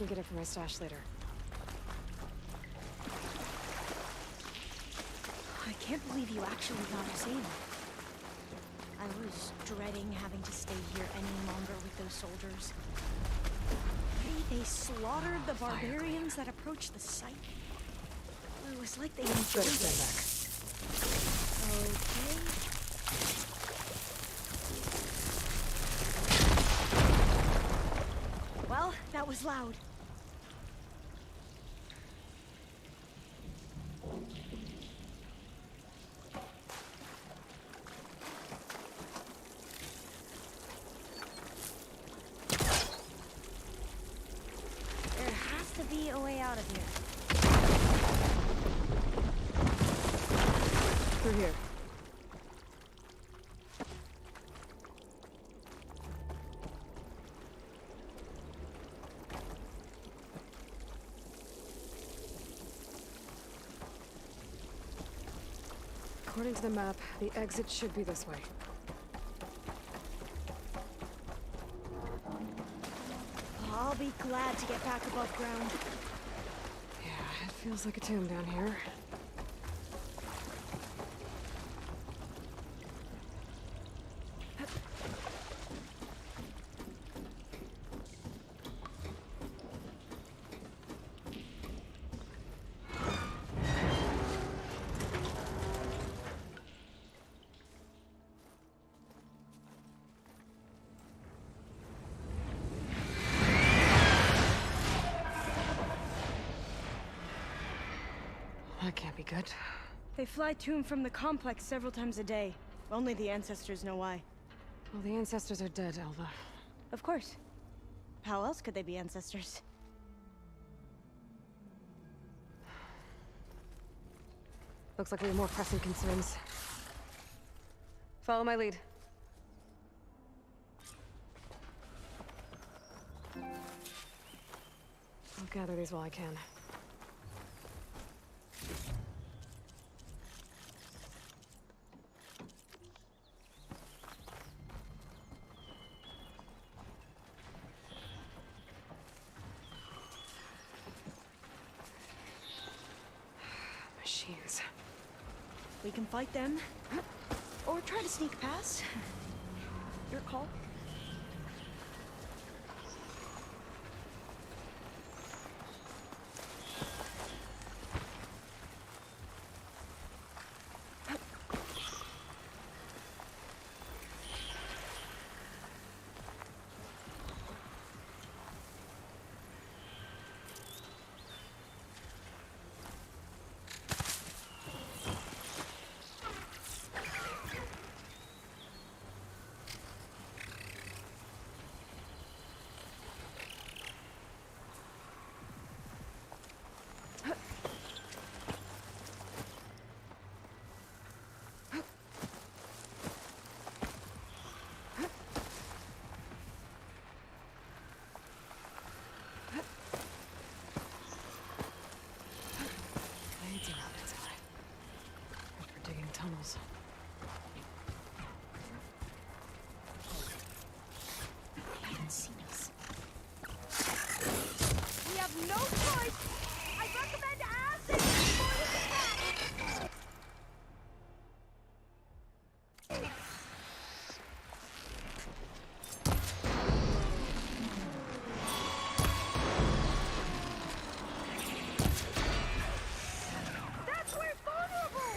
can get it for my stash later. I can't believe you actually got us in. I was dreading having to stay here any longer with those soldiers. They slaughtered the barbarians that approached the site. It was like they enjoyed it. Okay. Well, that was loud. There has to be a way out of here. Through here. According to the map, the exit should be this way. I'll be glad to get back above ground. Yeah, it feels like a tomb down here. That can't be good. They fly to and from the complex several times a day. Only the ancestors know why. Well, the ancestors are dead, Elva. Of course. How else could they be ancestors? Looks like we have more pressing concerns. Follow my lead. I'll gather these while I can. Machines. We can fight them, or try to sneak past. Your call. Tunnels. They haven't seen us. We have no choice! I recommend acid before this attack! That's where it's vulnerable!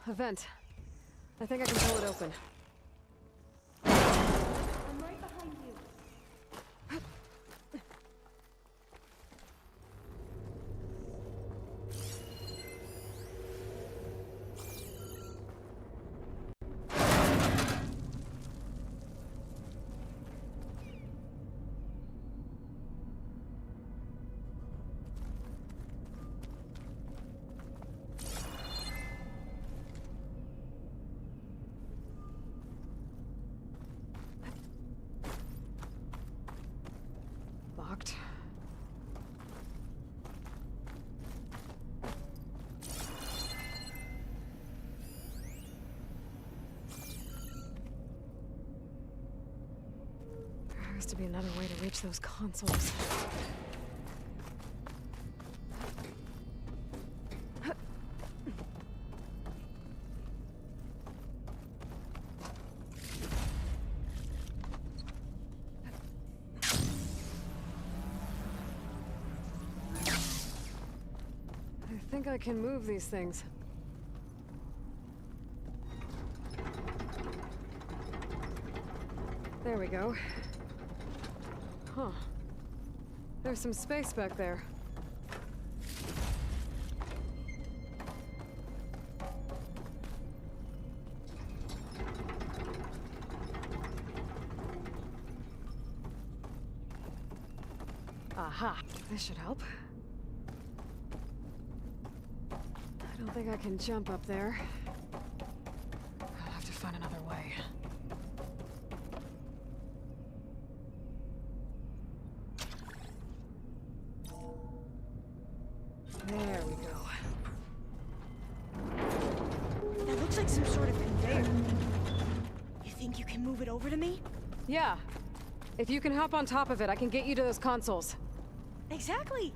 a vent. I think I can pull it open. I'm right behind you. Locked. There has to be another way to reach those consoles. I think I can move these things. There we go. Huh. There's some space back there. Aha! This should help. I don't think I can jump up there. I'll have to find another way. There we go. That looks like some sort of conveyor. You think you can move it over to me? Yeah. If you can hop on top of it, I can get you to those consoles. Exactly.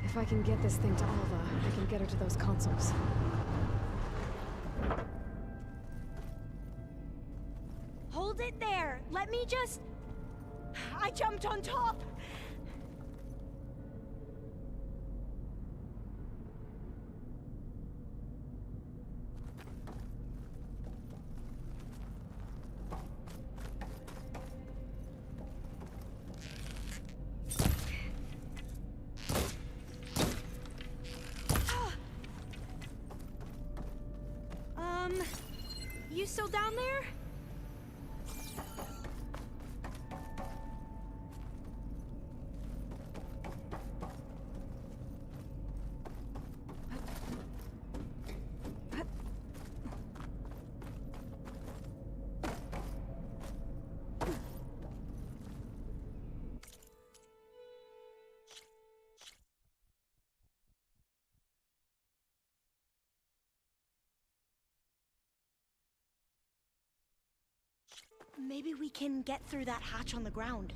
If I can get this thing to Alva, I can get her to those consoles. Hold it there. Let me just... I jumped on top. You still down there? Maybe we can get through that hatch on the ground.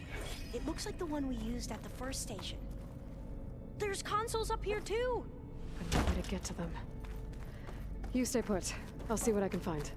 It looks like the one we used at the first station. There's consoles up here too! I know how to get to them. You stay put. I'll see what I can find.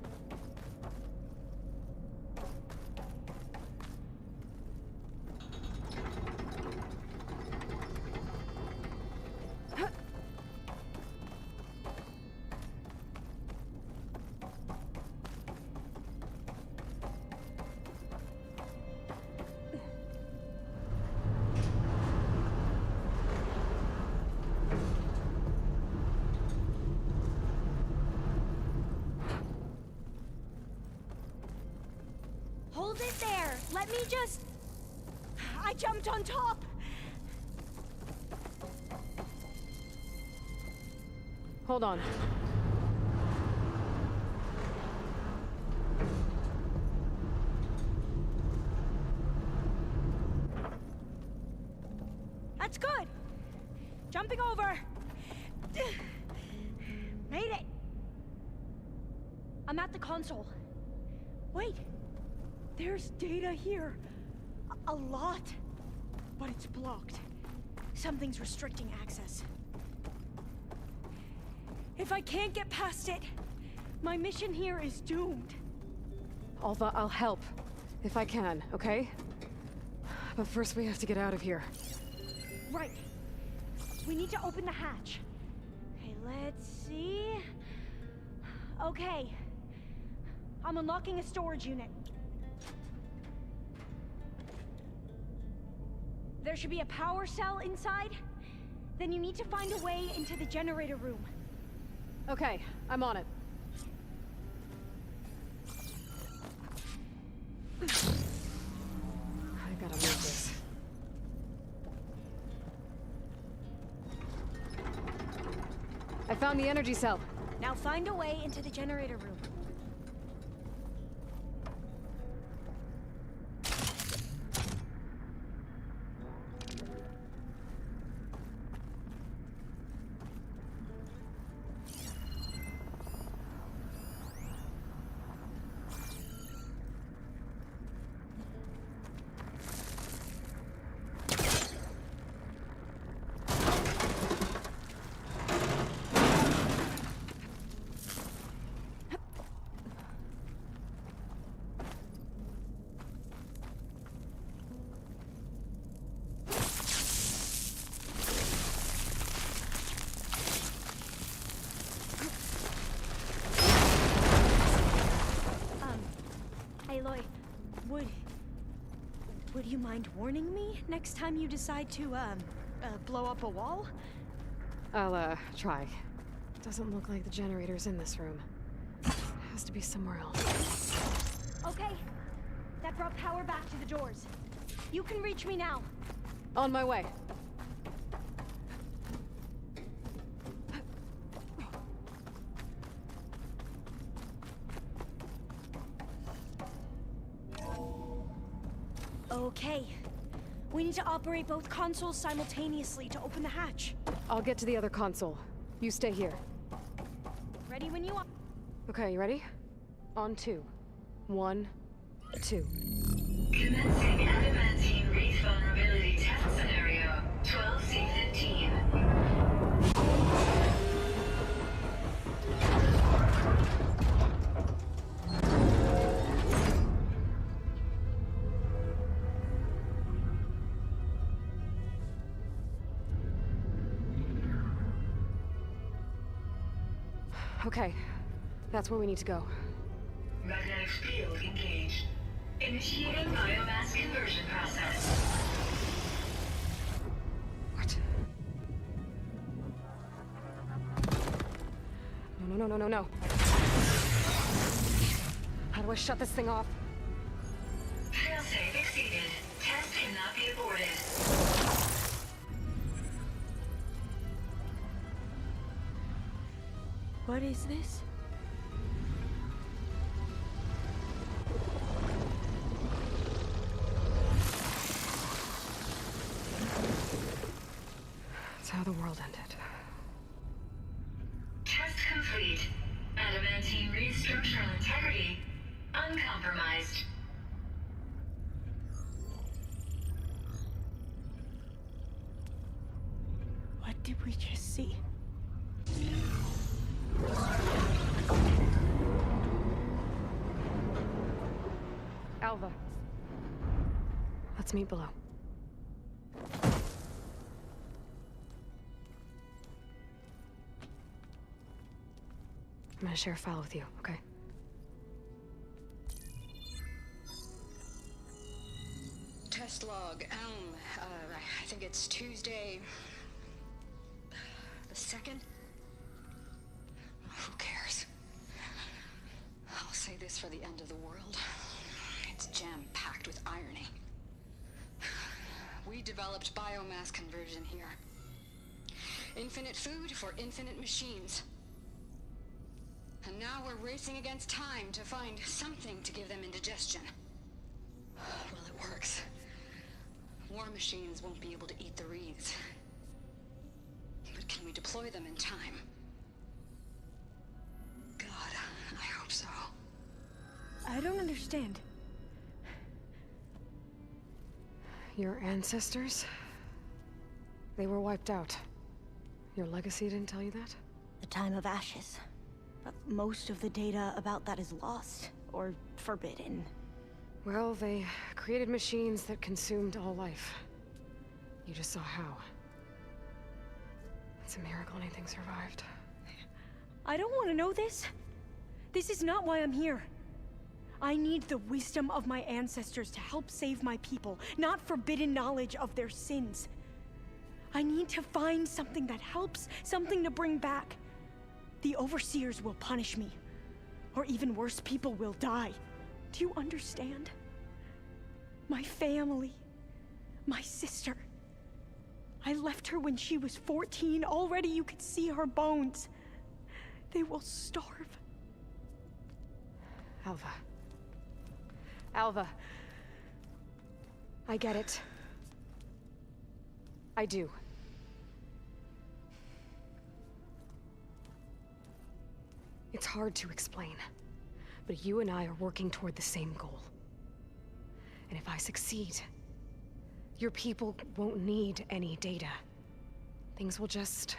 Hold it there! Let me just... I jumped on top! Hold on. That's good! Jumping over! Made it! I'm at the console. Wait! There's data here. A lot. But it's blocked. Something's restricting access. If I can't get past it, my mission here is doomed. Alva, I'll help. If I can, okay? But first we have to get out of here. Right. We need to open the hatch. Okay, let's see. Okay. I'm unlocking a storage unit. There should be a power cell inside. Then you need to find a way into the generator room. Okay, I'm on it. I gotta move this. I found the energy cell. Now find a way into the generator room. Aloy, would you mind warning me next time you decide to, blow up a wall? I'll, try. Doesn't look like the generator's in this room. Has to be somewhere else. Okay. That brought power back to the doors. You can reach me now. On my way. Okay. We need to operate both consoles simultaneously to open the hatch. I'll get to the other console. You stay here. Ready when you are. Okay, you ready? On 2. 1, 2. Commencing adamantine wraith vulnerability test scenario 12C15. Okay, that's where we need to go. Magnetic field engaged. Initiating biomass conversion process. What? No. How do I shut this thing off? Failsafe exceeded. Test cannot be aborted. What is this? It's how the world ended. Test complete. Adamantine wraith structural integrity uncompromised. What did we just see? Alva. Let's meet below. I'm gonna share a file with you, okay? Test log, Elm. I think it's Tuesday... the 2nd? Who cares? I'll say this for the end of the world. It's jam-packed with irony. We developed biomass conversion here. Infinite food for infinite machines. And now we're racing against time to find something to give them indigestion. Well, it works. War machines won't be able to eat the wreaths. But can we deploy them in time? God, I hope so. I don't understand. Your ancestors? They were wiped out. Your legacy didn't tell you that? The Time of Ashes. But most of the data about that is lost, or forbidden. Well, they created machines that consumed all life. You just saw how. It's a miracle anything survived. I don't want to know this. This is not why I'm here. I need the wisdom of my ancestors to help save my people, not forbidden knowledge of their sins. I need to find something that helps, something to bring back. The Overseers will punish me. Or even worse, people will die. Do you understand? My family. My sister. I left her when she was 14. Already you could see her bones. They will starve. Alva. Alva. I get it. I do. It's hard to explain, but you and I are working toward the same goal. And if I succeed, your people won't need any data. Things will just...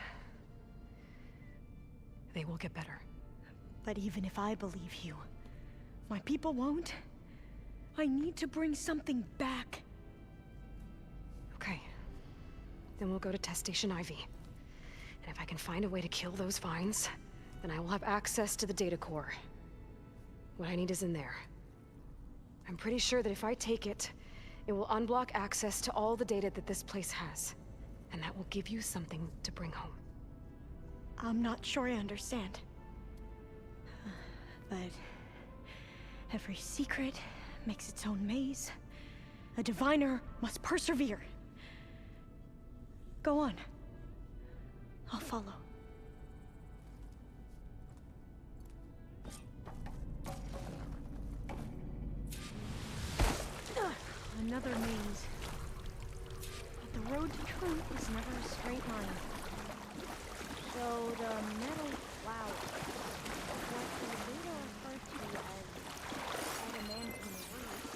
they will get better. But even if I believe you, my people won't. I need to bring something back. Okay. Then we'll go to Test Station Ivy. And if I can find a way to kill those vines, then I will have access to the data core. What I need is in there. I'm pretty sure that if I take it, it will unblock access to all the data that this place has. And that will give you something to bring home. I'm not sure I understand. But every secret makes its own maze. A diviner must persevere. Go on. I'll follow. Another maze. But the road to truth is never a straight line. So the metal flower, what the data referred to as adamantine roots.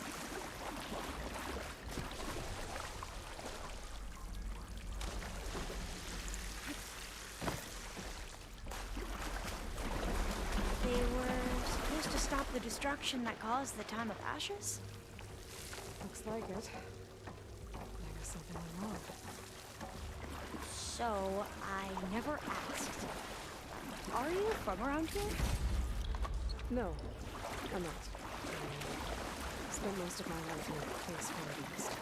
They were supposed to stop the destruction that caused the Time of Ashes? Looks like it. I guess something went wrong. So, I never asked. Are you from around here? No, I'm not. I spent most of my life in a place far east.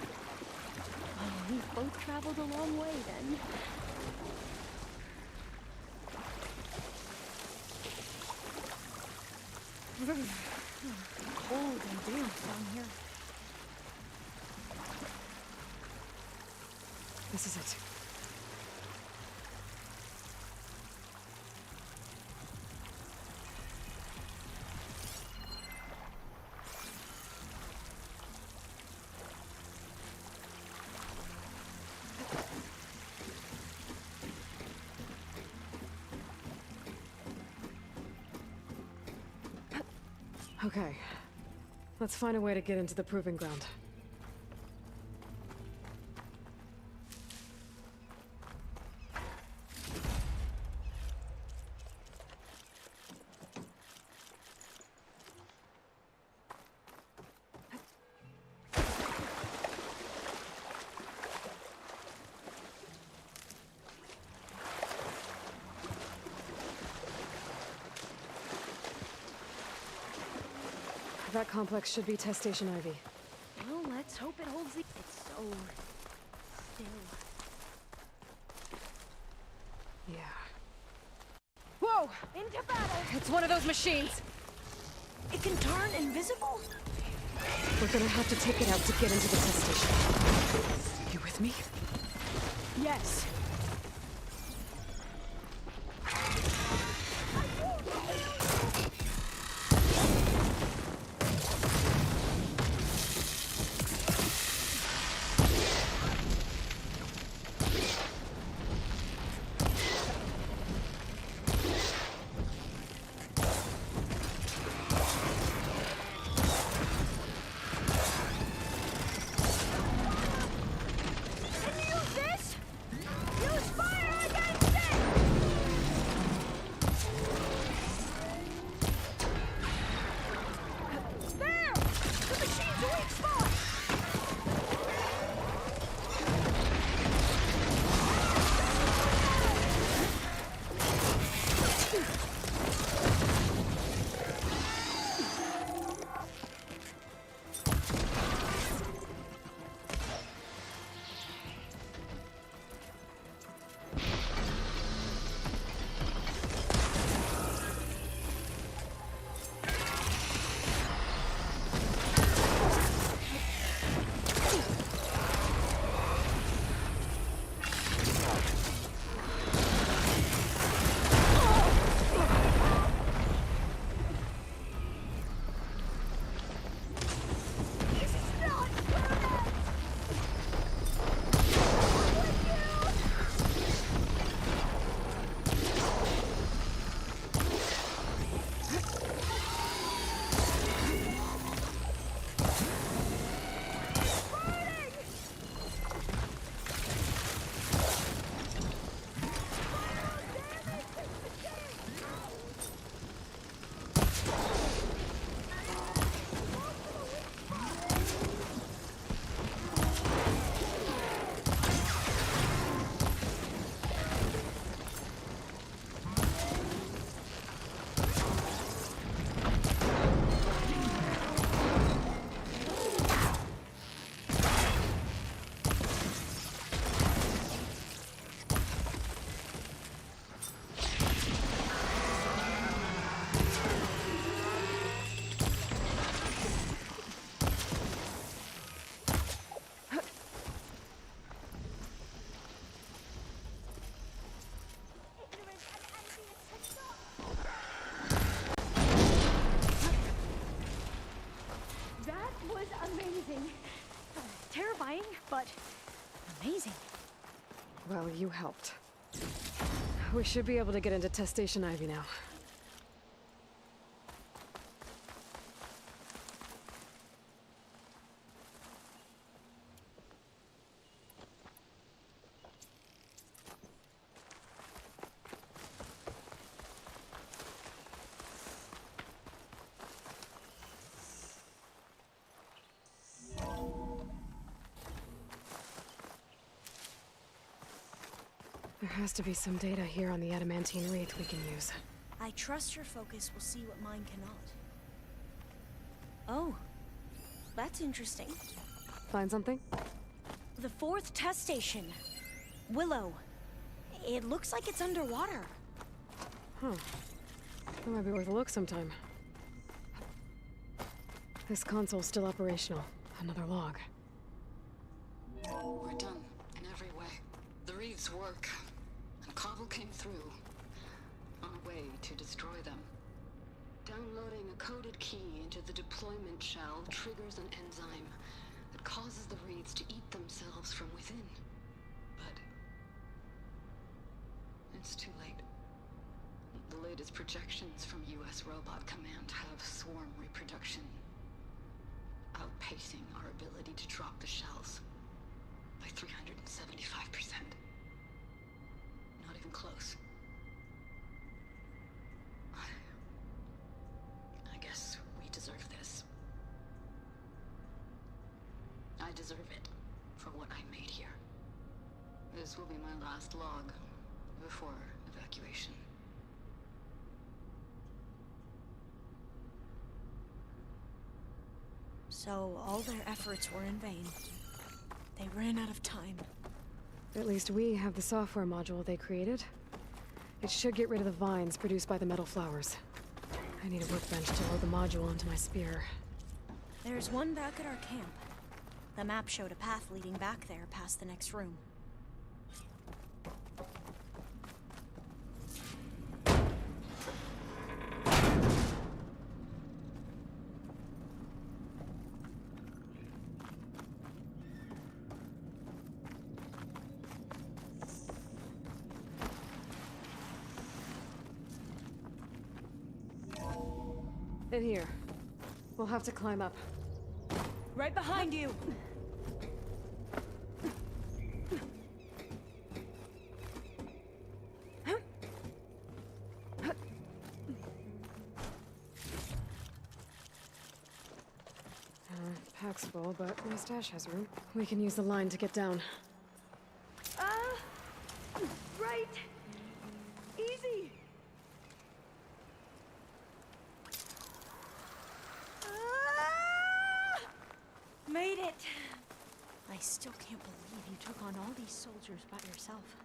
Well, we've both traveled a long way then. Cold and damp down here. This is it. Okay. Let's find a way to get into the proving ground. That complex should be Test Station Ivy. Well, let's hope it holds the... It's so... still. Yeah. Whoa! Into battle! It's one of those machines! It can turn invisible? We're gonna have to take it out to get into the test station. You with me? Yes. amazing. Well, you helped. We should be able to get into Test Station Ivy now. There has to be some data here on the adamantine wreath we can use. I trust your focus will see what mine cannot. Oh, that's interesting. Find something? The 4th test station. Willow. It looks like it's underwater. Huh. That might be worth a look sometime. This console's still operational. Another log. We're done in every way. The wreaths work, and Cobble came through on a way to destroy them. Downloading a coded key into the deployment shell triggers an enzyme that causes the wreaths to eat themselves from within. But it's too late. The latest projections from US Robot Command have swarm reproduction outpacing our ability to drop the shells by 375%. Not even close. I guess we deserve this. I deserve it for what I made here. This will be my last log before evacuation. So all their efforts were in vain. They ran out of time. At least we have the software module they created. It should get rid of the vines produced by the metal flowers. I need a workbench to load the module into my spear. There's one back at our camp. The map showed a path leading back there past the next room. In here. We'll have to climb up. Right behind you! Pack's full, but my stash has room. We can use the line to get down. Right! Easy! Made it! I still can't believe you took on all these soldiers by yourself.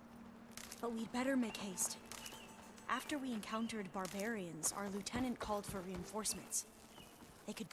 But we'd better make haste. After we encountered barbarians, our lieutenant called for reinforcements. They could...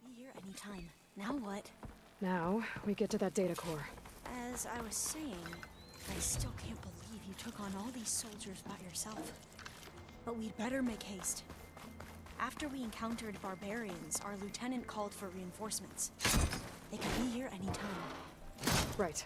be here anytime. Now what? Now, we get to that data core. As I was saying, I still can't believe you took on all these soldiers by yourself. But we'd better make haste. After we encountered barbarians, our lieutenant called for reinforcements. They could be here anytime. Right.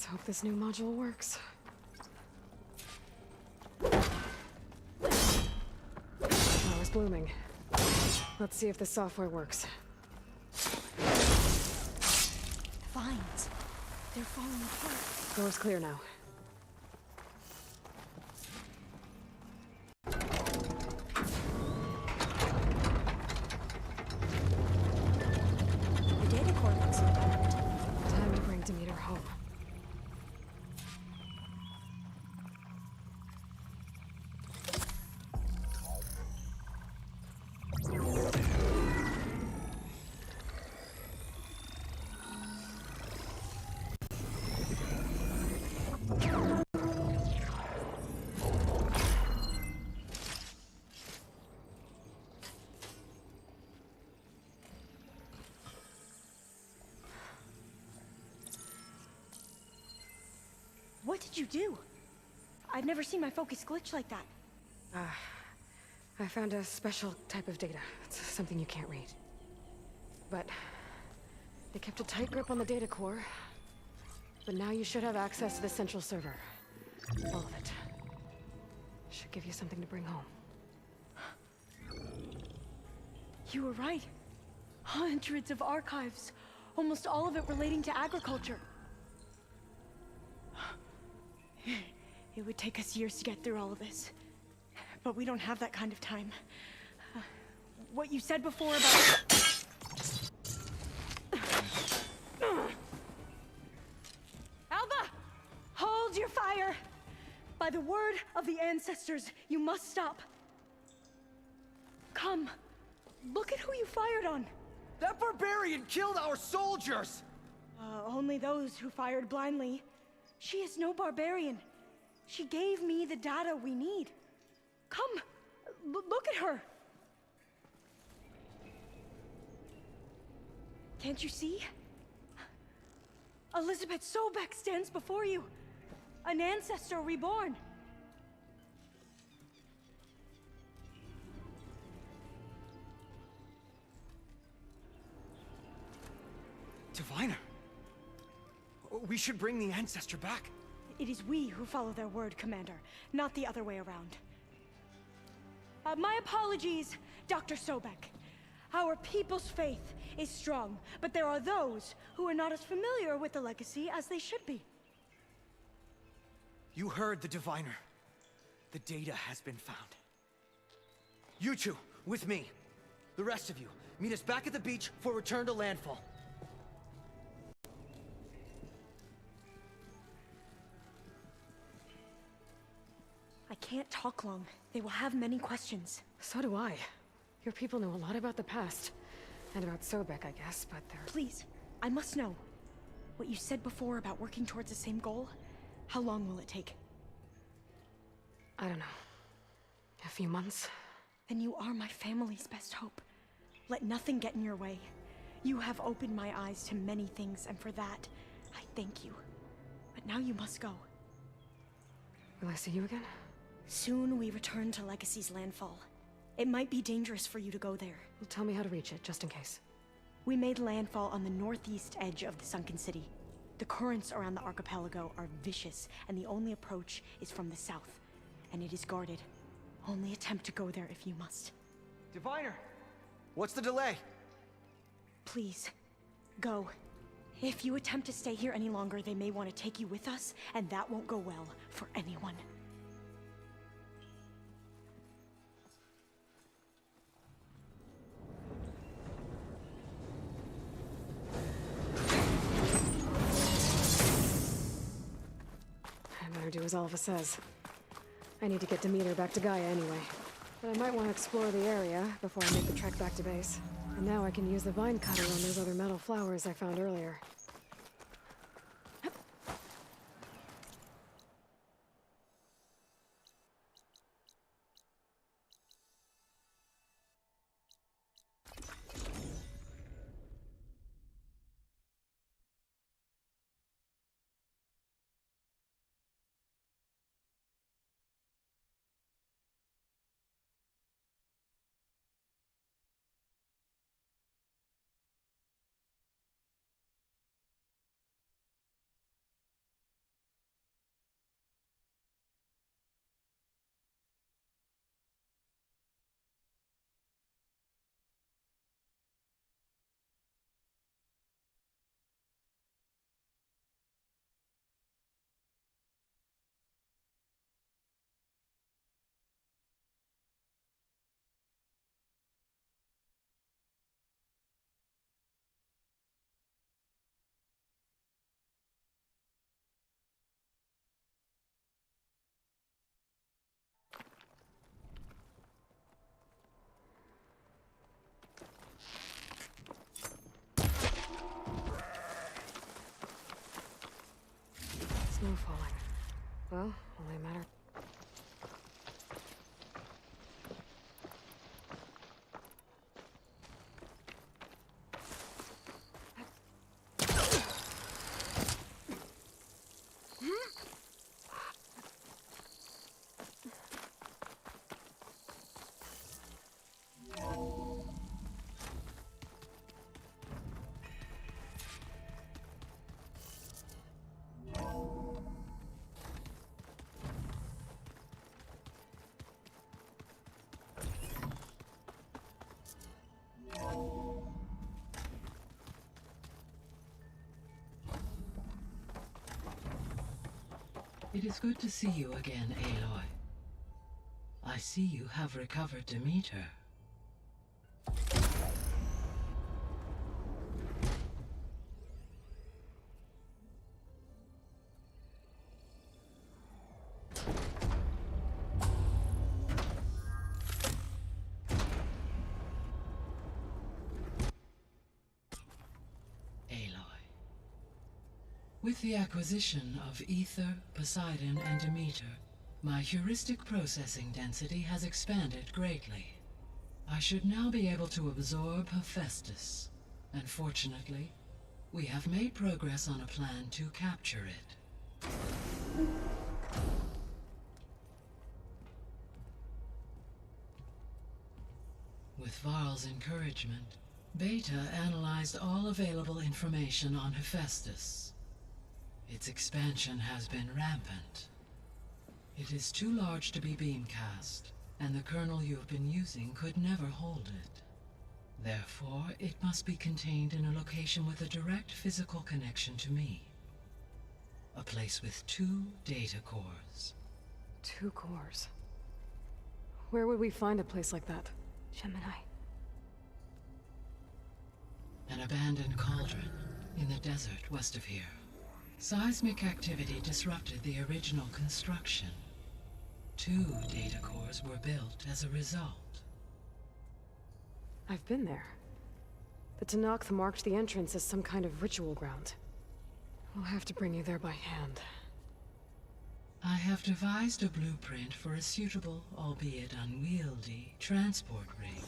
Let's hope this new module works. Flowers blooming. Let's see if the software works. Vines. They're falling apart. Door's clear now. The data core looks intact. Time to bring Demeter home. What did you do? I've never seen my focus glitch like that. I found a special type of data. It's something you can't read. But they kept a tight grip on the data core. But now you should have access to the central server. All of it. Should give you something to bring home. You were right. Hundreds of archives. Almost all of it relating to agriculture. It would take us years to get through all of this. But we don't have that kind of time. What you said before about... Alva! Hold your fire! By the word of the ancestors, you must stop. Come. Look at who you fired on. That barbarian killed our soldiers! Only those who fired blindly. She is no barbarian. She gave me the data we need. Come, look at her. Can't you see? Elizabeth Sobek stands before you. An ancestor reborn. Diviner. We should bring the ancestor back. It is we who follow their word, Commander, not the other way around. My apologies, Dr. Sobek. Our people's faith is strong, but there are those who are not as familiar with the legacy as they should be. You heard the diviner. The data has been found. You two, with me. The rest of you, meet us back at the beach for return to landfall. I can't talk long. They will have many questions. So do I. Your people know a lot about the past. And about Sobek, I guess, but they're... Please, I must know. What you said before about working towards the same goal, how long will it take? I don't know. A few months? Then you are my family's best hope. Let nothing get in your way. You have opened my eyes to many things, and for that, I thank you. But now you must go. Will I see you again? Soon we return to Legacy's landfall. It might be dangerous for you to go there. Well, tell me how to reach it, just in case. We made landfall on the northeast edge of the sunken city. The currents around the archipelago are vicious, and the only approach is from the south. And it is guarded. Only attempt to go there if you must. Diviner! What's the delay? Please, go. If you attempt to stay here any longer, they may want to take you with us, and that won't go well for anyone. I better do as Alva says. I need to get Demeter back to Gaia anyway. But I might want to explore the area before I make the trek back to base. And now I can use the vine cutter on those other metal flowers I found earlier. Well, only a matter. It is good to see you again, Aloy. I see you have recovered Demeter. With the acquisition of Ether, Poseidon, and Demeter, my heuristic processing density has expanded greatly. I should now be able to absorb Hephaestus, and fortunately, we have made progress on a plan to capture it. With Varl's encouragement, Beta analyzed all available information on Hephaestus. Its expansion has been rampant. It is too large to be beamcast, and the kernel you have been using could never hold it. Therefore, it must be contained in a location with a direct physical connection to me. A place with 2 data cores. 2 cores. Where would we find a place like that? Gemini. An abandoned cauldron in the desert west of here. Seismic activity disrupted the original construction. 2 data cores were built as a result. I've been there. The Tenakth marked the entrance as some kind of ritual ground. We'll have to bring you there by hand. I have devised a blueprint for a suitable, albeit unwieldy, transport rig.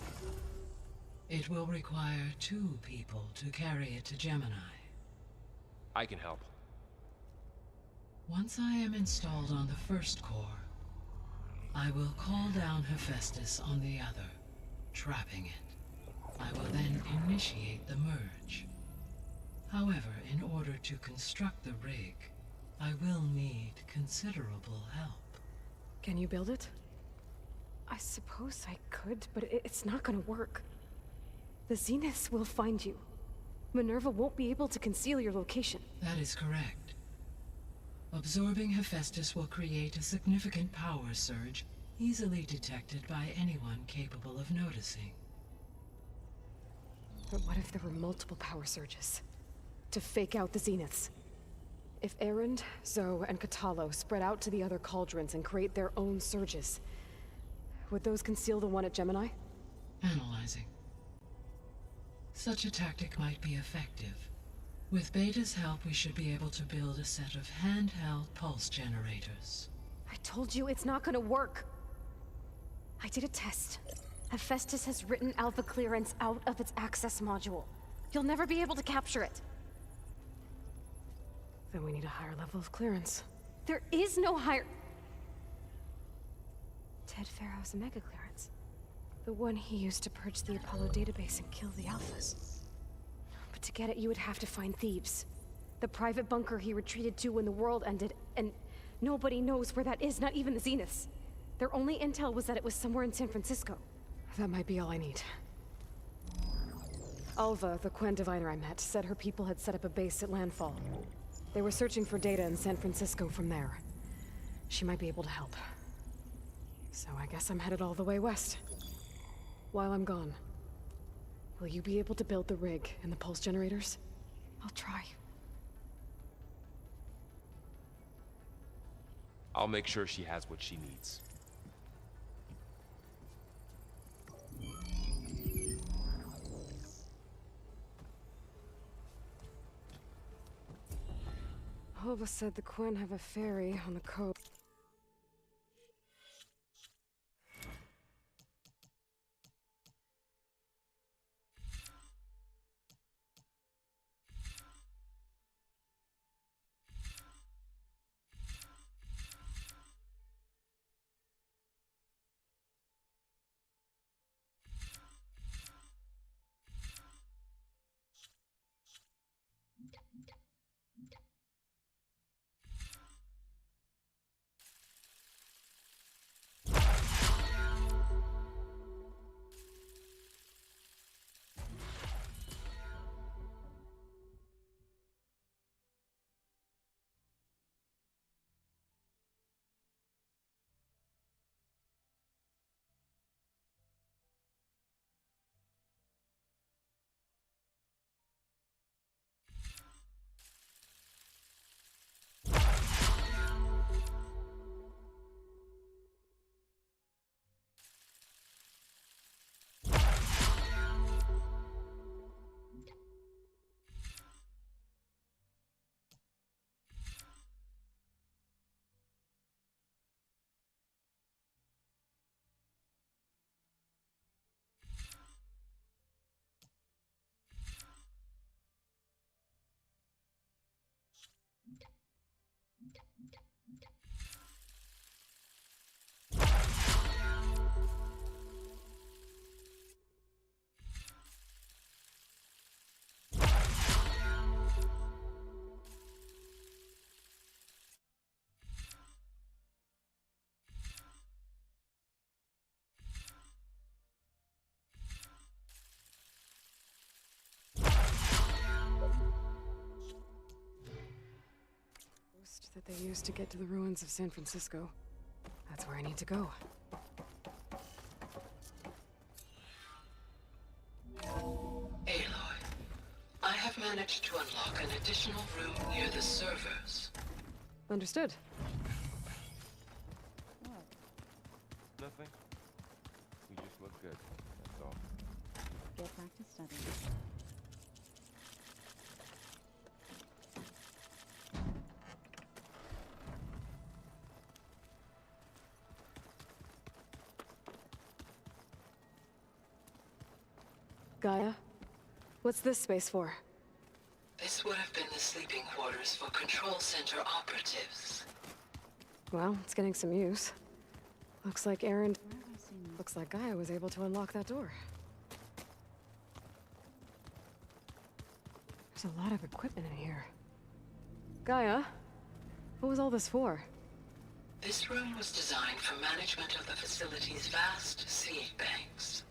It will require 2 people to carry it to Gemini. I can help. Once I am installed on the first core, I will call down Hephaestus on the other, trapping it. I will then initiate the merge. However, in order to construct the rig, I will need considerable help. Can you build it? I suppose I could, but it's not gonna work. The Zeniths will find you. Minerva won't be able to conceal your location. That is correct. Absorbing Hephaestus will create a significant power surge, easily detected by anyone capable of noticing. But what if there were multiple power surges? To fake out the Zeniths? If Erend, Zoe, and Katalo spread out to the other cauldrons and create their own surges, would those conceal the one at Gemini? Analyzing. Such a tactic might be effective. With Beta's help, we should be able to build a set of handheld pulse generators. I told you it's not gonna work. I did a test. Hephaestus has written Alpha clearance out of its access module. You'll never be able to capture it. Then we need a higher level of clearance. There is no higher... Ted Pharaoh's mega clearance. The one he used to purge the Apollo database and kill the Alphas. But to get it, you would have to find Thebes. The private bunker he retreated to when the world ended, and nobody knows where that is, not even the Zeniths. Their only intel was that it was somewhere in San Francisco. That might be all I need. Alva, the Quen diviner I met, said her people had set up a base at Landfall. They were searching for data in San Francisco from there. She might be able to help. So I guess I'm headed all the way west. While I'm gone, will you be able to build the rig and the pulse generators? I'll try. I'll make sure she has what she needs. Alva said the Quen have a ferry on the coast. they used to get to the ruins of San Francisco. That's where I need to go. Aloy, I have managed to unlock an additional room near the servers. Understood. Nothing. You just look good. That's all. Get back to studying. Gaia? What's this space for? This would have been the sleeping quarters for Control Center operatives. Well, it's getting some use. Looks like Aaron... Where have I seen this? Looks like Gaia was able to unlock that door. There's a lot of equipment in here. Gaia? What was all this for? This room was designed for management of the facility's vast seed banks.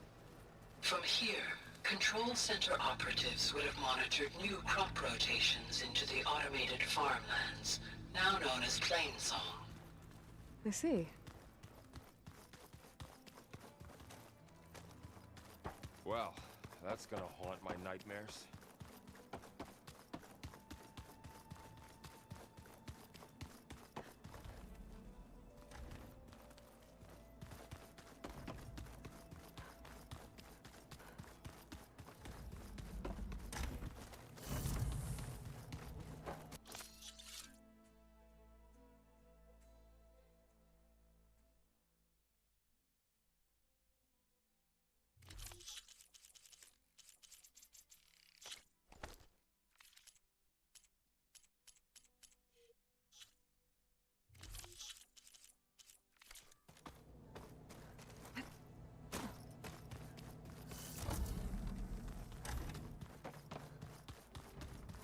From here, Control Center operatives would have monitored new crop rotations into the automated farmlands, now known as Plainsong. I see. Well, that's gonna haunt my nightmares.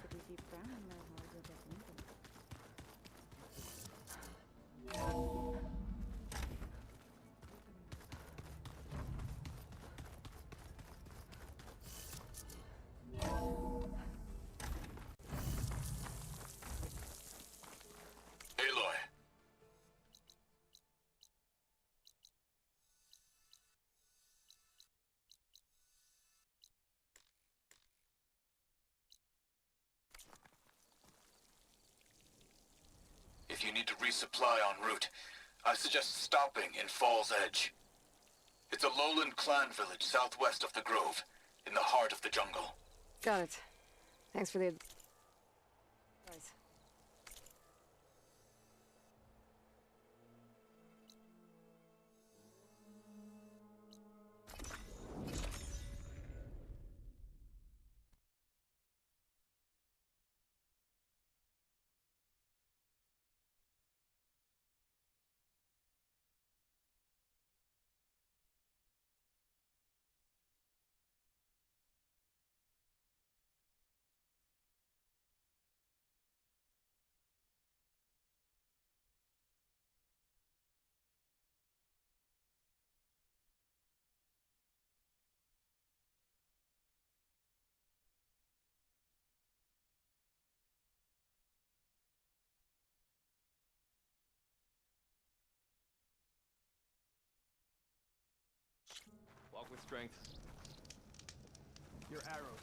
If you keep frowning, my heart will get wrinkled. Aloy. If you need to resupply en route, I suggest stopping in Falls Edge. It's a lowland clan village southwest of the Grove, in the heart of the jungle. Got it. Thanks for the advice. Walk with strength. Your arrows.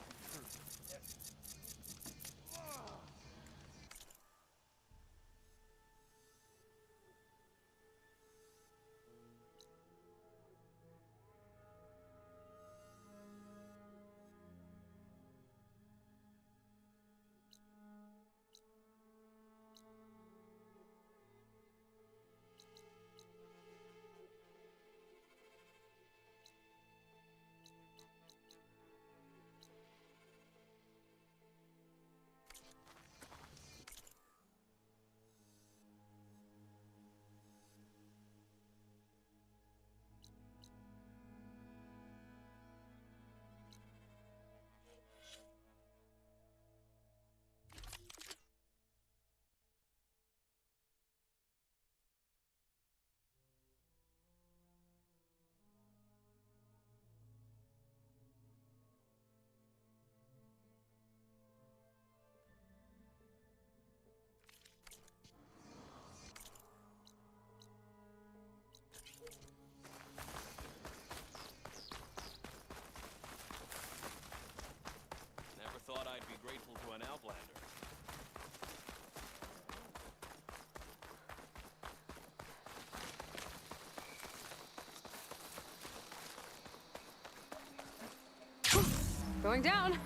Going down.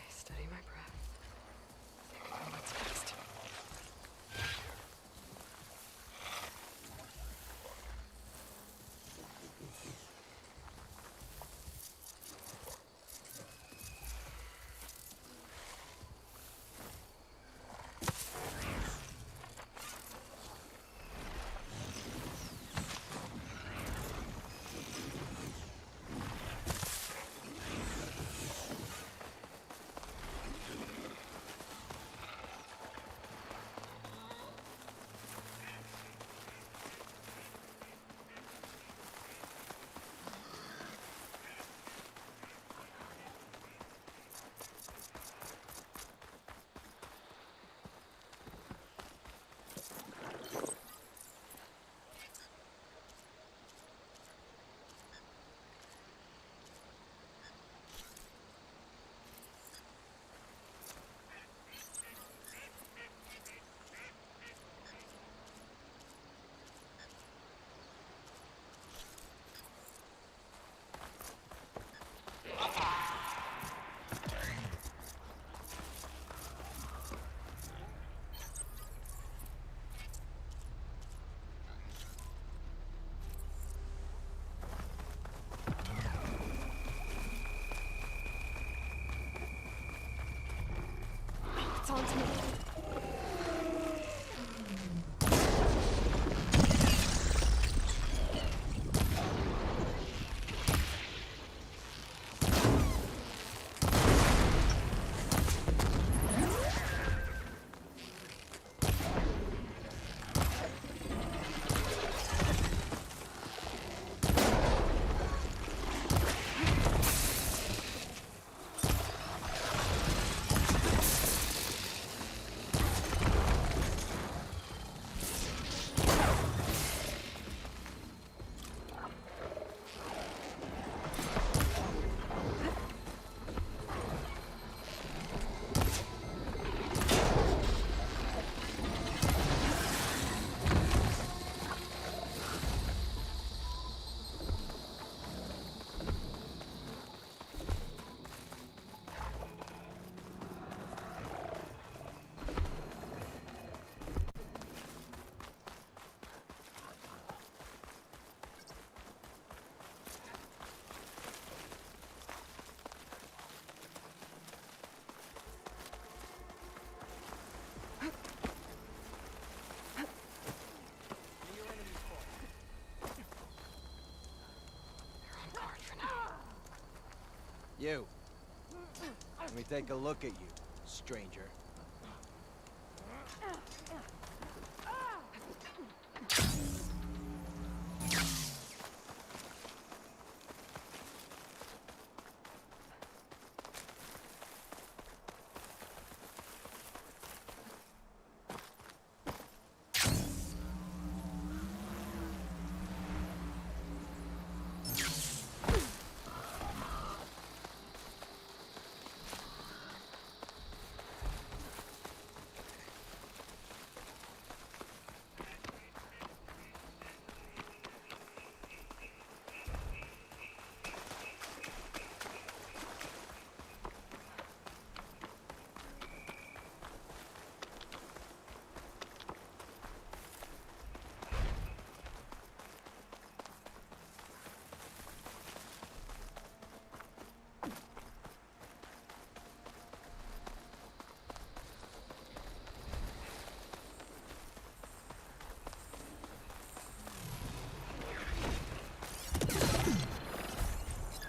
Steady my breath. Think about what's next. It's on to me. You. Let me take a look at you, stranger.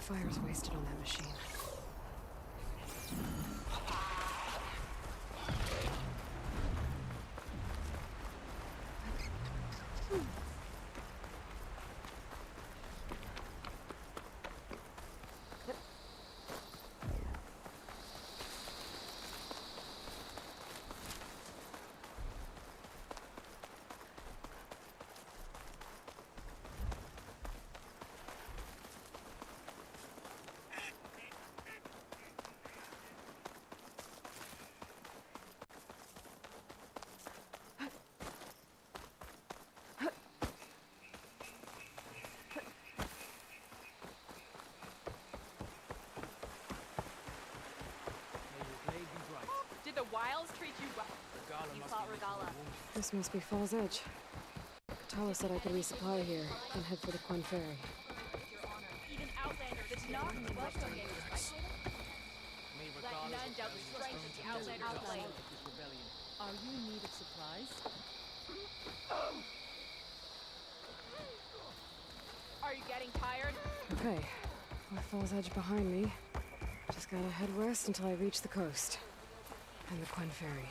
Fire's wasted on that machine. the Wilds treat you well? You fought Regala. This must be Falls Edge. Katala said I could resupply here, then head for the Quen Ferry. Your honor. Even Outlander did not welcome you. Let none doubt the strength of the Outlander blade. Are you in need of supplies? Are you getting tired? Okay, with Falls Edge behind me, just gotta head west until I reach the coast. And the Quen Ferry.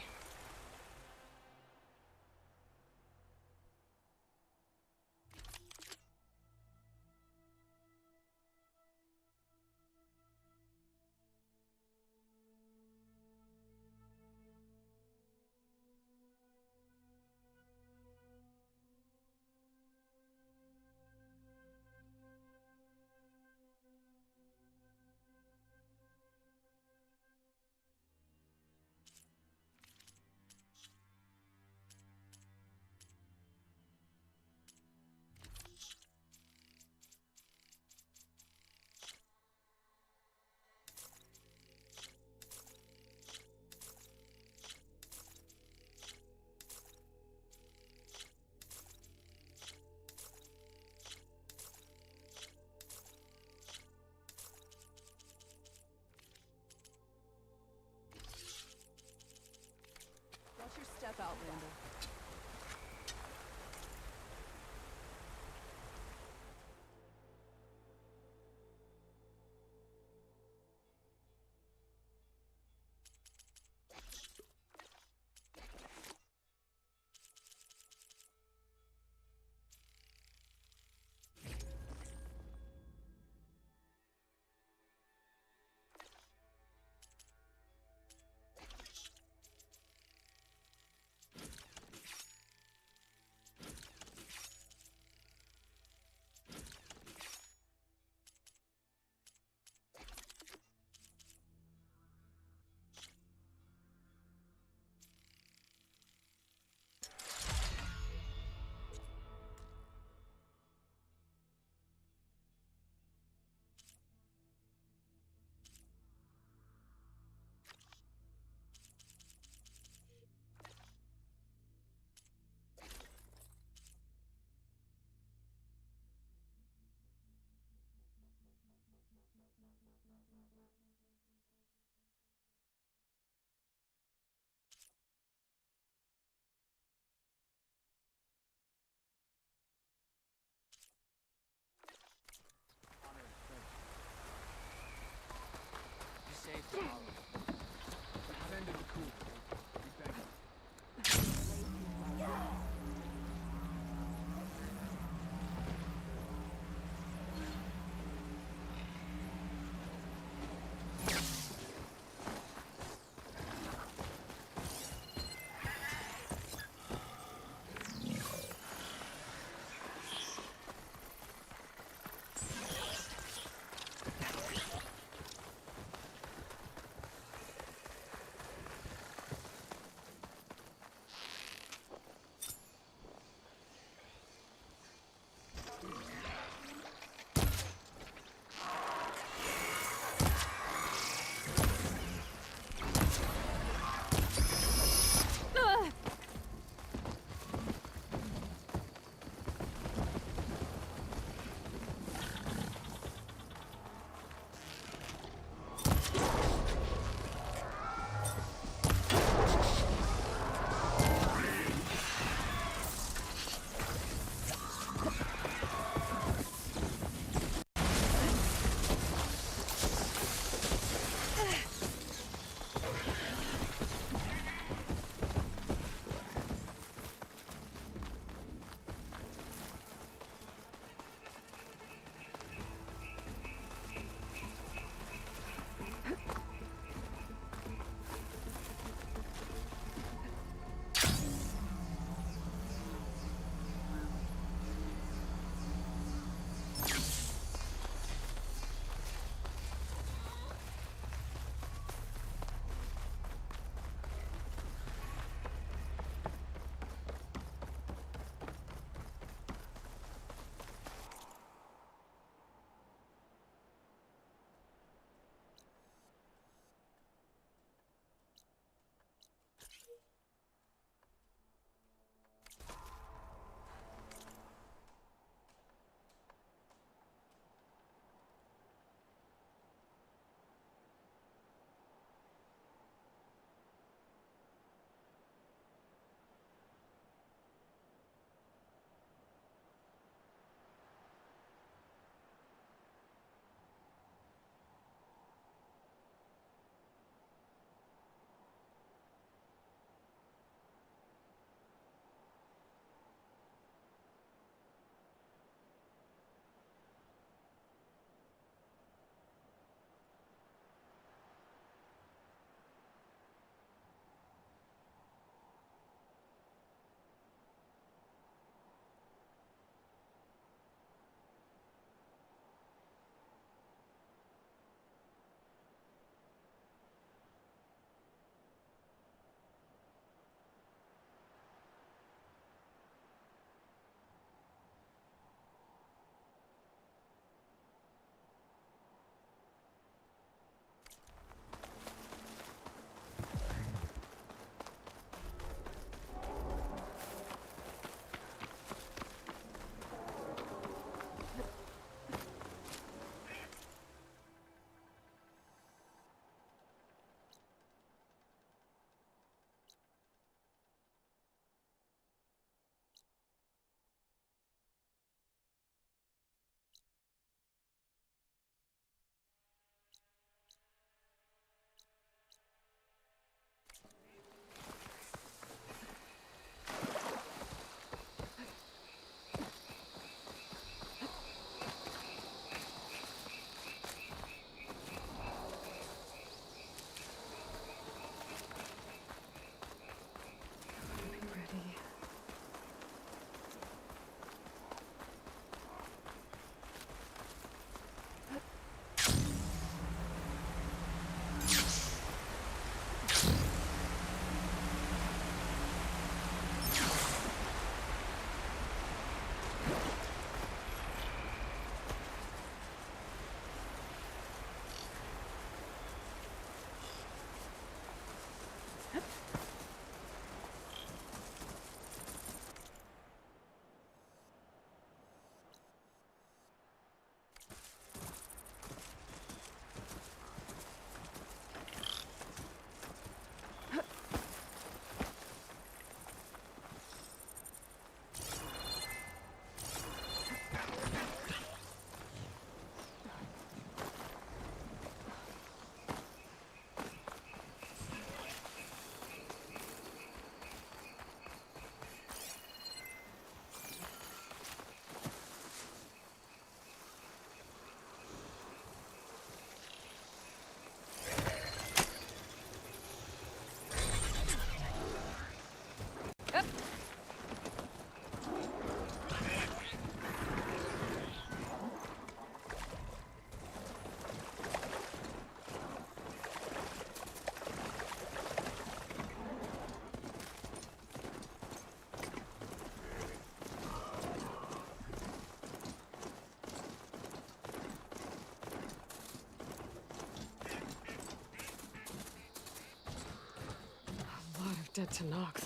dead to Nox.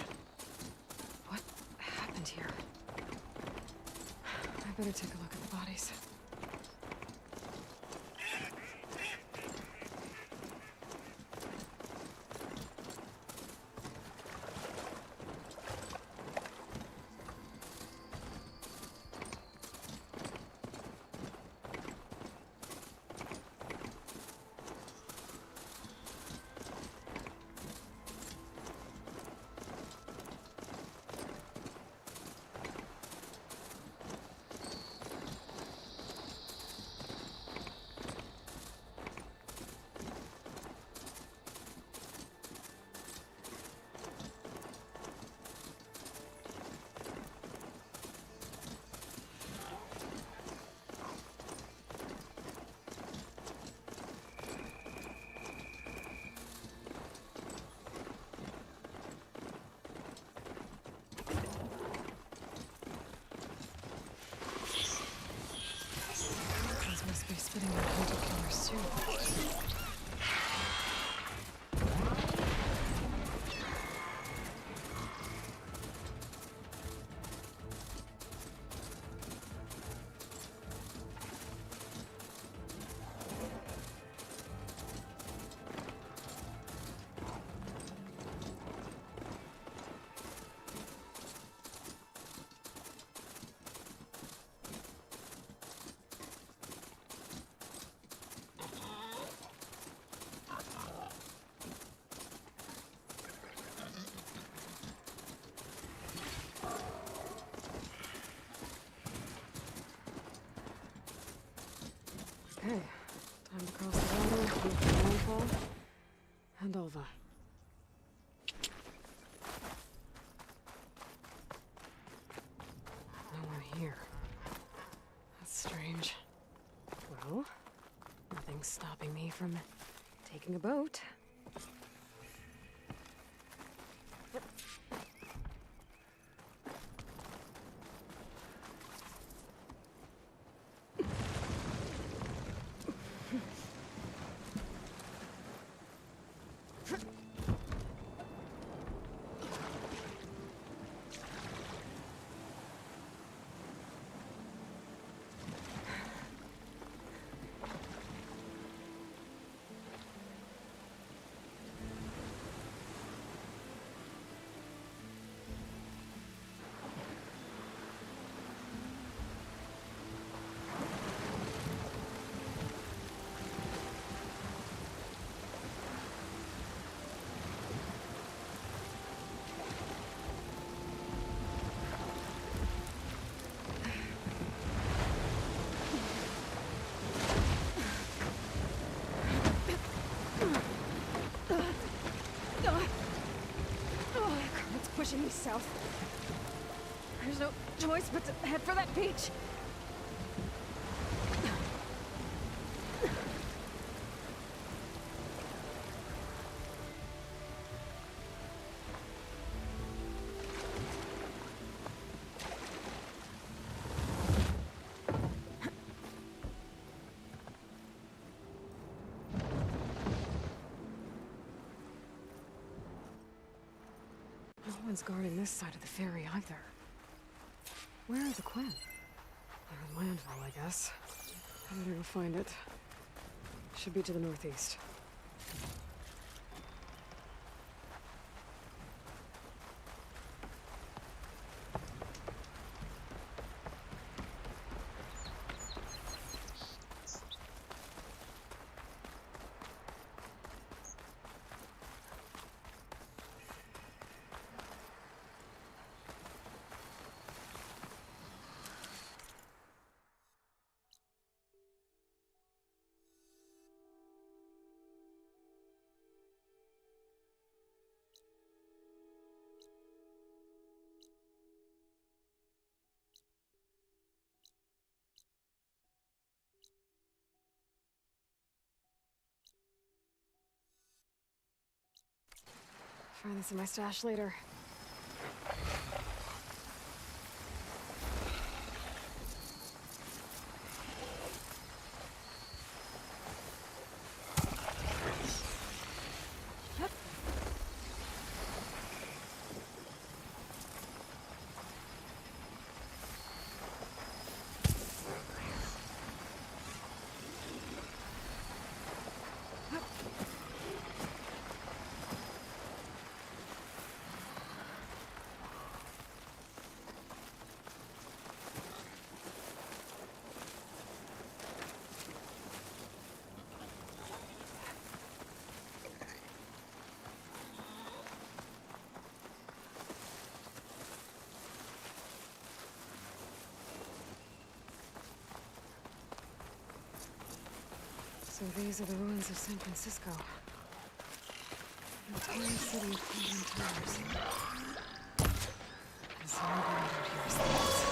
What happened here? I better take a look at the bodies. Must be spitting out hunter killers too. Okay, time to cross the water, look for landfall, and Ulva. No one here. That's strange. Well, nothing's stopping me from taking a boat. Pushing me south. There's no choice but to head for that beach. No one's guarding this side of the ferry either. Where are the Quen? They're in landfall, I guess. I better go find it. Should be to the northeast. Find this in my stash later. So these are the ruins of San Francisco. The tiny city of Cleveland Towers. And so I'm glad out here is things.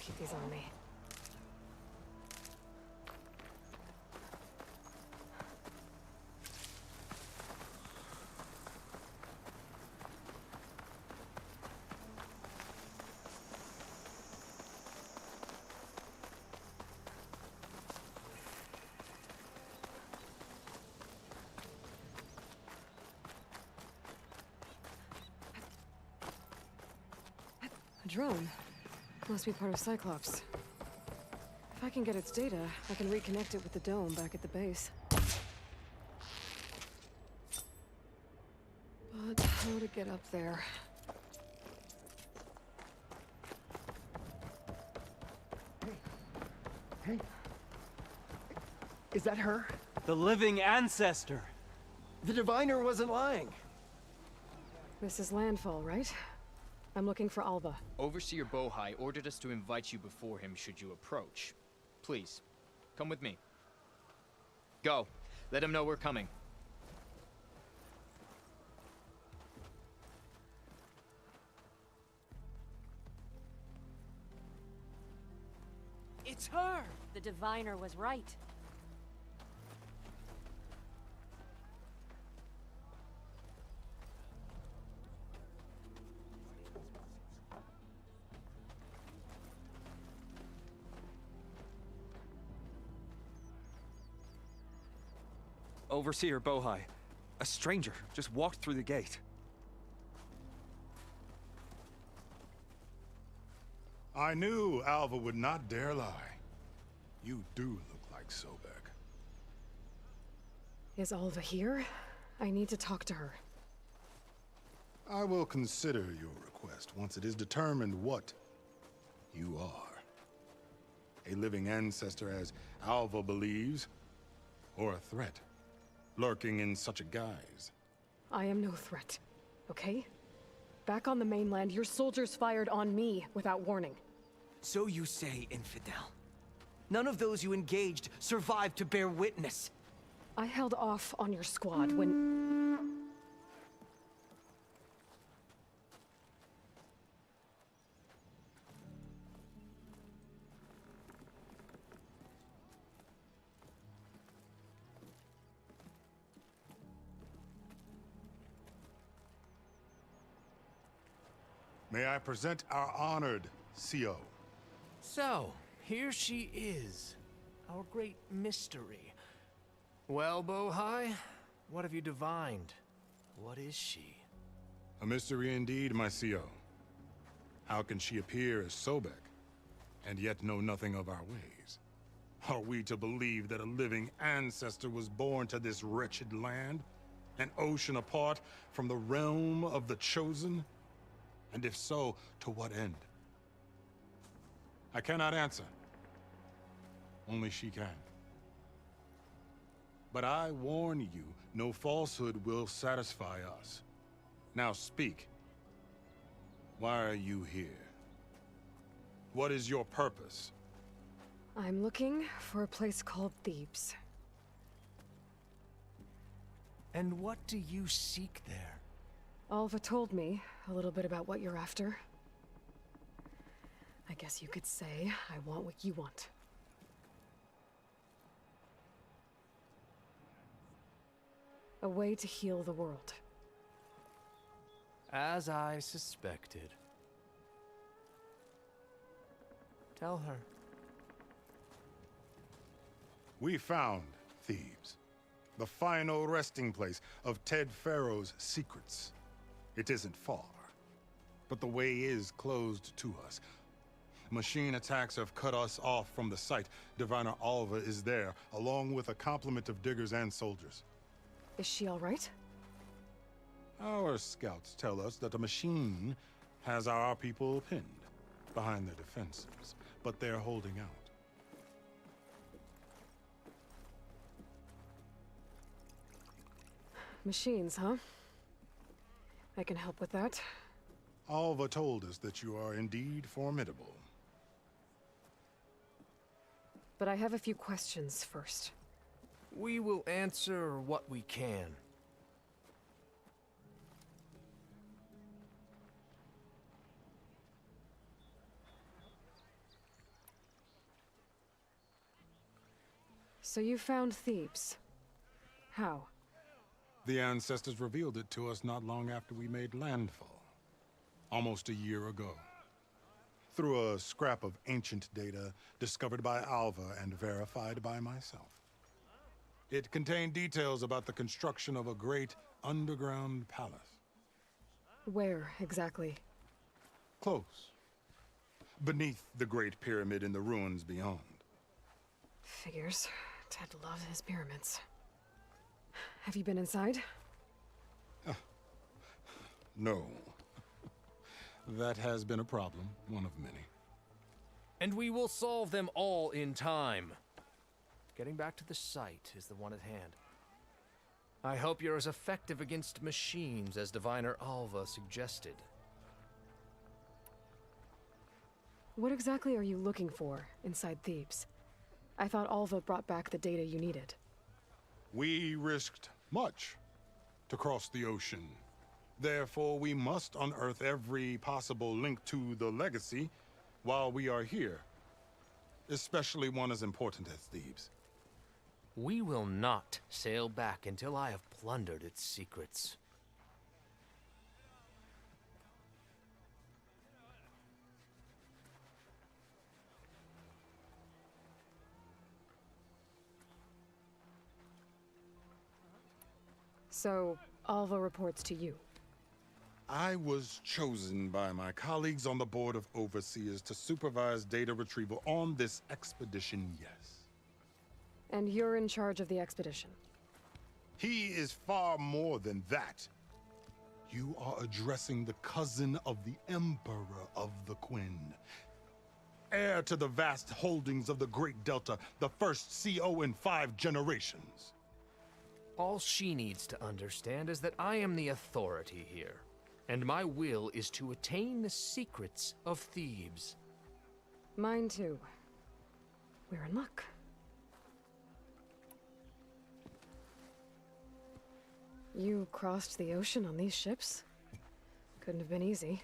Keep these on me. A drone. Must be part of Cyclops. If I can get its data, I can reconnect it with the dome back at the base. But how to get up there? Hey. Is that her? The living ancestor! The diviner wasn't lying. This is Landfall, right? I'm looking for Alva. Overseer Bohai ordered us to invite you before him should you approach. Please, come with me. Go. Let him know we're coming. It's her! The diviner was right. Overseer Bohai. A stranger just walked through the gate. I knew Alva would not dare lie. You do look like Sobek. Is Alva here? I need to talk to her. I will consider your request once it is determined what you are. A living ancestor, as Alva believes, or a threat, lurking in such a guise. I am no threat, okay? Back on the mainland, your soldiers fired on me without warning. So you say, infidel. None of those you engaged survived to bear witness. I held off on your squad when... May I present our honored CO? So, here she is, our great mystery. Well, Bohai, what have you divined? What is she? A mystery indeed, my CO. How can she appear as Sobek, and yet know nothing of our ways? Are we to believe that a living ancestor was born to this wretched land? An ocean apart from the realm of the Chosen? And if so, to what end? I cannot answer. Only she can. But I warn you, no falsehood will satisfy us. Now speak. Why are you here? What is your purpose? I'm looking for a place called Thebes. And what do you seek there? Alva told me a little bit about what you're after. I guess you could say I want what you want. A way to heal the world. As I suspected. Tell her. We found Thebes, the final resting place of Ted Pharaoh's secrets. It isn't far, but the way is closed to us. Machine attacks have cut us off from the site. Diviner Alva is there, along with a complement of diggers and soldiers. Is she all right? Our scouts tell us that a machine has our people pinned behind their defenses, but they're holding out. Machines, huh? I can help with that. Alva told us that you are indeed formidable. But I have a few questions first. We will answer what we can. So you found Thebes. How? The ancestors revealed it to us not long after we made landfall. Almost a year ago. Through a scrap of ancient data discovered by Alva and verified by myself. It contained details about the construction of a great underground palace. Where, exactly? Close. Beneath the Great Pyramid in the ruins beyond. Figures. Ted loves his pyramids. Have you been inside? No. That has been a problem, one of many. And we will solve them all in time. Getting back to the site is the one at hand. I hope you're as effective against machines as Diviner Alva suggested. What exactly are you looking for inside Thebes? I thought Alva brought back the data you needed. We risked much to cross the ocean. Therefore, we must unearth every possible link to the legacy while we are here. Especially one as important as Thebes. We will not sail back until I have plundered its secrets. So, Alva reports to you. I was chosen by my colleagues on the Board of Overseers to supervise data retrieval on this expedition, yes. And you're in charge of the expedition? He is far more than that. You are addressing the cousin of the Emperor of the Quinn. Heir to the vast holdings of the Great Delta, the first CO in 5 generations. All she needs to understand is that I am the authority here, and my will is to attain the secrets of Thebes. Mine too. We're in luck. You crossed the ocean on these ships? Couldn't have been easy.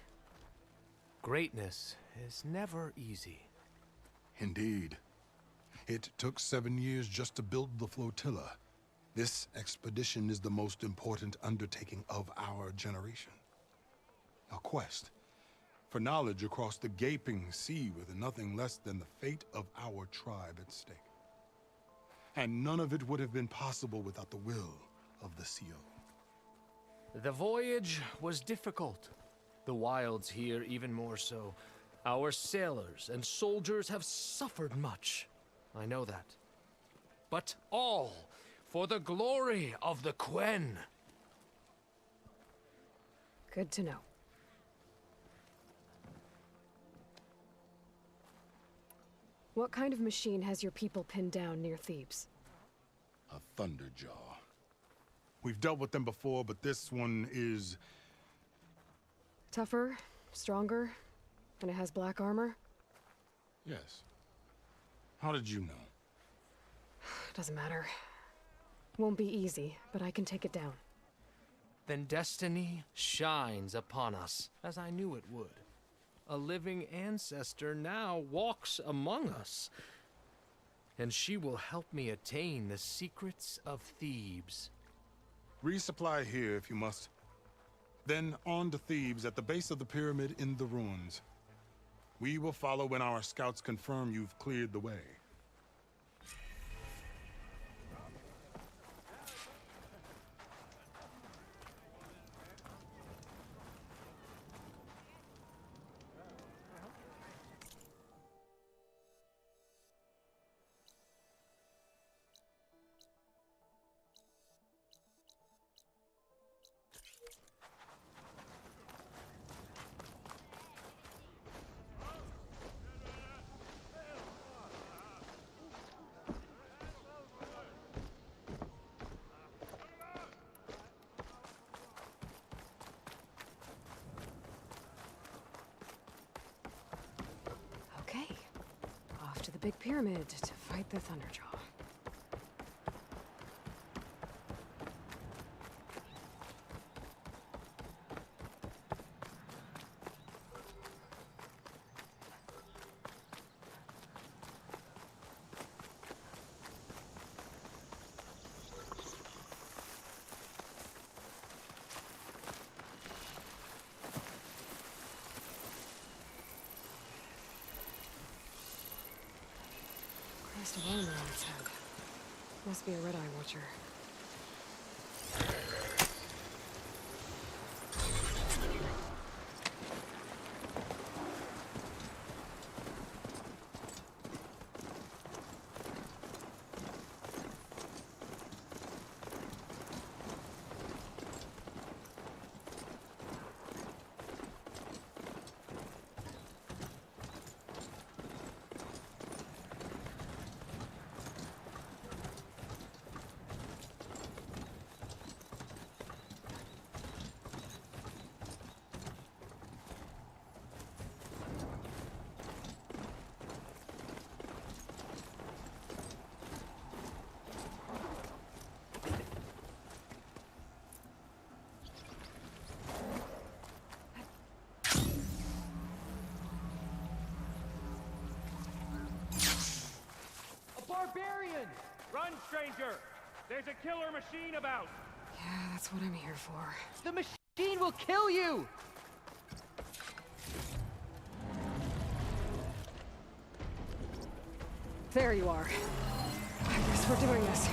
Greatness is never easy. Indeed. It took 7 years just to build the flotilla. This expedition is the most important undertaking of our generation. A quest for knowledge across the gaping sea with nothing less than the fate of our tribe at stake. And none of it would have been possible without the will of the CO. The voyage was difficult. The wilds here even more so. Our sailors and soldiers have suffered much. I know that. But all for the glory of the Quen. Good to know. What kind of machine has your people pinned down near Thebes? A Thunderjaw. We've dealt with them before, but this one is... Tougher, stronger, and it has black armor? Yes. How did you know? Doesn't matter. Won't be easy, but I can take it down. Then destiny shines upon us, as I knew it would. A living ancestor now walks among us, and she will help me attain the secrets of Thebes. Resupply here if you must. Then on to Thebes at the base of the pyramid in the ruins. We will follow when our scouts confirm you've cleared the way. Okay. Off to the big pyramid to fight the Thunderjaw. Crest of armor on its head. Must be a Red Eye Watcher. Barbarian! Run, stranger! There's a killer machine about! Yeah, that's what I'm here for. The machine will kill you! There you are. I guess we're doing this.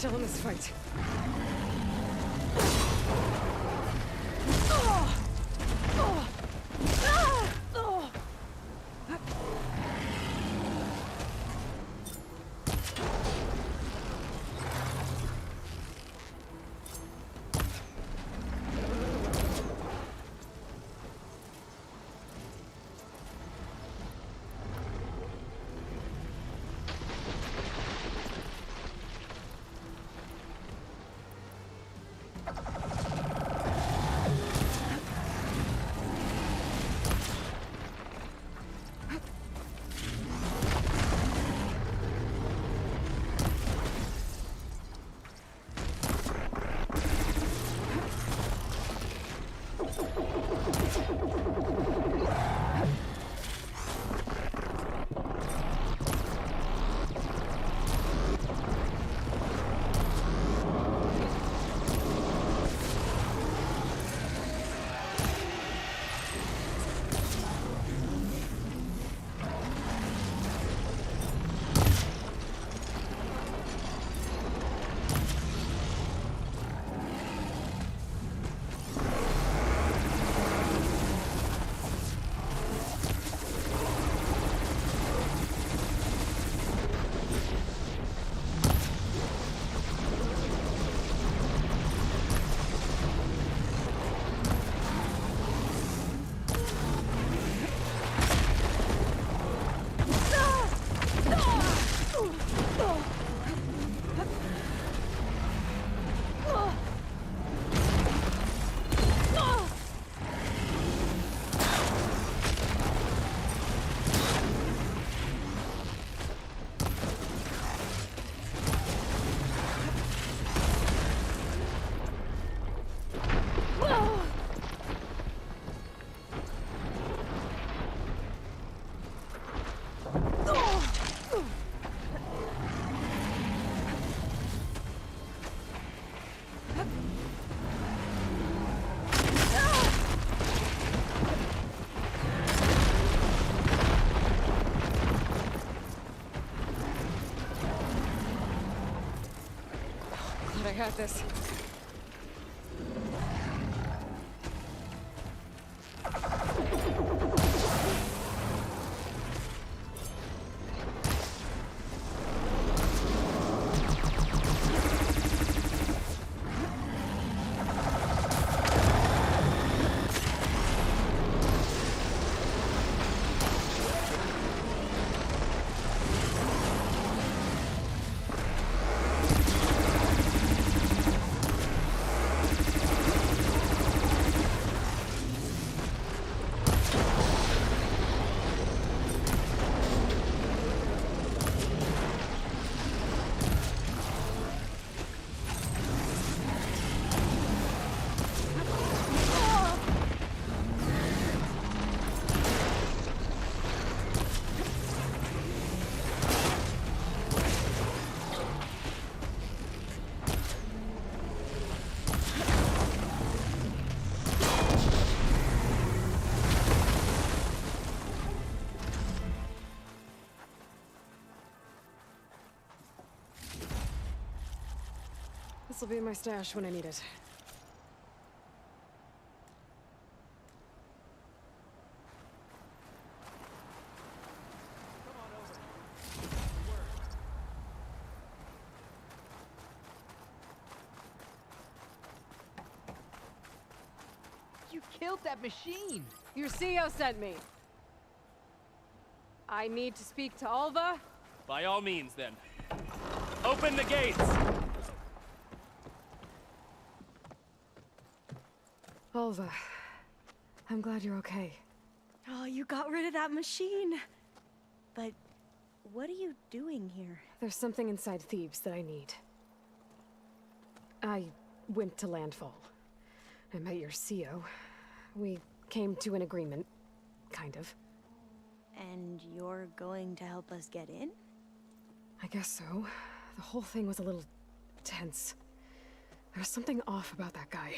still in this fight. I had this. This'll be in my stash when I need it. You killed that machine! Your CEO sent me. I need to speak to Alva. By all means, then. Open the gates! Alva, I'm glad you're okay. Oh, you got rid of that machine. But what are you doing here? There's something inside Thebes that I need. I went to Landfall. I met your CEO. We came to an agreement, kind of. And you're going to help us get in? I guess so. The whole thing was a little tense. There was something off about that guy.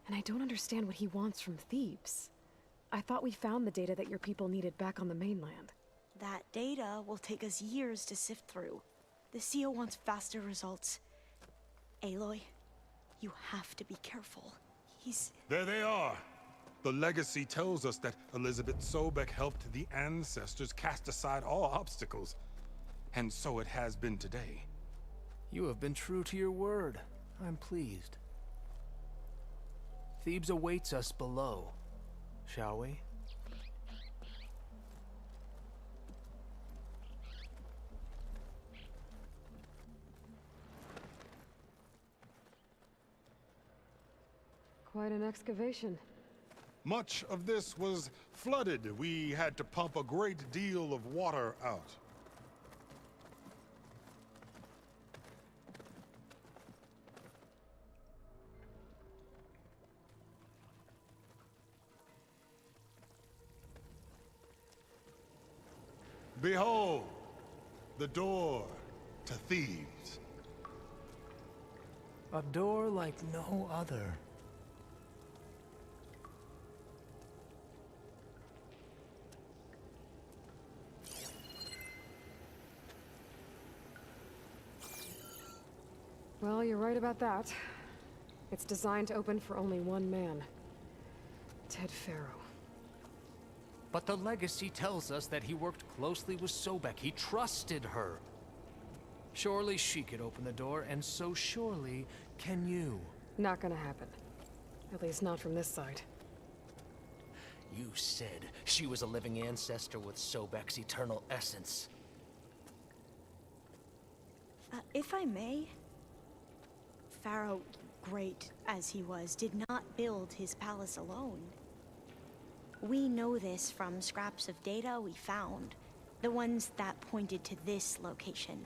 And I don't understand what he wants from Thebes. I thought we found the data that your people needed back on the mainland. That data will take us years to sift through. The CEO wants faster results. Aloy, you have to be careful. He's... There they are! The legacy tells us that Elizabeth Sobek helped the ancestors cast aside all obstacles. And so it has been today. You have been true to your word. I'm pleased. Thebes awaits us below. Shall we? Quite an excavation. Much of this was flooded. We had to pump a great deal of water out. Behold, the door to Thebes. A door like no other. Well, you're right about that. It's designed to open for only one man. Ted Faro. But the legacy tells us that he worked closely with Sobek. He trusted her. Surely she could open the door, and so surely can you. Not gonna happen. At least not from this side. You said she was a living ancestor with Sobek's eternal essence. If I may, Pharaoh, great as he was, did not build his palace alone. We know this from scraps of data we found, the ones that pointed to this location.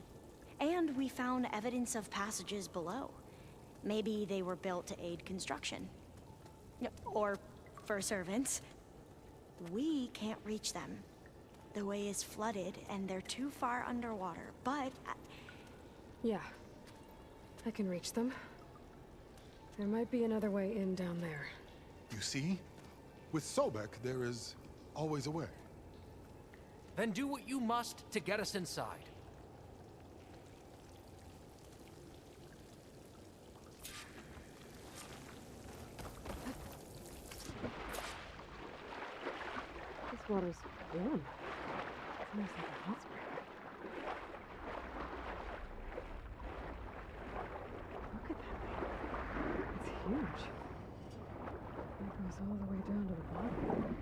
And we found evidence of passages below. Maybe they were built to aid construction. Or for servants. We can't reach them. The way is flooded and they're too far underwater, but... Yeah. I can reach them. There might be another way in down there. You see? With Sobek, there is always a way. Then do what you must to get us inside. This water's warm. It's almost like a hot spring. Look at that thing. It's huge. It goes all the way down to the bottom.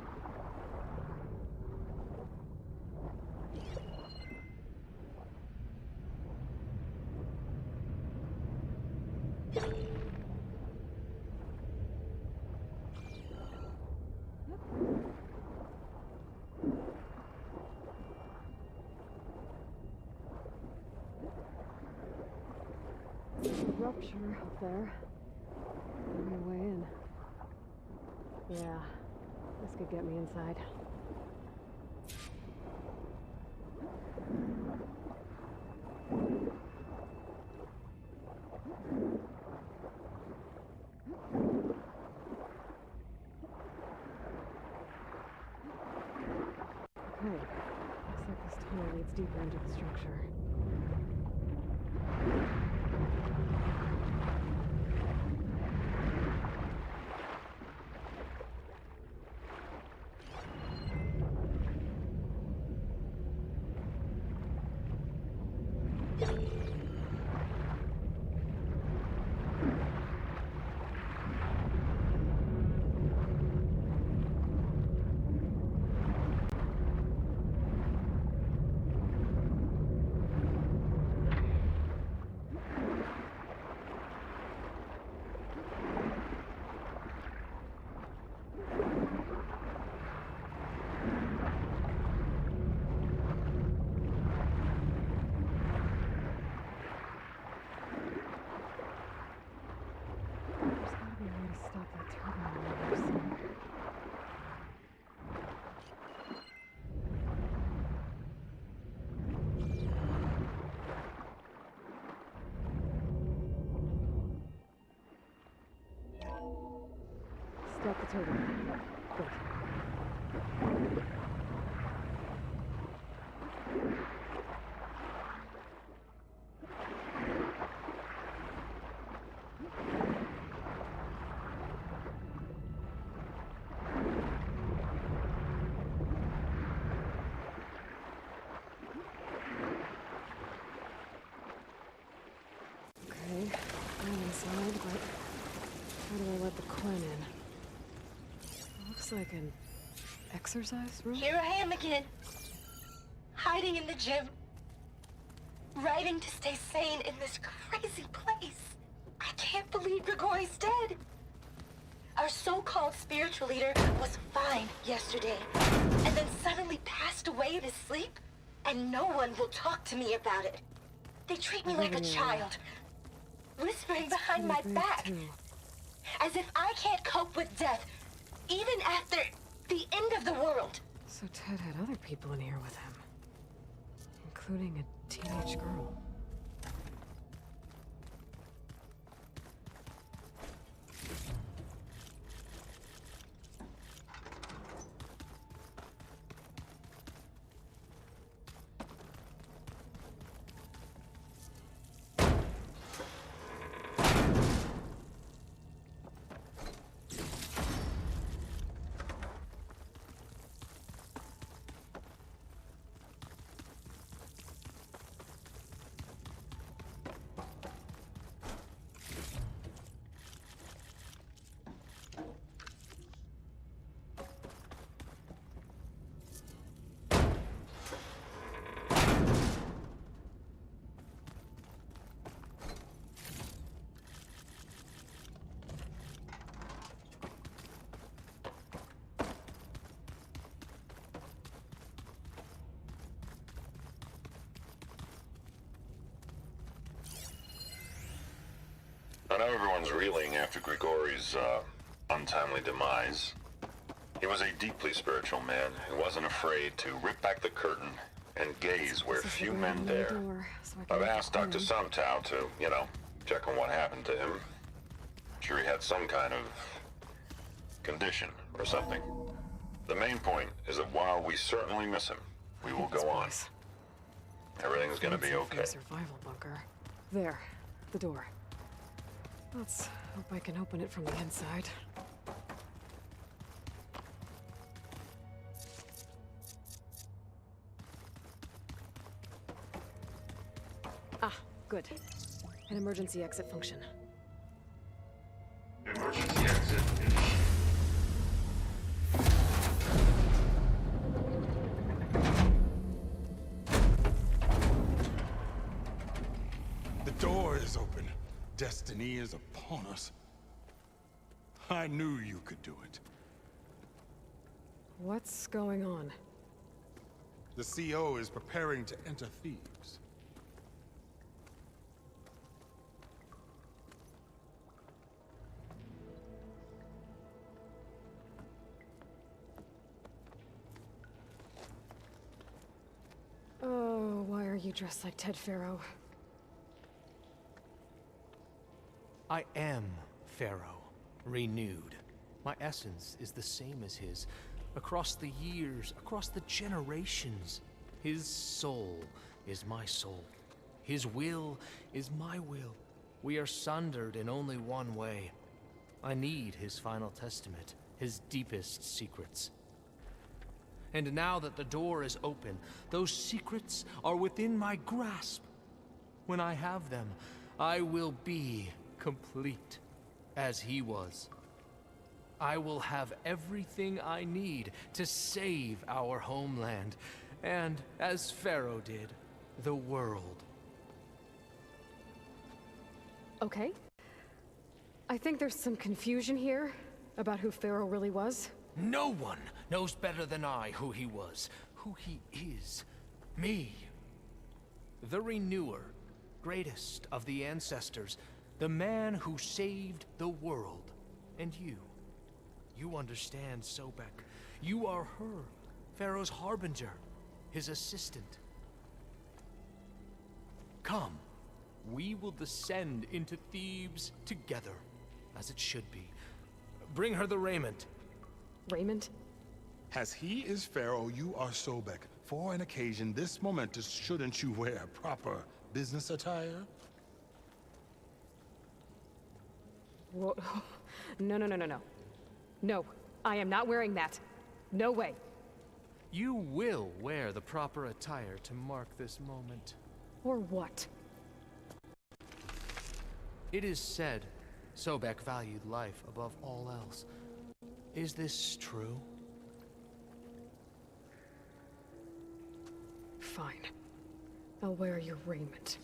Rupture up there. My way in. Yeah, this could get me inside. Okay, looks like this tunnel leads deeper into the structure. Stop the turtle. Good. inside, but how do I let the Quen in? Looks like an exercise room? Here I am again. Hiding in the gym. Writing to stay sane in this crazy place. I can't believe Grigori's dead. Our so-called spiritual leader was fine yesterday, and then suddenly passed away in his sleep, and no one will talk to me about it. They treat me like a child, whispering behind my back, as if I can't cope with death, even after the end of the world. So Ted had other people in here with him, including a teenage girl. I know everyone's reeling after Grigori's untimely demise. He was a deeply spiritual man who wasn't afraid to rip back the curtain and gaze where few men dare. I've asked Dr. Sumtow to, check on what happened to him. I'm sure he had some kind of condition or something. The main point is that while we certainly miss him, we will go on. Everything's gonna be okay. Survival bunker. There, the door. Let's hope I can open it from the inside. Ah, good. An emergency exit function. Emergency exit The door is open. Destiny is upon us. I knew you could do it. What's going on? The CO is preparing to enter Thebes. Oh, why are you dressed like Ted Faro? I am Pharaoh, renewed. My essence is the same as his. Across the years, across the generations, his soul is my soul. His will is my will. We are sundered in only one way. I need his final testament, his deepest secrets. And now that the door is open, those secrets are within my grasp. When I have them, I will be complete, as he was. I will have everything I need to save our homeland, and, as Pharaoh did, the world. Okay. I think there's some confusion here about who Pharaoh really was. No one knows better than I who he was, who he is. Me. The Renewer, greatest of the ancestors, the man who saved the world. And you. You understand, Sobek. You are her, Pharaoh's harbinger, his assistant. Come, we will descend into Thebes together, as it should be. Bring her the raiment. Raiment? As he is Pharaoh, you are Sobek. For an occasion this momentous, shouldn't you wear proper business attire? Whoa. No. No, I am not wearing that. No way. You will wear the proper attire to mark this moment. Or what? It is said Sobek valued life above all else. Is this true? Fine. I'll wear your raiment.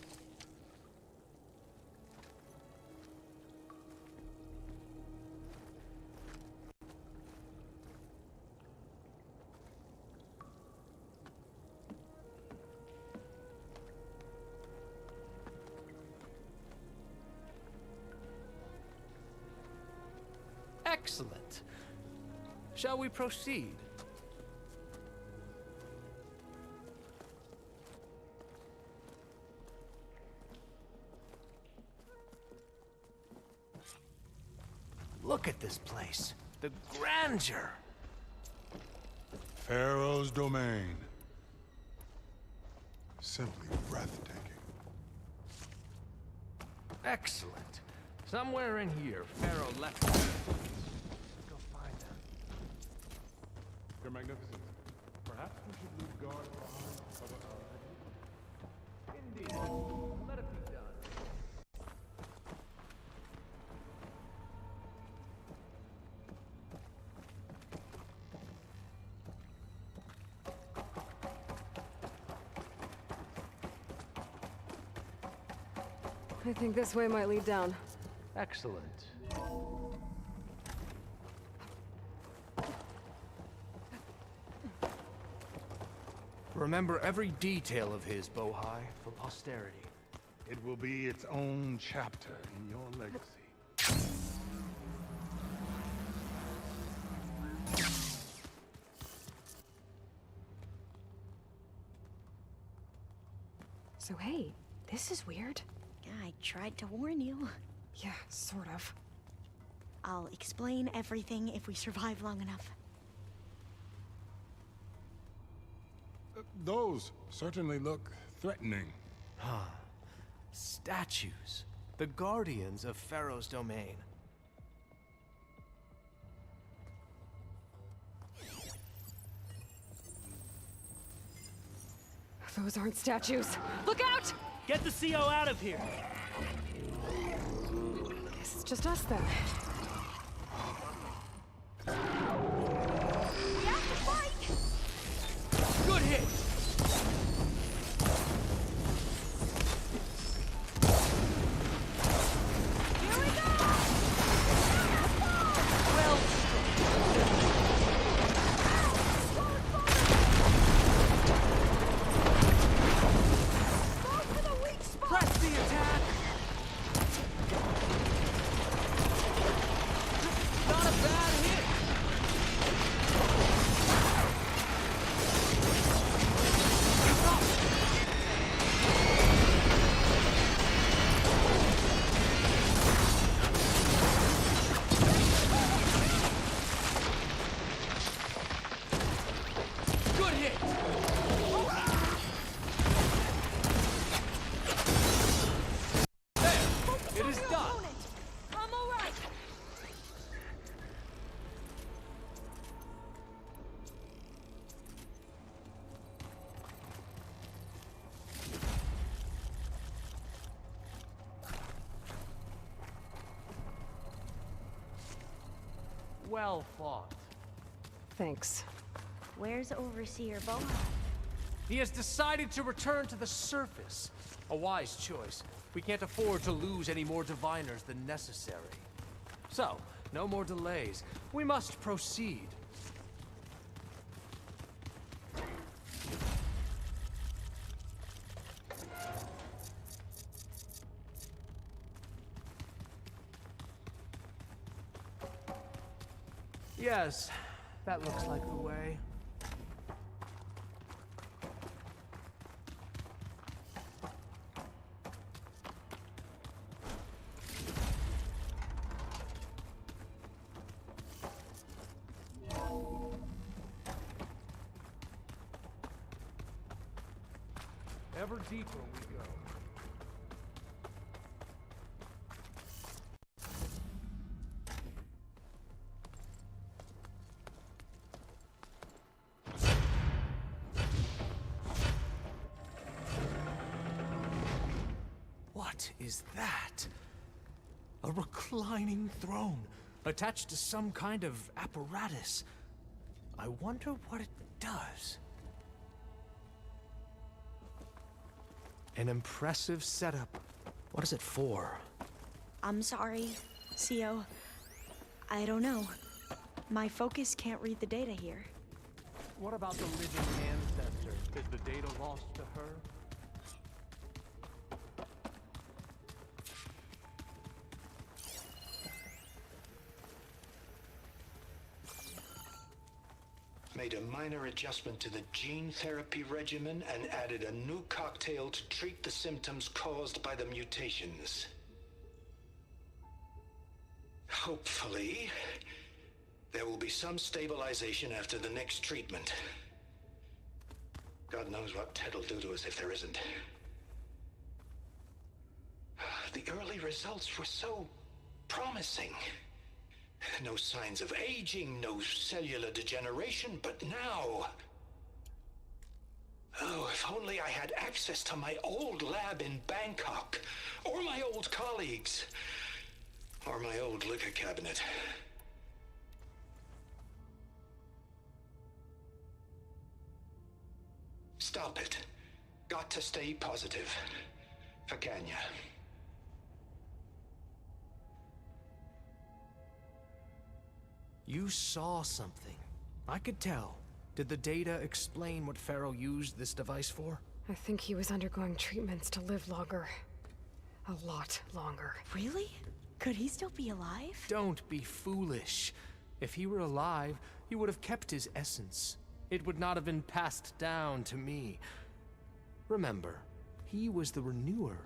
Excellent. Shall we proceed? Look at this place. The grandeur. Pharaoh's domain. Simply breathtaking. Excellent. Somewhere in here, Pharaoh left. Let's go find them. Your Magnificence, perhaps we should leave guard behind. Indeed. Let it be done. I think this way might lead down. Excellent. Remember every detail of his, Bohai, for posterity. It will be its own chapter in your legacy. So hey, this is weird. Yeah, I tried to warn you. Yeah, sort of. I'll explain everything if we survive long enough. Those certainly look threatening. Huh. Statues. The guardians of Pharaoh's domain. Those aren't statues. Look out! Get the CO out of here! Guess it's just us then. We have to fight! Good hit! Here we go! Well, press the attack! Not a bad hit! Good hit! There! It is done! I'm all right. Well fought. Thanks. Where's Overseer Bohai? He has decided to return to the surface. A wise choice. We can't afford to lose any more diviners than necessary. So, no more delays. We must proceed. Yes, that looks like the way. Ever deeper we go. What is that? A reclining throne, attached to some kind of apparatus. I wonder what it does. An impressive setup. What is it for? I'm sorry, CO. I don't know. My focus can't read the data here. What about the living ancestor? Is the data lost to her? Made a minor adjustment to the gene therapy regimen and added a new cocktail to treat the symptoms caused by the mutations. Hopefully, there will be some stabilization after the next treatment. God knows what Ted will do to us if there isn't. The early results were so promising. No signs of aging, no cellular degeneration, but now... Oh, if only I had access to my old lab in Bangkok, or my old colleagues, or my old liquor cabinet. Stop it. Got to stay positive. For Kenya. You saw something. I could tell. Did the data explain what Pharaoh used this device for? I think he was undergoing treatments to live longer. A lot longer. Really? Could he still be alive? Don't be foolish. If he were alive, he would have kept his essence. It would not have been passed down to me. Remember, he was the renewer.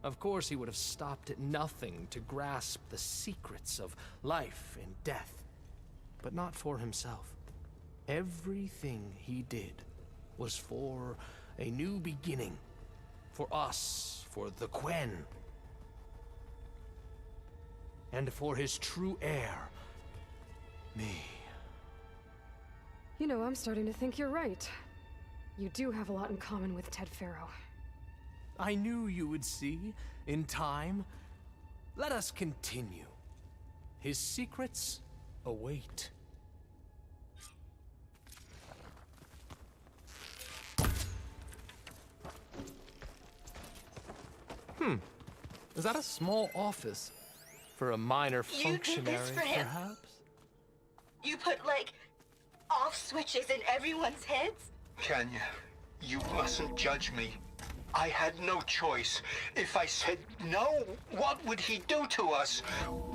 Of course he would have stopped at nothing to grasp the secrets of life and death. But not for himself. Everything he did was for a new beginning. For us, for the Quen. And for his true heir, me. You know, I'm starting to think you're right. You do have a lot in common with Ted Pharaoh. I knew you would see, in time. Let us continue. His secrets await. Is that a small office? For a minor functionary, for him? perhaps? You put, like, off switches in everyone's heads? Kenya, you mustn't judge me. I had no choice. If I said no, what would he do to us?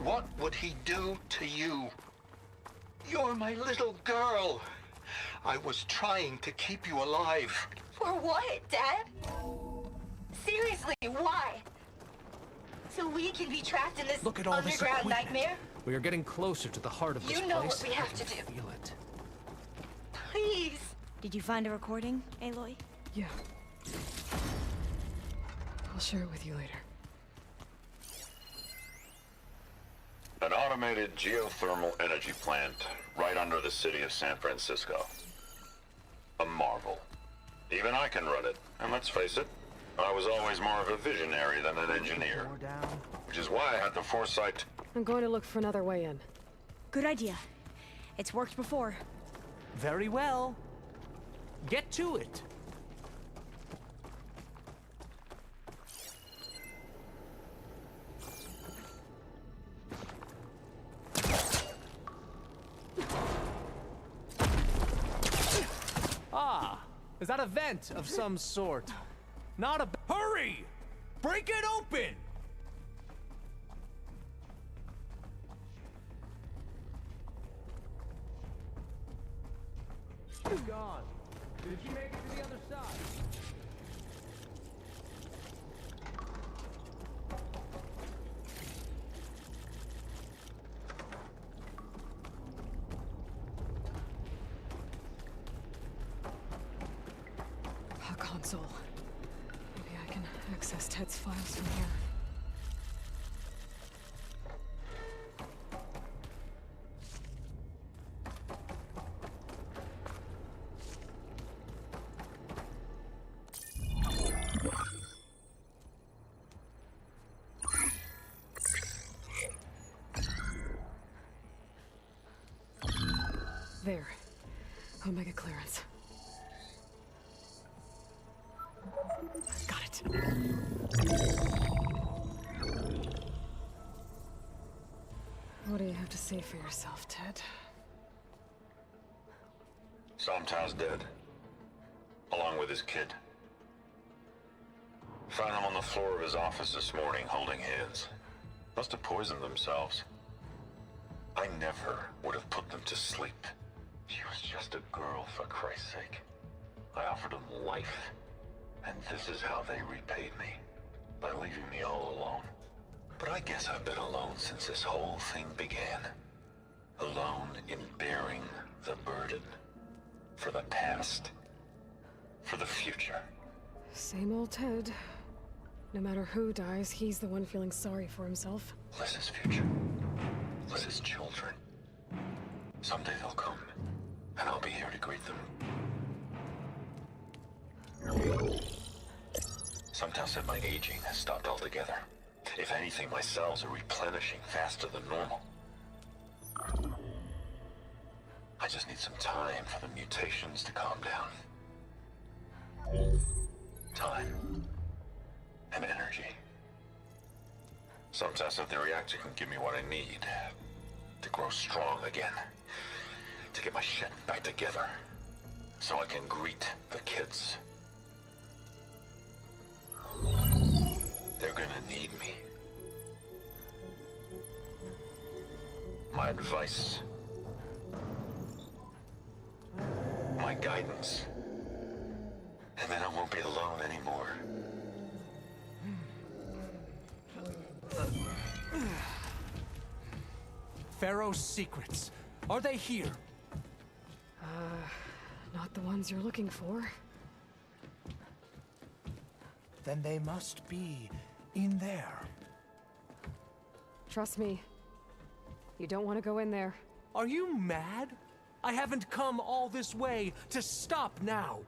What would he do to you? You're my little girl. I was trying to keep you alive. For what, Dad? Seriously, why? So we can be trapped in this Look at all this underground equipment. nightmare? We are getting closer to the heart of this place. You know what we have I to can do. Feel it. Please. Did you find a recording, Aloy? Yeah. I'll share it with you later. An automated geothermal energy plant right under the city of San Francisco. A marvel. Even I can run it, and let's face it, I was always more of a visionary than an engineer. Which is why I had the foresight. I'm going to look for another way in. Good idea. It's worked before. Very well. Get to it. Ah, is that a vent of some sort? Not a... Hurry! Break it open! Gone. Did you make it to the other side? A console. Maybe I can access Ted's files from here. There. Omega clearance. Got it. What do you have to say for yourself, Ted? Somtow's dead. Along with his kid. Found him on the floor of his office this morning, holding hands. Must have poisoned themselves. I never would have put them to sleep. She was just a girl, for Christ's sake. I offered them life, and this is how they repaid me. By leaving me all alone. But I guess I've been alone since this whole thing began. Alone in bearing the burden. For the past. For the future. Same old Ted. No matter who dies, he's the one feeling sorry for himself. Liz's future. Liz's children. Someday they'll come, and I'll be here to greet them. Somtow said my aging has stopped altogether. If anything, my cells are replenishing faster than normal. I just need some time for the mutations to calm down. Time. And energy. Somtow said the reactor can give me what I need. To grow strong again. To get my shit back together. So I can greet the kids. They're gonna need me. My advice. My guidance. And then I won't be alone anymore. Pharaoh's secrets. Are they here? Not the ones you're looking for. Then they must be in there. Trust me. You don't want to go in there. Are you mad? I haven't come all this way to stop now.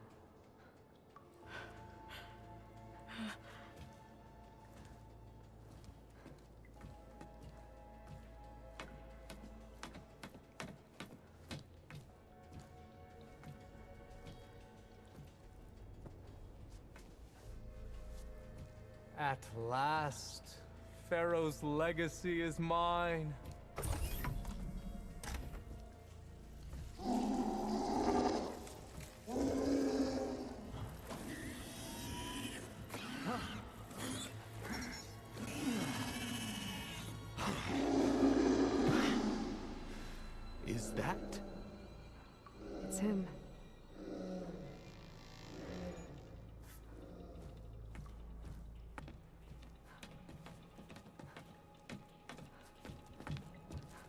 At last, Pharaoh's legacy is mine. Is that? It's him.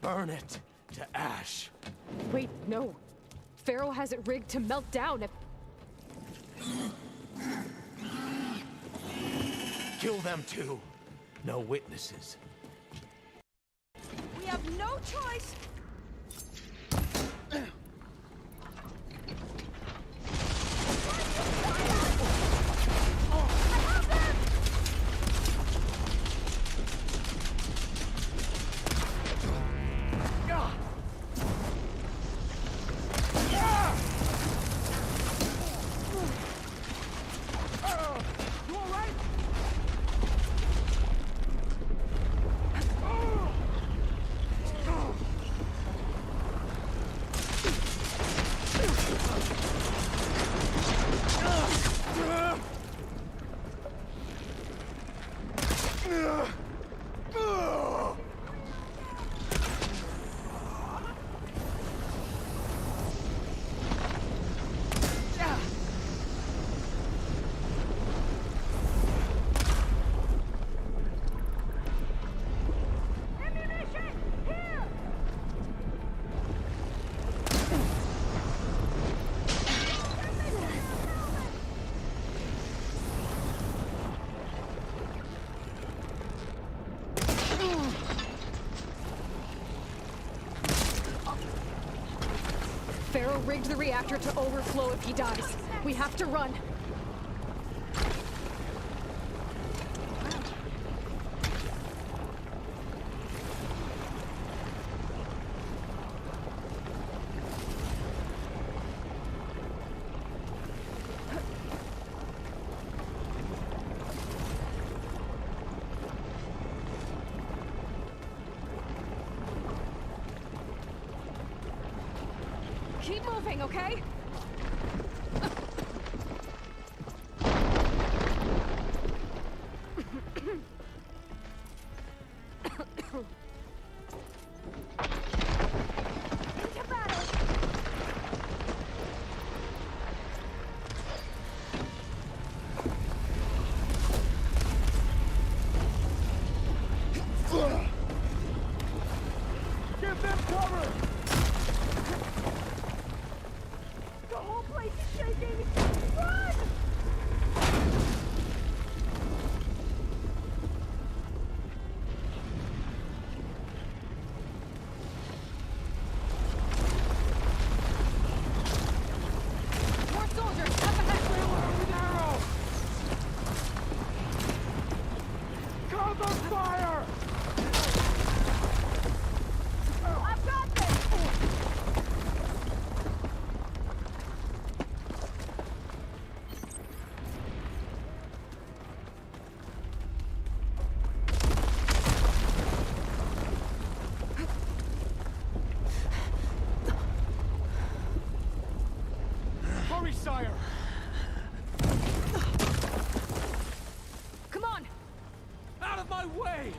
Burn it to ash. Wait, no. Pharaoh has it rigged to melt down if... Kill them too. No witnesses. We have no choice. Pharaoh rigged the reactor to overflow if he dies. We have to run. Keep moving, okay? Into battle! Give them cover! The whole place is shaking! Run! More soldiers! Up ahead! Cover fire! I've got this! Hurry, sire! Come on! Out of my way!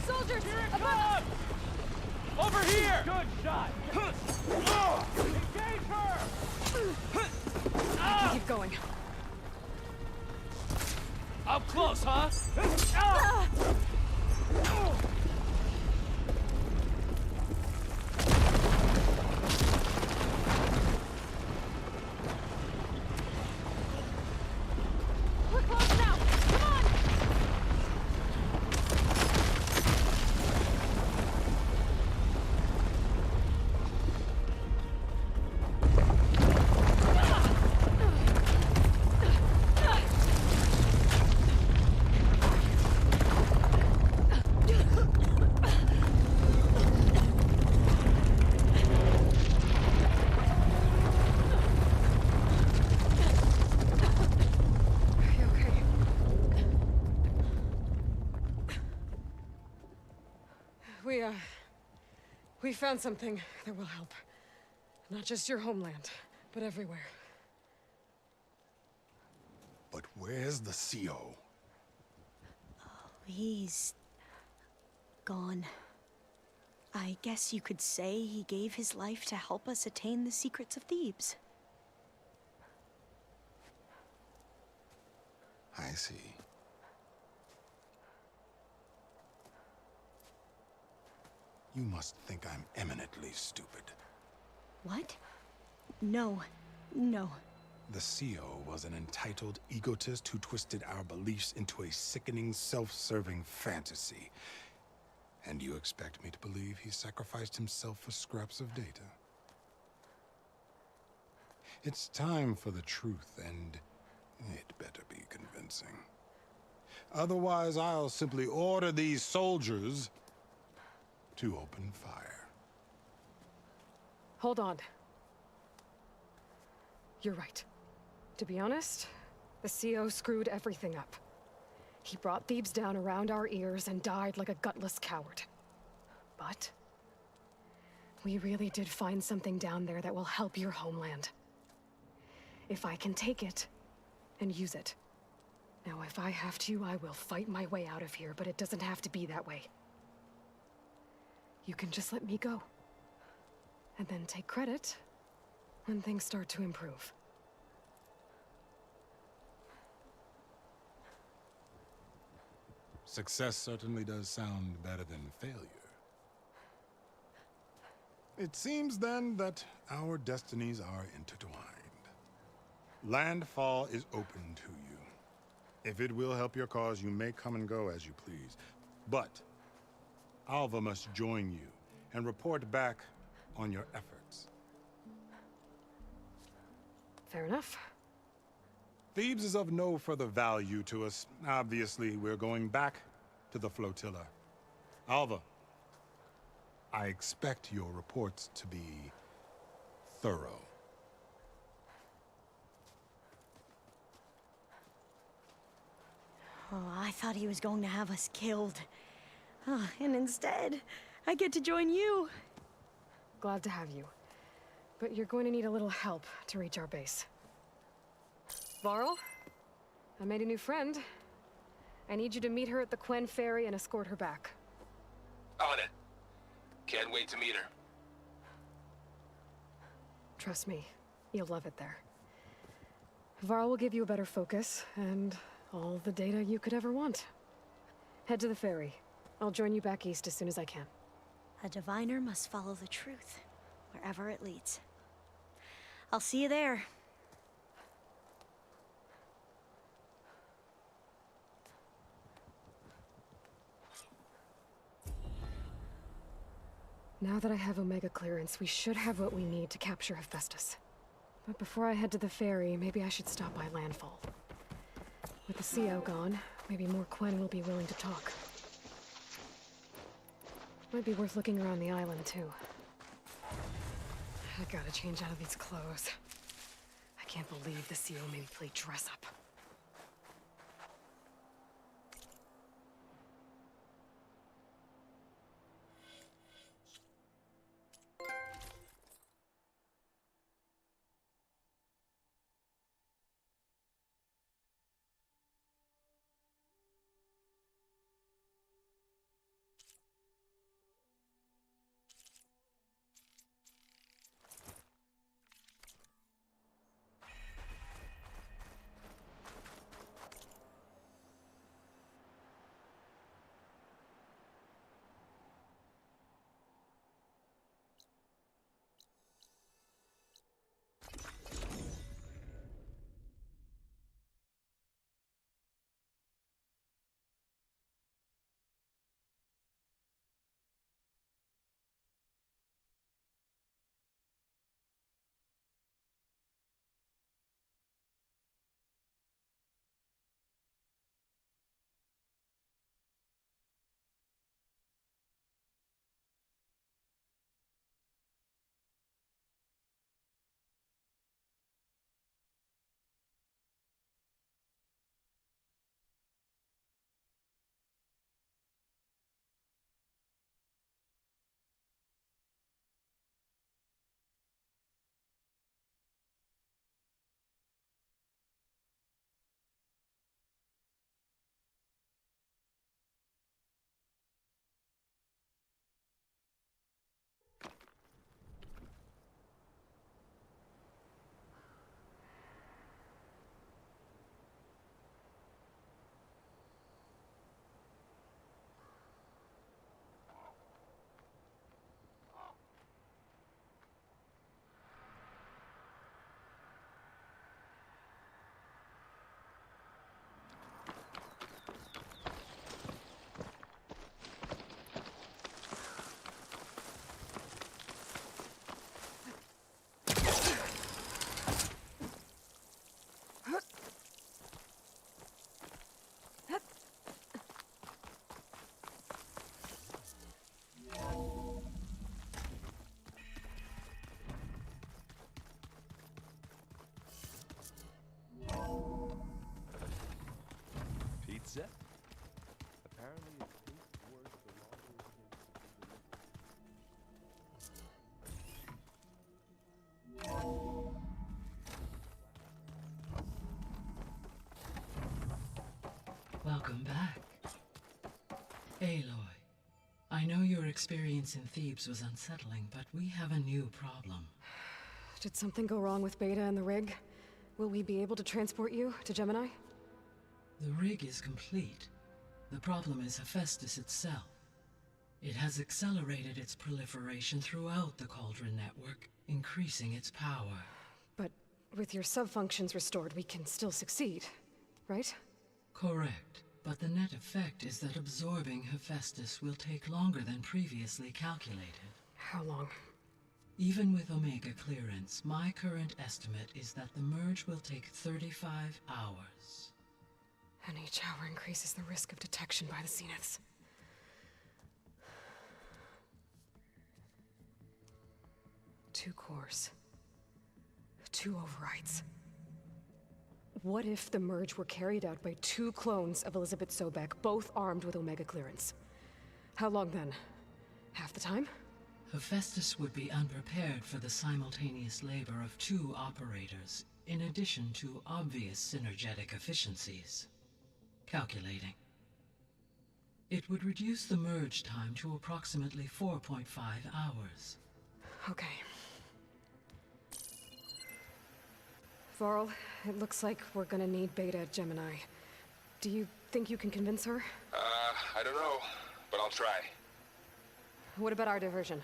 Soldiers! Here it Above! comes! Over here! Good shot! Engage her! Keep going. Up close, huh? We're close now! Come on! We found something that will help. Not just your homeland, but everywhere. But where's the CO? He's gone. I guess you could say he gave his life to help us attain the secrets of Thebes. I see. You must think I'm eminently stupid. What? No. No. The CO was an entitled egotist who twisted our beliefs into a sickening, self-serving fantasy. And you expect me to believe he sacrificed himself for scraps of data? It's time for the truth, and it better be convincing. Otherwise, I'll simply order these soldiers to open fire. Hold on. You're right. To be honest, the CO screwed everything up. He brought Thebes down around our ears and died like a gutless coward. But we really did find something down there that will help your homeland. If I can take it and use it. Now, if I have to, I will fight my way out of here, but it doesn't have to be that way. You can just let me go. And then take credit when things start to improve. Success certainly does sound better than failure. It seems then that our destinies are intertwined. Landfall is open to you. If it will help your cause, you may come and go as you please. But Alva must join you and report back on your efforts. Fair enough. Thebes is of no further value to us. Obviously, we're going back to the flotilla. Alva, I expect your reports to be thorough. Oh, I thought he was going to have us killed. Oh, and instead, I get to join you. Glad to have you. But you're going to need a little help to reach our base. Varl, I made a new friend. I need you to meet her at the Quen Ferry and escort her back. On it. Can't wait to meet her. Trust me, you'll love it there. Varl will give you a better focus, and all the data you could ever want. Head to the ferry. I'll join you back east as soon as I can. A diviner must follow the truth, wherever it leads. I'll see you there. Now that I have Omega clearance, we should have what we need to capture Hephaestus. But before I head to the ferry, maybe I should stop by Landfall. With the CO gone, maybe more Quen will be willing to talk. Might be worth looking around the island, too. I gotta change out of these clothes. I can't believe the CO made me play dress up. Pizza? Apparently it tastes worse the longer it takes to be delivered. Welcome back. Aloy, I know your experience in Thebes was unsettling, but we have a new problem. Did something go wrong with Beta and the rig? Will we be able to transport you to Gemini? The rig is complete. The problem is Hephaestus itself. It has accelerated its proliferation throughout the Cauldron network, increasing its power. But with your sub-functions restored, we can still succeed, right? Correct. But the net effect is that absorbing Hephaestus will take longer than previously calculated. How long? Even with Omega clearance, my current estimate is that the merge will take 35 hours. And each hour increases the risk of detection by the Zeniths. Two cores. Two overrides. What if the merge were carried out by two clones of Elizabeth Sobek, both armed with Omega clearance? How long then? Half the time? Hephaestus would be unprepared for the simultaneous labor of two operators, in addition to obvious synergetic efficiencies. Calculating. It would reduce the merge time to approximately 4.5 hours. Okay. Varl, it looks like we're gonna need Beta at Gemini. Do you think you can convince her? I don't know, but I'll try. What about our diversion?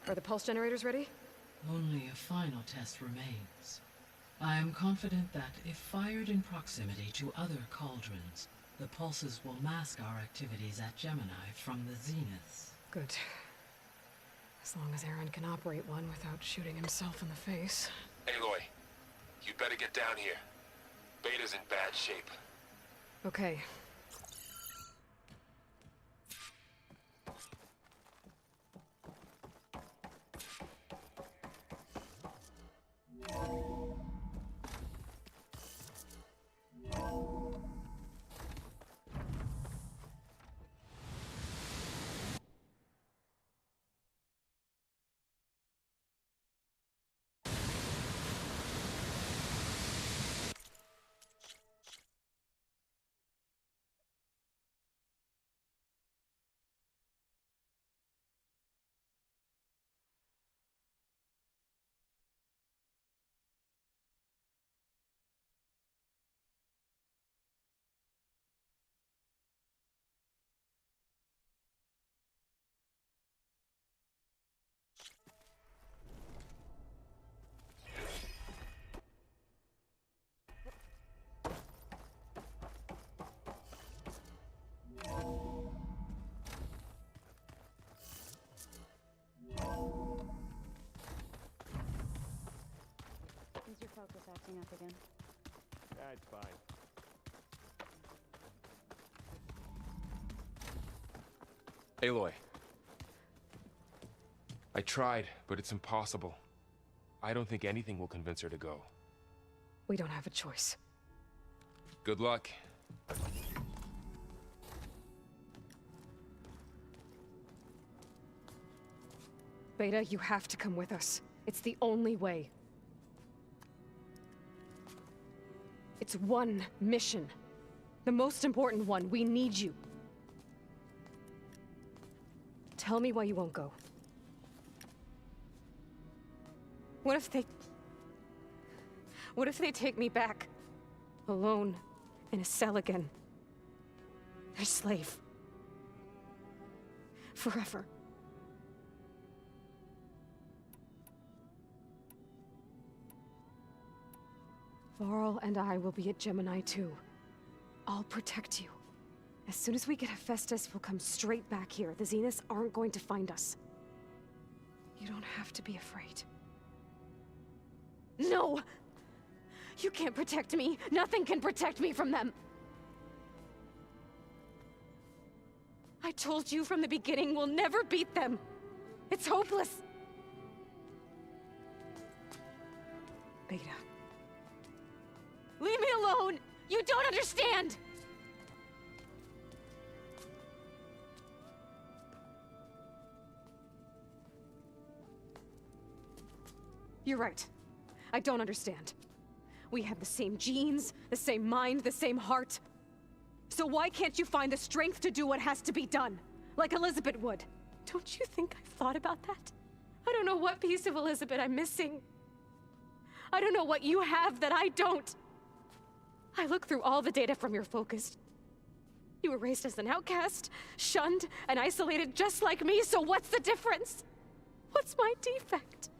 Are the pulse generators ready? Only a final test remains. I am confident that if fired in proximity to other cauldrons, the pulses will mask our activities at Gemini from the Zeniths. Good. As long as Aaron can operate one without shooting himself in the face. Aloy, you better get down here. Beta's in bad shape. Okay. Is your focus acting up again? That's fine. Aloy. I tried, but it's impossible. I don't think anything will convince her to go. We don't have a choice. Good luck. Beta, you have to come with us. It's the only way. It's one mission. The most important one. We need you. Tell me why you won't go. What if they take me back? Alone, in a cell again. Their slave. Forever. Varl and I will be at Gemini too. I'll protect you. As soon as we get Hephaestus, we'll come straight back here. The Zeniths aren't going to find us. You don't have to be afraid. No! You can't protect me. Nothing can protect me from them. I told you from the beginning, we'll never beat them. It's hopeless. Beta. Leave me alone! You don't understand! You're right. I don't understand. We have the same genes, the same mind, the same heart. So why can't you find the strength to do what has to be done? Like Elizabeth would. Don't you think I've thought about that? I don't know what piece of Elizabeth I'm missing. I don't know what you have that I don't. I look through all the data from your focus. You were raised as an outcast, shunned and isolated just like me, so what's the difference? What's my defect?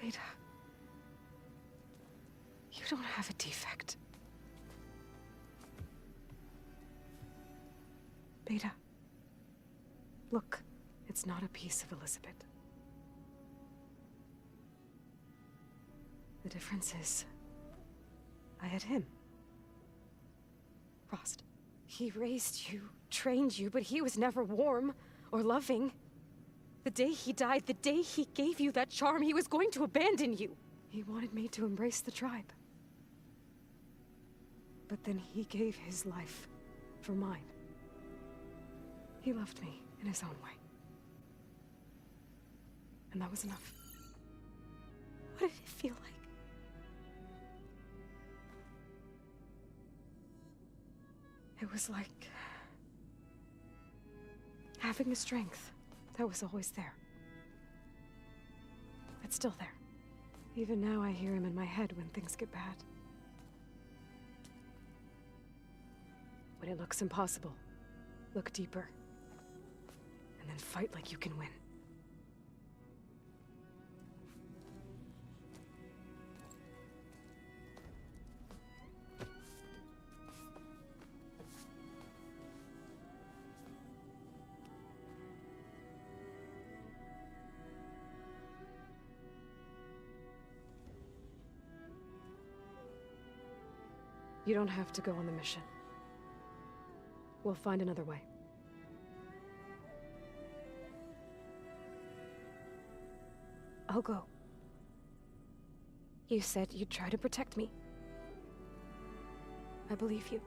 Beta, you don't have a defect. Beta, look, it's not a piece of Elizabeth. The difference is, I had him. Frost. He raised you, trained you, but he was never warm or loving. The day he died, the day he gave you that charm, he was going to abandon you. He wanted me to embrace the tribe. But then he gave his life for mine. He loved me in his own way. And that was enough. What did it feel like? It was like having a strength that was always there. It's still there. Even now I hear him in my head when things get bad. When it looks impossible, look deeper. And then fight like you can win. You don't have to go on the mission. We'll find another way. I'll go. You said you'd try to protect me. I believe you.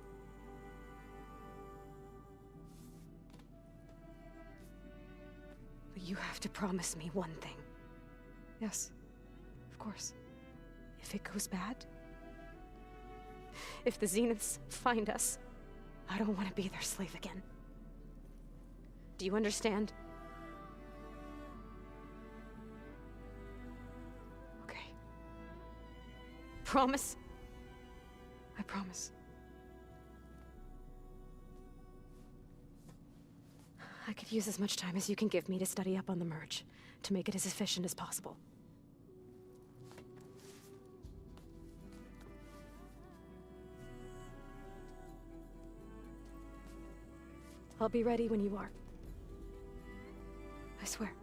But you have to promise me one thing. Yes, of course. If it goes bad, if the Zeniths find us, I don't want to be their slave again. Do you understand? Okay. Promise? I promise. I could use as much time as you can give me to study up on the merge, to make it as efficient as possible. I'll be ready when you are. I swear.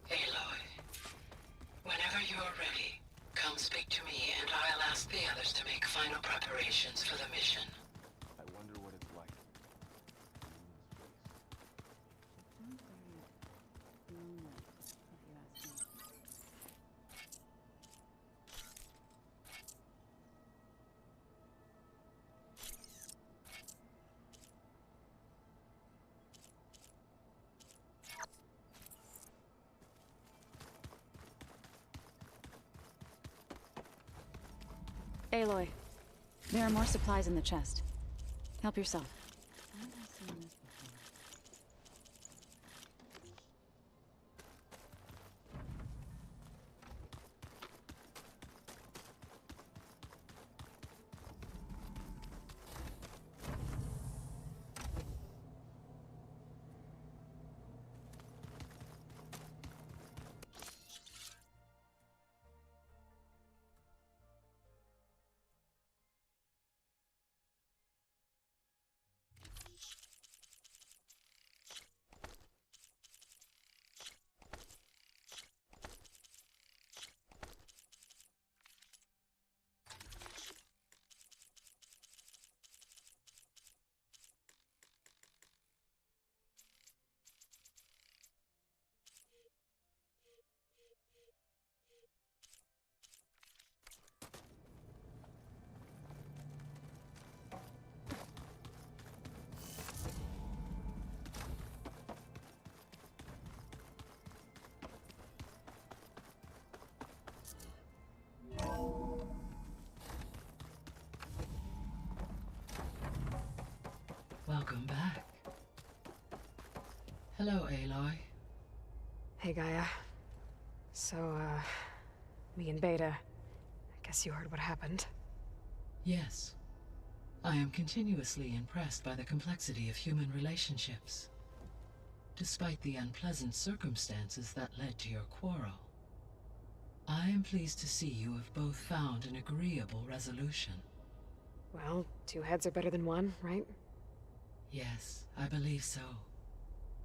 Aloy, whenever you're ready, come speak to me and I'll ask the others to make final preparations for the mission. I wonder what it's like. Aloy, there are more supplies in the chest. Help yourself. Hello, Aloy. Hey, Gaia. So, me and Beta, I guess you heard what happened. Yes. I am continuously impressed by the complexity of human relationships. Despite the unpleasant circumstances that led to your quarrel, I am pleased to see you have both found an agreeable resolution. Well, two heads are better than one, right? Yes, I believe so.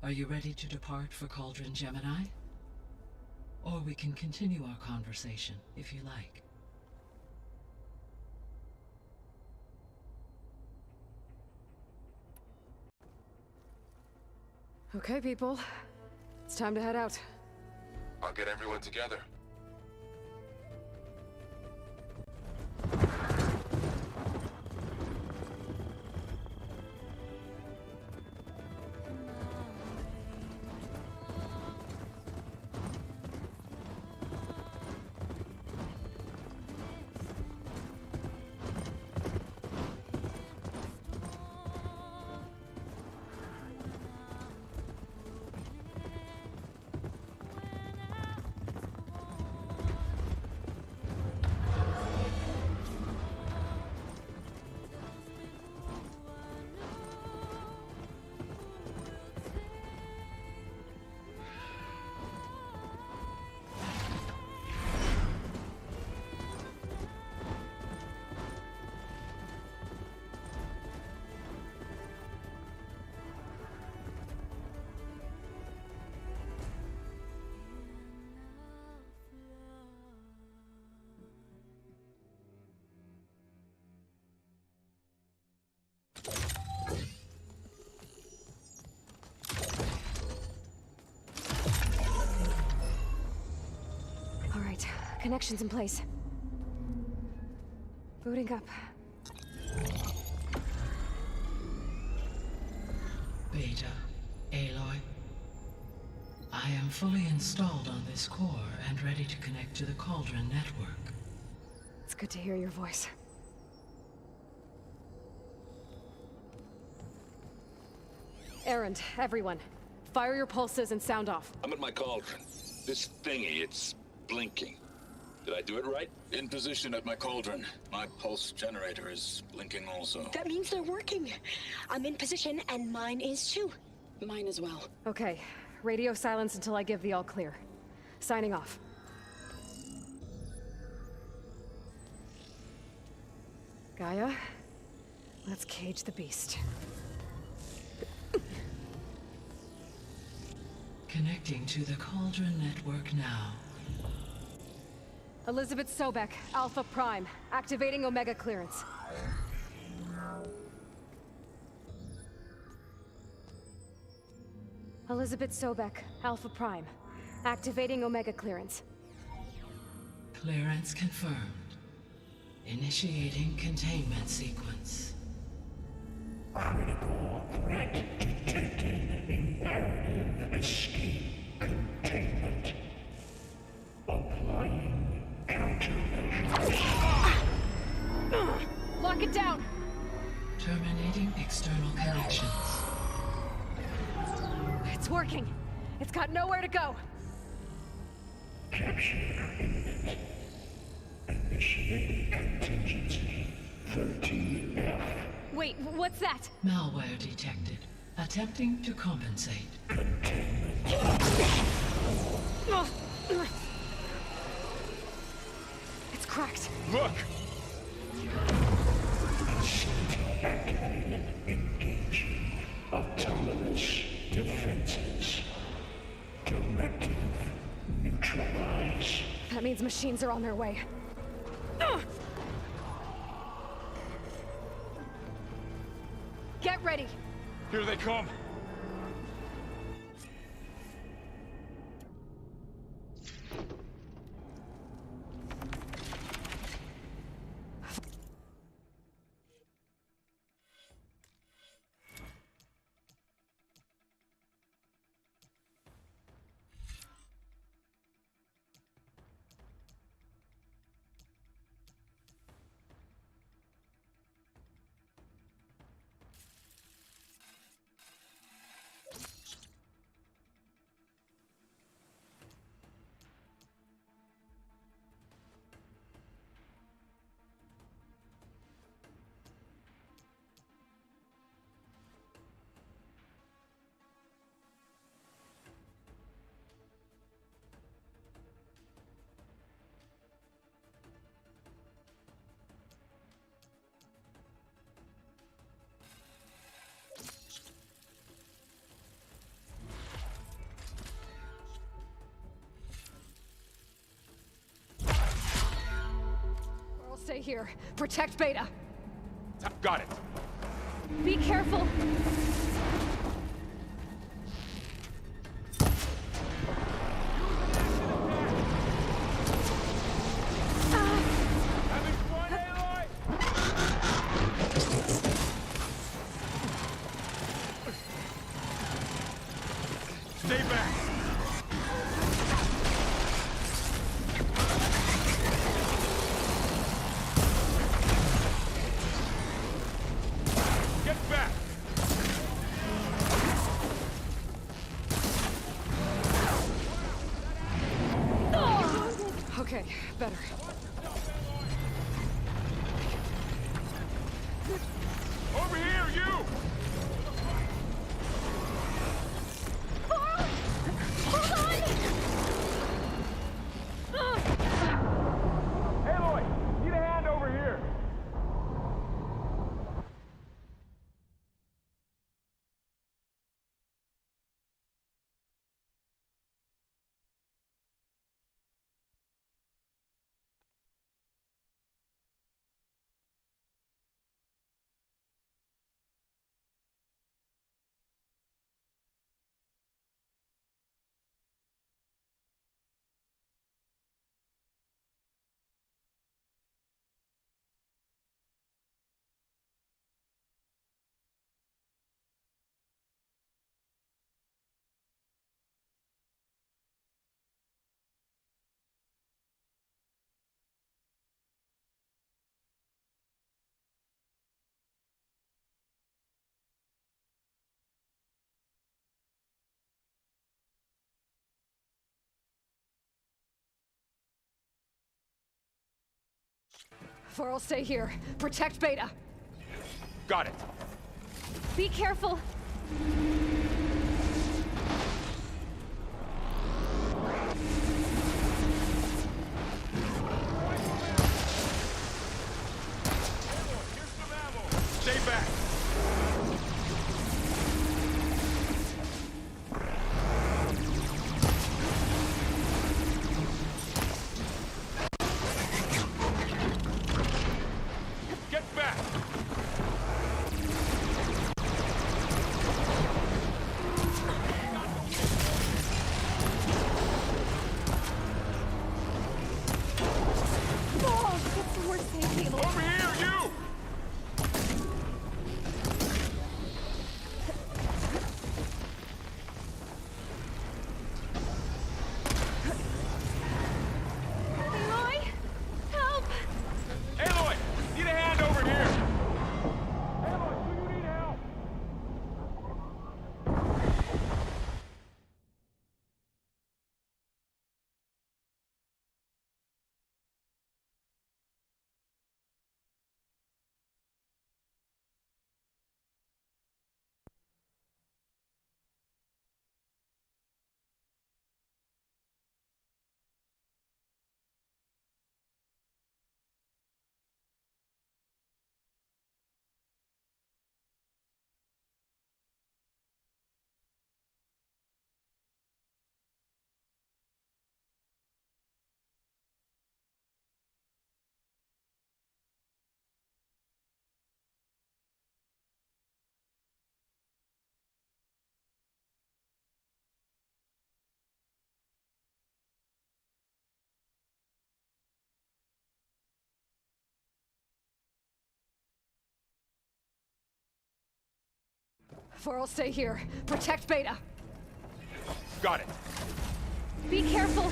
Are you ready to depart for Cauldron Gemini? Or we can continue our conversation, if you like. Okay, people. It's time to head out. I'll get everyone together. All right, connections in place. Booting up. Beta, Aloy. I am fully installed on this core and ready to connect to the Cauldron network. It's good to hear your voice. Erend, everyone. Fire your pulses and sound off. I'm at my cauldron. This thingy, it's blinking. Did I do it right? In position at my cauldron. My pulse generator is blinking also. That means they're working. I'm in position, and mine is too. Mine as well. Okay, radio silence until I give the all clear. Signing off. Gaia, let's cage the beast. Connecting to the Cauldron network now. Elizabeth Sobek, Alpha Prime, activating Omega clearance. Elizabeth Sobek, Alpha Prime, activating Omega clearance. Clearance confirmed. Initiating containment sequence. Critical threat detected. Imperative escape containment. Applying countermeasures. Lock it down! Terminating external connections. It's working! It's got nowhere to go! Capture imminent. Initiating contingency 13F. Wait, what's that? Malware detected. Attempting to compensate. It's cracked. Look! Activated. Engaging. Autonomous defenses. Directive. Neutralize. That means machines are on their way. Get ready! Here they come! here. Protect Beta. Got it. Be careful. Stay back. Get back. Okay, better. Over here, you! Aloy, need a hand over here. Varl, stay here. Protect Beta. Got it. Be careful. Stay back. Get back. Oh, get some more safety. Over here, you! Aloy! Help! Aloy, need a hand over here. Aloy, do you need help? Varl, stay here. Protect Beta. Got it. Be careful.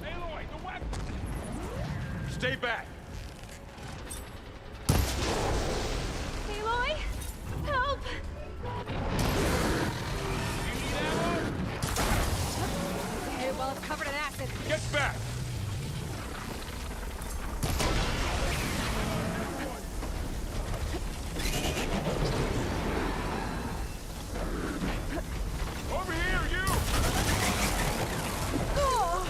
Aloy, the weapon! Stay back. Aloy! Help! Okay, well, it's covered in acid. Get back. Over here, you! Oh!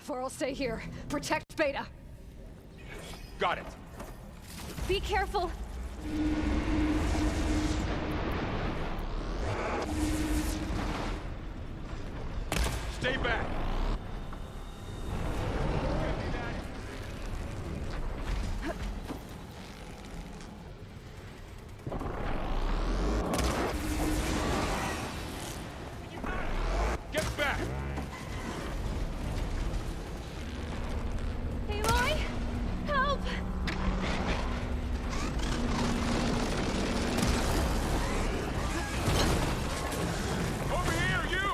Varl, stay here. Protect Beta. Got it. Be careful. Stay back. Get back. Aloy! Help! Over here, you!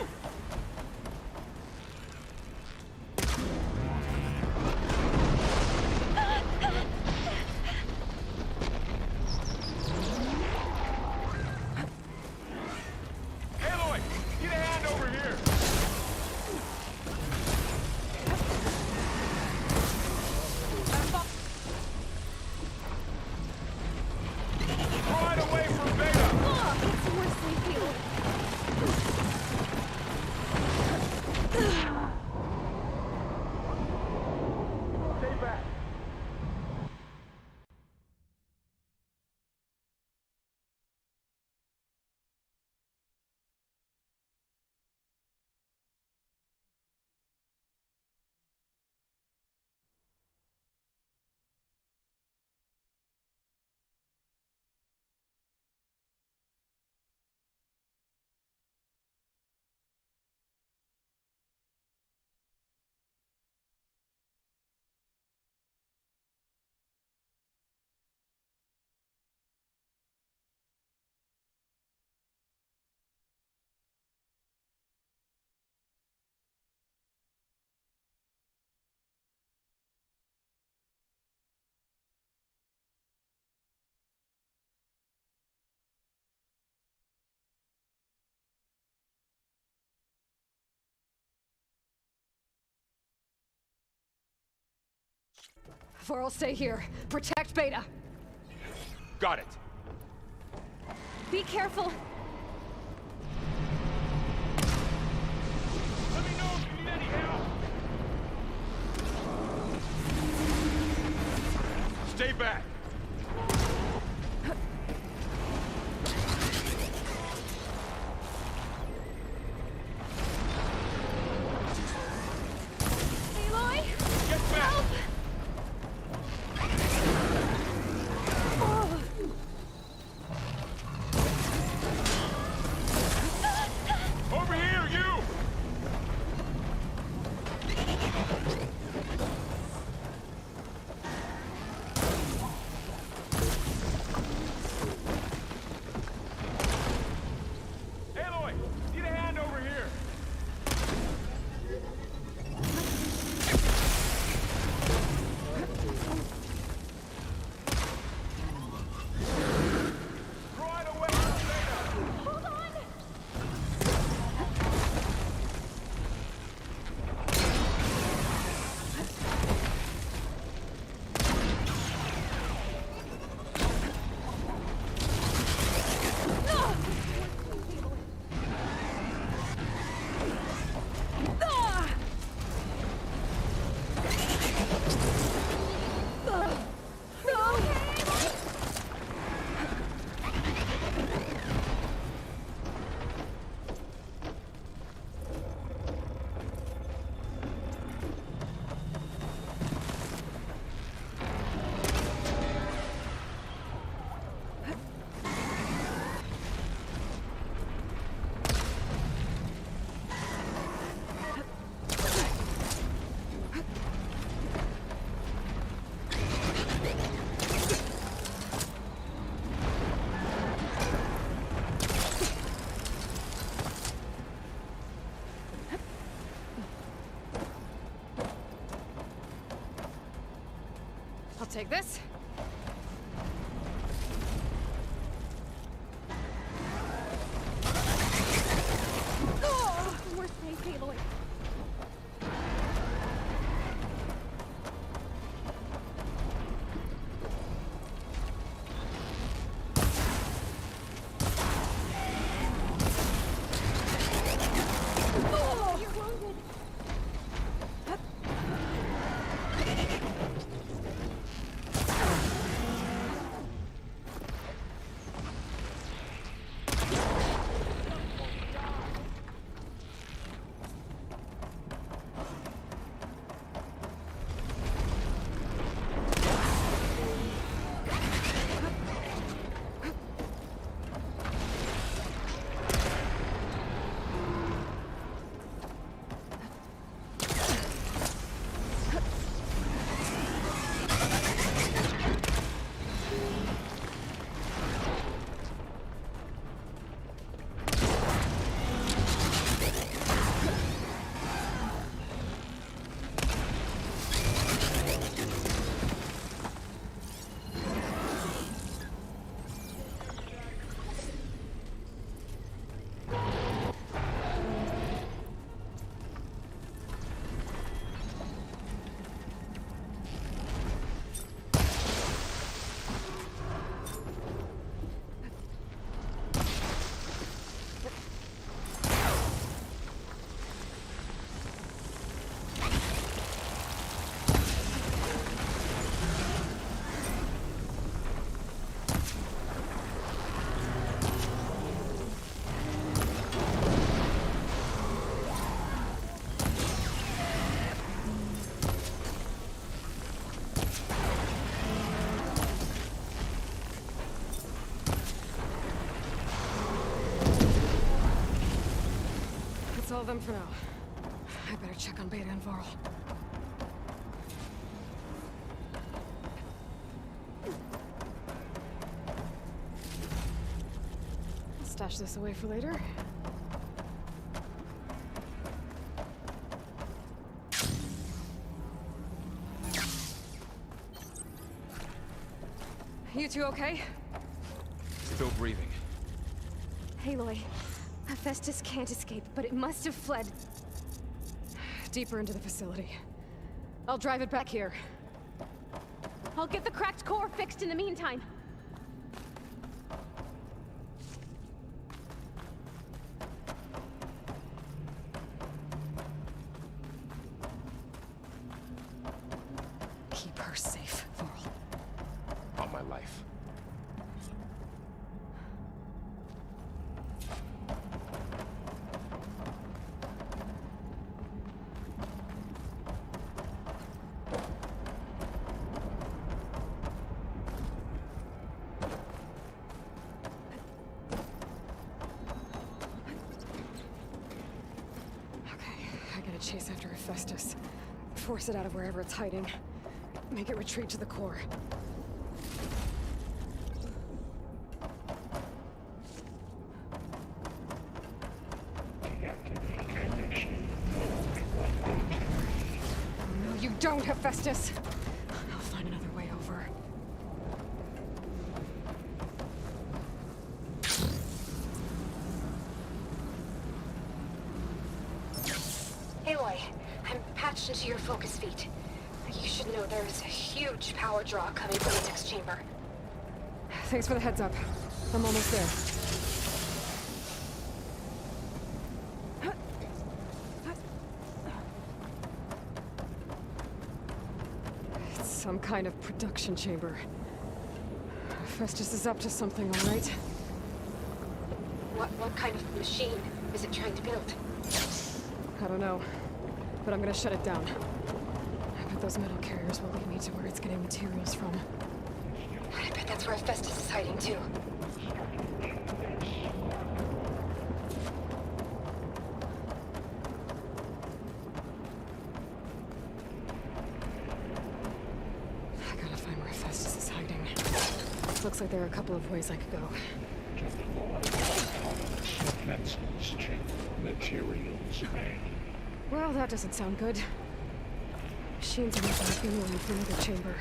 Aloy, get a hand over here. Right away from Beta. It's worse than Aloy. Stay back. Varl, stay here. Protect Beta. Got it. Be careful. Let me know if you need any help. Stay back. Aloy! Get back. Help! Oh. Over here, you! Aloy, need a hand over here. Right away from Beta. Hold on! I'll take this. Oh, worst thing, Aloy. Oh, you're wounded. of them for now. I better check on Beta and Varl. I'll stash this away for later. You two okay? Still breathing. Aloy, Hephaestus can't escape, but it must have fled deeper into the facility. I'll drive it back here. I'll get the cracked core fixed in the meantime. Keep her safe, Varl. On my life. Chase after Hephaestus. Force it out of wherever it's hiding. Make it retreat to the core. No, you don't, Hephaestus! I'll find another way over. Aloy, I'm patched into your focus feed. You should know there's a huge power draw coming from the next chamber. Thanks for the heads up. I'm almost there. It's some kind of production chamber. Festus is up to something, all right? What kind of machine is it trying to build? I don't know, but I'm gonna shut it down. I bet those metal carriers will lead me to where it's getting materials from. I bet that's where Hephaestus is hiding too. I gotta find where Hephaestus is hiding. Looks like there are a couple of ways I could go. Well, that doesn't sound good. Machines are making a beeline for another chamber.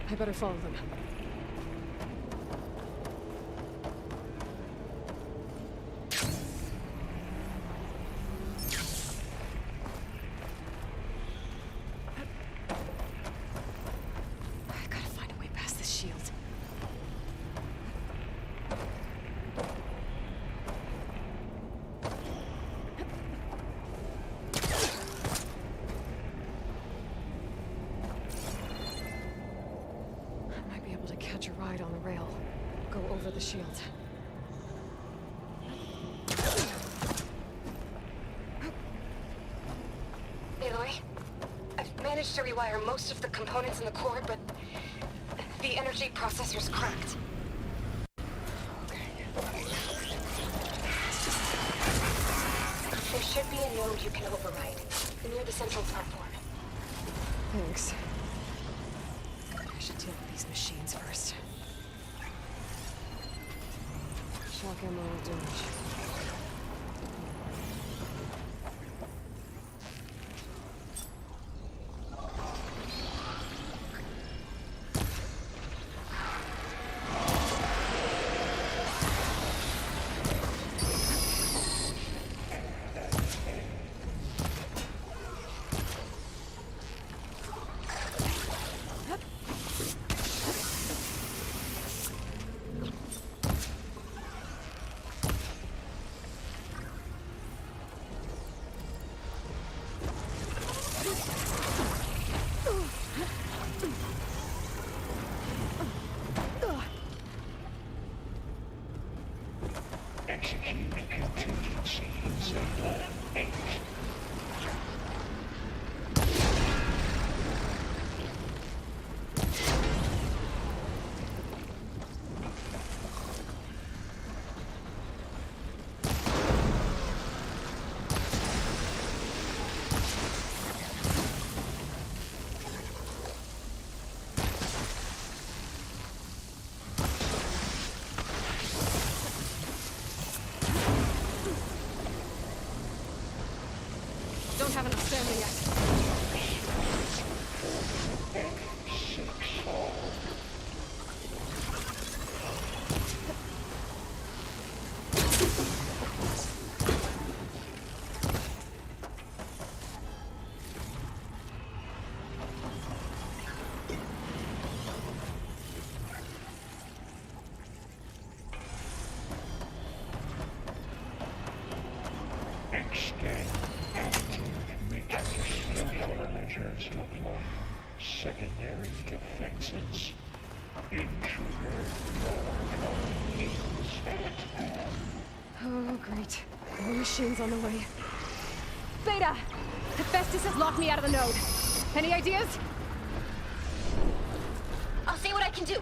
I better follow them. I gotta find a way past this shield. Catch a ride on the rail. Go over the shield. Aloy, I've managed to rewire most of the components in the core, but the energy processor's cracked. There should be a node you can override, near the central platform. Thanks. I should deal with these machines first. Shock ammo will do it. Execute contingency Zeta 8. again. Active cellular measures deployed. Secondary defenses. Intruder is at hand. Oh, great. More machines on the way. Beta! Hephaestus has locked me out of the node. Any ideas? I'll see what I can do.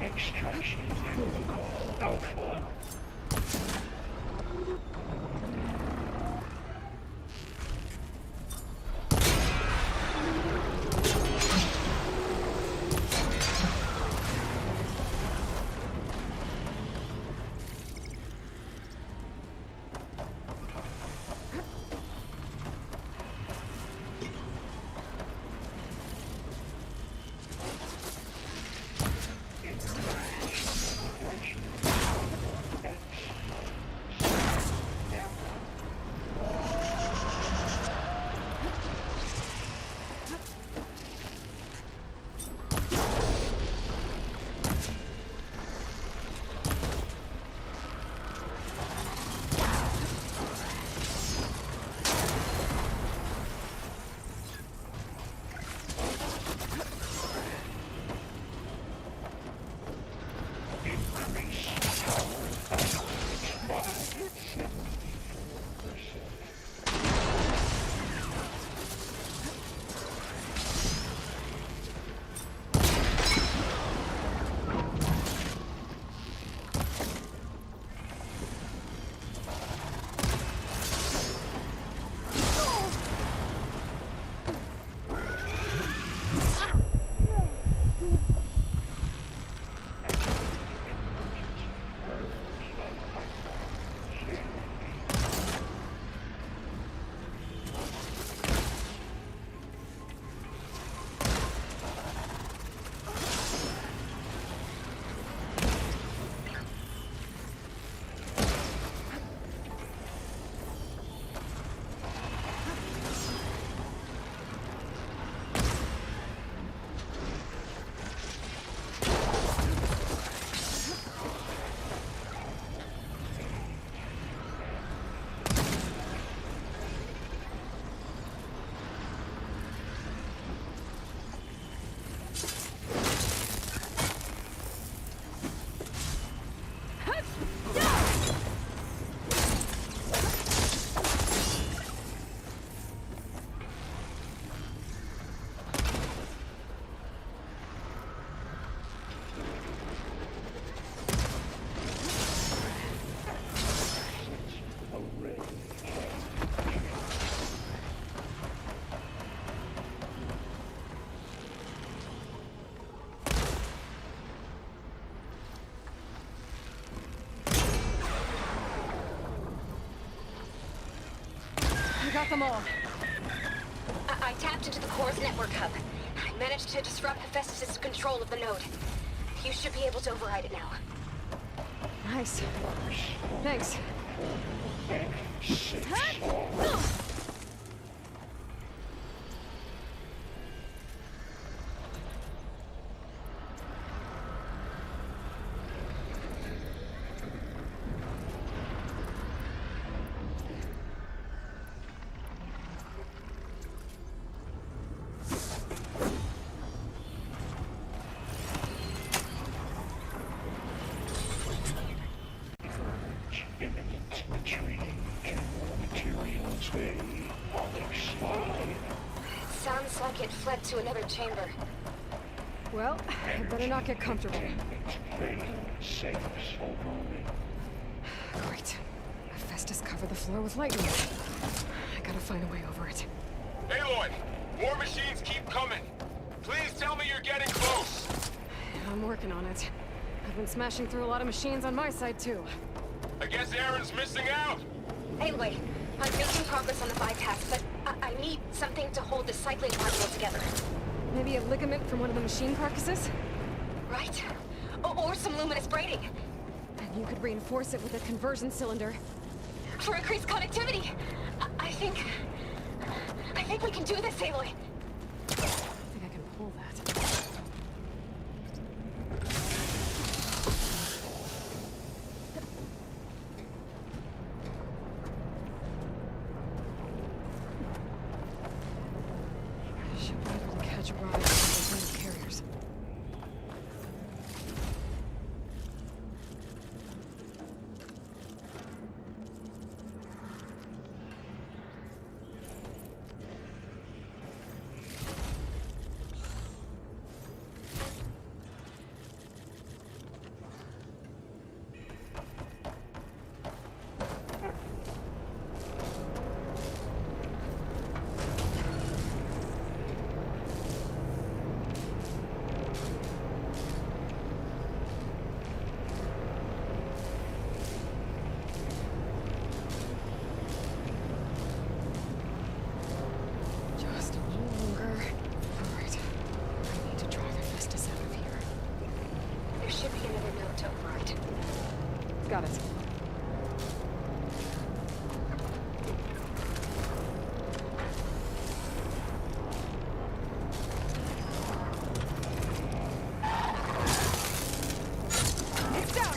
Extraction protocol Alpha. Got them all. I tapped into the core's network hub. Managed to disrupt Hephaestus' control of the node. You should be able to override it now. Nice. Thanks. Imminent retreating to materials they other side. Sounds like it fled to another chamber. Well, I better not get comfortable. Safe overwhelming. Great. Hephaestus covered the floor with lightning. I gotta find a way over it. Aloy! More machines keep coming! Please tell me you're getting close! I'm working on it. I've been smashing through a lot of machines on my side, too. I guess Aaron's missing out! Anyway, I'm making progress on the bypass, but I need something to hold the cycling module together. Maybe a ligament from one of the machine carcasses? Right. Or some luminous braiding. And you could reinforce it with a conversion cylinder. For increased connectivity! I think we can do this, Aloy. I think I can pull that. Should be able to catch a ride on those little carriers. Just a little longer. Alright. I need to drive Hephaestus out of here. There should be another node to override. Got it. It's down!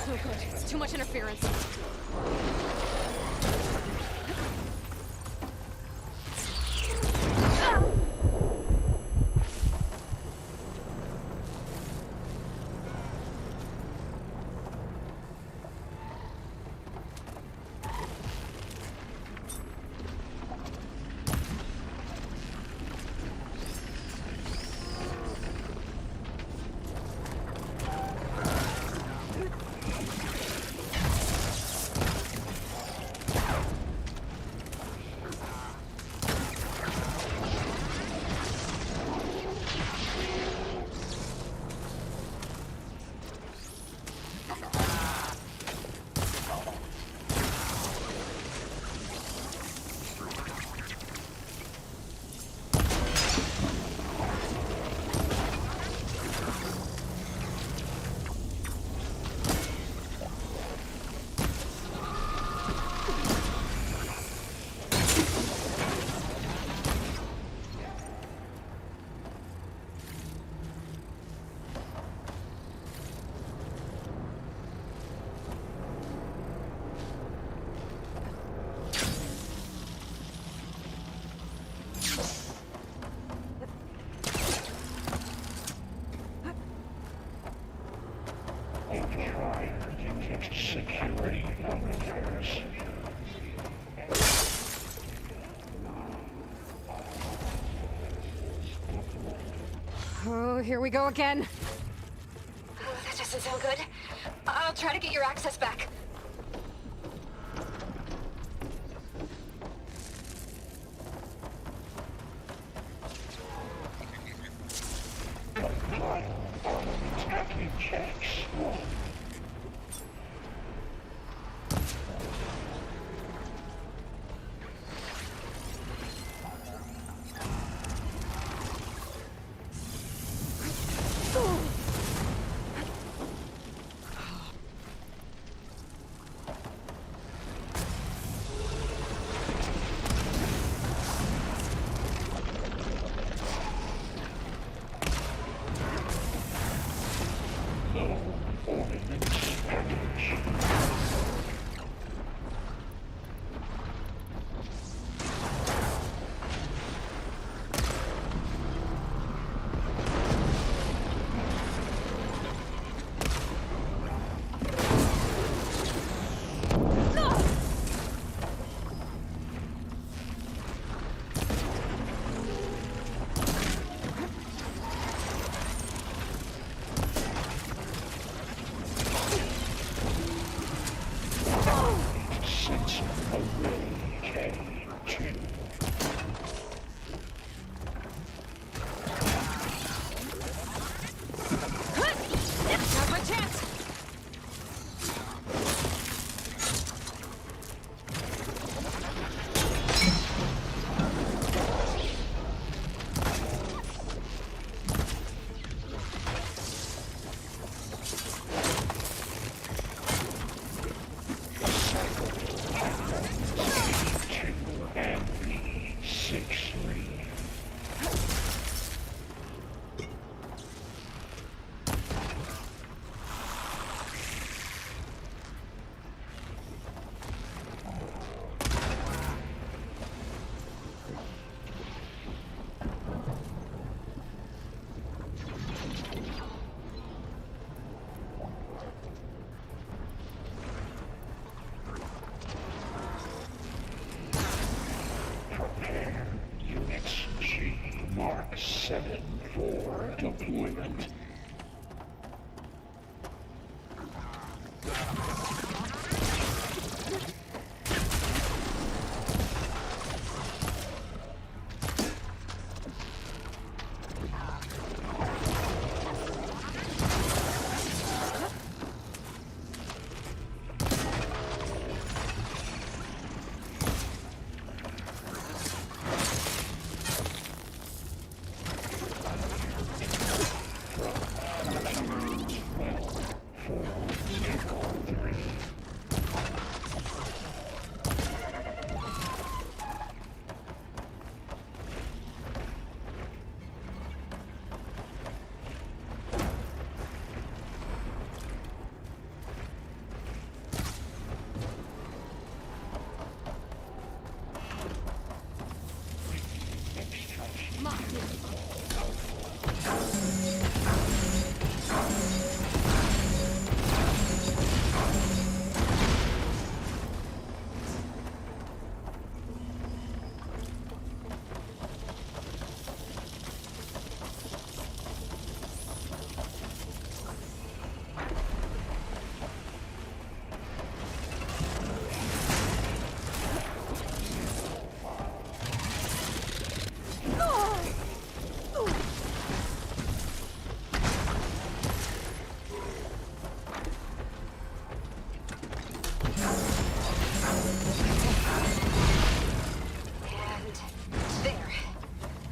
No good. It's too much interference. Oh, here we go again. Oh, that doesn't sound good. I'll try to get your access back. Attacking checks. Now's my chance. Prepare units G Mark 7 for deployment.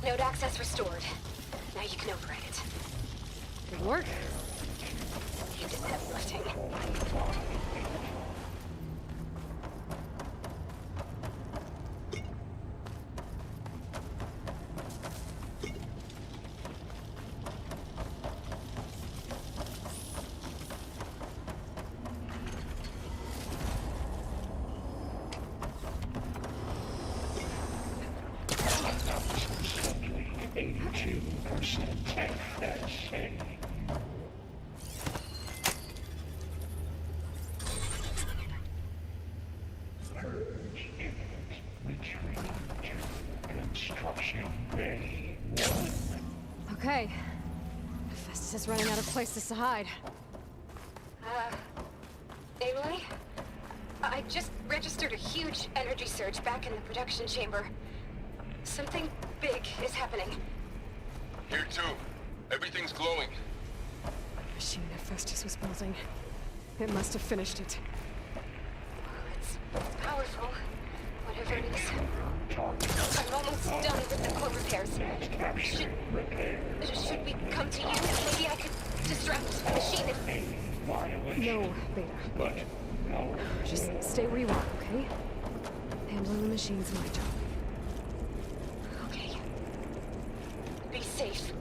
Node access restored. Now you can override it. Good work. You did the heavy lifting. Okay. Festus is running out of places to hide. Aloy? I just registered a huge energy surge back in the production chamber. Something big is happening. Here too. Everything's glowing. The machine that Festus was building. It must have finished it. It's powerful. Whatever it is. I'm almost done with the core repairs. Should we come to you? Maybe I could disrupt the machine if... No, Beta. Just stay where you are, okay? Handling the machine's my job. Okay. Be safe.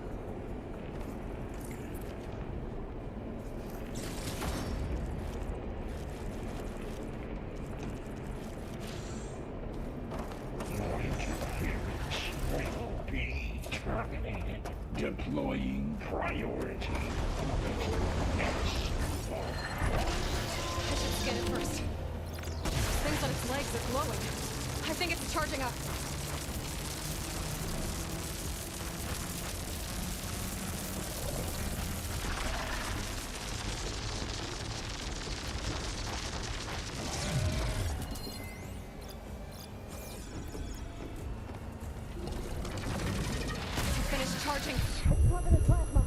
Will be terminated. Deploying priority. I should scan it first. Things on its legs are glowing. I think it's charging up. It's finished charging. It's covered in plasma.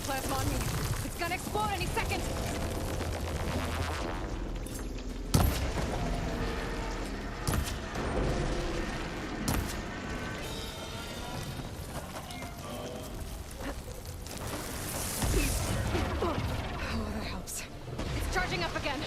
Plasma on me. It's gonna explode any second. Oh, that helps. It's charging up again.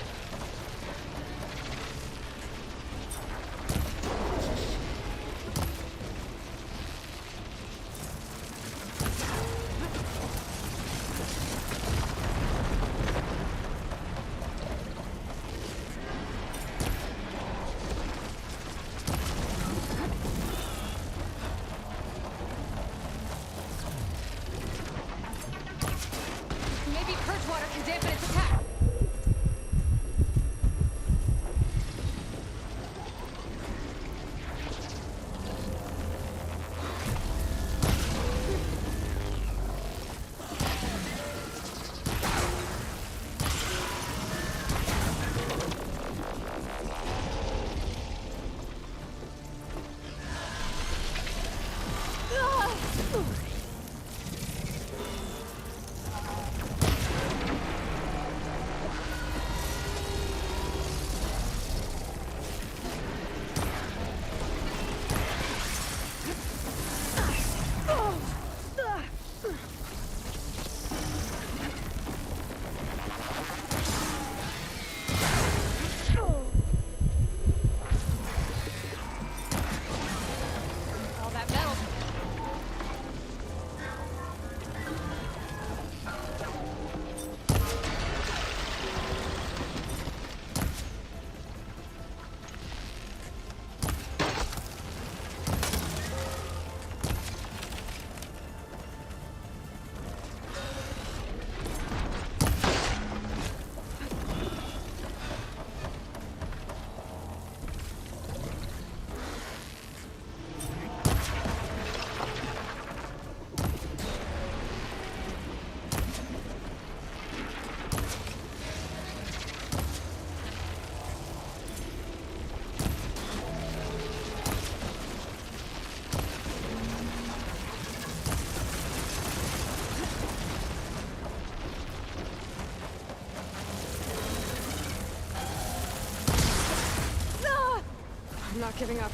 not giving up.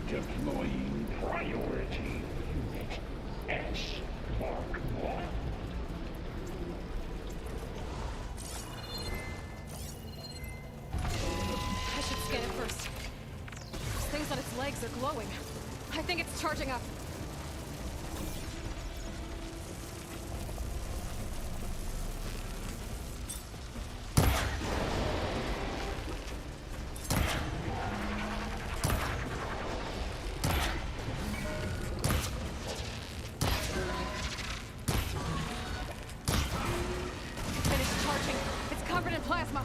Deploying priority unit S Mark 1. I should scan it first. Those things on its legs are glowing. I think it's charging up. Finished charging. It's covered in plasma.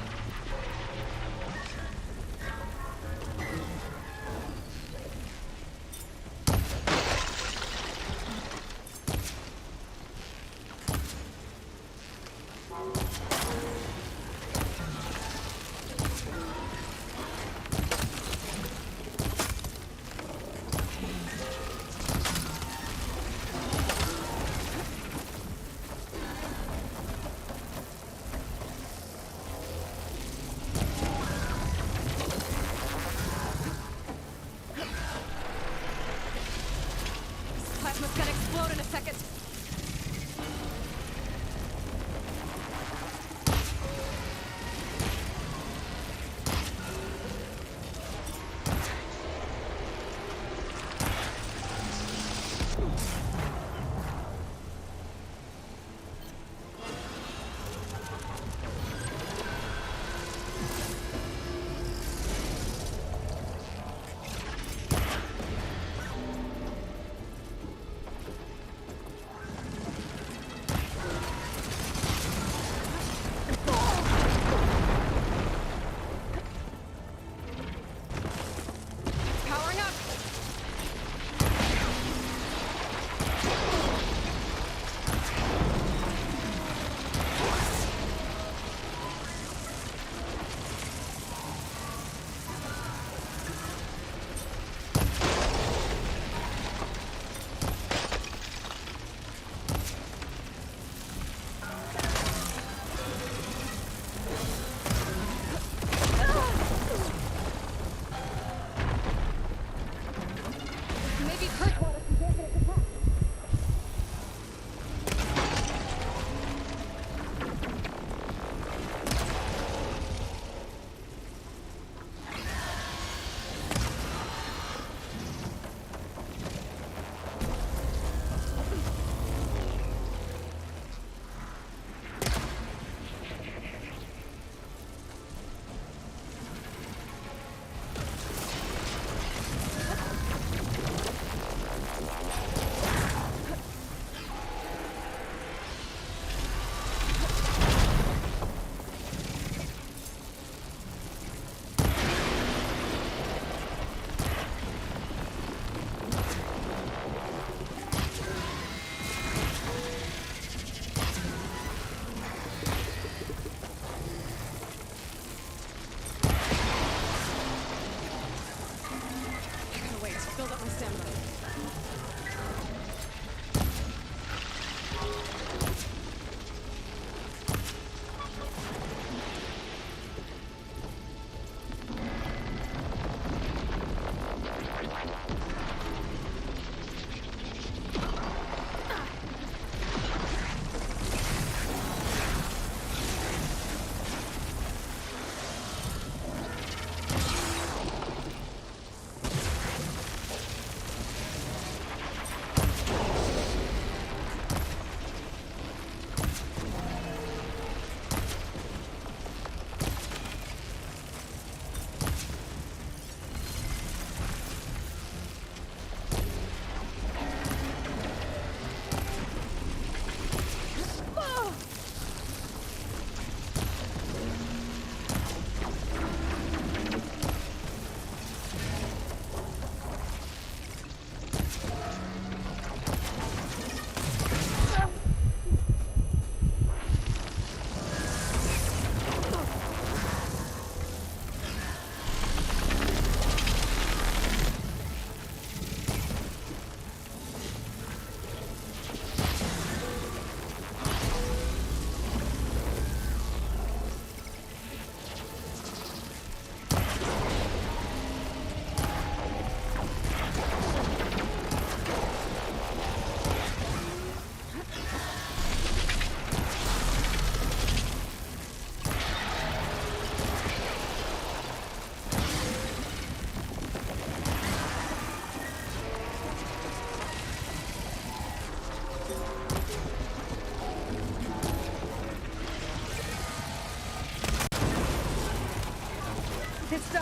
Plasma's gonna explode in a second. Powering up. Maybe Kirkwater can get it to pass.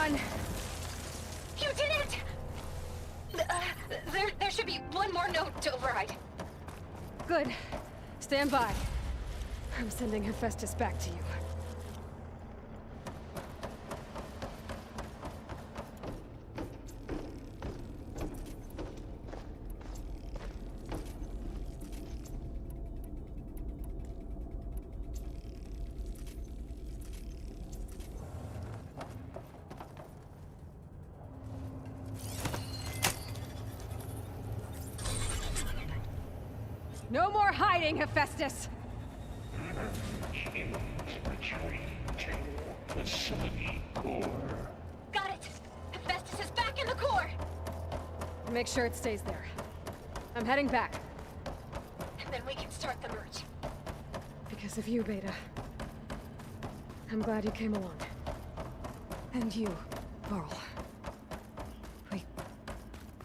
done. You did it! There should be one more note to override. Good. Stand by. I'm sending Hephaestus back to you. No more hiding, Hephaestus! The sunny core. Got it! Hephaestus is back in the core! Make sure it stays there. I'm heading back. And then we can start the merge. Because of you, Beta. I'm glad you came along. And you, Varl. We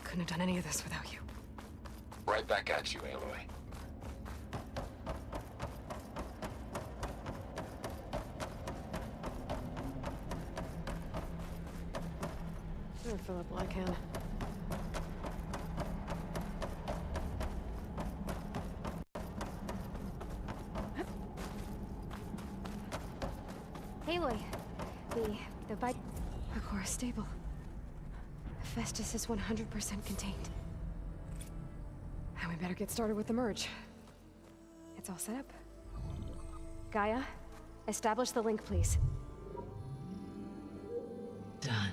couldn't have done any of this without you. Right back at you, Aloy. I'll fill up all I can. Aloy, the bike. The core is stable. Hephaestus is 100% contained. And we better get started with the merge. It's all set up. Gaia, establish the link, please. Done.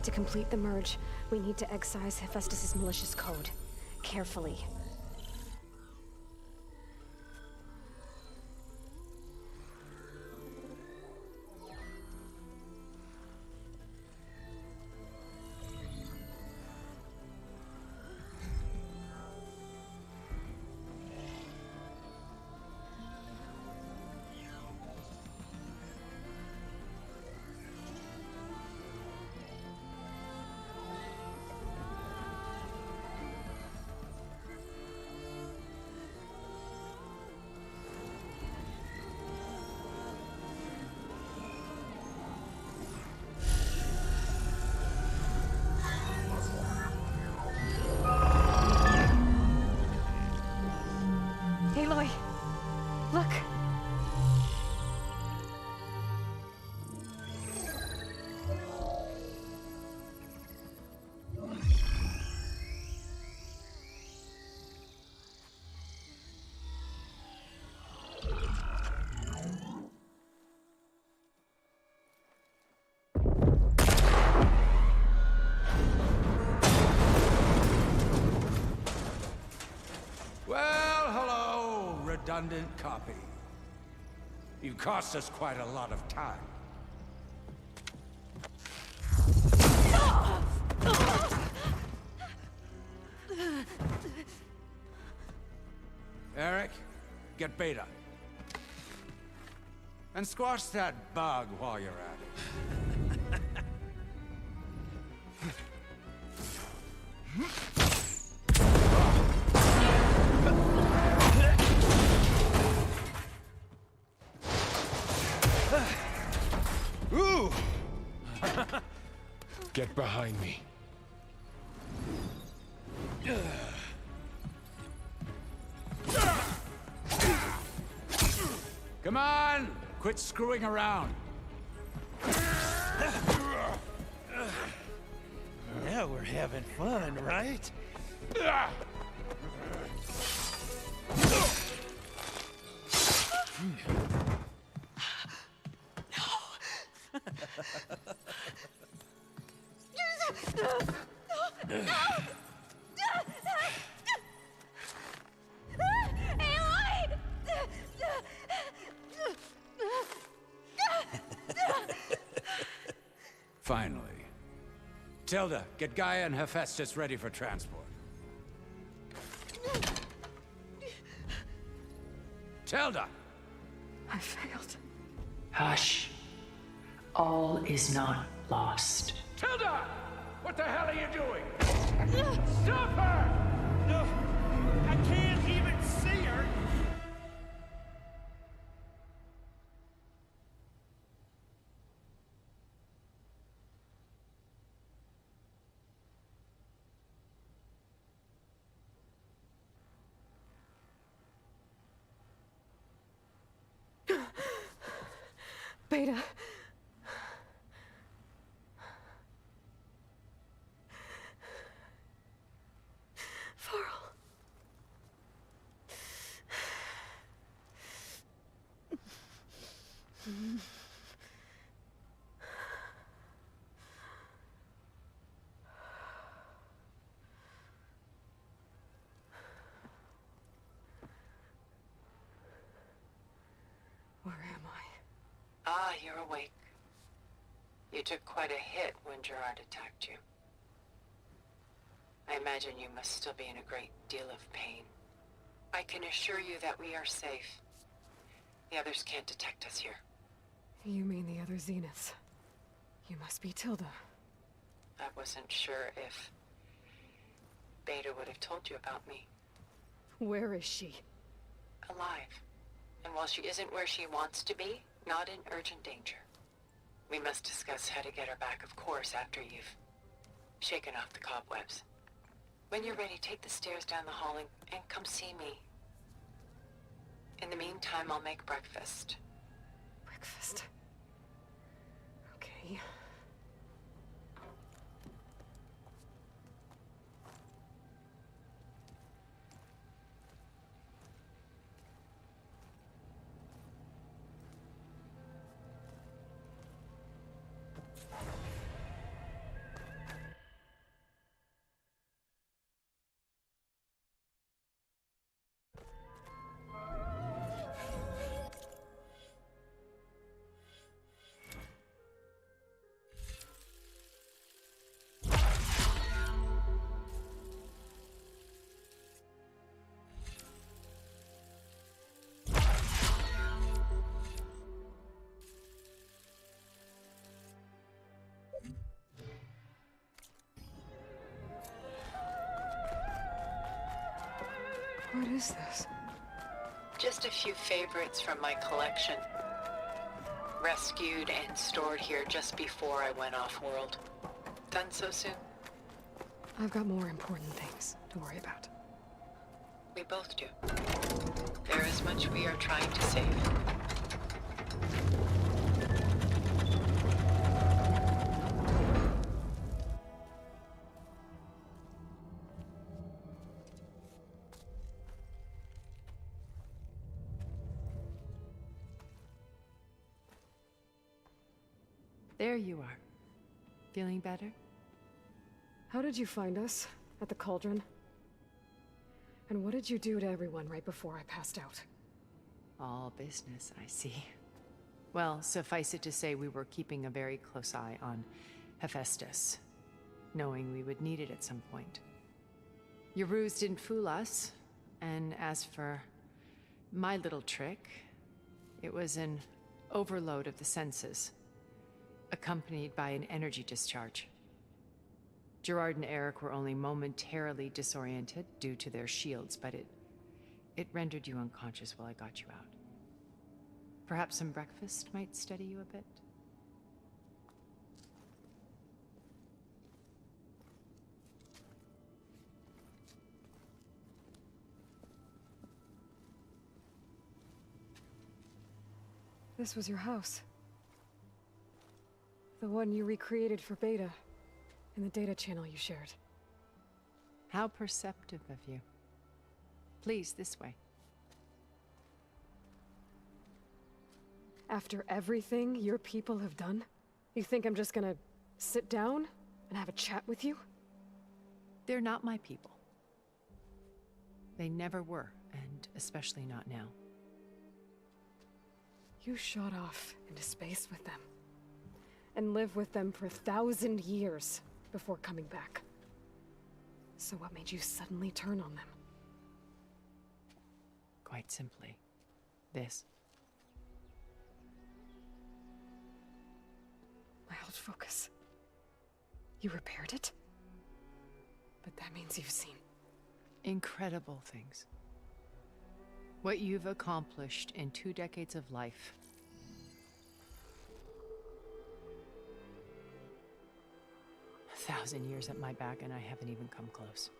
To complete the merge, we need to excise Hephaestus' malicious code. Carefully. Aloy, look! Redundant copy. You cost us quite a lot of time. Eric, get Beta. And squash that bug while you're at it. Ooh! Get behind me. Come on! Quit screwing around. Now we're having fun, right? Finally. Tilda, get Gaia and Hephaestus ready for transport. Tilda! I failed. Hush. All is not lost. Tilda! What the hell are you doing? Stop her! No, I can't even see her. Beta. Varl. Where am I? Ah, you're awake. You took quite a hit when Gerard attacked you. I imagine you must still be in a great deal of pain. I can assure you that we are safe. The others can't detect us here. You mean the other Zeniths? You must be Tilda. I wasn't sure if Beta would have told you about me. Where is she? Alive. And while she isn't where she wants to be, not in urgent danger. We must discuss how to get her back, of course, after you've shaken off the cobwebs. When you're ready, take the stairs down the hall and come see me. In the meantime, I'll make breakfast. Breakfast. Okay. What is this? Just a few favorites from my collection. Rescued and stored here just before I went off-world. Done so soon? I've got more important things to worry about. We both do. There is much we are trying to save. There you are. Feeling better? How did you find us? At the Cauldron? And what did you do to everyone right before I passed out? All business, I see. Well, suffice it to say we were keeping a very close eye on Hephaestus, knowing we would need it at some point. Your ruse didn't fool us, and as for my little trick, it was an overload of the senses, accompanied by an energy discharge. Gerard and Eric were only momentarily disoriented due to their shields, but it rendered you unconscious while I got you out. Perhaps some breakfast might steady you a bit? This was your house. The one you recreated for Beta, in the data channel you shared. How perceptive of you. Please, this way. After everything your people have done, you think I'm just gonna sit down and have a chat with you? They're not my people. They never were, and especially not now. You shot off into space with them, and lived with them for 1,000 years before coming back. So what made you suddenly turn on them? Quite simply, this. My old focus. You repaired it? But that means you've seen... Incredible things. What you've accomplished in 2 decades of life. A 1,000 years at my back and I haven't even come close.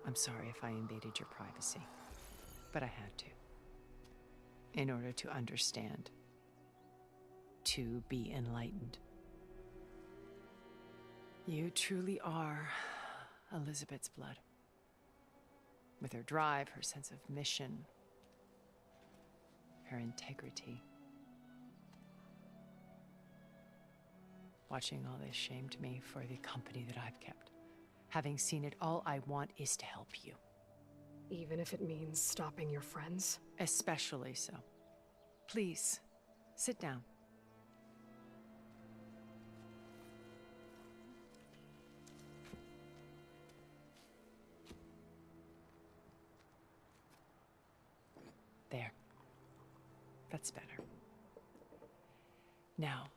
I'm sorry if I invaded your privacy, but I had to. In order to understand. To be enlightened. You truly are Elizabeth's blood. With her drive, her sense of mission, her integrity. Watching all this shamed me for the company that I've kept. Having seen it, all I want is to help you. Even if it means stopping your friends? Especially so. Please, sit down. There. That's better. Now,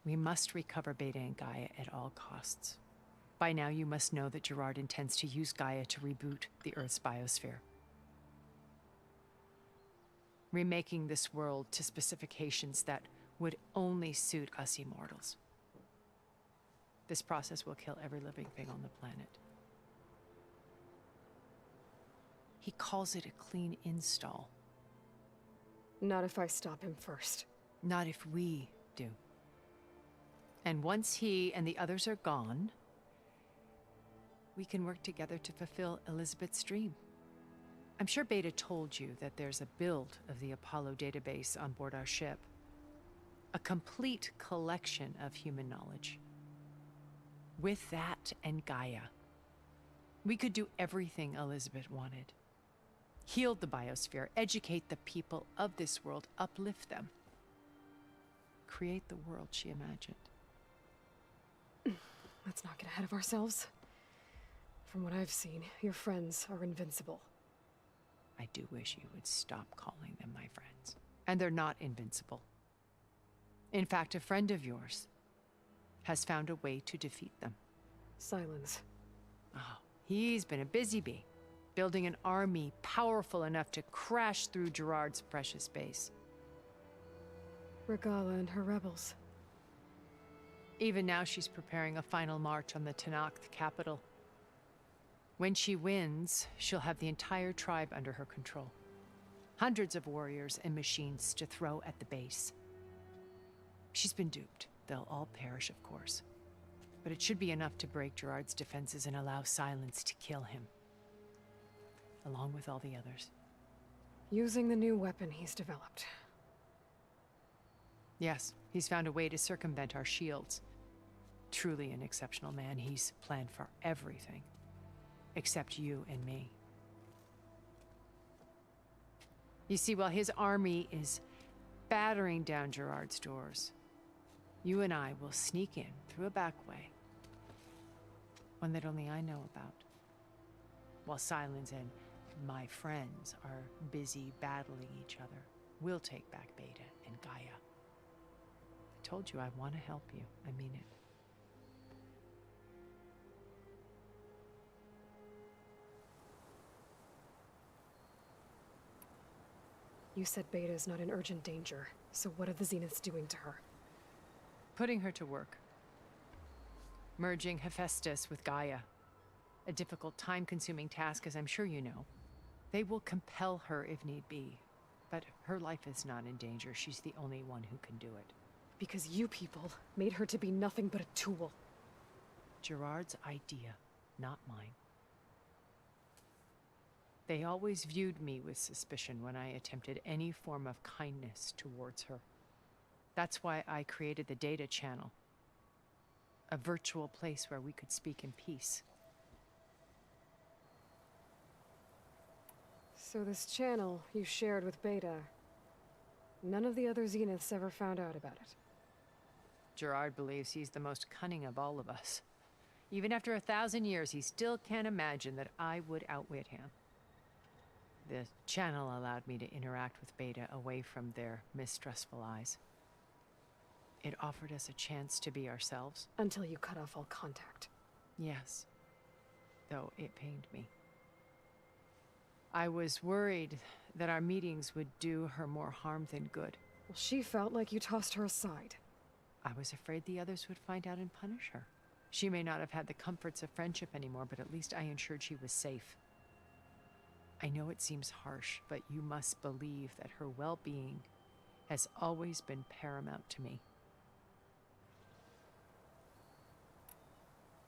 we must recover Beta and Gaia at all costs. By now, you must know that Gerard intends to use Gaia to reboot the Earth's biosphere. Remaking this world to specifications that would only suit us immortals. This process will kill every living thing on the planet. He calls it a clean install. Not if I stop him first. Not if we do. And once he and the others are gone, we can work together to fulfill Elizabeth's dream. I'm sure Beta told you that there's a build of the Apollo database on board our ship. A complete collection of human knowledge. With that and Gaia, we could do everything Elizabeth wanted. Heal the biosphere, educate the people of this world, uplift them. Create the world she imagined. Let's not get ahead of ourselves. From what I've seen, your friends are invincible. I do wish you would stop calling them my friends. And they're not invincible. In fact, a friend of yours has found a way to defeat them. Silence. Oh, he's been a busy bee, building an army powerful enough to crash through Gerard's precious base. Regala and her rebels. Even now, she's preparing a final march on the Tenakth capital. When she wins, she'll have the entire tribe under her control. Hundreds of warriors and machines to throw at the base. She's been duped. They'll all perish, of course. But it should be enough to break Gerard's defenses and allow Silence to kill him. Along with all the others. Using the new weapon he's developed. Yes, he's found a way to circumvent our shields. Truly an exceptional man. He's planned for everything. Except you and me. You see, while his army is battering down Gerard's doors, you and I will sneak in through a back way. One that only I know about. While Silence and my friends are busy battling each other, we'll take back Beta and Gaia. I told you I want to help you. I mean it. You said Beta is not in urgent danger, so what are the Zeniths doing to her? Putting her to work. Merging Hephaestus with Gaia. A difficult, time-consuming task, as I'm sure you know. They will compel her if need be. But her life is not in danger. She's the only one who can do it. Because you people made her to be nothing but a tool. Gerard's idea, not mine. They always viewed me with suspicion when I attempted any form of kindness towards her. That's why I created the data channel. A virtual place where we could speak in peace. So this channel you shared with Beta, none of the other Zeniths ever found out about it? Gerard believes he's the most cunning of all of us. Even after 1,000 years, he still can't imagine that I would outwit him. The channel allowed me to interact with Beta away from their mistrustful eyes. It offered us a chance to be ourselves. Until you cut off all contact. Yes, though it pained me. I was worried that our meetings would do her more harm than good. Well, she felt like you tossed her aside. I was afraid the others would find out and punish her. She may not have had the comforts of friendship anymore, but at least I ensured she was safe. I know it seems harsh, but you must believe that her well-being has always been paramount to me.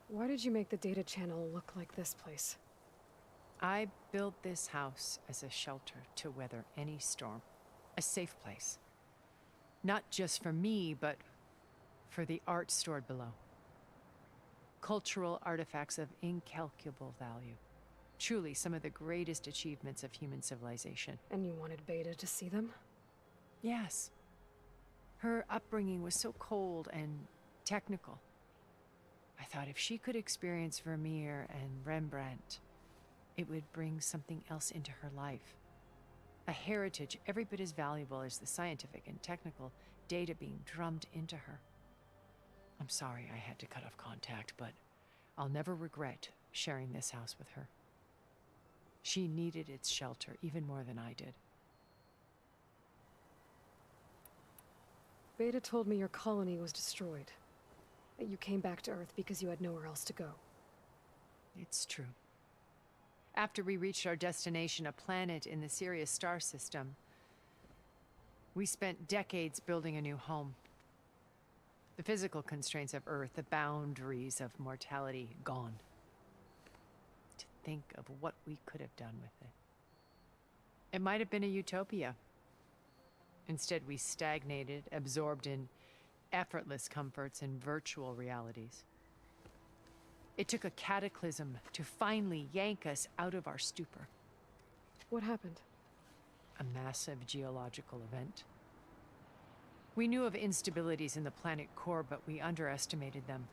Why did you make the data channel look like this place? I built this house as a shelter to weather any storm. A safe place. Not just for me, but for the art stored below. Cultural artifacts of incalculable value. Truly some of the greatest achievements of human civilization. And you wanted Beta to see them? Yes. Her upbringing was so cold and technical. I thought if she could experience Vermeer and Rembrandt, it would bring something else into her life. A heritage every bit as valuable as the scientific and technical data being drummed into her. I'm sorry I had to cut off contact, but I'll never regret sharing this house with her. She needed its shelter even more than I did. Beta told me your colony was destroyed. That you came back to Earth because you had nowhere else to go. It's true. After we reached our destination, a planet in the Sirius star system, we spent decades building a new home. The physical constraints of Earth, the boundaries of mortality, gone. To think of what we could have done with it. It might have been a utopia. Instead, we stagnated, absorbed in effortless comforts and virtual realities. It took a cataclysm to finally yank us out of our stupor. What happened? A massive geological event. We knew of instabilities in the planet core, but we underestimated them.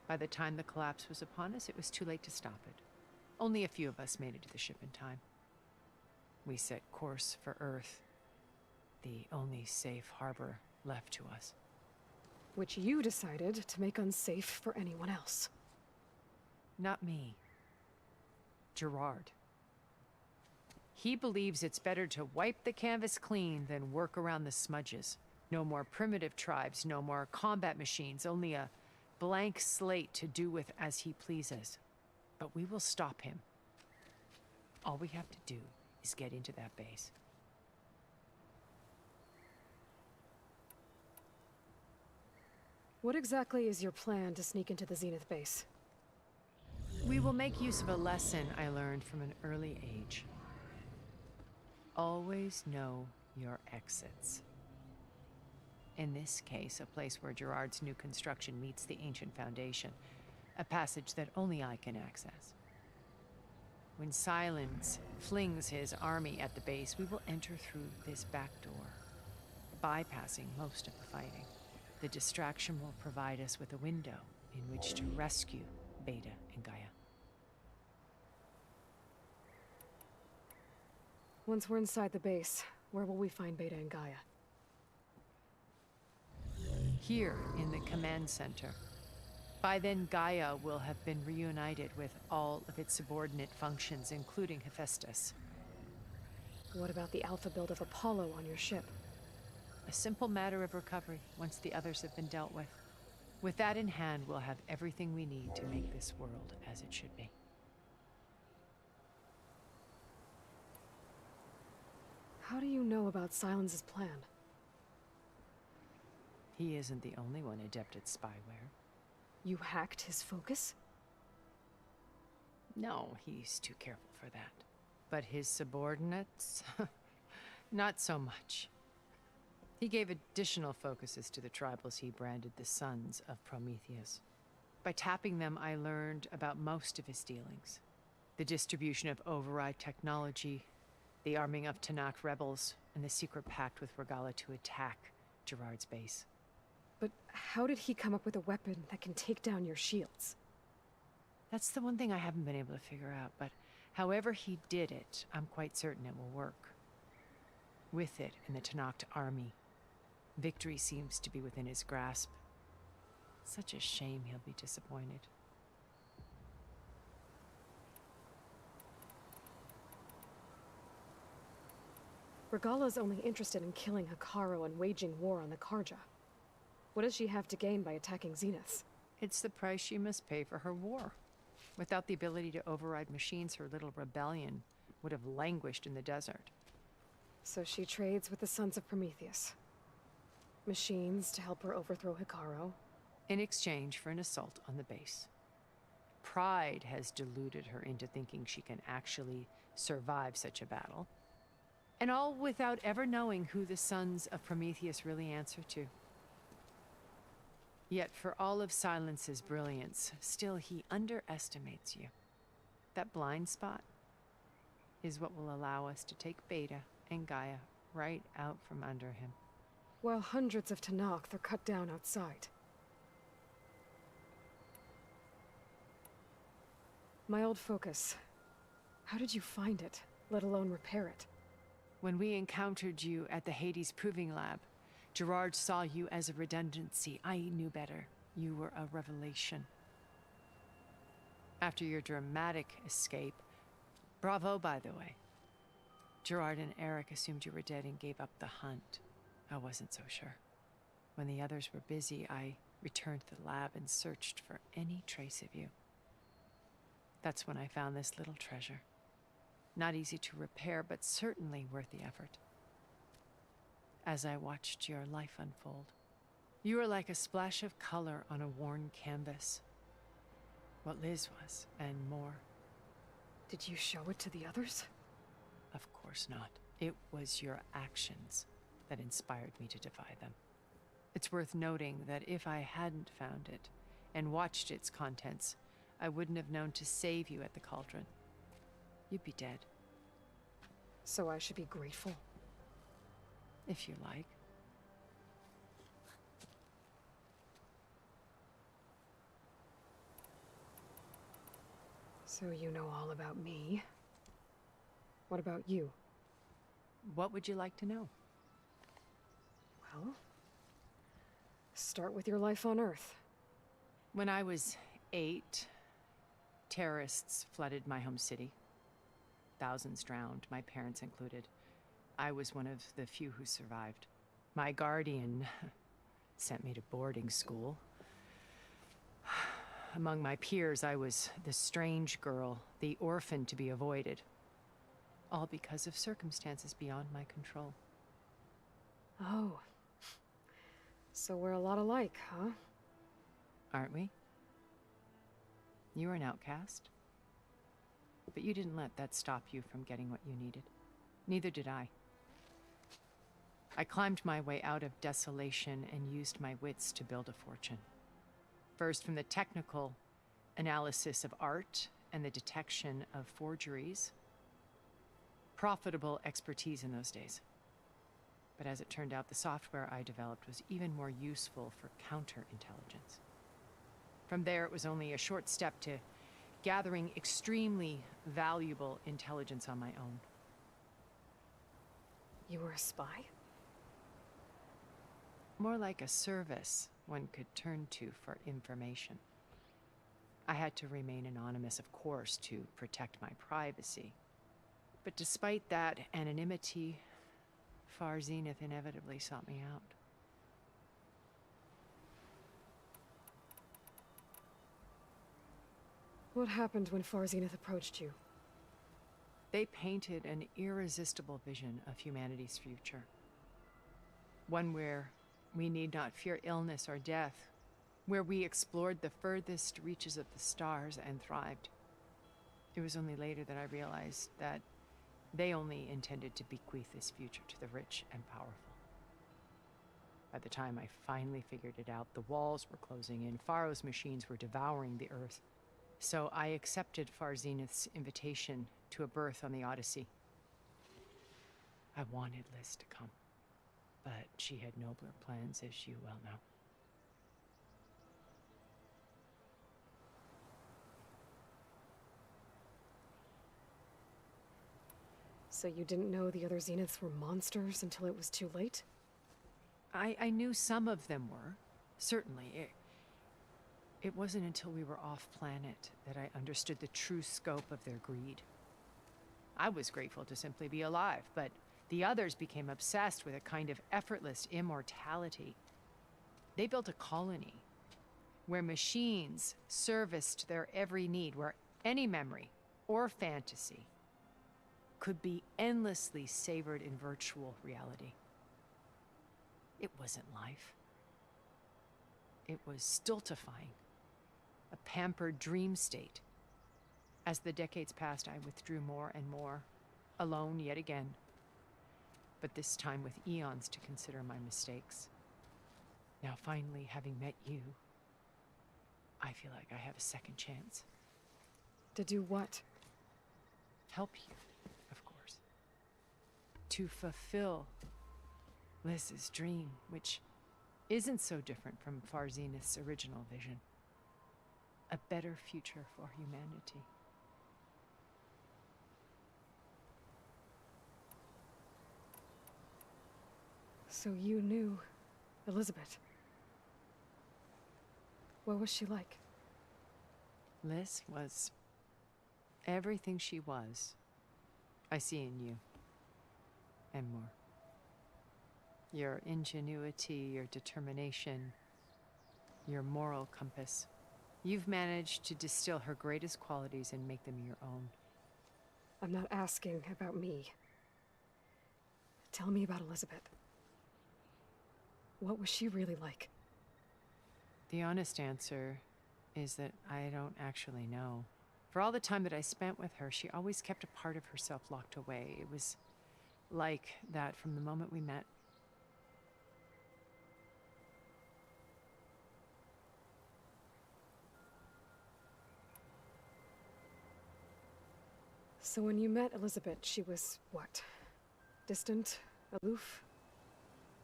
By the time the collapse was upon us, it was too late to stop it. Only a few of us made it to the ship in time. We set course for Earth, the only safe harbor left to us. Which you decided to make unsafe for anyone else. Not me. Gerard. He believes it's better to wipe the canvas clean than work around the smudges. No more primitive tribes, no more combat machines, only a blank slate to do with as he pleases. But we will stop him. All we have to do is get into that base. What exactly is your plan to sneak into the Zenith base? We will make use of a lesson I learned from an early age. Always know your exits. In this case, a place where Gerard's new construction meets the ancient foundation, a passage that only I can access. When Silence flings his army at the base, we will enter through this back door, bypassing most of the fighting. The distraction will provide us with a window in which to rescue Beta and Gaia. Once we're inside the base, where will we find Beta and Gaia? Here in the command center. By then, Gaia will have been reunited with all of its subordinate functions, including Hephaestus. What about the alpha build of Apollo on your ship? A simple matter of recovery once the others have been dealt with. With that in hand, we'll have everything we need to make this world as it should be. How do you know about Silence's plan? He isn't the only one adept at spyware. You hacked his focus? No, he's too careful for that. But his subordinates? Not so much. He gave additional focuses to the tribals he branded the Sons of Prometheus. By tapping them, I learned about most of his dealings. The distribution of override technology, the arming of Tanakh rebels, and the secret pact with Regala to attack Gerard's base. But how did he come up with a weapon that can take down your shields? That's the one thing I haven't been able to figure out, but However he did it, I'm quite certain it will work. With it and the Tenakth army, victory seems to be within his grasp. Such a shame he'll be disappointed. Regalla's only interested in killing Hekarro and waging war on the Karja. What does she have to gain by attacking Zenith? It's the price she must pay for her war. Without the ability to override machines, her little rebellion would have languished in the desert. So she trades with the Sons of Prometheus. Machines to help her overthrow Hekarro. In exchange for an assault on the base. Pride has deluded her into thinking she can actually survive such a battle. And all without ever knowing who the Sons of Prometheus really answer to. Yet for all of Silence's brilliance, still he underestimates you. That blind spot is what will allow us to take Beta and Gaia right out from under him. While hundreds of Tenakth are cut down outside. My old focus. How did you find it, let alone repair it? When we encountered you at the Hades Proving Lab, Gerard saw you as a redundancy. I knew better. You were a revelation. After your dramatic escape, bravo, by the way. Gerard and Eric assumed you were dead and gave up the hunt. I wasn't so sure. When the others were busy, I returned to the lab and searched for any trace of you. That's when I found this little treasure. Not easy to repair, but certainly worth the effort. As I watched your life unfold, you were like a splash of color on a worn canvas. What Liz was, and more. Did you show it to the others? Of course not. It was your actions that inspired me to defy them. It's worth noting that if I hadn't found it and watched its contents, I wouldn't have known to save you at the cauldron. You'd be dead. So I should be grateful? If you like. So you know all about me. What about you? What would you like to know? Well, start with your life on Earth. When I was 8, terrorists flooded my home city. Thousands drowned, my parents included. I was one of the few who survived. My guardian sent me to boarding school. Among my peers, I was the strange girl, the orphan to be avoided. All because of circumstances beyond my control. Oh. So we're a lot alike, huh? Aren't we? You were an outcast. But you didn't let that stop you from getting what you needed. Neither did I. I climbed my way out of desolation and used my wits to build a fortune. First, from the technical analysis of art and the detection of forgeries. Profitable expertise in those days. But as it turned out, the software I developed was even more useful for counterintelligence. From there, it was only a short step to gathering extremely valuable intelligence on my own. You were a spy? More like a service one could turn to for information. I had to remain anonymous, of course, to protect my privacy. But despite that anonymity, Far Zenith inevitably sought me out. What happened when Far Zenith approached you? They painted an irresistible vision of humanity's future. One where we need not fear illness or death, where we explored the furthest reaches of the stars and thrived. It was only later that I realized that they only intended to bequeath this future to the rich and powerful. By the time I finally figured it out, the walls were closing in, Pharaoh's machines were devouring the earth. So I accepted Far Zenith's invitation to a berth on the Odyssey. I wanted Liz to come, but she had nobler plans, as you well know. So you didn't know the other Zeniths were monsters until it was too late? I knew some of them were, certainly. It wasn't until we were off-planet that I understood the true scope of their greed. I was grateful to simply be alive, but the others became obsessed with a kind of effortless immortality. They built a colony where machines serviced their every need, where any memory or fantasy could be endlessly savored in virtual reality. It wasn't life. It was stultifying, a pampered dream state. As the decades passed, I withdrew more and more, alone yet again, but this time with eons to consider my mistakes. Now finally, having met you, I feel like I have a second chance. To do what? Help you, of course. To fulfill Liz's dream, which isn't so different from Far Zenith's original vision. A better future for humanity. So you knew Elizabeth. What was she like? Liz was everything she was. I see in you. And more. Your ingenuity, your determination, your moral compass. You've managed to distill her greatest qualities and make them your own. I'm not asking about me. Tell me about Elizabeth. What was she really like? The honest answer is that I don't actually know. For all the time that I spent with her, she always kept a part of herself locked away. It was like that from the moment we met. So when you met Elizabeth, she was what? Distant? Aloof?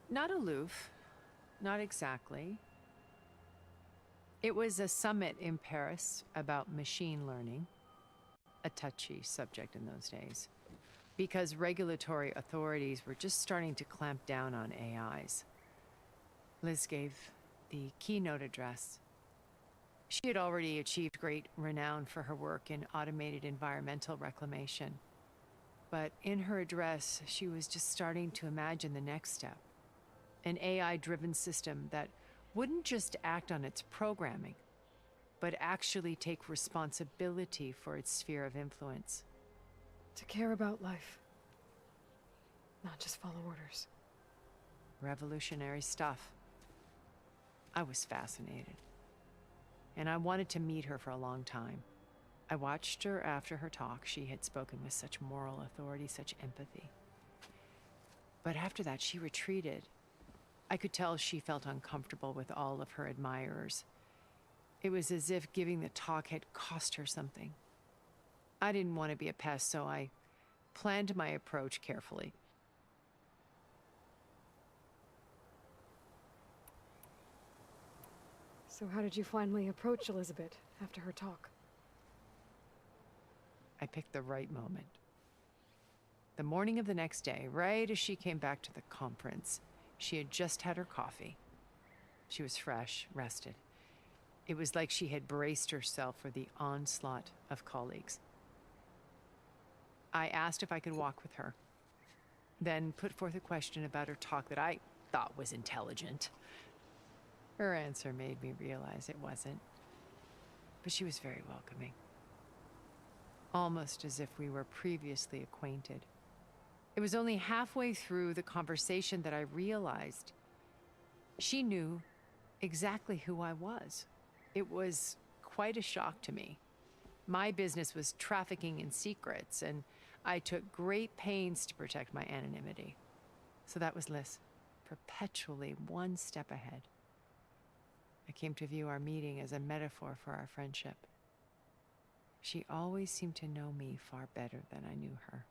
Not aloof. Not exactly. It was a summit in Paris about machine learning, a touchy subject in those days, because regulatory authorities were just starting to clamp down on AIs. Liz gave the keynote address. She had already achieved great renown for her work in automated environmental reclamation. But in her address, she was just starting to imagine the next step. An AI-driven system that wouldn't just act on its programming, but actually take responsibility for its sphere of influence. To care about life. Not just follow orders. Revolutionary stuff. I was fascinated. And I wanted to meet her for a long time. I watched her after her talk. She had spoken with such moral authority, such empathy. But after that, she retreated. I could tell she felt uncomfortable with all of her admirers. It was as if giving the talk had cost her something. I didn't want to be a pest, so I planned my approach carefully. So how did you finally approach Elizabeth after her talk? I picked the right moment. The morning of the next day, right as she came back to the conference, she had just had her coffee. She was fresh, rested. It was like she had braced herself for the onslaught of colleagues. I asked if I could walk with her, then put forth a question about her talk that I thought was intelligent. Her answer made me realize it wasn't, but she was very welcoming. Almost as if we were previously acquainted. It was only halfway through the conversation that I realized she knew exactly who I was. It was quite a shock to me. My business was trafficking in secrets, and I took great pains to protect my anonymity. So that was Liz, perpetually one step ahead. I came to view our meeting as a metaphor for our friendship. She always seemed to know me far better than I knew her.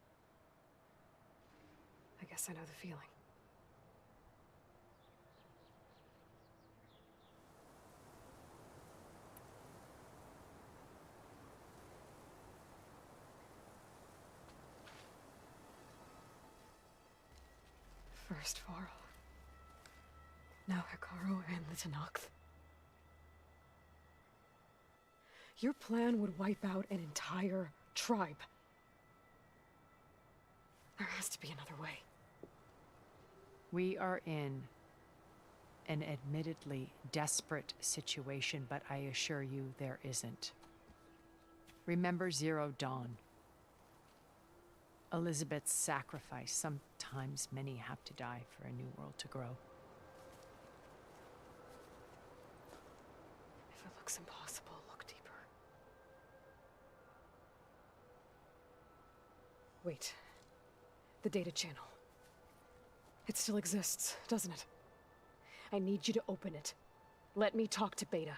I guess I know the feeling. First Varl. Now Hekarro and the Tenakth. Your plan would wipe out an entire tribe. There has to be another way. We are in an admittedly desperate situation, but I assure you there isn't. Remember Zero Dawn. Elizabeth's sacrifice. Sometimes many have to die for a new world to grow. If it looks impossible, look deeper. Wait. The data channel. It still exists, doesn't it? I need you to open it. Let me talk to Beta.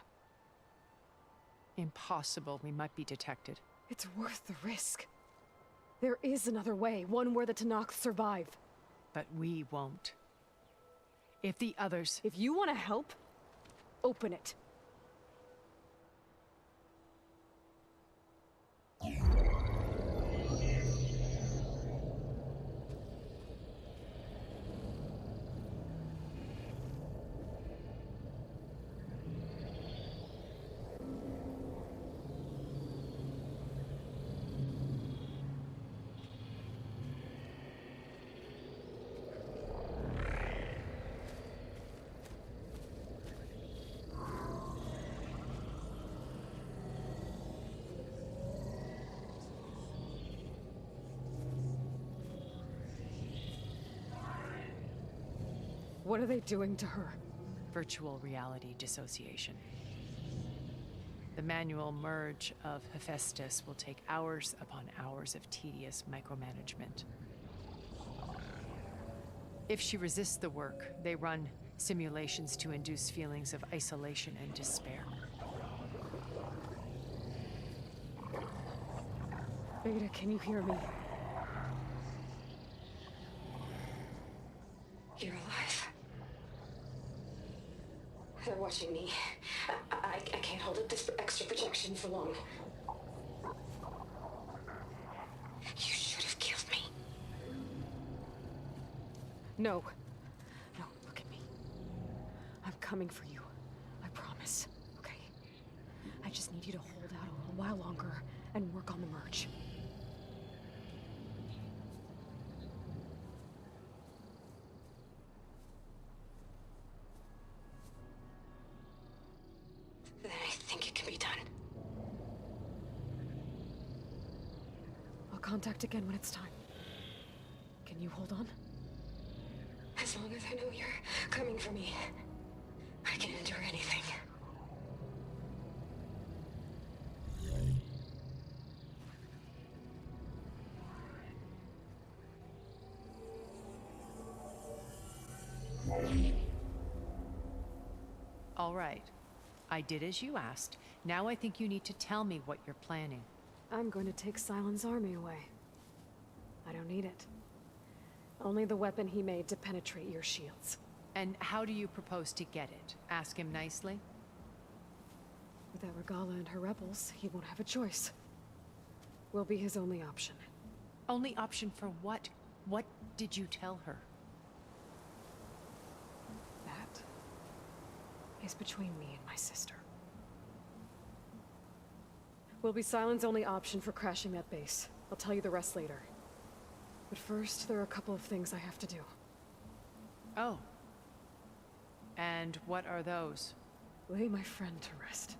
Impossible. We might be detected. It's worth the risk. There is another way, one where the Tenakth survive. But we won't. If the others... If you want to help, open it. What are they doing to her? Virtual reality dissociation. The manual merge of Hephaestus will take hours upon hours of tedious micromanagement. If she resists the work, they run simulations to induce feelings of isolation and despair. Beta, can you hear me? You're alive. They're watching me. I can't hold up this extra protection for long. You should have killed me. No. No, look at me. I'm coming for you. I promise. Okay? I just need you to hold out a little while longer and work on the merge. Then I think it can be done. I'll contact again when it's time. Can you hold on? As long as I know you're coming for me, I can endure anything. All right. I did as you asked. Now I think you need to tell me what you're planning. I'm going to take Sylens' army away. I don't need it. Only the weapon he made to penetrate your shields. And how do you propose to get it? Ask him nicely? Without Regala and her rebels, he won't have a choice. We'll be his only option. Only option for what? What did you tell her? That is between me and my sister. Will be Sylens' only option for crashing that base. I'll tell you the rest later. But first, there are a couple of things I have to do. Oh. And what are those? Lay my friend to rest.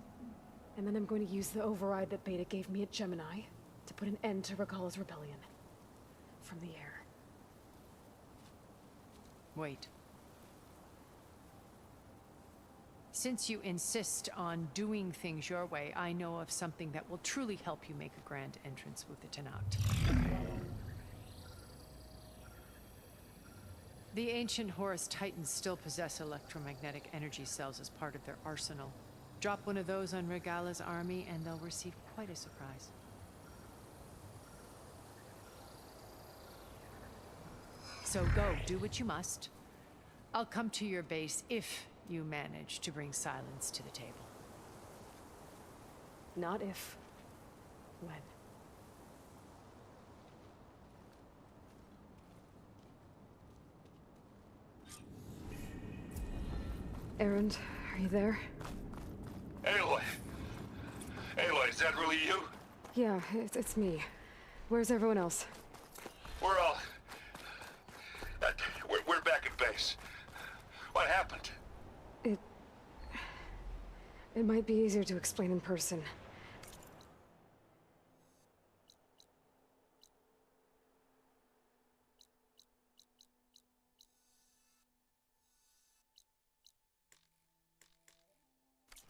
And then I'm going to use the override that Beta gave me at Gemini to put an end to Regala's rebellion. From the air. Wait. Since you insist on doing things your way, I know of something that will truly help you make a grand entrance with the Tenakth. The ancient Horus Titans still possess electromagnetic energy cells as part of their arsenal. Drop one of those on Regala's army and they'll receive quite a surprise. So go, do what you must. I'll come to your base if you manage to bring Sylens to the table. Not if. When. Erend, are you there? Aloy! Aloy, is that really you? Yeah, it's me. Where's everyone else? We're all... we're back at base. What happened? It might be easier to explain in person.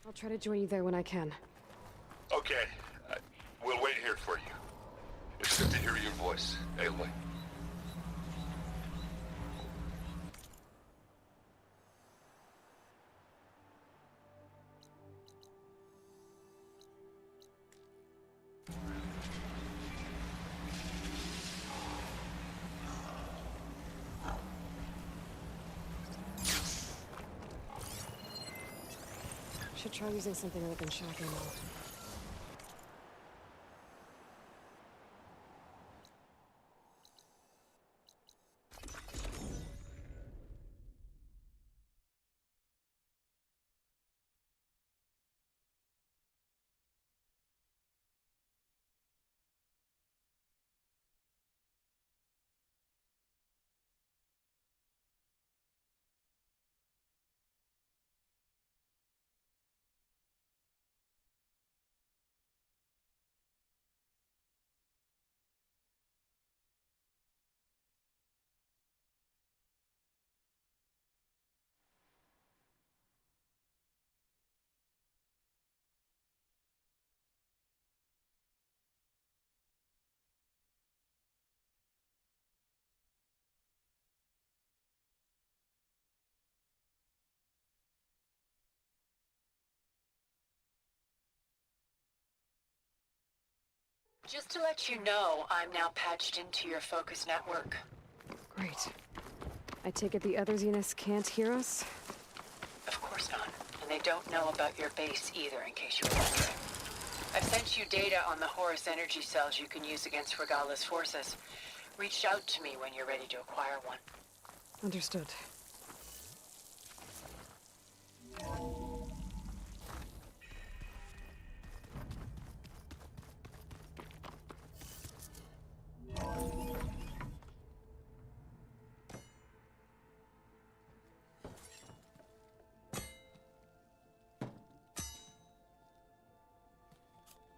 I'll try to join you there when I can. Okay. We'll wait here for you. It's good to hear your voice, Aloy. Should try using something other than shock ammo. Just to let you know, I'm now patched into your focus network. Great. I take it the other Zeniths can't hear us? Of course not. And they don't know about your base either, in case you were wondering. I've sent you data on the Horus energy cells you can use against Regalla's forces. Reach out to me when you're ready to acquire one. Understood.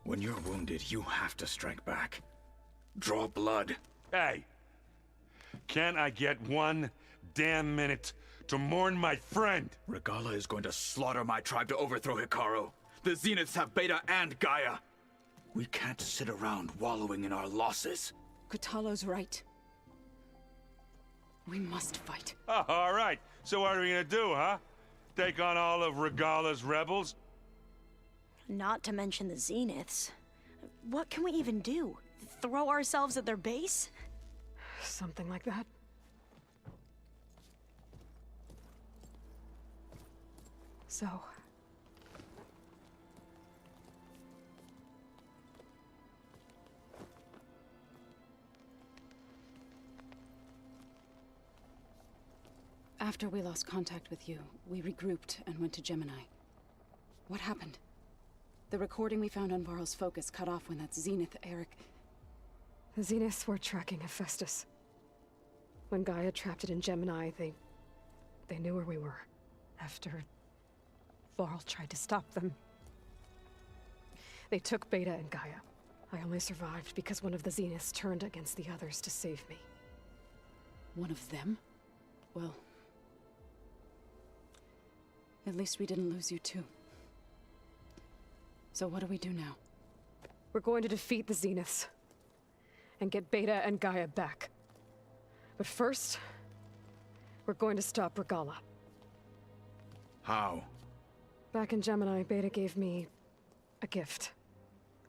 When you're wounded, you have to strike back. Draw blood. Hey! Can't I get one damn minute to mourn my friend? Regalla is going to slaughter my tribe to overthrow Hekarro. The Zeniths have Beta and Gaia. We can't sit around wallowing in our losses. Kotallo's right. We must fight. Oh, all right. So what are we gonna do, huh? Take on all of Regalla's rebels? Not to mention the Zeniths. What can we even do? Throw ourselves at their base? Something like that. So... After we lost contact with you, we regrouped and went to Gemini. What happened? The recording we found on Varl's focus cut off when that Zenith, Eric... The Zeniths were tracking Hephaestus. When Gaia trapped it in Gemini, they knew where we were. After Varl tried to stop them. They took Beta and Gaia. I only survived because one of the Zeniths turned against the others to save me. One of them? Well... at least we didn't lose you too. So what do we do now? We're going to defeat the Zeniths. And get Beta and Gaia back. But first... we're going to stop Regalla. How? Back in Gemini, Beta gave me... a gift.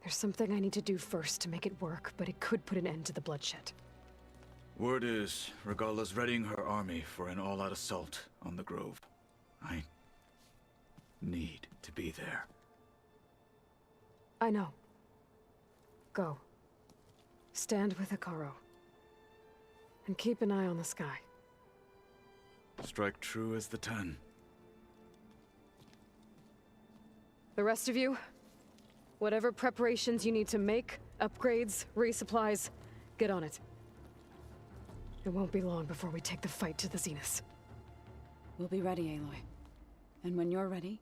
There's something I need to do first to make it work, but it could put an end to the bloodshed. Word is, Regalla's readying her army for an all-out assault on the Grove. I need to be there. I know. Go. Stand with Hekarro. And keep an eye on the sky. Strike true as the 10. The rest of you, whatever preparations you need to make, upgrades, resupplies, get on it. It won't be long before we take the fight to the Zenith. We'll be ready, Aloy. And when you're ready,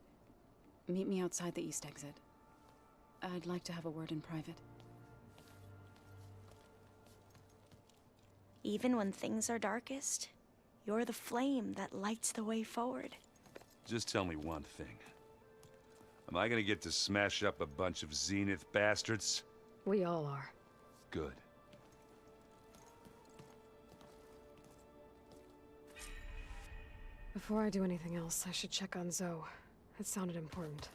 meet me outside the east exit. I'd like to have a word in private. Even when things are darkest, you're the flame that lights the way forward. Just tell me one thing. Am I gonna get to smash up a bunch of Zenith bastards? We all are. Good. Before I do anything else, I should check on Zoe. It sounded important.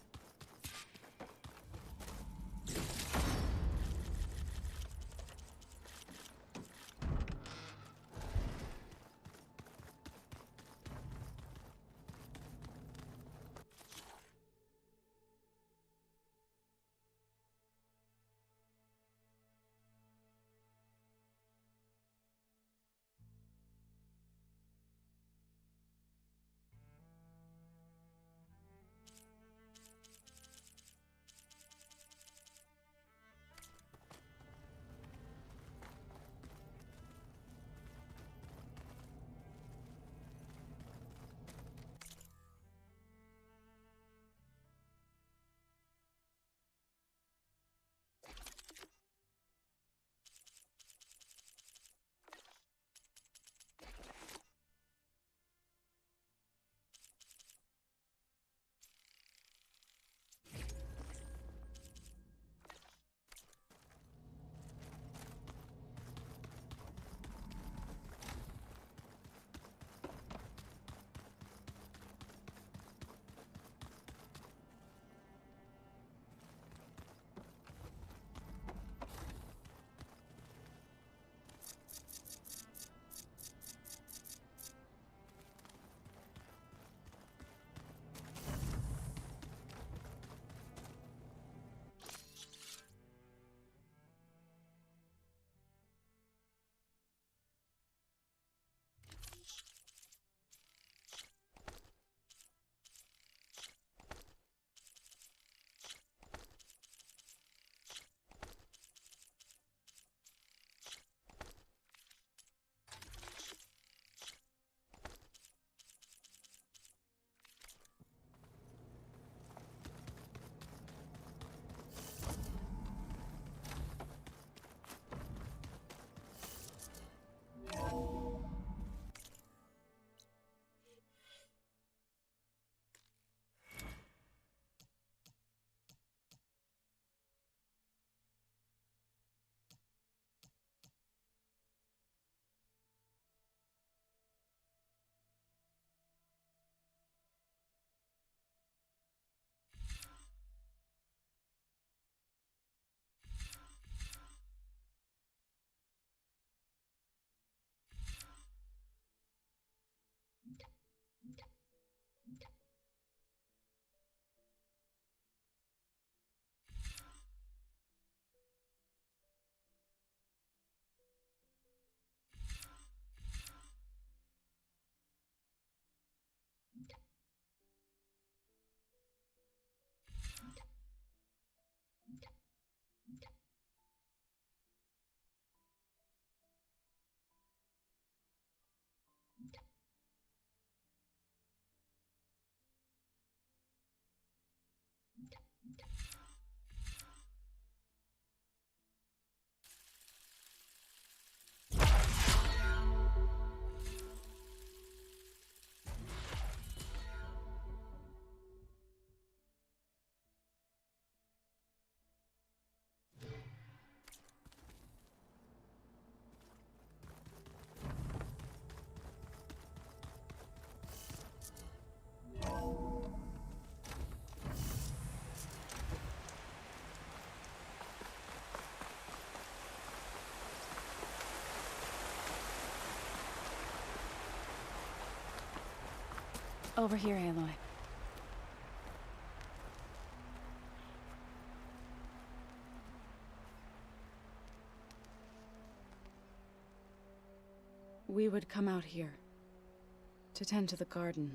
Over here, Aloy. We would come out here to tend to the garden.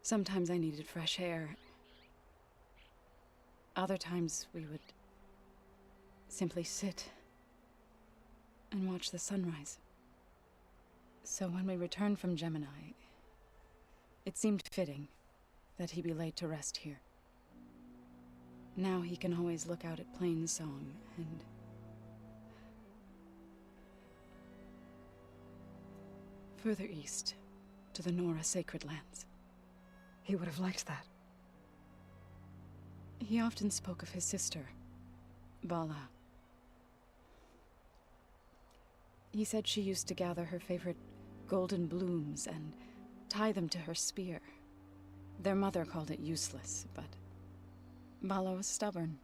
Sometimes I needed fresh air. Other times we would simply sit and watch the sunrise. So when we returned from Gemini, it seemed fitting that he be laid to rest here. Now he can always look out at Plainsong and... further east, to the Nora Sacred Lands. He would have liked that. He often spoke of his sister, Bala. He said she used to gather her favorite golden blooms and tie them to her spear. Their mother called it useless, but Bala was stubborn.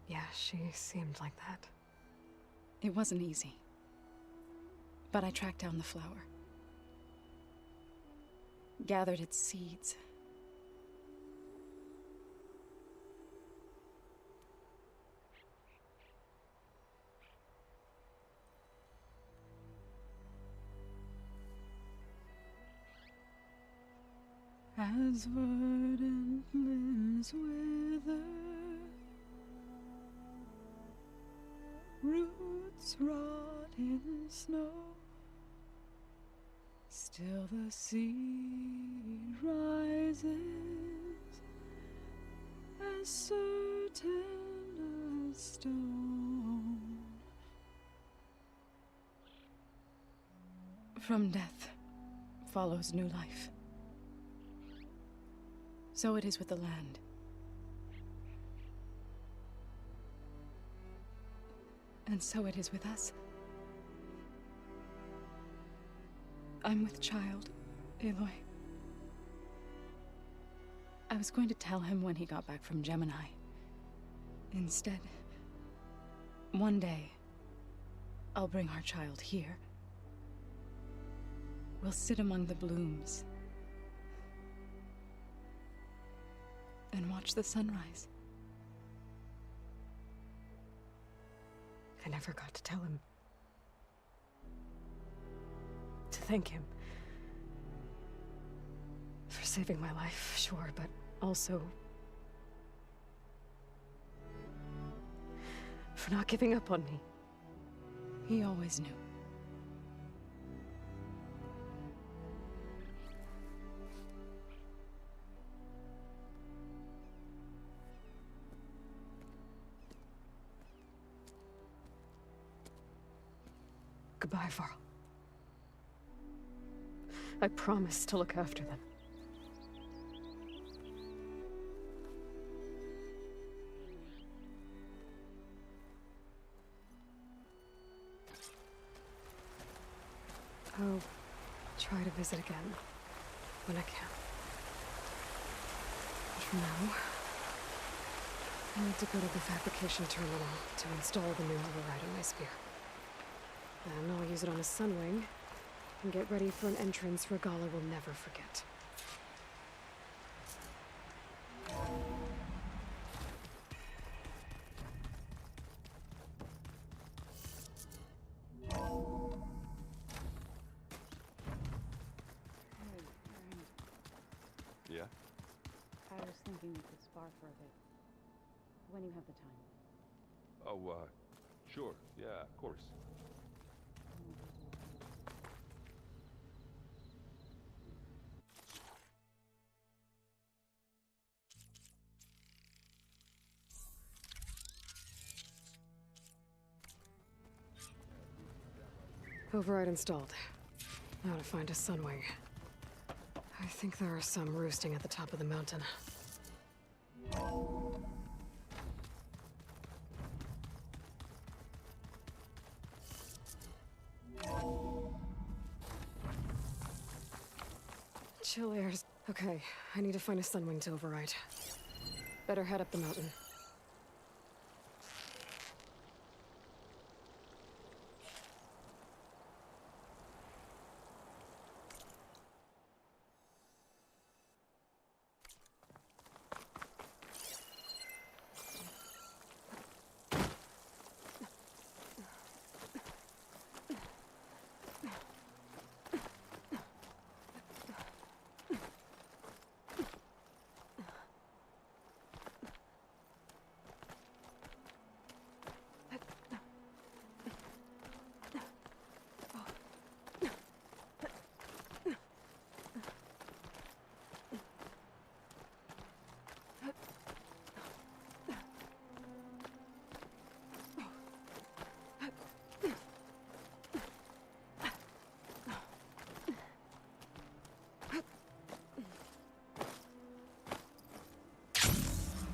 Yeah, she seemed like that. It wasn't easy. But I tracked down the flower. Gathered its seeds. As verdant limbs wither, roots rot in snow, still the seed rises, as certain as stone. From death follows new life. So it is with the land. And so it is with us. I'm with child, Aloy. I was going to tell him when he got back from Gemini. Instead, one day, I'll bring our child here. We'll sit among the blooms and watch the sunrise. I never got to tell him. To thank him. For saving my life, sure, but also... for not giving up on me. He always knew. Goodbye, Varl. I promise to look after them. I'll try to visit again when I can. But for now, I need to go to the fabrication terminal to install the new override on my spear. Then I'll use it on a sunwing and get ready for an entrance Regalla will never forget. Yeah? I was thinking we could spar for a bit. When you have the time. Oh, sure. Yeah, of course. Override installed. Now to find a sunwing. I think there are some roosting at the top of the mountain. Chill airs. Okay, I need to find a sunwing to override. Better head up the mountain.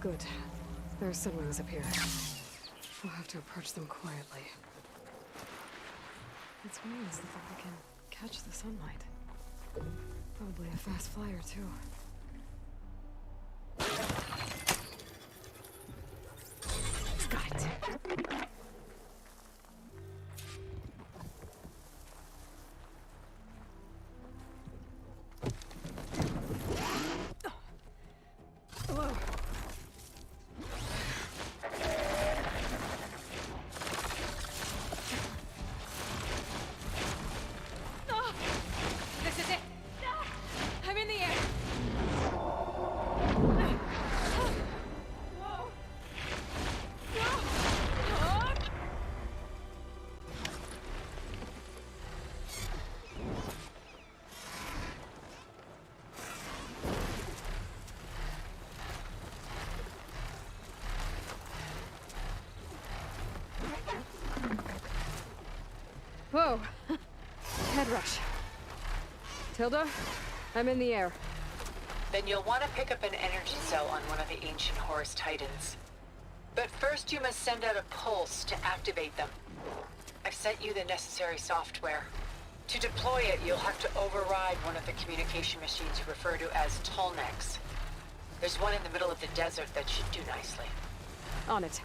Good. There's sunwings up here. We'll have to approach them quietly. It's weird as if they can catch the sunlight. Probably a fast flyer, too. Got it. Whoa. This is it. I'm in the air. Whoa. Head rush. Tilda, I'm in the air. Then you'll want to pick up an energy cell on one of the ancient Horus Titans. But first you must send out a pulse to activate them. I've sent you the necessary software. To deploy it, you'll have to override one of the communication machines you refer to as Tolnecs. There's one in the middle of the desert that should do nicely. On it.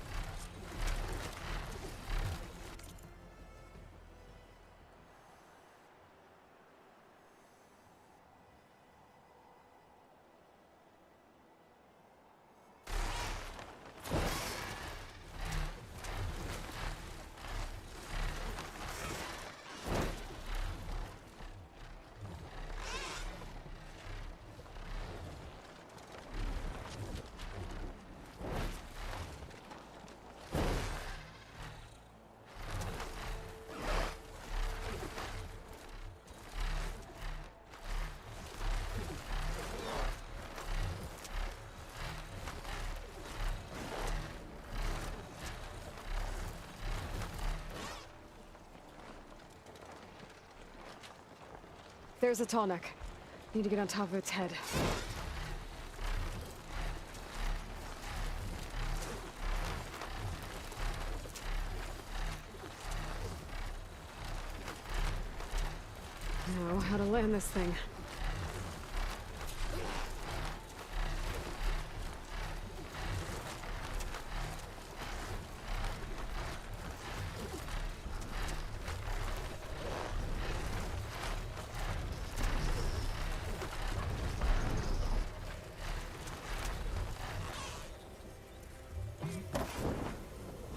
There's a Tallneck. Need to get on top of its head. Know how to land this thing.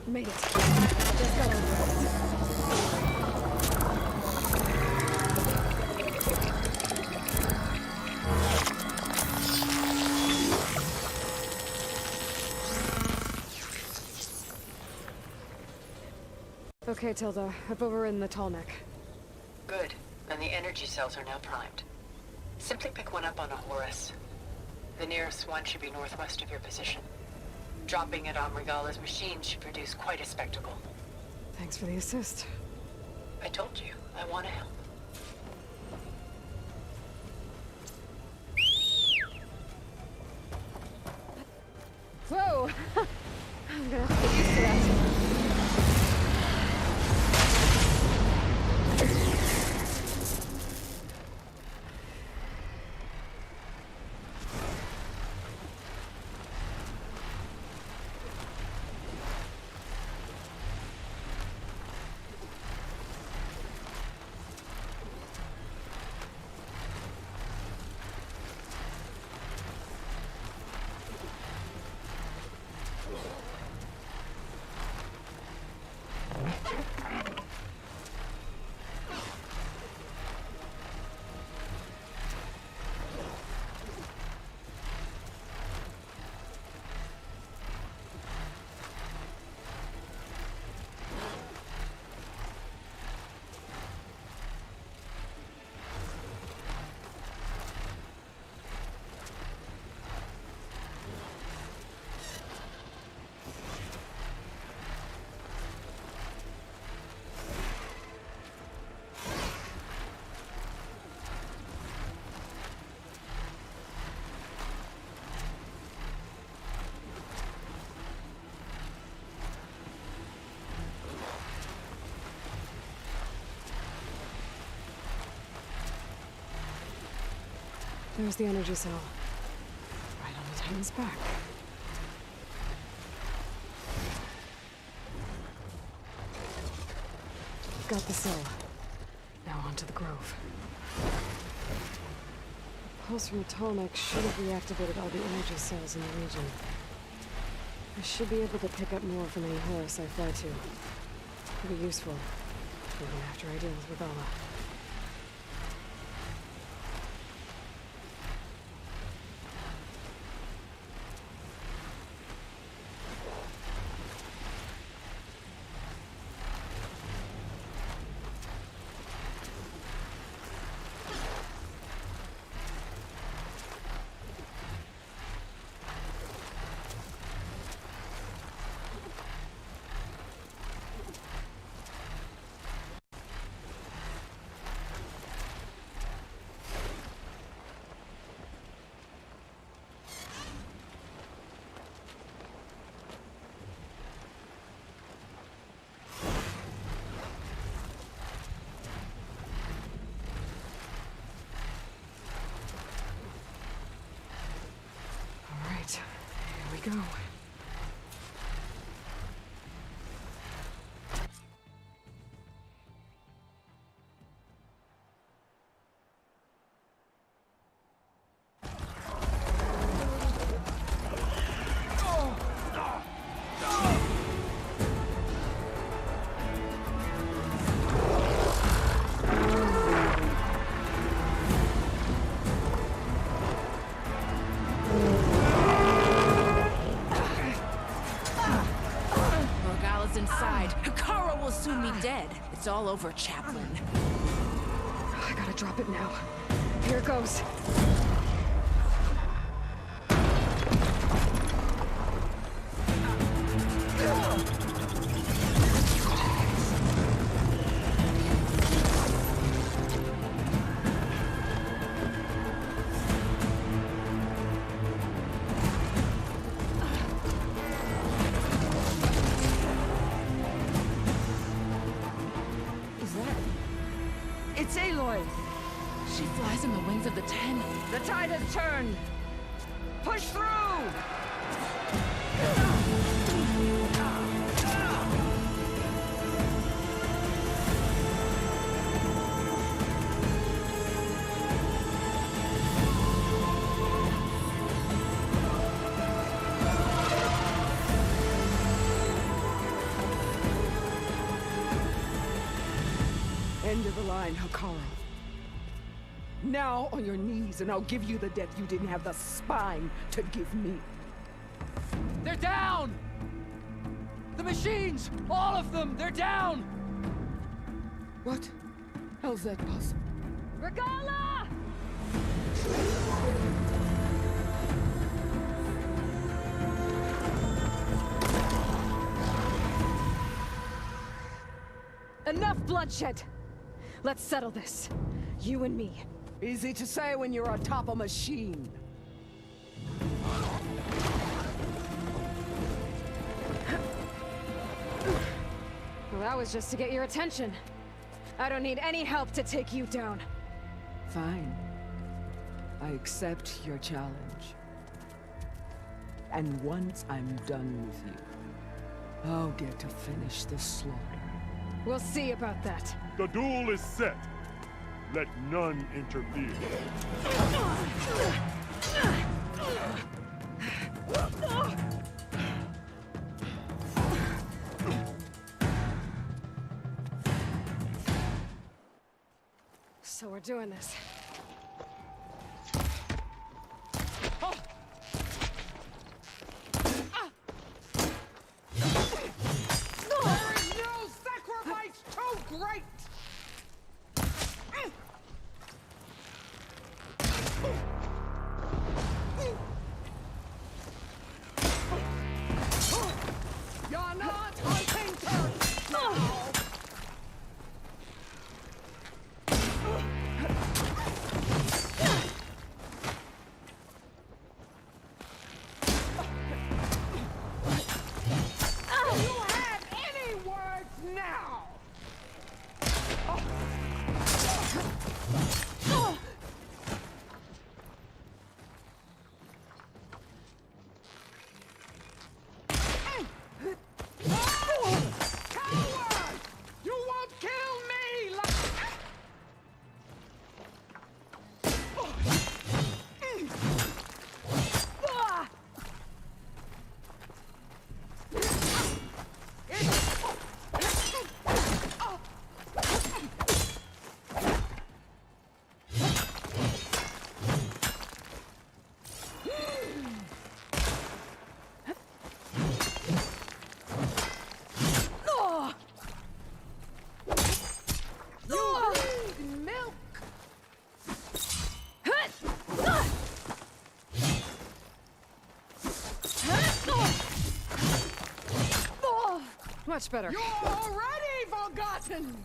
Made it. Just got over it. Okay, Tilda. I've overridden the Tallneck. Good. And the energy cells are now primed. Simply pick one up on a Horus. The nearest one should be northwest of your position. Dropping it on Regalla's machine should produce quite a spectacle. Thanks for the assist. I told you, I want to help. Whoa! I'm gonna have to get used to that. There's the energy cell. Right on the Titan's back. Got the cell. Now onto the Grove. The pulse from Tolmec should have reactivated all the energy cells in the region. I should be able to pick up more from any Horus I fly to. It'll be useful, even after I deal with Regalla. Here we go. Dead. It's all over, Chaplain. I gotta drop it now. Here it goes. It's Aloy! She flies in the wings of the Ten. The tide has turned! Push through! End of the line, Hekarro. Now on your knees, and I'll give you the death you didn't have the spine to give me. They're down! The machines! All of them! They're down! What? How's that possible? Regalla! Enough bloodshed! Let's settle this. You and me. Easy to say when you're atop a machine. Well, that was just to get your attention. I don't need any help to take you down. Fine. I accept your challenge. And once I'm done with you, I'll get to finish the slaughter. We'll see about that. The duel is set. Let none interfere. So we're doing this. There is no sacrifice too great! You're not hunting turrets now! You have any words now? Much better. You're already forgotten!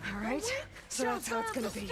All right, so that's how it's gonna be.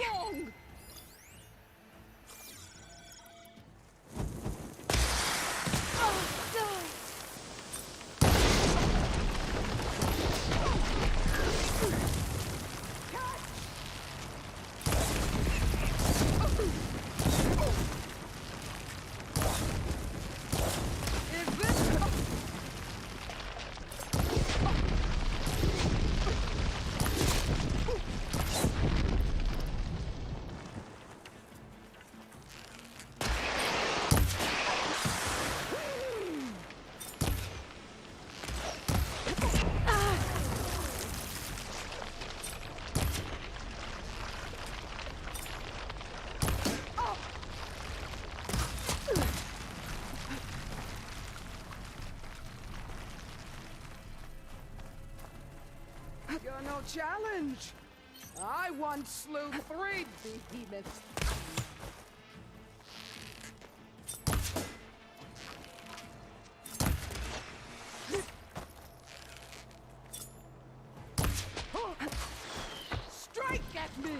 You're no challenge. I once slew 3 behemoths. Strike at me!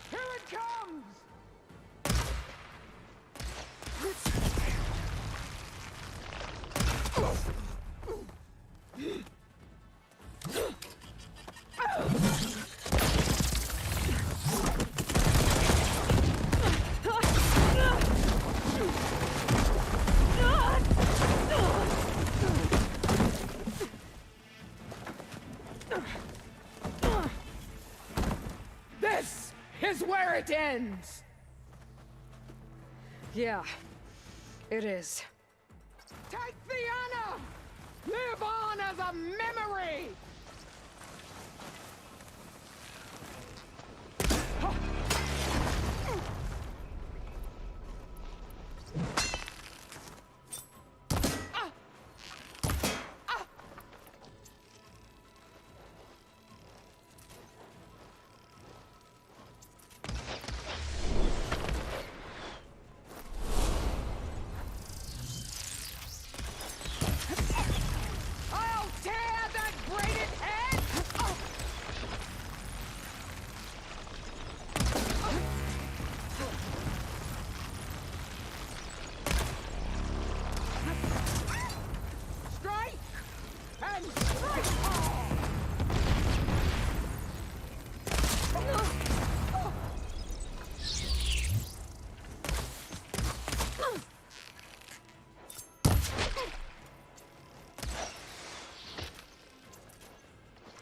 Here it comes! This is where it ends! Yeah, it is. Take the honor! Live on as a memory! I'll tear that braided head! Strike! And strike hard!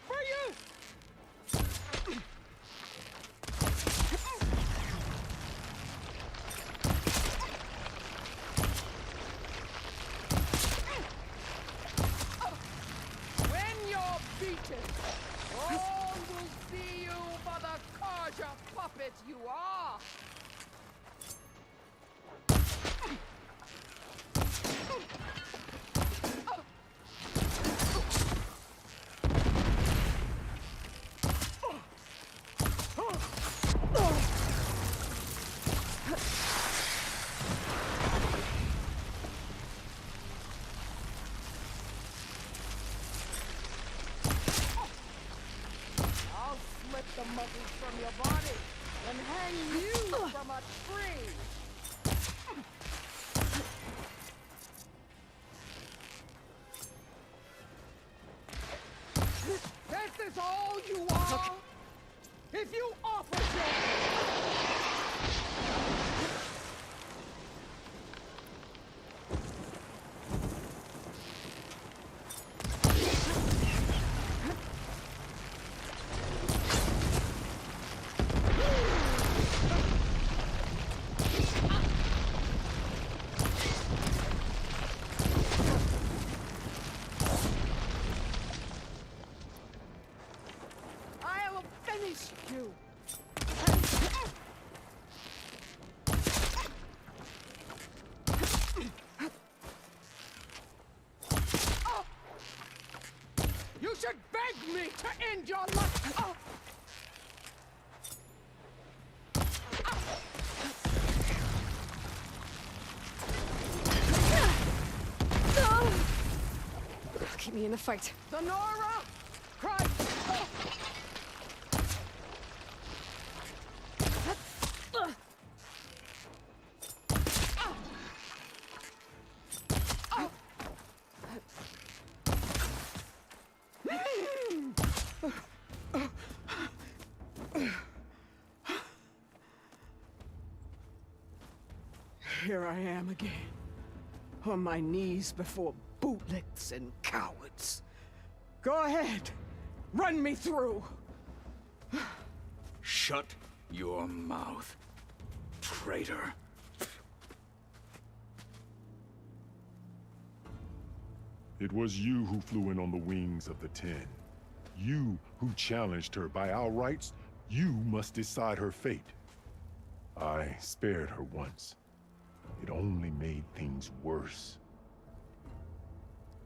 For you! When you're beaten, all will see you for the Karja puppet you are! I'll slip the muscles from your body. and hang you from a tree. This is all you are? If you offered your... I'll finish you. You should beg me to end your life. Keep me in the fight. Sonora! Christ! Here I am again, on my knees before bootlicks and cowards. Go ahead, run me through. Shut your mouth, traitor. It was you who flew in on the wings of the Ten. You who challenged her. By our rights, you must decide her fate. I spared her once. It only made things worse.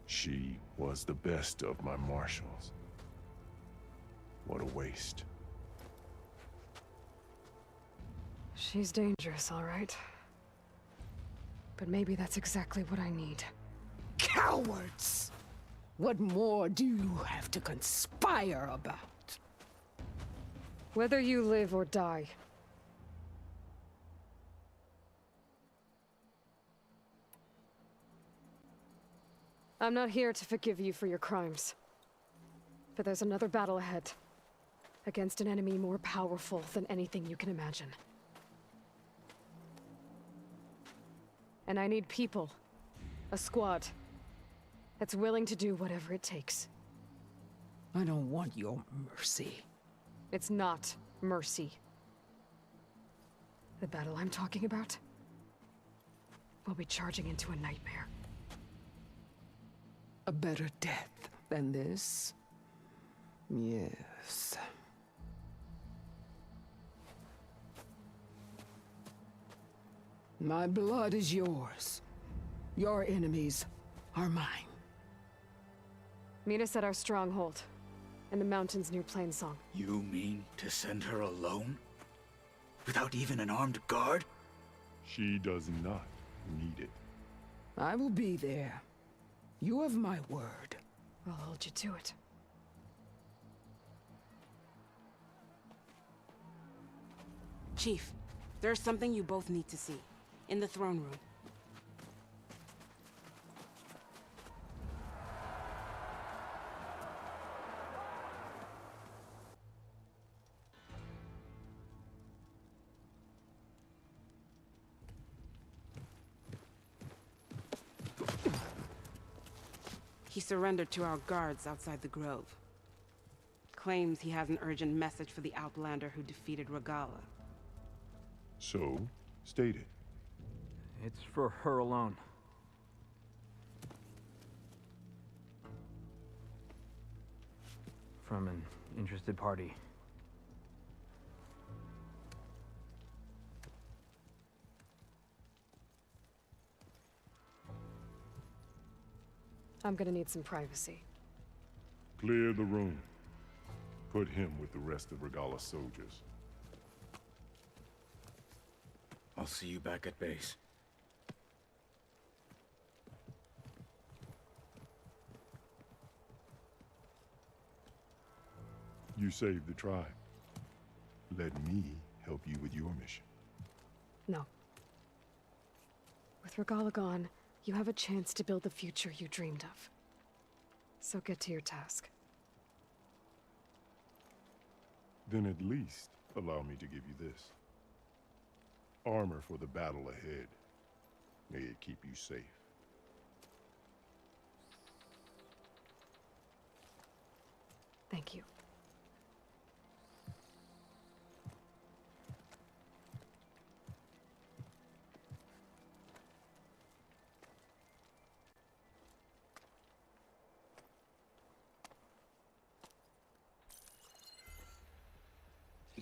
She was the best of my marshals. What a waste. She's dangerous, all right. But maybe that's exactly what I need. Cowards! What more do you have to conspire about? Whether you live or die. I'm not here to forgive you for your crimes. But there's another battle ahead. Against an enemy more powerful than anything you can imagine. And I need people. A squad. That's willing to do whatever it takes. I don't want your mercy. It's not mercy. The battle I'm talking about will be charging into a nightmare. A better death than this? Yes. My blood is yours. Your enemies are mine. Meet us at our stronghold, in the mountains near Plainsong. You mean to send her alone? Without even an armed guard? She does not need it. I will be there. You have my word. I'll hold you to it. Chief, there's something you both need to see. In the throne room. He surrendered to our guards outside the grove. Claims he has an urgent message for the Outlander who defeated Regalla. So, state it. It's for her alone. From an interested party. I'm gonna need some privacy. Clear the room. Put him with the rest of Regalla's soldiers. I'll see you back at base. You saved the tribe. Let me help you with your mission. No. With Regalla gone, you have a chance to build the future you dreamed of. So get to your task. Then at least allow me to give you this. Armor for the battle ahead. May it keep you safe. Thank you.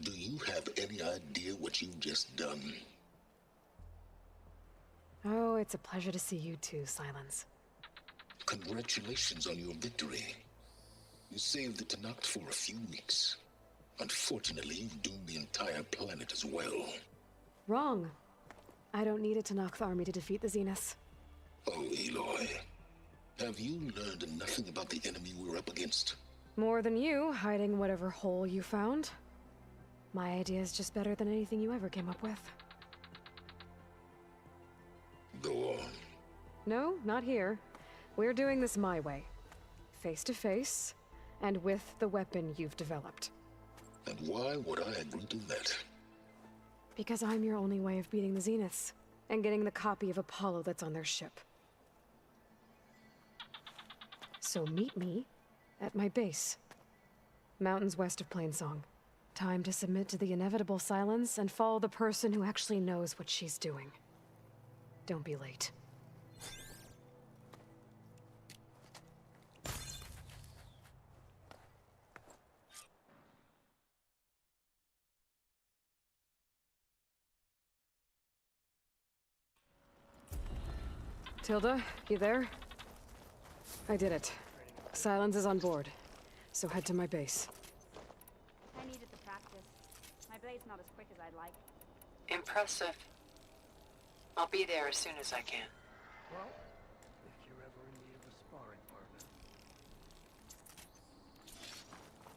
Do you have any idea what you've just done? Oh, it's a pleasure to see you too, Silence. Congratulations on your victory. You saved the Tenakth for a few weeks. Unfortunately, you've doomed the entire planet as well. Wrong. I don't need a Tenakth army to defeat the Zeniths. Oh, Aloy. Have you learned nothing about the enemy we're up against? More than you, hiding whatever hole you found. My idea is just better than anything you ever came up with. Go on. No, not here. We're doing this my way. Face to face, and with the weapon you've developed. And why would I agree to that? Because I'm your only way of beating the Zeniths, and getting the copy of Apollo that's on their ship. So meet me at my base. Mountains west of Plainsong. Time to submit to the inevitable silence and follow the person who actually knows what she's doing. Don't be late. Tilda, you there? I did it. Silence is on board, so head to my base. I needed the practice. My blade's not as quick as I'd like. Impressive. I'll be there as soon as I can. Well, if you're ever in need of a sparring partner.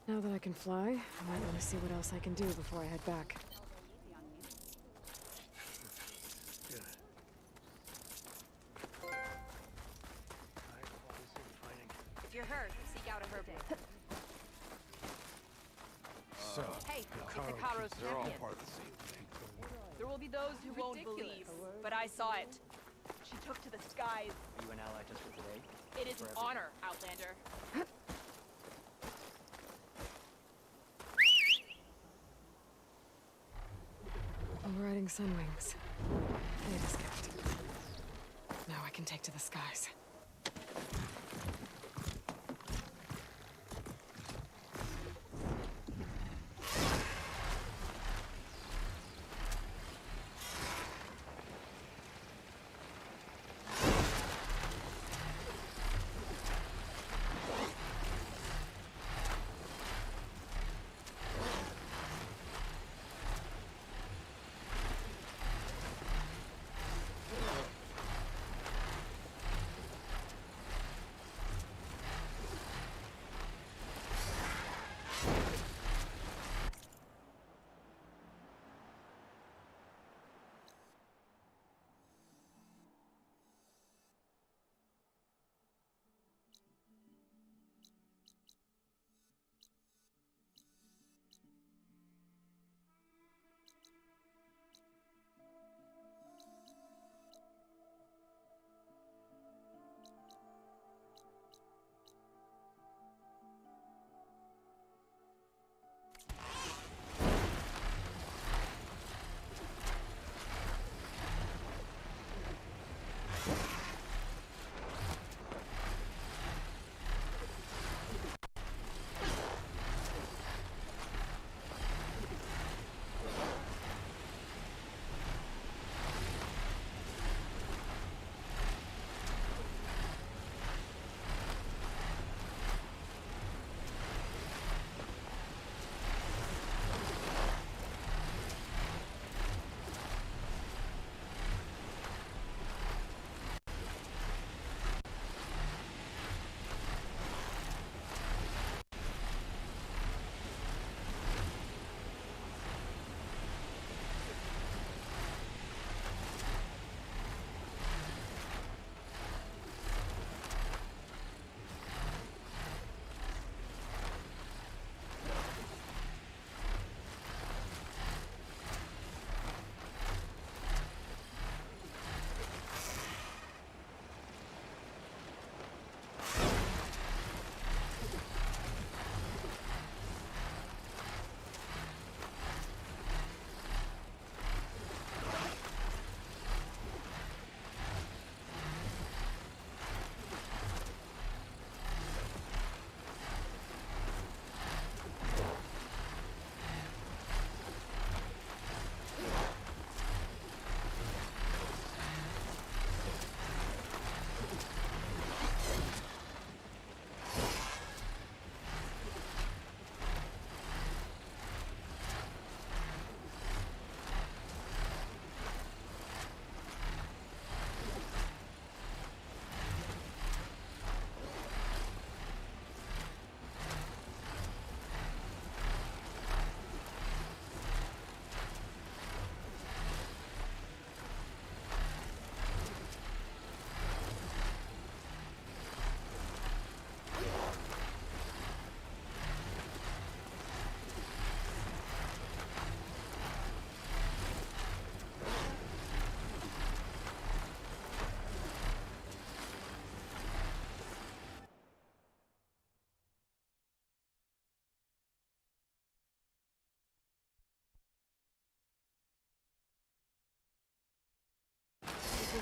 Now that I can fly, I might want to see what else I can do before I head back. Good. If you're hurt, seek out a herb. So, Hey, it's a Kairos they're all champion. part of the same thing. There will be those who won't believe, but I saw it. She took to the skies. Are you an ally just for today? It is an honor, Outlander. Overriding Sunwings. It is kept. Now I can take to the skies.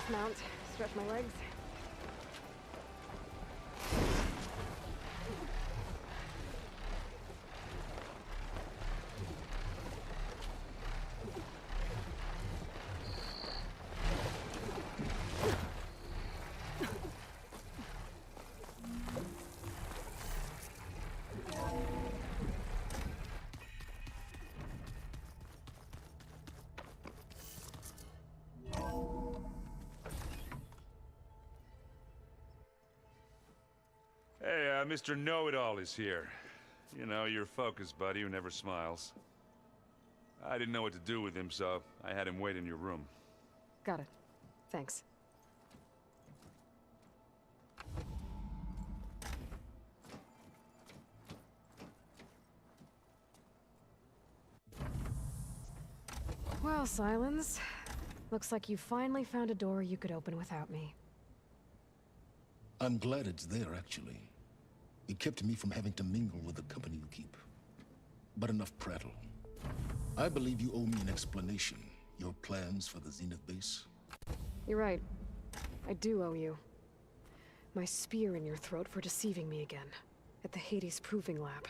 dismount, stretch my legs. Hey, Mr. Know-It-All is here. You know, your focus buddy who never smiles. I didn't know what to do with him, so I had him wait in your room. Got it. Thanks. Well, Silence. Looks like you finally found a door you could open without me. I'm glad it's there, actually. It kept me from having to mingle with the company you keep. But enough prattle. I believe you owe me an explanation. Your plans for the Zenith base? You're right. I do owe you. My spear in your throat for deceiving me again. At the Hades Proving Lab.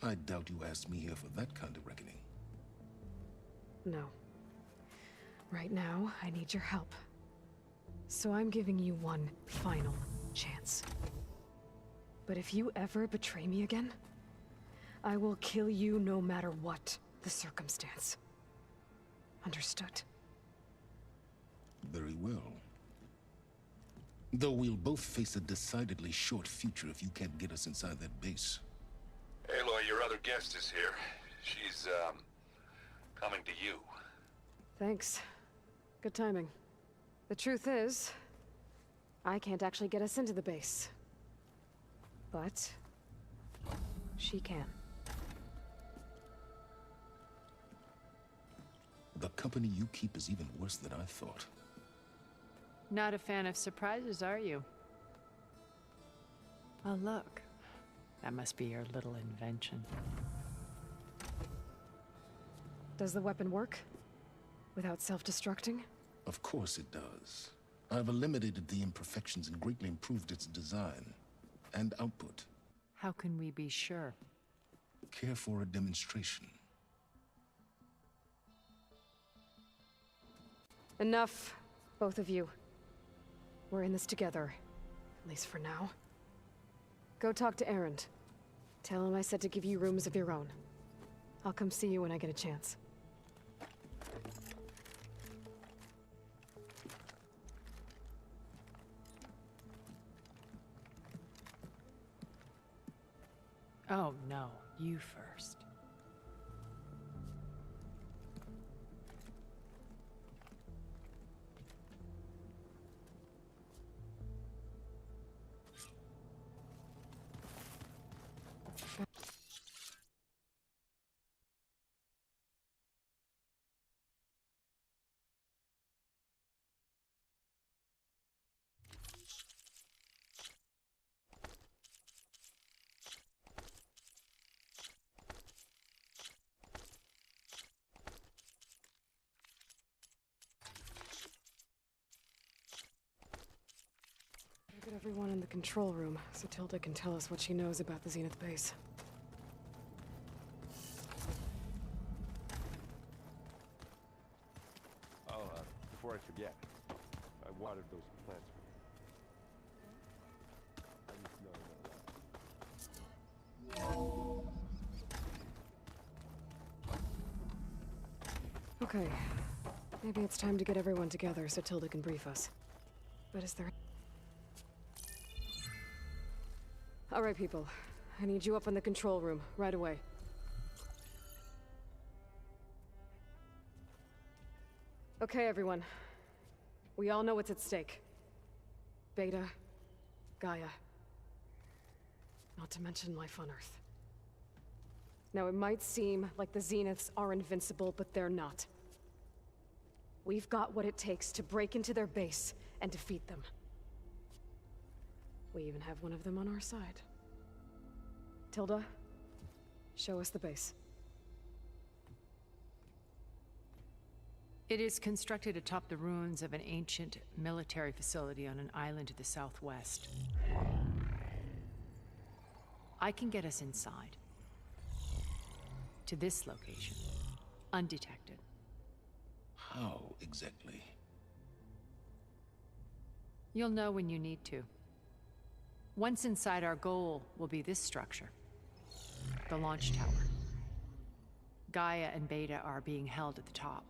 I doubt you asked me here for that kind of reckoning. No. Right now, I need your help. So I'm giving you one final chance. But if you ever betray me again, I will kill you no matter what the circumstance. Understood? Very well. Though we'll both face a decidedly short future if you can't get us inside that base. Aloy, your other guest is here. She's, coming to you. Thanks. Good timing. The truth is, I can't actually get us into the base. But she can. The company you keep is even worse than I thought. Not a fan of surprises, are you? Oh, look. That must be your little invention. Does the weapon work? Without self-destructing? Of course it does. I've eliminated the imperfections and greatly improved its design and output. How can we be sure? Care for a demonstration? Enough, both of you. We're in this together, at least for now. Go talk to Erend. Tell him I said to give you rooms of your own. I'll come see you when I get a chance. Oh, no. You first. Get everyone in the control room so Tilda can tell us what she knows about the Zenith base. Oh, before I forget, I watered those plants for you. I need to know that. Okay. Maybe it's time to get everyone together so Tilda can brief us. But is there... All right, people. I need you up in the control room, right away. Okay, everyone. We all know what's at stake. Beta, Gaia. Not to mention life on Earth. Now, it might seem like the Zeniths are invincible, but they're not. We've got what it takes to break into their base and defeat them. We even have one of them on our side. Tilda, show us the base. It is constructed atop the ruins of an ancient military facility on an island to the southwest. I can get us inside. To this location. Undetected. How exactly? You'll know when you need to. Once inside, our goal will be this structure. The launch tower. Gaia and Beta are being held at the top.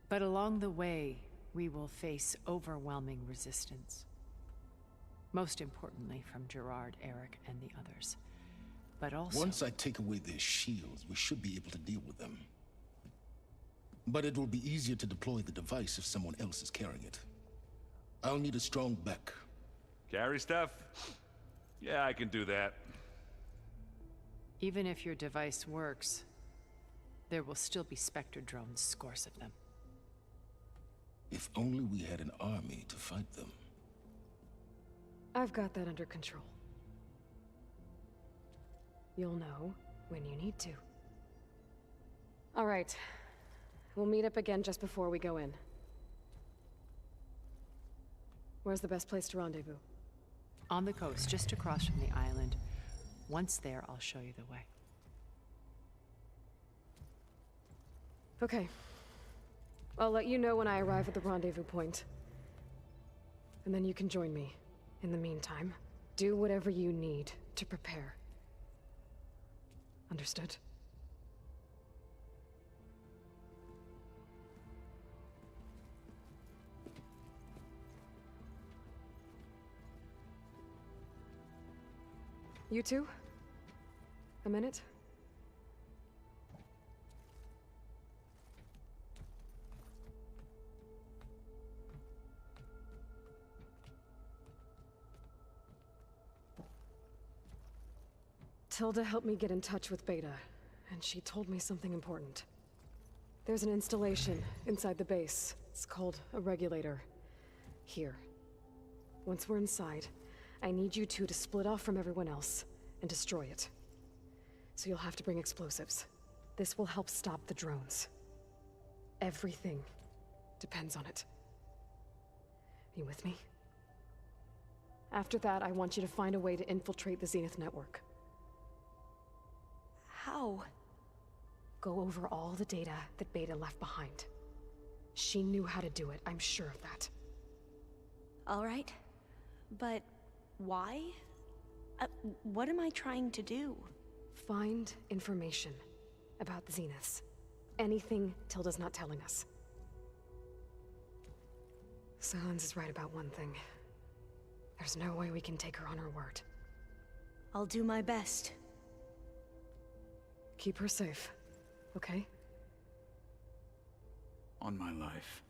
But along the way, we will face overwhelming resistance. Most importantly from Gerard, Eric, and the others. But also... Once I take away their shields, we should be able to deal with them. But it will be easier to deploy the device if someone else is carrying it. I'll need a strong back. Carry stuff? Yeah, I can do that. Even if your device works, there will still be Spectre drones, scores of them. If only we had an army to fight them. I've got that under control. You'll know when you need to. All right. We'll meet up again just before we go in. Where's the best place to rendezvous? On the coast, just across from the island. Once there, I'll show you the way. Okay. I'll let you know when I arrive at the rendezvous point. And then you can join me. In the meantime, do whatever you need to prepare. Understood? You two? A minute? Tilda helped me get in touch with Beta, and she told me something important. There's an installation inside the base. It's called a regulator. Here. Once we're inside, I need you two to split off from everyone else and destroy it. So you'll have to bring explosives. This will help stop the drones. Everything depends on it. You with me? After that, I want you to find a way to infiltrate the Zenith network. How? Go over all the data that Beta left behind. She knew how to do it, I'm sure of that. All right. But why? What am I trying to do? Find information about the Zeniths. Anything Tilda's not telling us. Sylens is right about one thing. There's no way we can take her on her word. I'll do my best. Keep her safe, okay? On my life.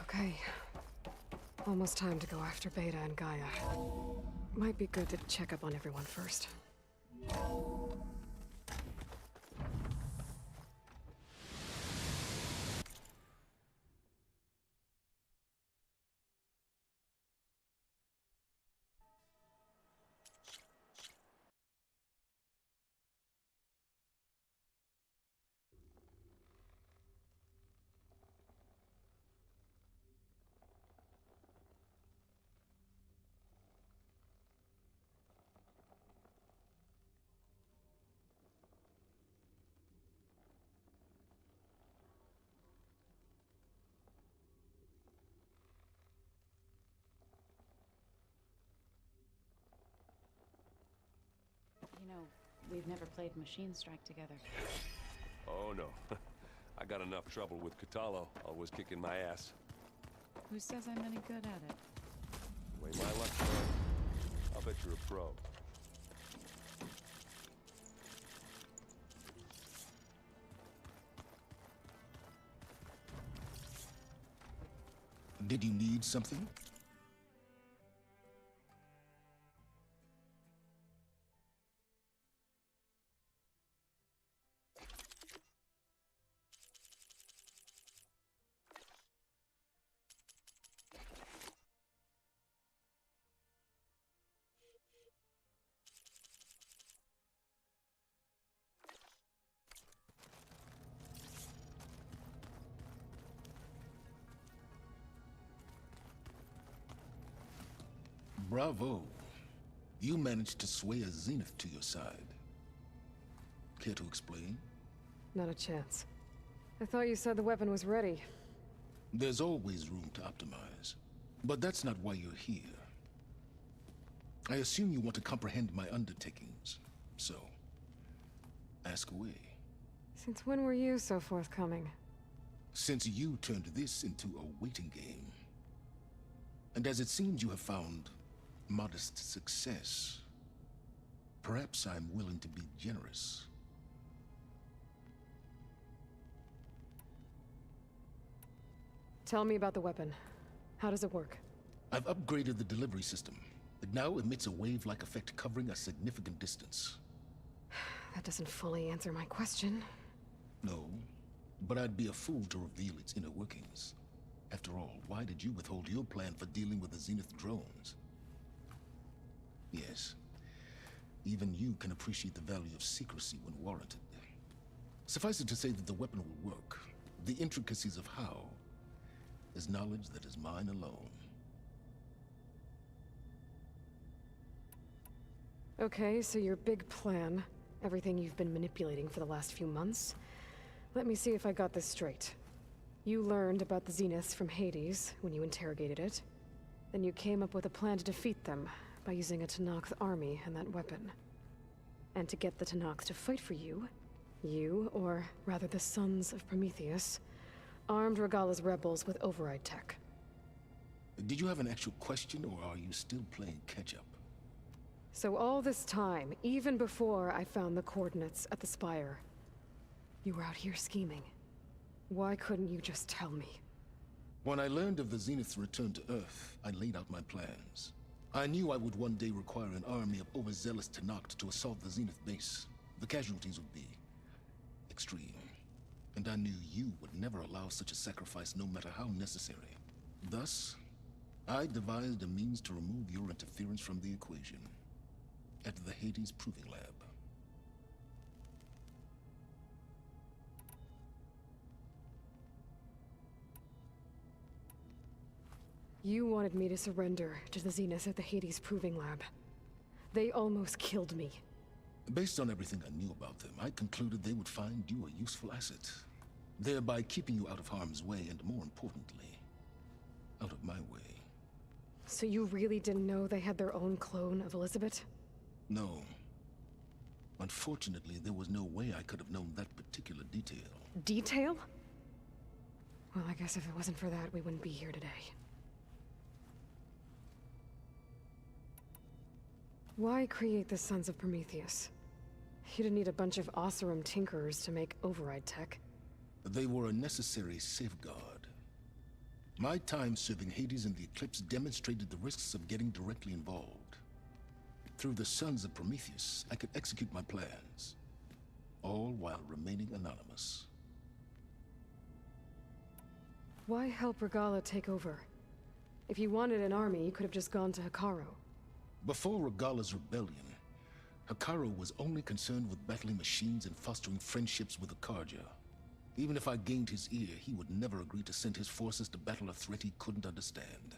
Okay. Almost time to go after Beta and Gaia. Might be good to check up on everyone first. You know, we've never played Machine Strike together. Oh, no. I got enough trouble with Kotallo, always kicking my ass. Who says I'm any good at it? The way my luck's going, I'll bet you're a pro. Did you need something? Bravo. You managed to sway a Zenith to your side. Care to explain? Not a chance. I thought you said the weapon was ready. There's always room to optimize. But that's not why you're here. I assume you want to comprehend my undertakings. So, ask away. Since when were you so forthcoming? Since you turned this into a waiting game. And as it seems you have found modest success, perhaps I'm willing to be generous. Tell me about the weapon. How does it work? I've upgraded the delivery system. It now emits a wave-like effect covering a significant distance. That doesn't fully answer my question. No, but I'd be a fool to reveal its inner workings. After all, why did you withhold your plan for dealing with the Zenith drones? Yes, even you can appreciate the value of secrecy when warranted. Suffice it to say that the weapon will work. The intricacies of how is knowledge that is mine alone. Okay, so your big plan, everything you've been manipulating for the last few months. Let me see if I got this straight. You learned about the Zeniths from Hades when you interrogated it. Then you came up with a plan to defeat them by using a Tenakth army and that weapon. And to get the Tenakth to fight for you, or rather the Sons of Prometheus, armed Regalla's rebels with override tech. Did you have an actual question, or are you still playing catch-up? So all this time, even before I found the coordinates at the Spire, you were out here scheming. Why couldn't you just tell me? When I learned of the Zenith's return to Earth, I laid out my plans. I knew I would one day require an army of overzealous Tenakth to assault the Zenith base. The casualties would be extreme. And I knew you would never allow such a sacrifice, no matter how necessary. Thus, I devised a means to remove your interference from the equation. At the Hades Proving Lab. You wanted me to surrender to the Zeniths at the Hades Proving Lab. They almost killed me. Based on everything I knew about them, I concluded they would find you a useful asset, thereby keeping you out of harm's way and, more importantly, out of my way. So you really didn't know they had their own clone of Elizabeth? No. Unfortunately, there was no way I could have known that particular detail. Detail? Well, I guess if it wasn't for that, we wouldn't be here today. Why create the Sons of Prometheus? You didn't need a bunch of Oseram tinkerers to make override tech. They were a necessary safeguard. My time serving Hades and the Eclipse demonstrated the risks of getting directly involved. Through the Sons of Prometheus, I could execute my plans, all while remaining anonymous. Why help Regalla take over? If you wanted an army, you could have just gone to Hekarro. Before Regalla's rebellion, Hekarro was only concerned with battling machines and fostering friendships with the Carja. Even if I gained his ear, he would never agree to send his forces to battle a threat he couldn't understand.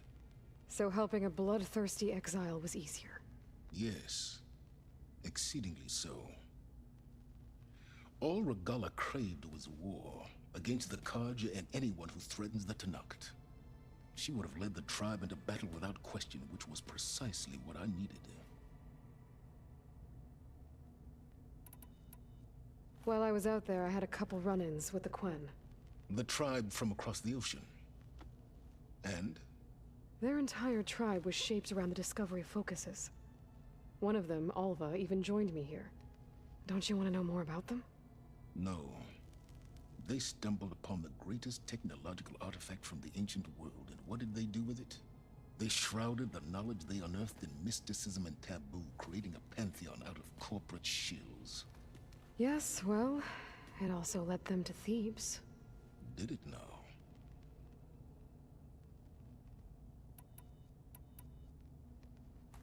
So helping a bloodthirsty exile was easier. Yes, exceedingly so. All Regalla craved was war against the Carja and anyone who threatens the Tenakth. She would have led the tribe into battle without question, which was precisely what I needed. While I was out there, I had a couple run-ins with the Quen. The tribe from across the ocean. And? Their entire tribe was shaped around the discovery of focuses. One of them, Alva, even joined me here. Don't you want to know more about them? No. They stumbled upon the greatest technological artifact from the ancient world, and what did they do with it? They shrouded the knowledge they unearthed in mysticism and taboo, creating a pantheon out of corporate shills. Yes, well, it also led them to Thebes. Did it now?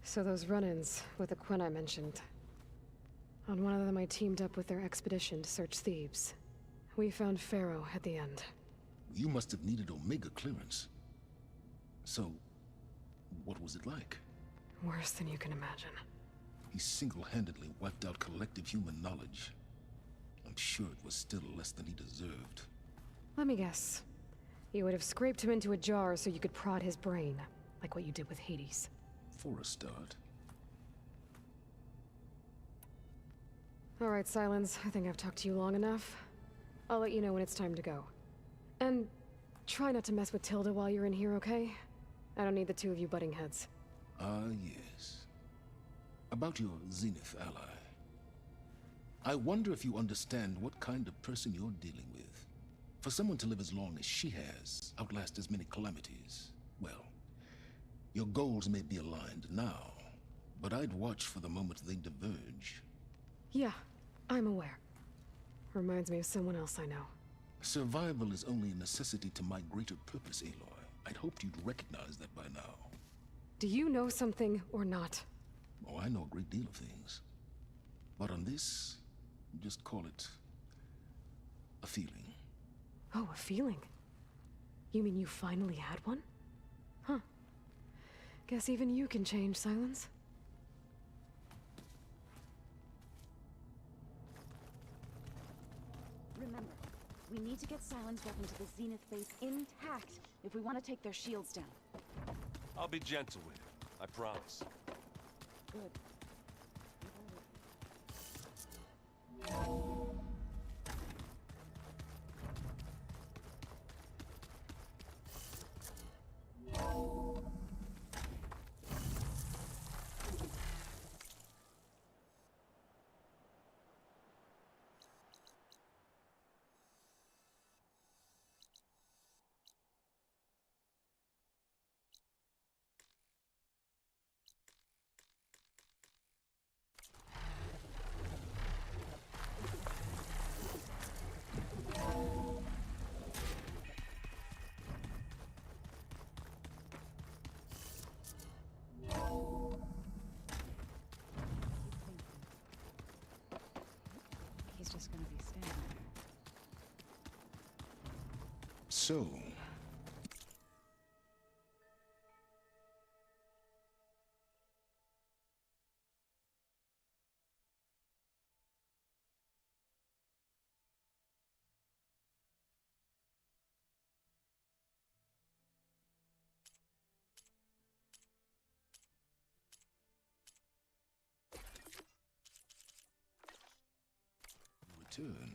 So those run-ins with the Quen I mentioned. On one of them I teamed up with their expedition to search Thebes. We found Pharaoh at the end. You must have needed Omega clearance. So, what was it like? Worse than you can imagine. He single-handedly wiped out collective human knowledge. I'm sure it was still less than he deserved. Let me guess. You would have scraped him into a jar so you could prod his brain, like what you did with Hades. For a start. All right, Silence. I think I've talked to you long enough. I'll let you know when it's time to go. And try not to mess with Tilda while you're in here, okay? I don't need the two of you butting heads. Ah, yes. About your Zenith ally. I wonder if you understand what kind of person you're dealing with. For someone to live as long as she has, outlast as many calamities, well, your goals may be aligned now, but I'd watch for the moment they diverge. Yeah, I'm aware. Reminds me of someone else I know. Survival is only a necessity to my greater purpose, Aloy. I'd hoped you'd recognize that by now. Do you know something or not? Oh, I know a great deal of things. But on this, just call it a feeling. Oh, a feeling? You mean you finally had one? Huh. Guess even you can change, Silence. Remember, we need to get Silence back into the Zenith base intact if we want to take their shields down. I'll be gentle with him, I promise. Good. He's just gonna be standing there. So, return.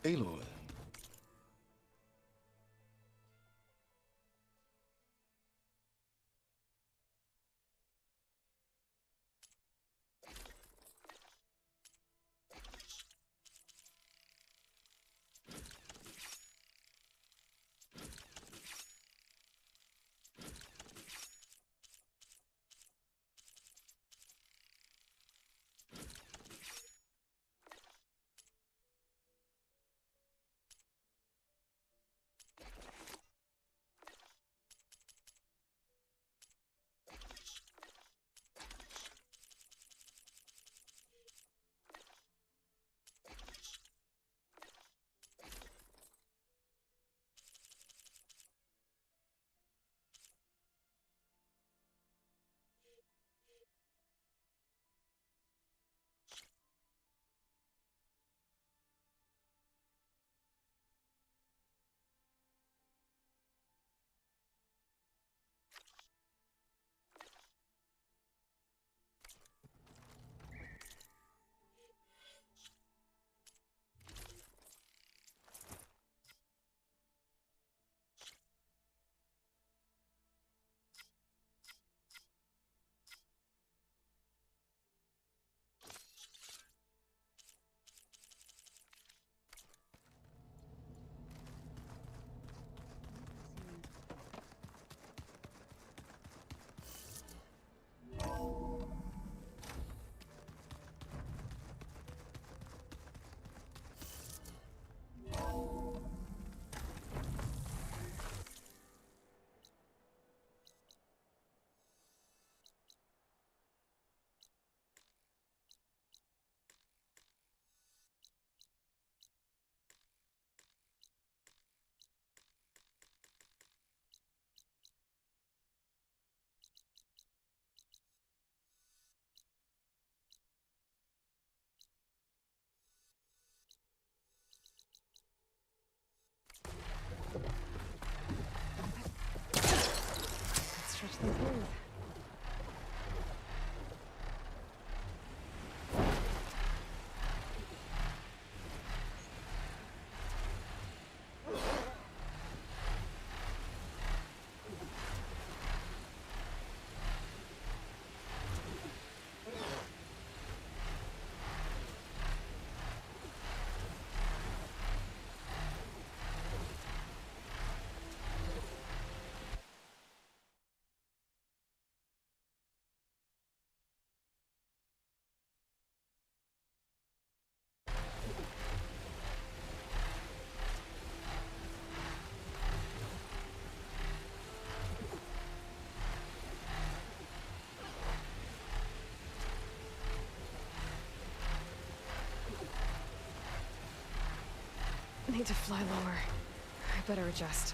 Aloy. need to fly lower. I better adjust.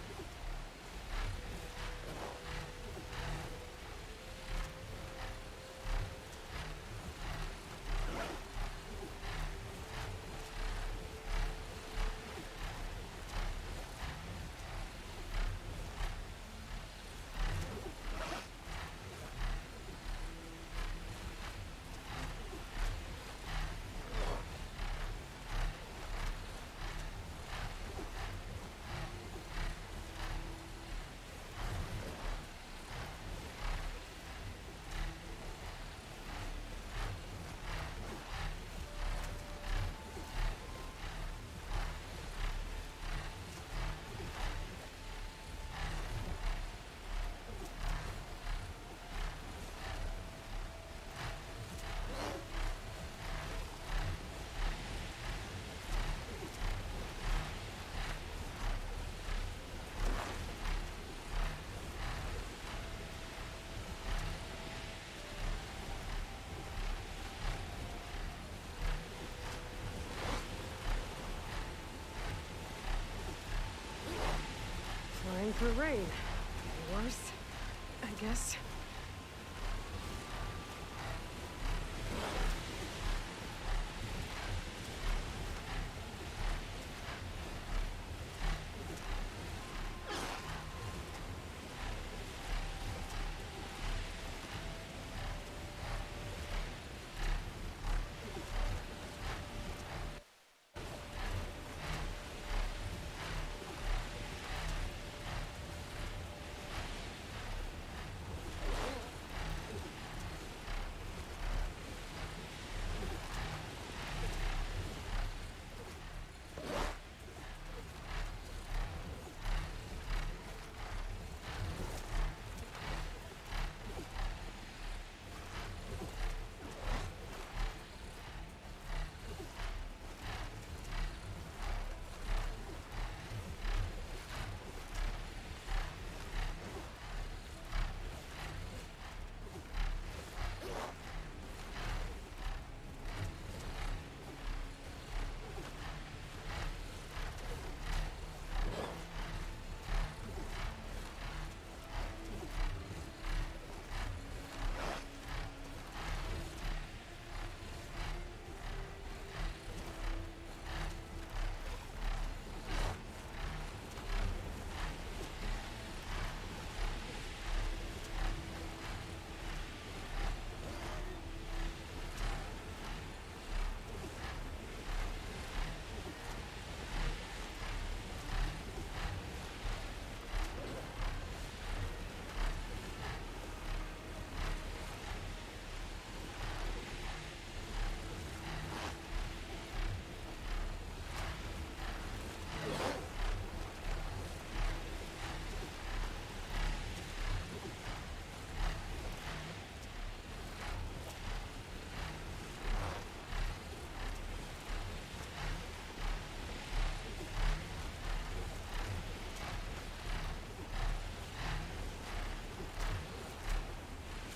Flying through rain. Worse, I guess.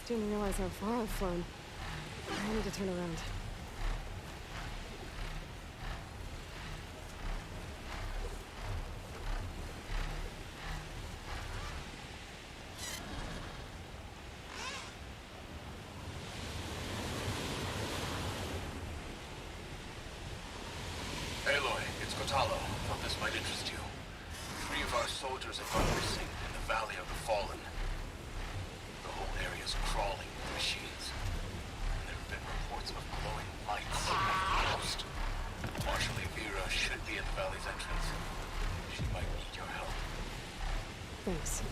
Didn't realize how far I've flown. I need to turn around. Aloy, it's Kotallo. Thought this might interest you. 3 of our soldiers have gone missing in the Valley of the Fallen. The whole area's crawling with machines. And there have been reports of glowing lights on the coast. Marshal Evira should be at the valley's entrance. She might need your help. Thanks.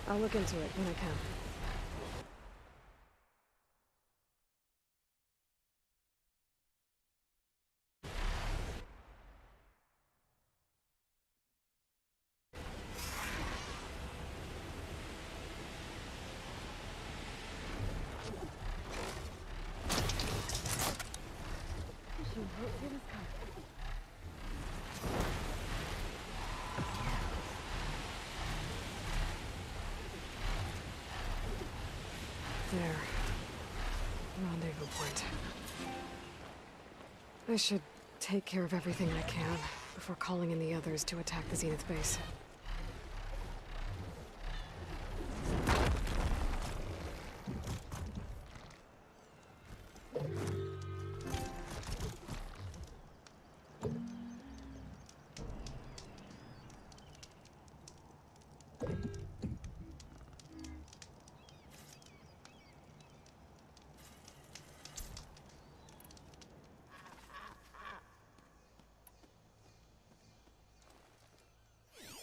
I'll look into it when I can. There. Rendezvous point. I should take care of everything I can. before calling in the others to attack the Zenith base.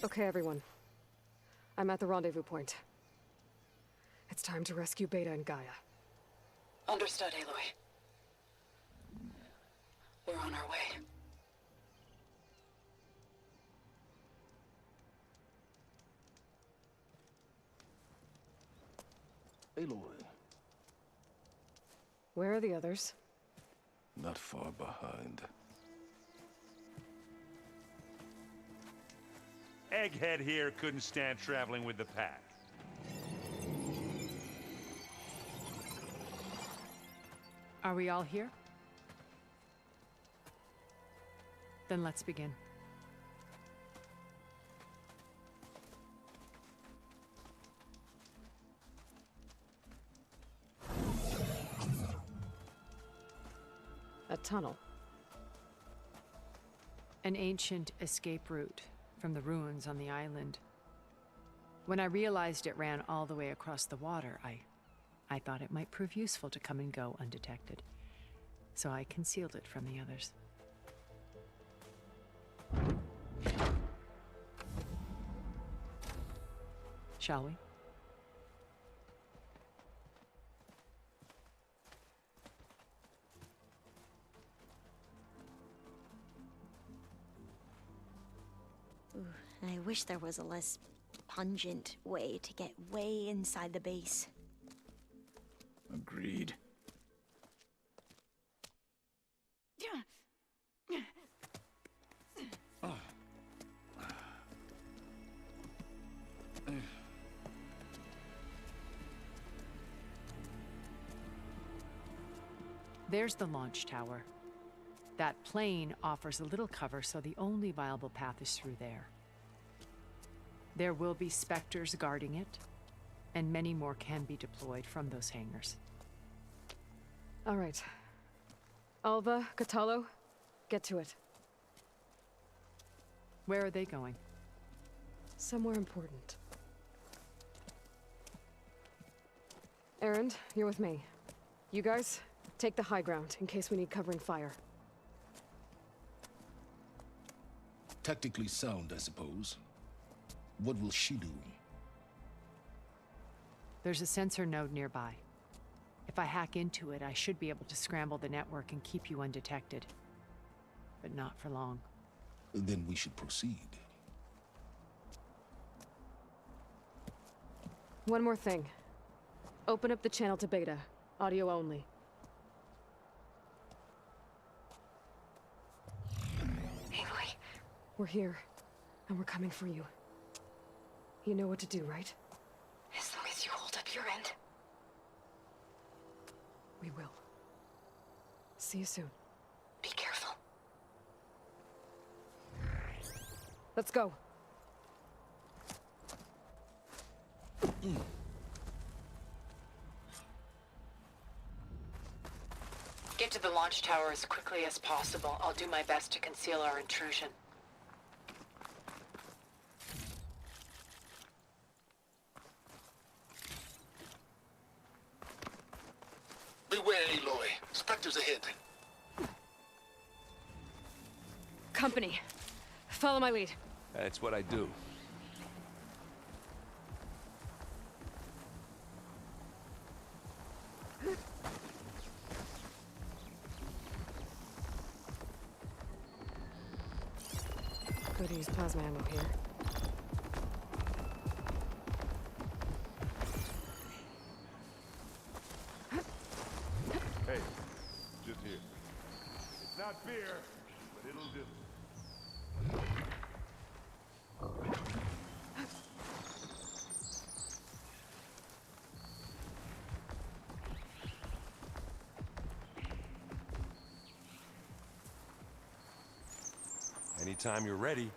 Okay, everyone. I'm at the rendezvous point. It's time to rescue Beta and Gaia. Understood, Aloy. We're on our way. Aloy, Where are the others? not far behind. Egghead here couldn't stand traveling with the pack. Are we all here? Then let's begin. A tunnel. An ancient escape route from the ruins on the island. When I realized it ran all the way across the water, I thought it might prove useful to come and go undetected. So I concealed it from the others. Shall we? Ooh, I wish there was a less pungent way to get way inside the base. Agreed. There's the launch tower. That plane offers a little cover, so the only viable path is through there. There will be Spectres guarding it, and many more can be deployed from those hangars. All right. Alva, Catalo, get to it. Where are they going? Somewhere important. Erend, you're with me. You guys, take the high ground in case we need covering fire. Tactically sound, I suppose. What will she do? There's a sensor node nearby. If I hack into it, I should be able to scramble the network and keep you undetected. But not for long. Then we should proceed. One more thing. Open up the channel to Beta. Audio only. Aloy, we're here, and we're coming for you. You know what to do, right? As long as you hold up your end. We will. See you soon. Be careful. Let's go. Get to the launch tower as quickly as possible. I'll do my best to conceal our intrusion. Beware, Aloy. Spectres ahead. Company. Follow my lead. That's what I do. Could use plasma ammo here. Hey, just here. It's not fear, but it'll do. Anytime you're ready.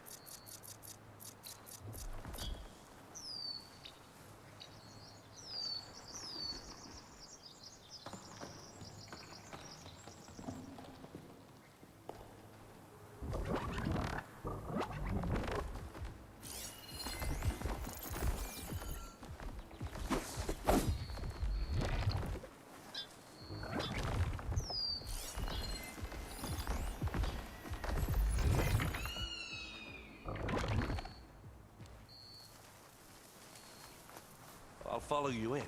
I'll follow you in.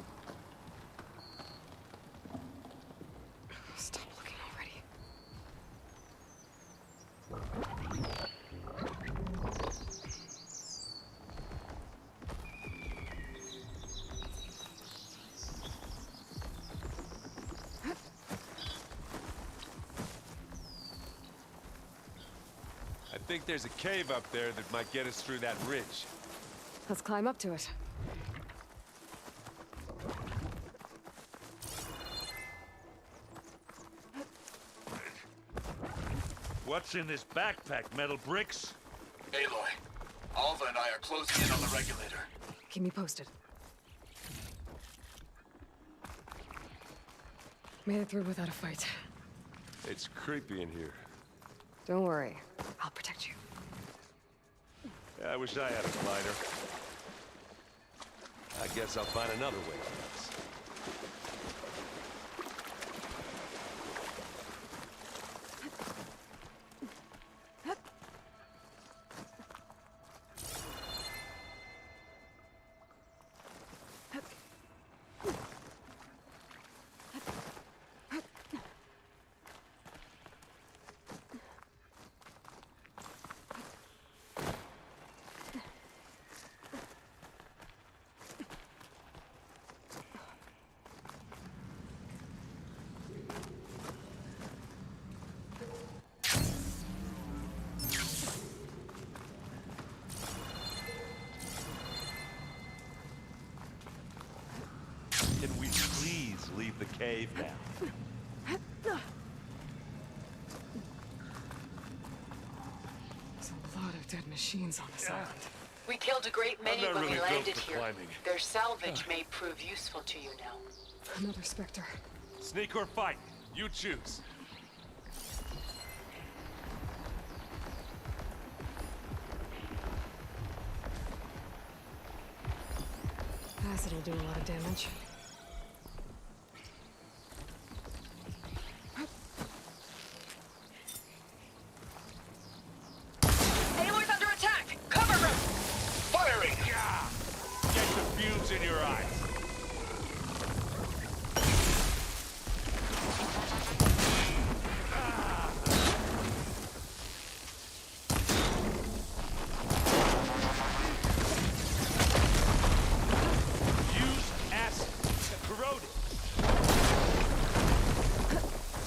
Stop looking already. I think there's a cave up there that might get us through that ridge. Let's climb up to it. What's in this backpack, metal bricks? Aloy, Alva and I are closing in on the regulator. Keep me posted. Made it through without a fight. It's creepy in here. Don't worry. I'll protect you. Yeah, I wish I had a glider. I guess I'll find another way to this. Can we please leave the cave now? There's a lot of dead machines on this island. We killed a great many not when really we built landed for here. climbing. Their salvage may prove useful to you now. Another Spectre. Sneak or fight? You choose. Acid will do a lot of damage. Aloy's under attack! Cover him! Firing! Yeah! Get the fumes in your eyes. Use acid to corrode it.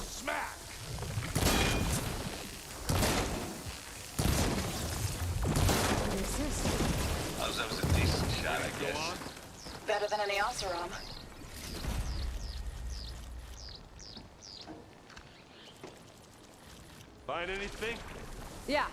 Smack! That was a decent shot, I guess. Better than any Oseram. Find anything? Yeah.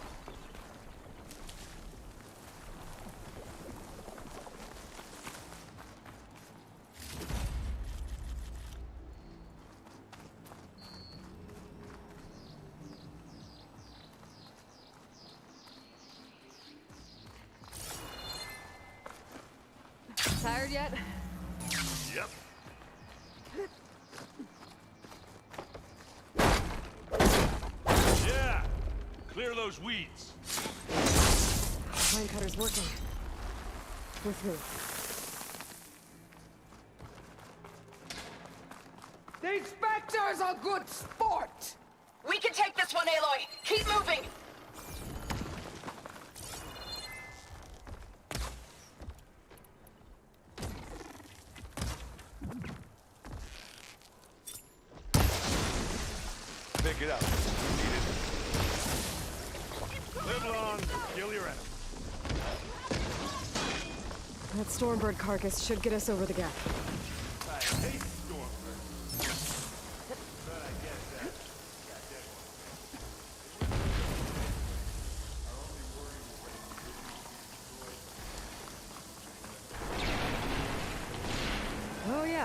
Tired yet? Yep. Yeah! Clear those weeds. Pine cutter's working. We're through. These Spectres are good sport! We can take this one, Aloy! Keep moving! Pick it up. Need it. Live long, kill your enemy. That Stormbird carcass should get us over the gap. I hate Stormbird. But I guess that got dead one.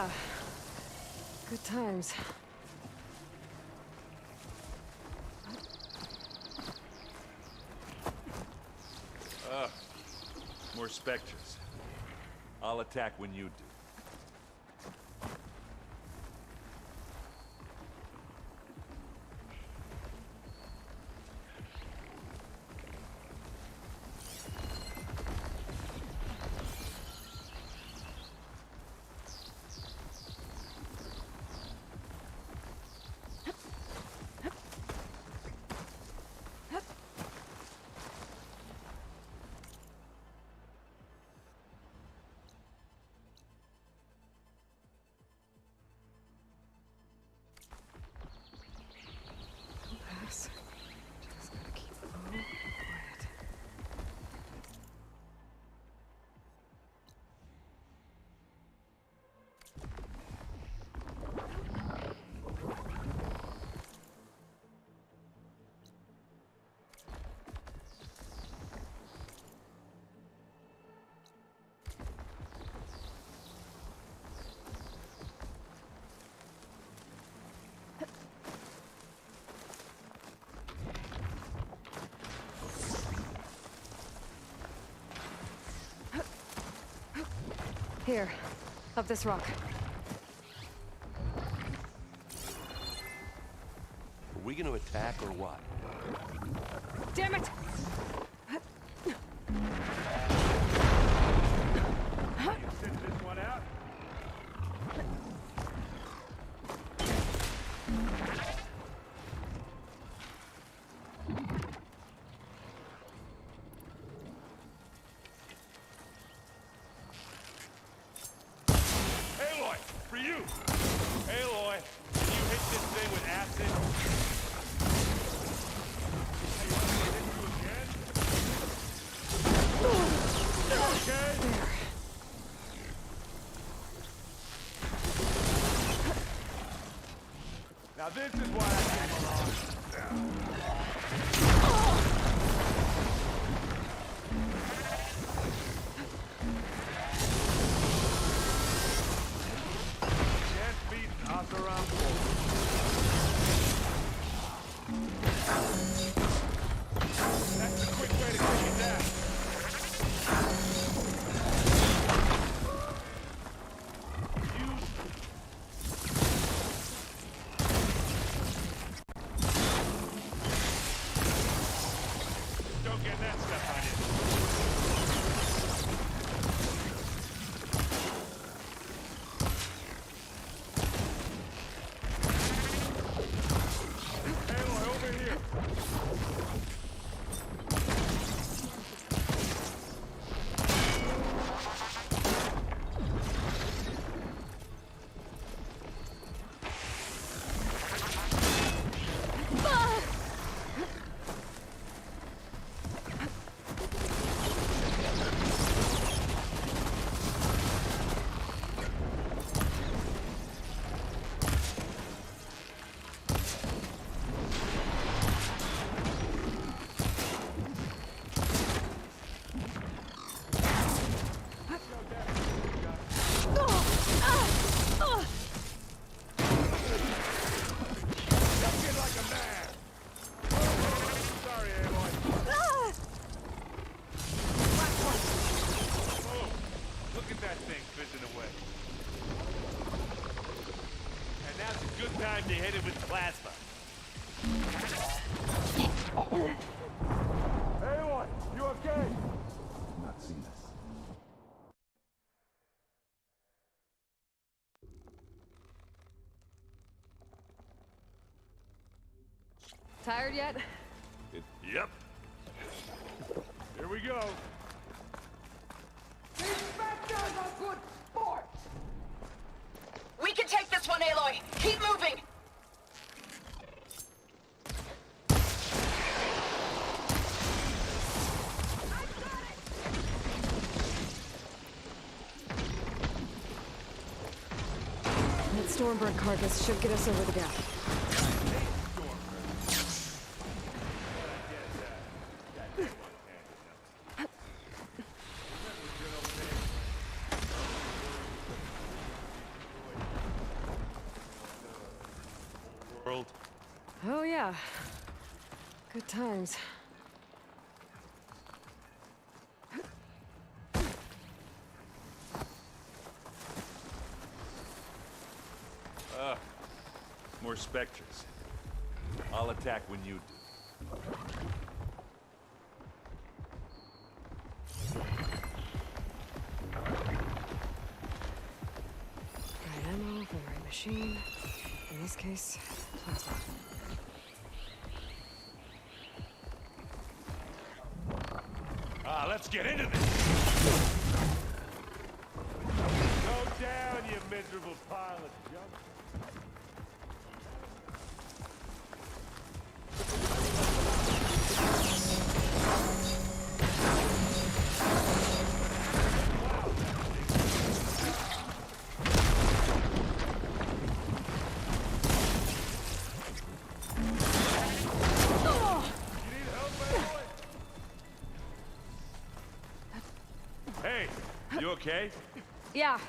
Yeah. Good times. More specters. I'll attack when you do. Pass. Just gotta keep low and quiet. Here, up this rock. Are we gonna attack or what? Damn it! You sit this one out? Aloy, for you! Aloy, can you hit this thing with acid? Hey, you want me to hit you again? You okay? There. Now this is why I came along. Chance beaten, Oseram forward. That's the quick way to kick it down. Don't get that stuff on you. Aloy, over here. Time to hit it with plasma. Aloy, you okay? Not seen this. Tired yet? Yep. Here we go. Inspector's a good sport! We can take this one, Aloy! Keep moving! That Stormbird carcass should get us over the gap. world? Oh, yeah. Good times. More Spectres. I'll attack when you do. Right ammo for the right machine. In this case, plasma. Let's get into this! Go down, you miserable pile of junk! Hey, you okay? Yeah.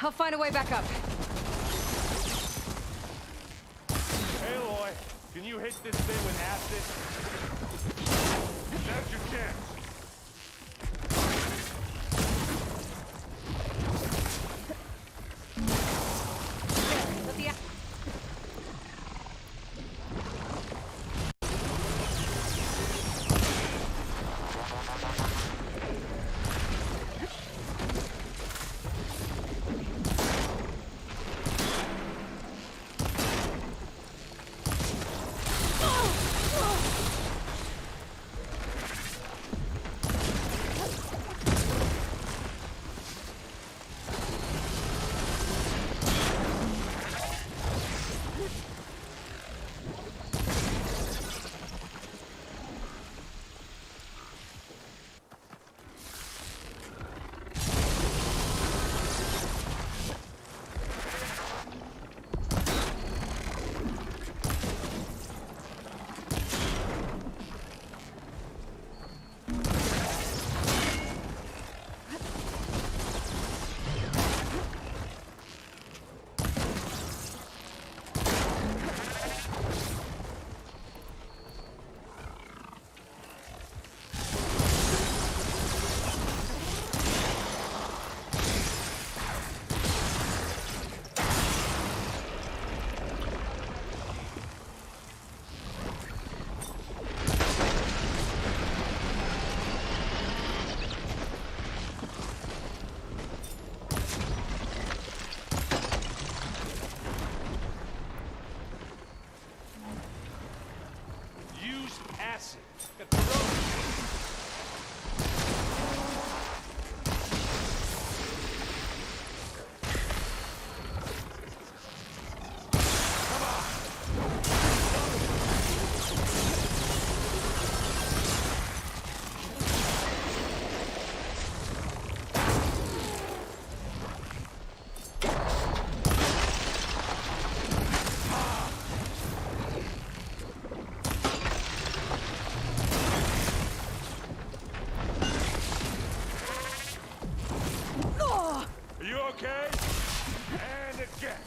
I'll find a way back up. Aloy, can you hit this thing with acid? Now's your chance. Let the Use acid. Get the road. Are you okay? And again.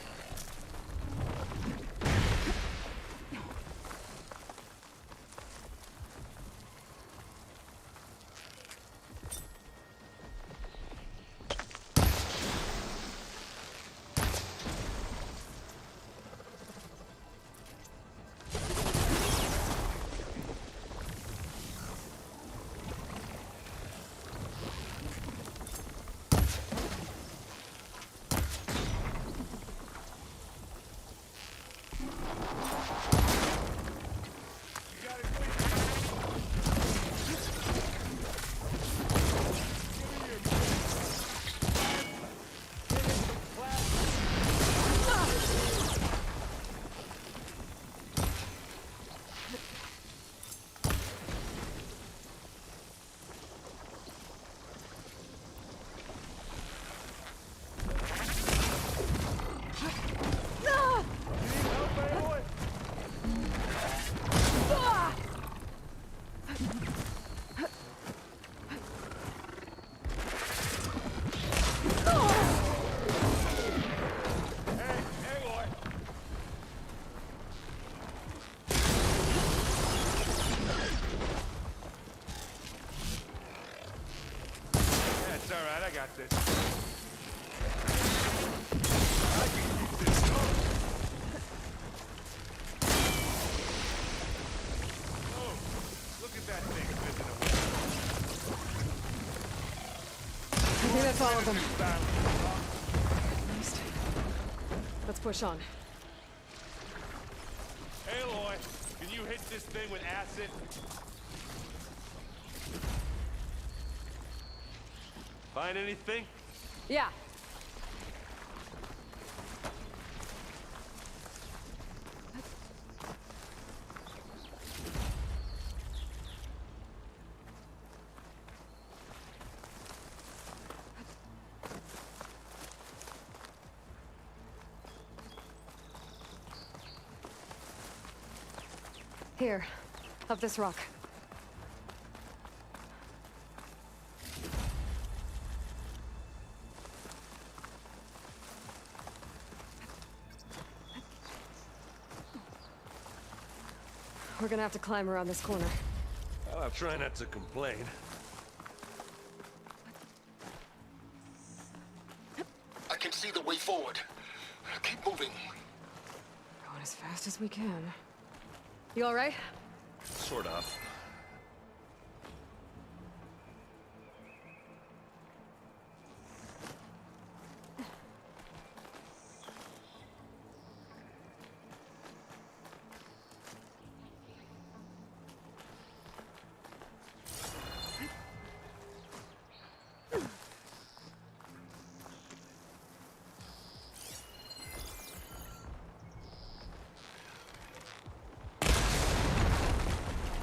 this. I can keep this up. Oh, look at that thing fizzing away. I think that's all of them. Let's push on. Aloy, can you hit this thing with acid? Find anything? Yeah. Here, up this rock. We're gonna have to climb around this corner. Well, I'll try not to complain. I can see the way forward. Keep moving. Going as fast as we can. You all right? Sort of.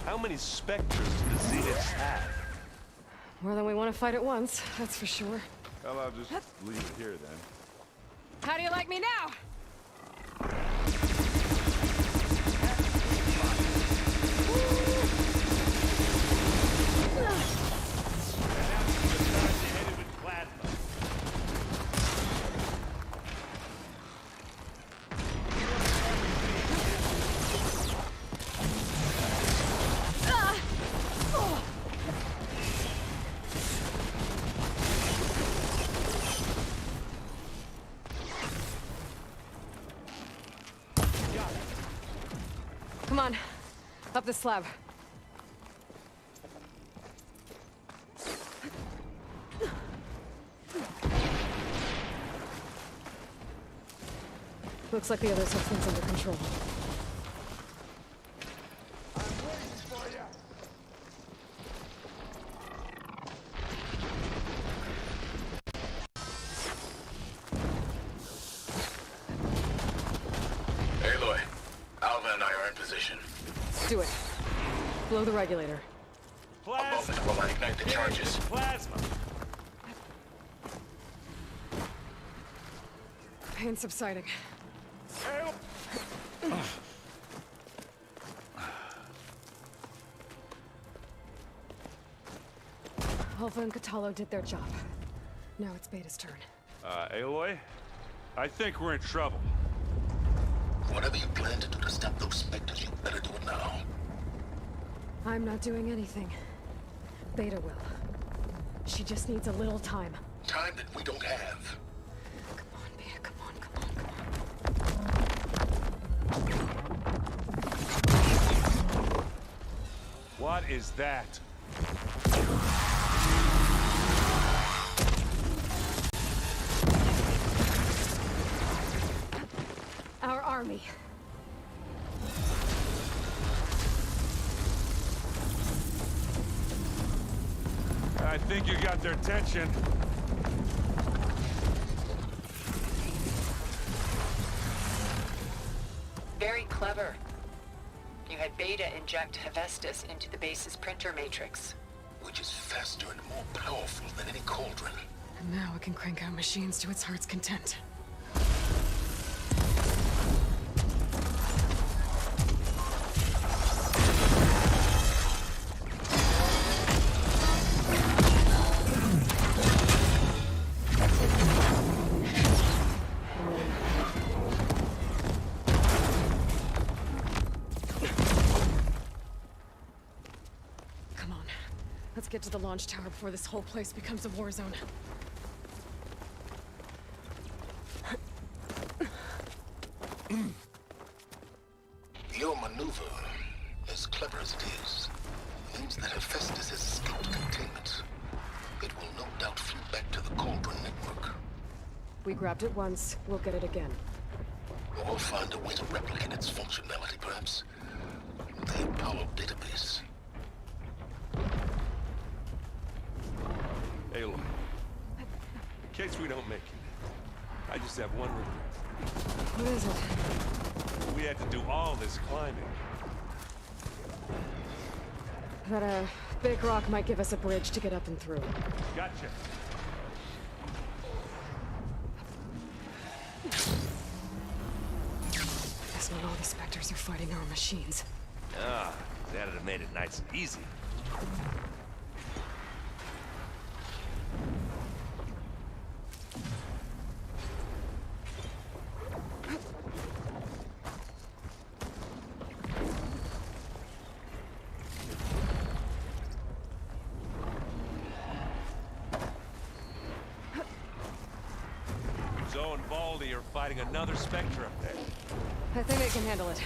How many Spectres do the Zeniths have? More than we want to fight at once, that's for sure. Well, I'll just leave it here then. How do you like me now? Come on, up the slab. Looks like the others have things under control. Aloy, Alva and I are in position. Do it. Blow the regulator. A moment while I ignite the charges. Plasma! Pain subsiding. Help! Alpha and Kotallo did their job. Now it's Beta's turn. Aloy? I think we're in trouble. Whatever you plan to do to stop those Spectres, you better do it now. I'm not doing anything. Beta will. She just needs a little time. Time that we don't have. Come on, Beta, come on, come on. What is that? Our army. I think you got their attention. Very clever. You had Beta inject Hephaestus into the base's printer matrix. Which is faster and more powerful than any cauldron. And now it can crank out machines to its heart's content. Let's get to the launch tower before this whole place becomes a war zone. Your maneuver, as clever as it is, means that Hephaestus has escaped containment. It will no doubt flew back to the Cauldron network. We grabbed it once, we'll get it again. Or find a way to replicate its functionality, perhaps. The Apollo database. Aloy, in case we don't make it, I just have one regret. What is it? We had to do all this climbing. That, big rock might give us a bridge to get up and through. Gotcha. Guess not all the Spectres are fighting our machines. Ah, that'd have made it nice and easy. Zoe and Baldy are fighting another Spectre up there. I think they can handle it.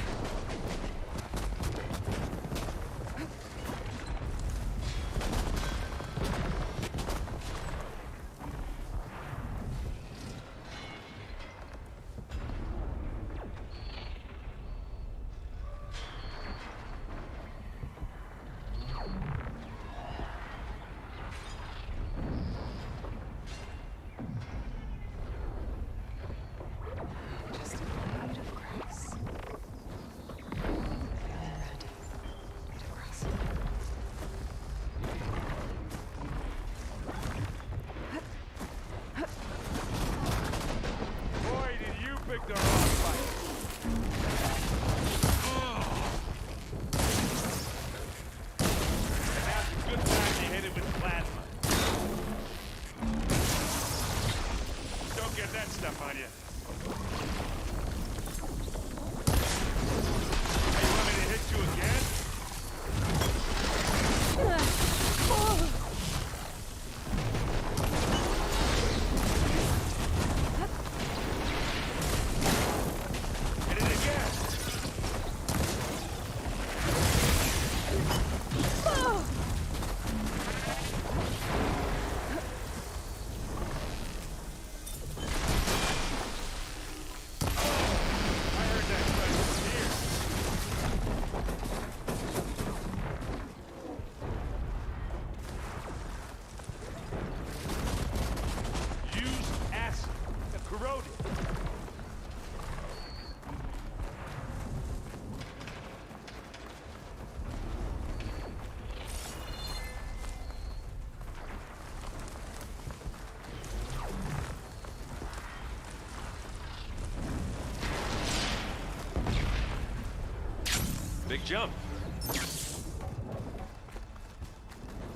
Big jump.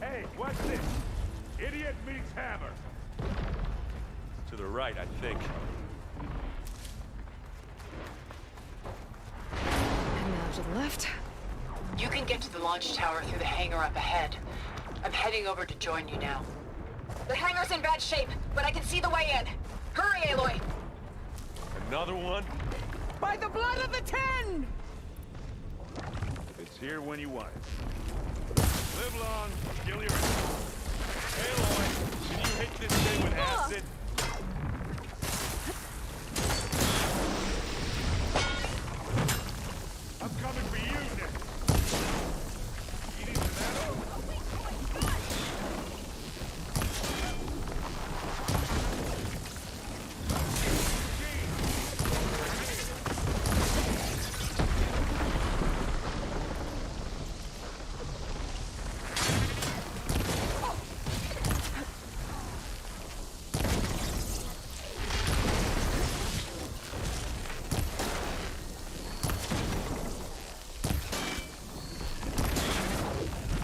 Hey, what's this? Idiot meets hammer. To the right, I think. And now to the left. You can get to the launch tower through the hangar up ahead. I'm heading over to join you now. The hangar's in bad shape, but I can see the way in. Hurry, Aloy! Another one? By the blood of the Ten! It's here when you want it. Live long, kill your enemies. Aloy, can you hit this thing with acid? I'm coming for you next. You need some ammo?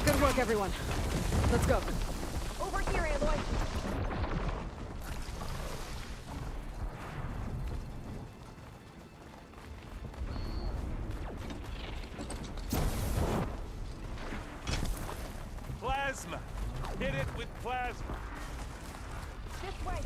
Good work, everyone. Let's go. Over here, Aloy. Plasma! Hit it with plasma! This way.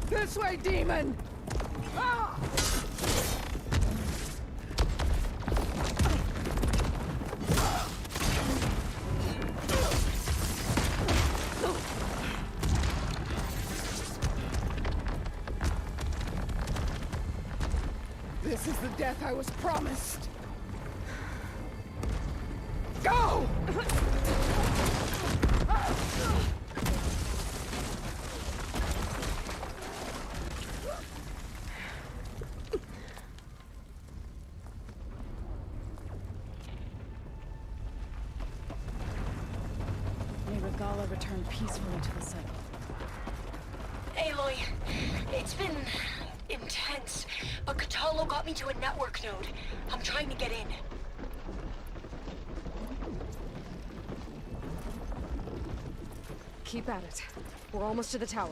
This way, demon! Ah! This is the death I was promised. Go! May Regalla return peacefully to the cycle. Aloy, it's been intense, but Kotallo got me to a network node. I'm trying to get in. Keep at it. We're almost to the tower.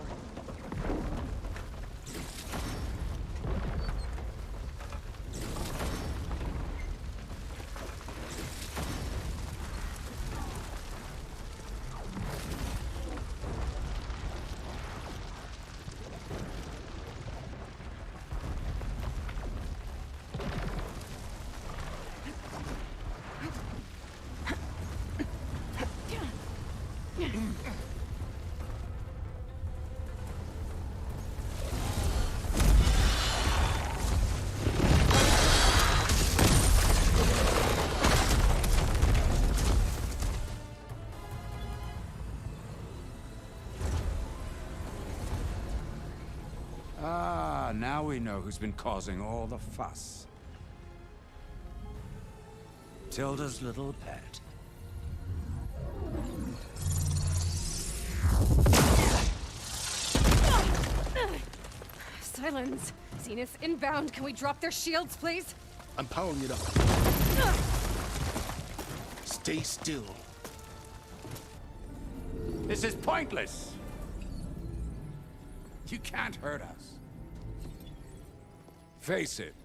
Ah, now we know who's been causing all the fuss. Tilda's little pet. Silence! Zenith inbound. Can we drop their shields, please? I'm powering it up. Stay still. This is pointless! You can't hurt us. Face it,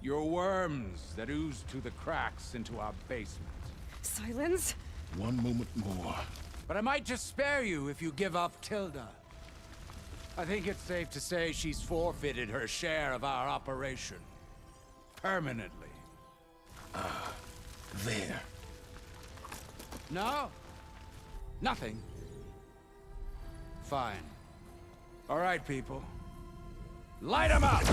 you're worms that ooze through the cracks into our basement. Silence? One moment more. But I might just spare you if you give up Tilda. I think it's safe to say she's forfeited her share of our operation. Permanently. Ah, there. No? Nothing? Fine. All right, people. Light them up!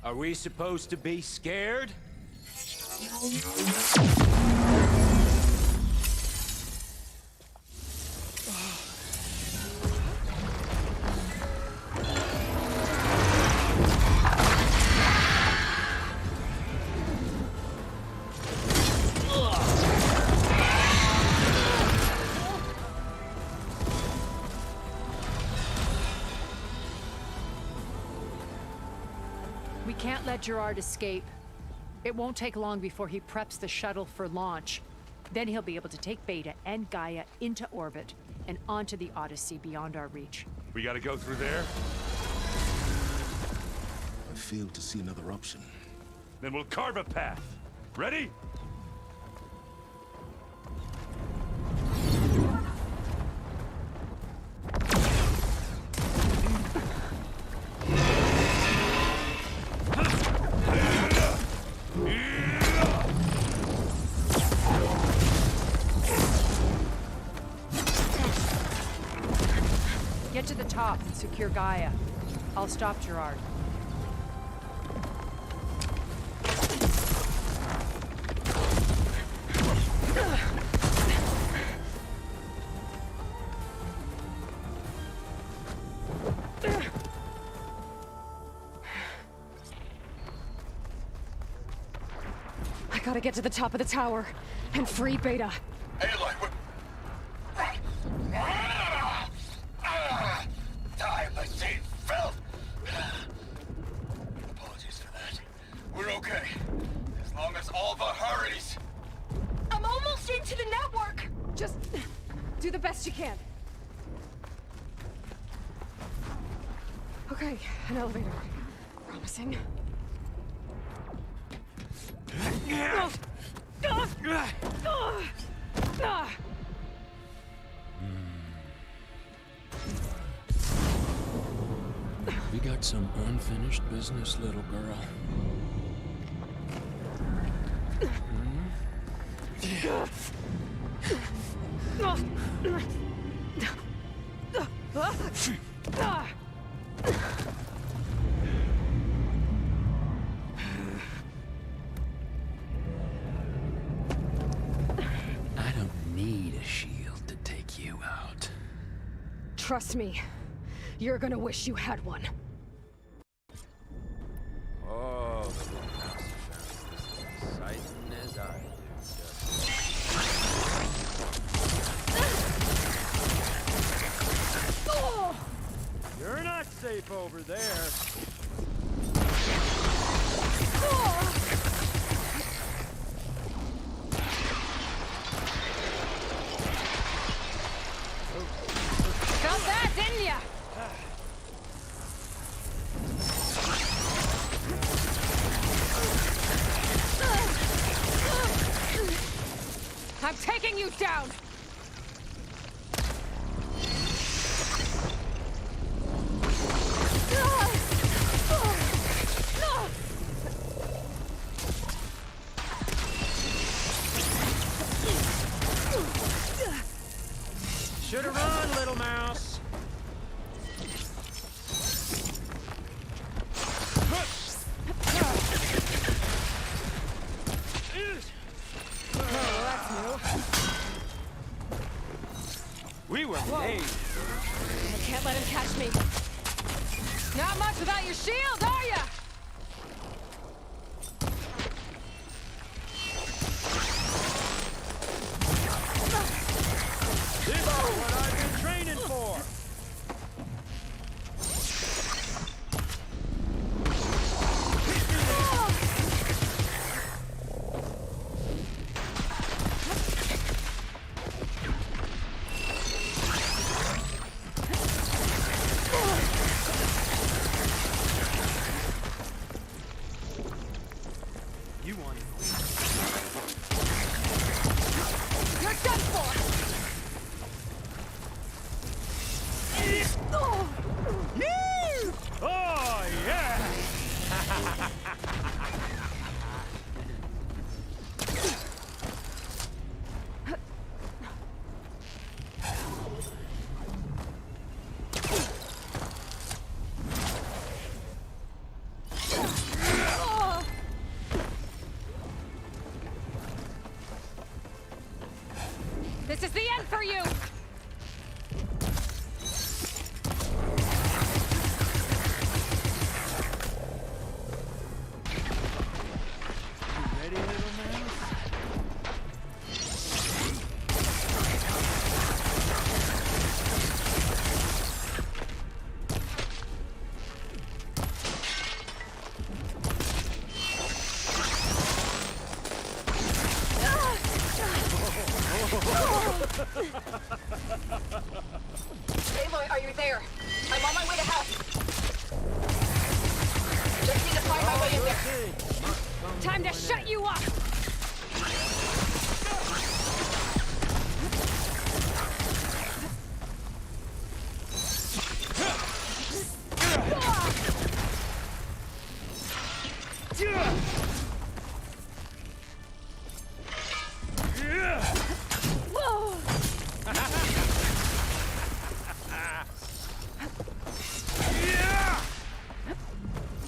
Are we supposed to be scared? We can't let Gerard escape. It won't take long before he preps the shuttle for launch. Then he'll be able to take Beta and Gaia into orbit and onto the Odyssey beyond our reach. We gotta go through there? I fail to see another option. Then we'll carve a path. Ready? Get to the top and secure Gaia. I'll stop Gerard. I gotta get to the top of the tower and free Beta. Aloy, die, my Saint filth! Apologies for that. We're okay. As long as Alva hurries. I'm almost into the network! Just do the best you can. Okay, an elevator. Promising. We got some unfinished business, little girl. I don't need a shield to take you out. Trust me, you're gonna wish you had one. Oh, the little mouse found this as exciting as I do. You're not safe over there. Felt that, didn't ya? I'm taking you down! Should've run, little mouse. We were made. I can't let him catch me. Not much without your shield, are ya? This is what I've been training for. You want it. You're done for! Oh, yeah! This is the end for you! Ready, little mouse? Aloy, are you there? I'm on my way to help. Just need to find my way in there. Time to shut you up!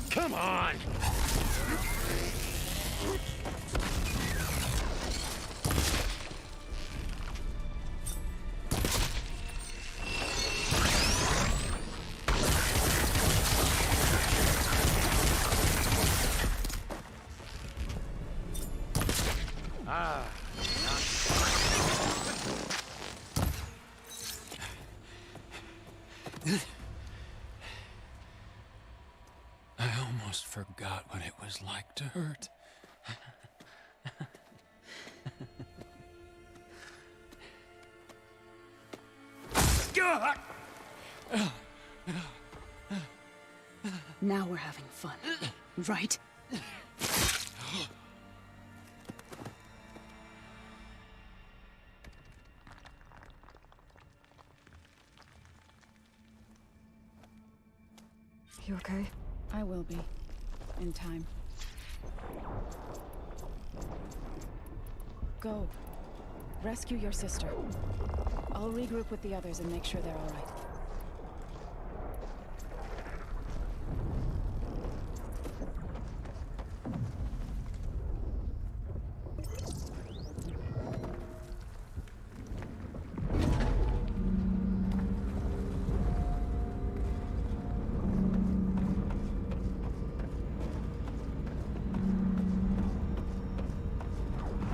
Come on! I almost forgot what it was like to hurt. Now we're having fun, right? You okay? I will be. In time. Go. Rescue your sister. I'll regroup with the others and make sure they're all right.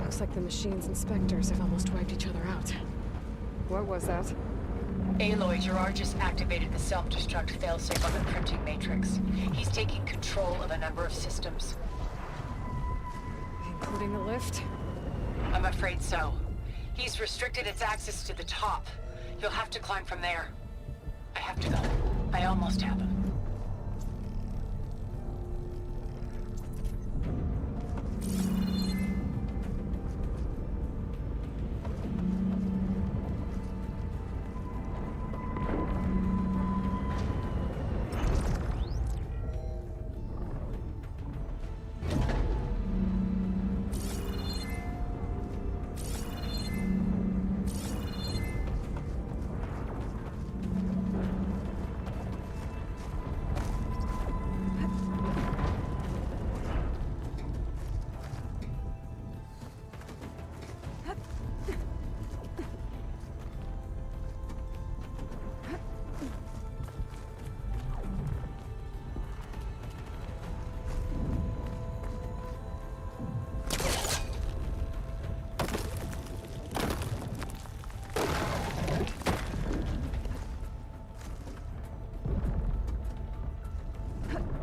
Looks like the machine's inspectors have almost wiped each other out. What was that? Aloy, Gerard just activated the self-destruct failsafe on the printing matrix. He's taking control of a number of systems. Including the lift? I'm afraid so. He's restricted its access to the top. You'll have to climb from there. I have to go. I almost have him.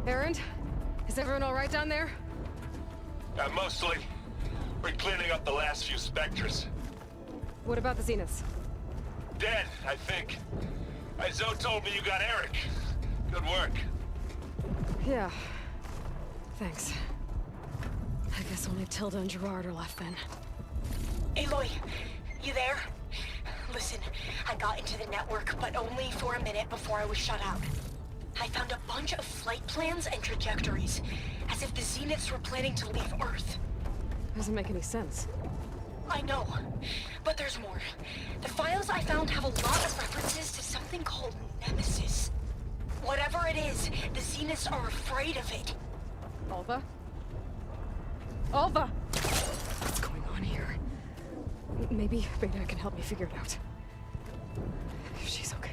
Erend? Is everyone all right down there? Mostly. We're cleaning up the last few Spectres. What about the Zeniths? Dead, I think. Zoe told me you got Eric. Good work. Yeah. Thanks. I guess only Tilda and Gerard are left then. Aloy, you there? Listen, I got into the network, but only for a minute before I was shut out. I found a bunch of flight plans and trajectories, as if the Zeniths were planning to leave Earth. Doesn't make any sense. I know, but there's more. The files I found have a lot of references to something called Nemesis. Whatever it is, the Zeniths are afraid of it. Alva? Alva! What's going on here? Maybe Beta can help me figure it out. If she's okay.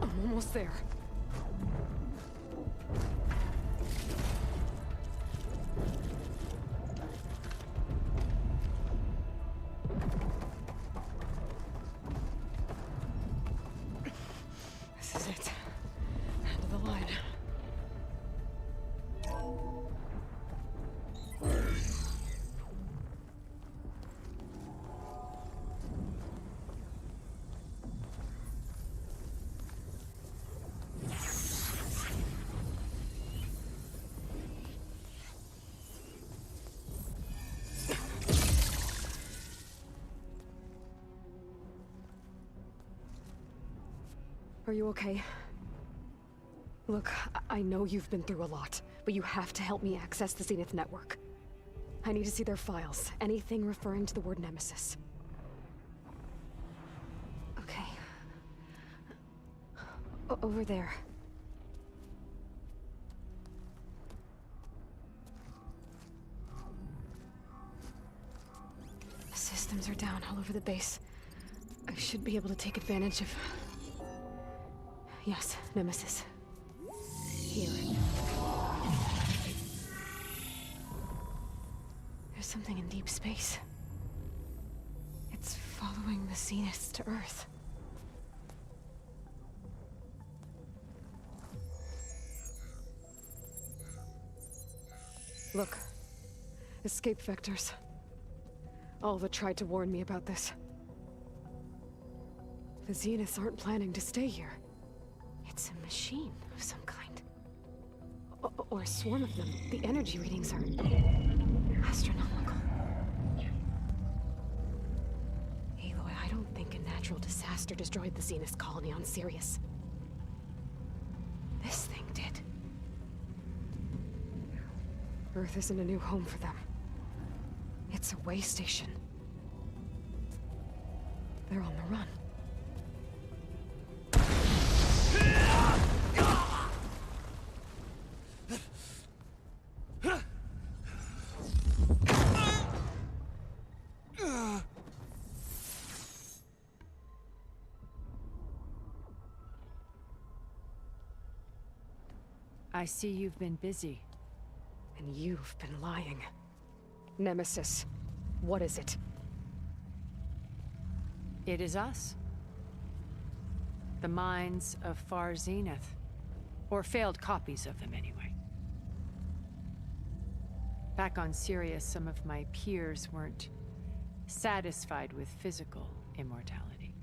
I'm almost there. This is it. End of the line. Are you okay? Look, I know you've been through a lot, but you have to help me access the Zenith network. I need to see their files, anything referring to the word Nemesis. Okay. Over there. Systems are down all over the base. I should be able to take advantage of... Yes, Nemesis. Here. There's something in deep space. It's following the Zeniths to Earth. Look. Escape vectors. Alva tried to warn me about this. The Zeniths aren't planning to stay here. It's a machine of some kind. Or a swarm of them. The energy readings are... astronomical. Aloy, I don't think a natural disaster destroyed the Zenith colony on Sirius. This thing did. Earth isn't a new home for them. It's a way station. They're on the run. I see you've been busy. And you've been lying. Nemesis, what is it? It is us. The minds of Far Zenith. Or failed copies of them, anyway. Back on Sirius, some of my peers weren't satisfied with physical immortality.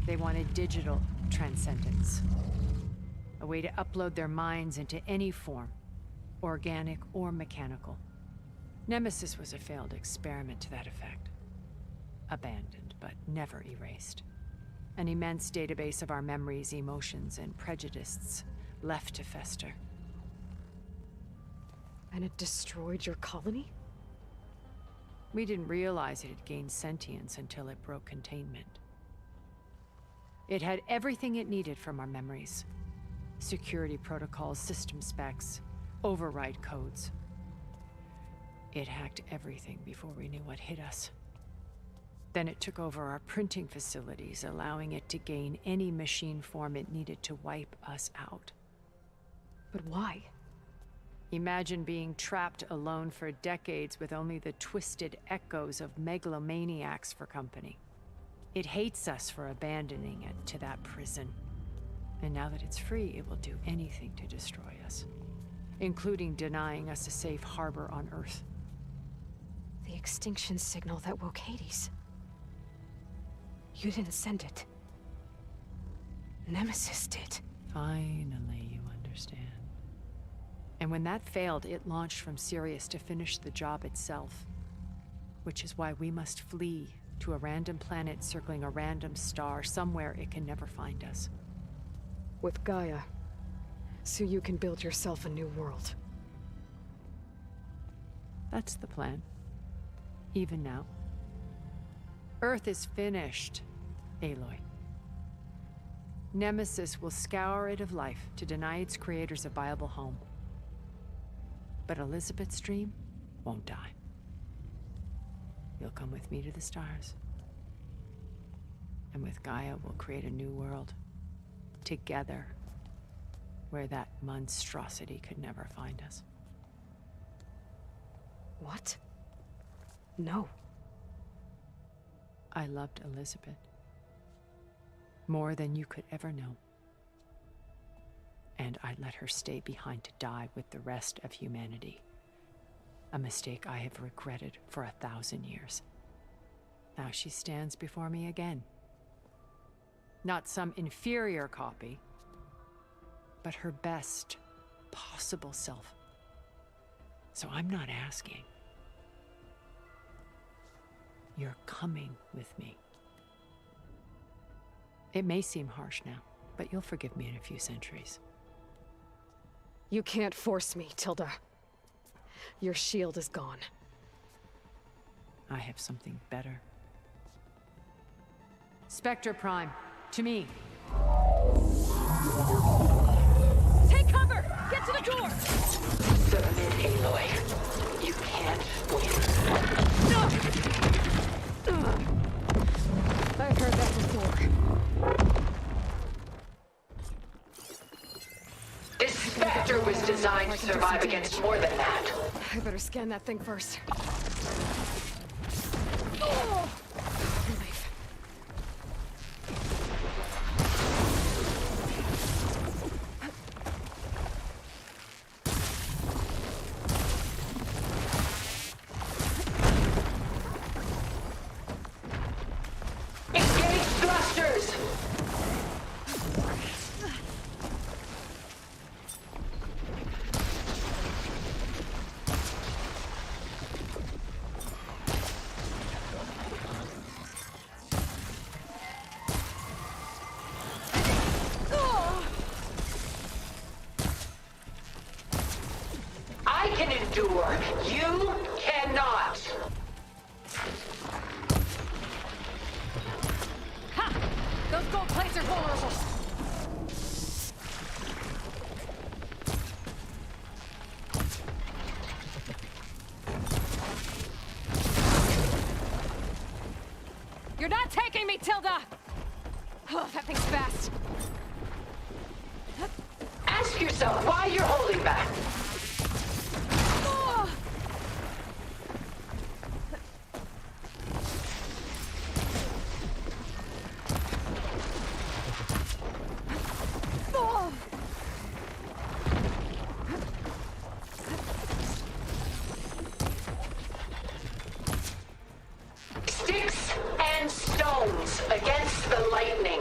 They wanted digital transcendence. A way to upload their minds into any form, organic or mechanical. Nemesis was a failed experiment to that effect. Abandoned, but never erased. An immense database of our memories, emotions, and prejudices left to fester. And it destroyed your colony? We didn't realize it had gained sentience until it broke containment. It had everything it needed from our memories. Security protocols, system specs, override codes. It hacked everything before we knew what hit us. Then it took over our printing facilities, allowing it to gain any machine form it needed to wipe us out. But why? Imagine being trapped alone for decades with only the twisted echoes of megalomaniacs for company. It hates us for abandoning it to that prison. And now that it's free, it will do anything to destroy us, including denying us a safe harbor on Earth. The extinction signal that woke Hades. You didn't send it. Nemesis did. Finally, you understand. And when that failed, it launched from Sirius to finish the job itself. Which is why we must flee to a random planet circling a random star, somewhere it can never find us. With Gaia, so you can build yourself a new world. That's the plan. Even now. Earth is finished, Aloy. Nemesis will scour it of life to deny its creators a viable home. But Elizabeth's dream won't die. You'll come with me to the stars. And with Gaia, we'll create a new world. Together. Where that monstrosity could never find us. What? No. I loved Elizabeth. More than you could ever know. And I let her stay behind to die with the rest of humanity. A mistake I have regretted for 1,000 years. Now she stands before me again. Not some inferior copy, but her best possible self. So I'm not asking. You're coming with me. It may seem harsh now, but you'll forgive me in a few centuries. You can't force me, Tilda. Your shield is gone. I have something better. Spectre Prime, to me. Take cover! Get to the door! Submit, Aloy. You can't win. No! survive against more than that. I better scan that thing first. Oh! Relief. Engage thrusters! I can endure. You cannot. Ha! Those gold plates are vulnerable. You're not taking me, Tilda! Oh, that thing's fast. Ask yourself why you're holding back. Oh! Oh! Sticks and stones against the lightning.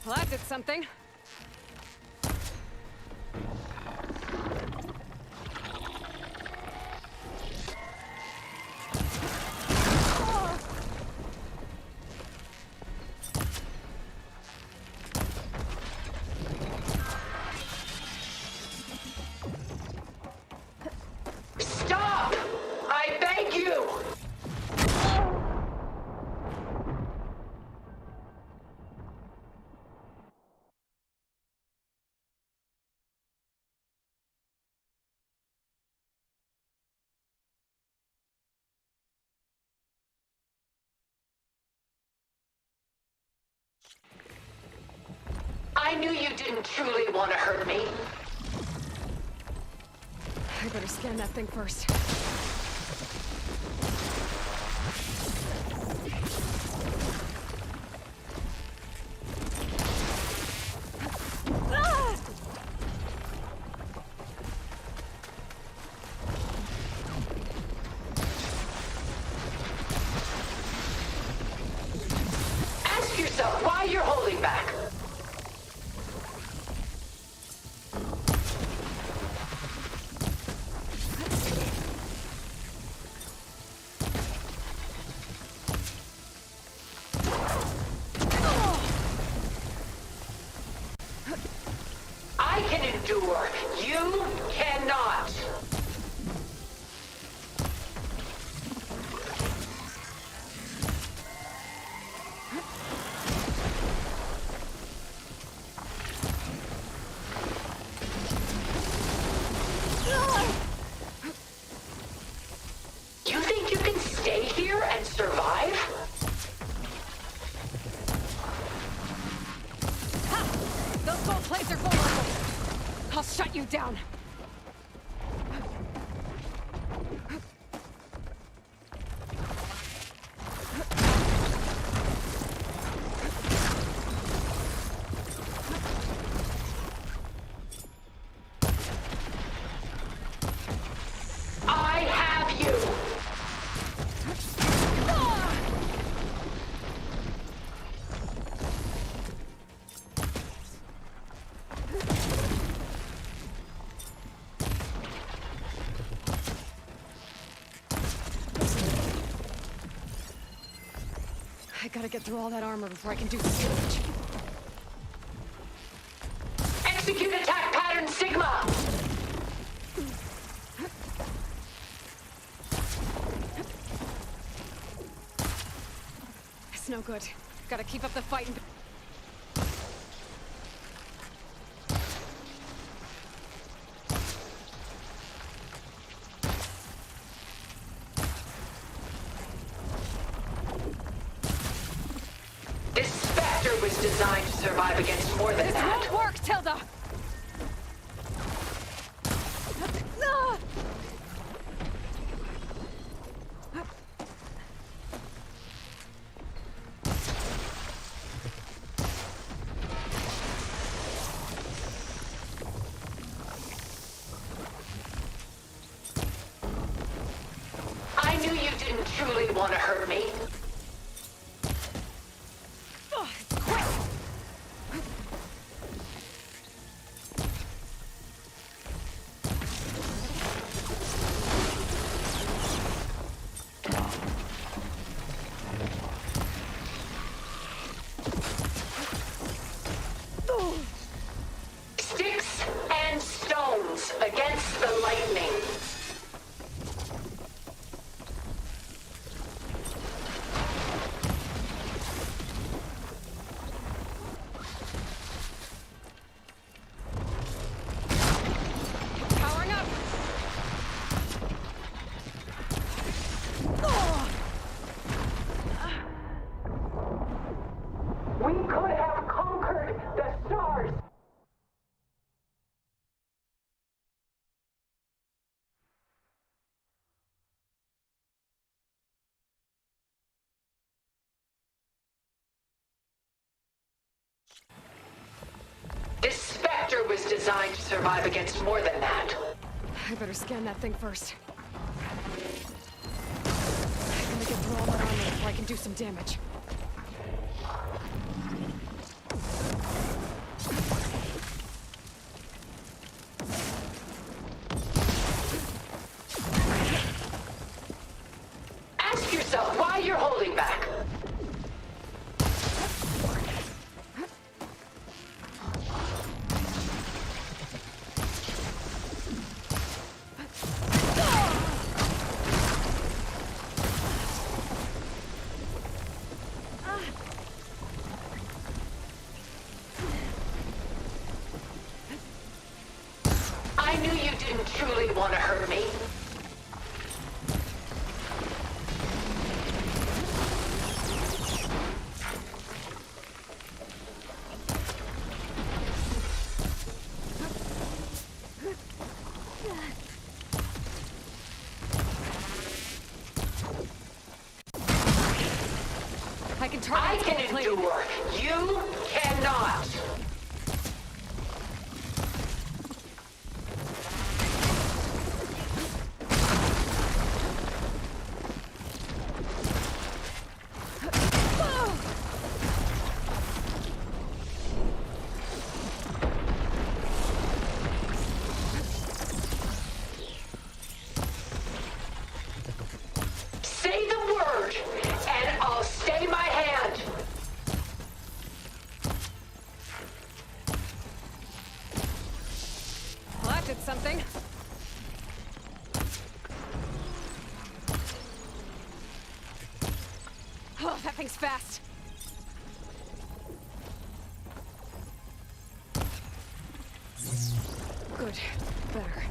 Well, that did something. Stop! I beg you! I knew you didn't truly want to hurt me. I better scan that thing first. Ah! Ask yourself why you're holding back. I can endure. You cannot. You think you can stay here and survive? Ha! Those gold plates are vulnerable. I'll shut you down. I have you. I gotta get through all that armor before I can do some damage. Execute attack pattern Sigma. It's no good. Gotta keep up the fight and... was designed to survive against more than that. This won't work, Tilda! I knew you didn't truly want to hurt me. Sticks and stones against the lightning. Powering up! We could have conquered the stars. This Spectre was designed to survive against more than that. I better scan that thing first. I'm gonna get through all that armor before I can do some damage. Ask yourself why you're holding back. I knew you didn't truly want to hurt me. I can turn I that can plate. endure. You cannot. Say the word, and I'll stay my hand. Well, that did something. Oh, that thing's fast. Good. Better.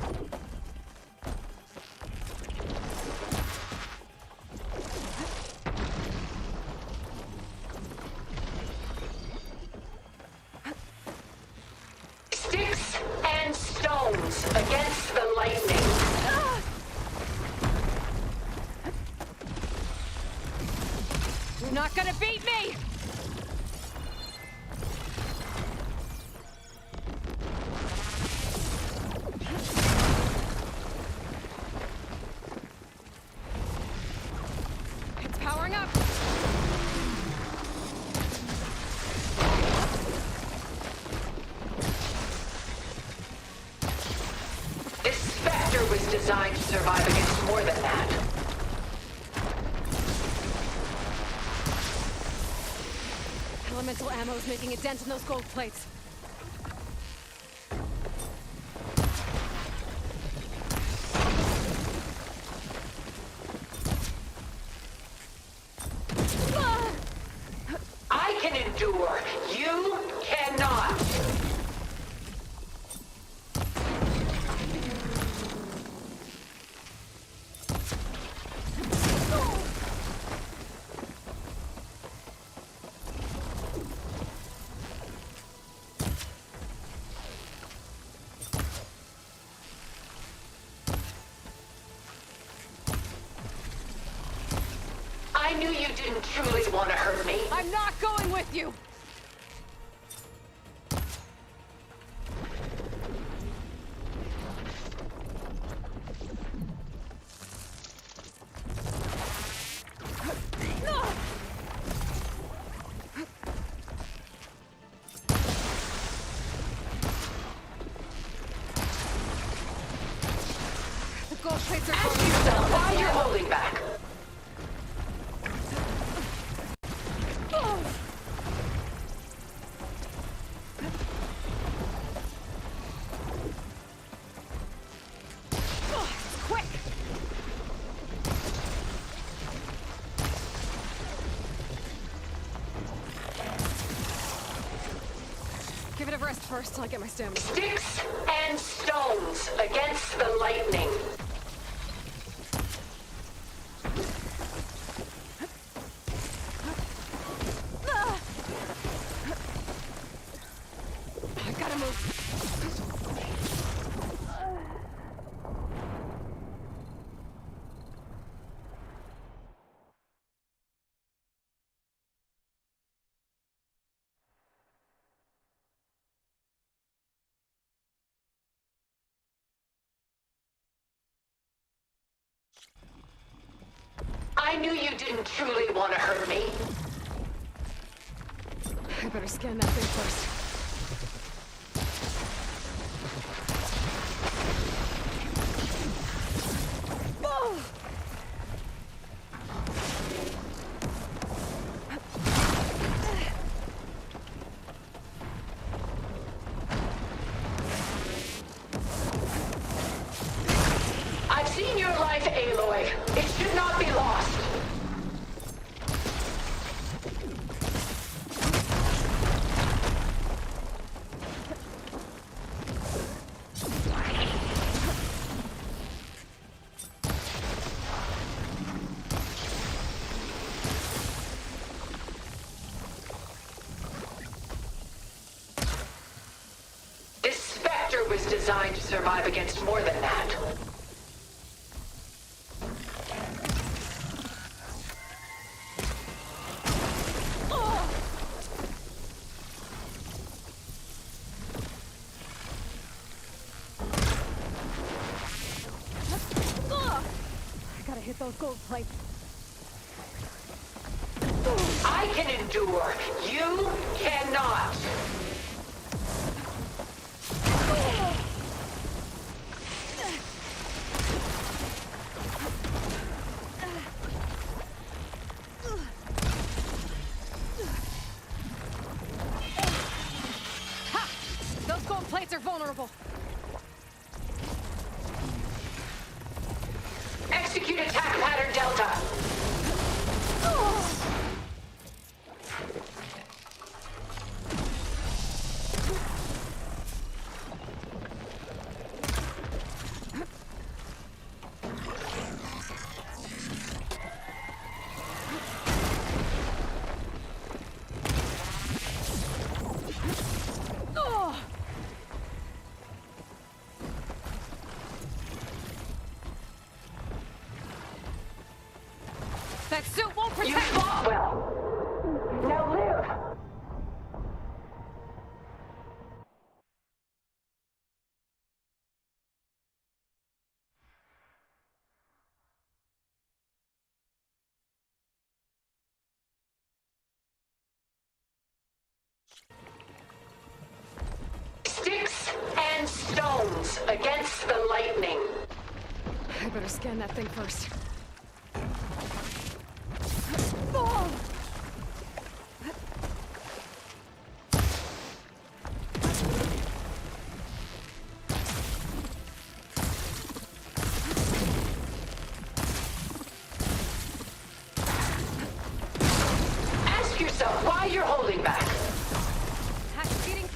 Sticks and stones against the lightning. You're not gonna beat me! It's powering up! This Spectre was designed to survive against more than that. Elemental ammo's making a dent in those gold plates. I can endure. You cannot. knew you didn't truly want to hurt me. I'm not going with you! Ask yourself why you're holding back. Quick! Give it a rest first till I get my stamina. Sticks and stones against the lightning. I gotta move. I knew you didn't truly want to hurt me. I better scan that thing first. I've seen your life, Aloy. It should not be lost. This Spectre was designed to survive against more than that. I gotta hit those gold plates. I can endure. You cannot. Ha! Those gold plates are vulnerable. Execute attack pattern Delta. That suit won't protect You fought well. Now live. Sticks and stones against the lightning. I better scan that thing first. Ask yourself why you're holding back. Activating.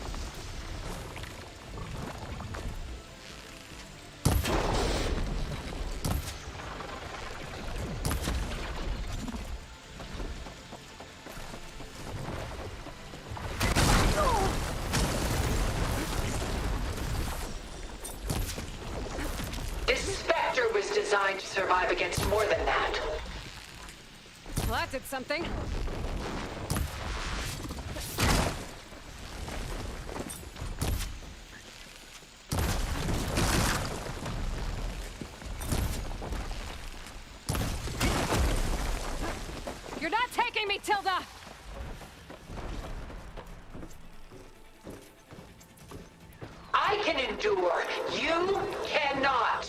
This Spectre was designed to survive against more than that. Well, that did something. You're not taking me, Tilda! I can endure. You cannot.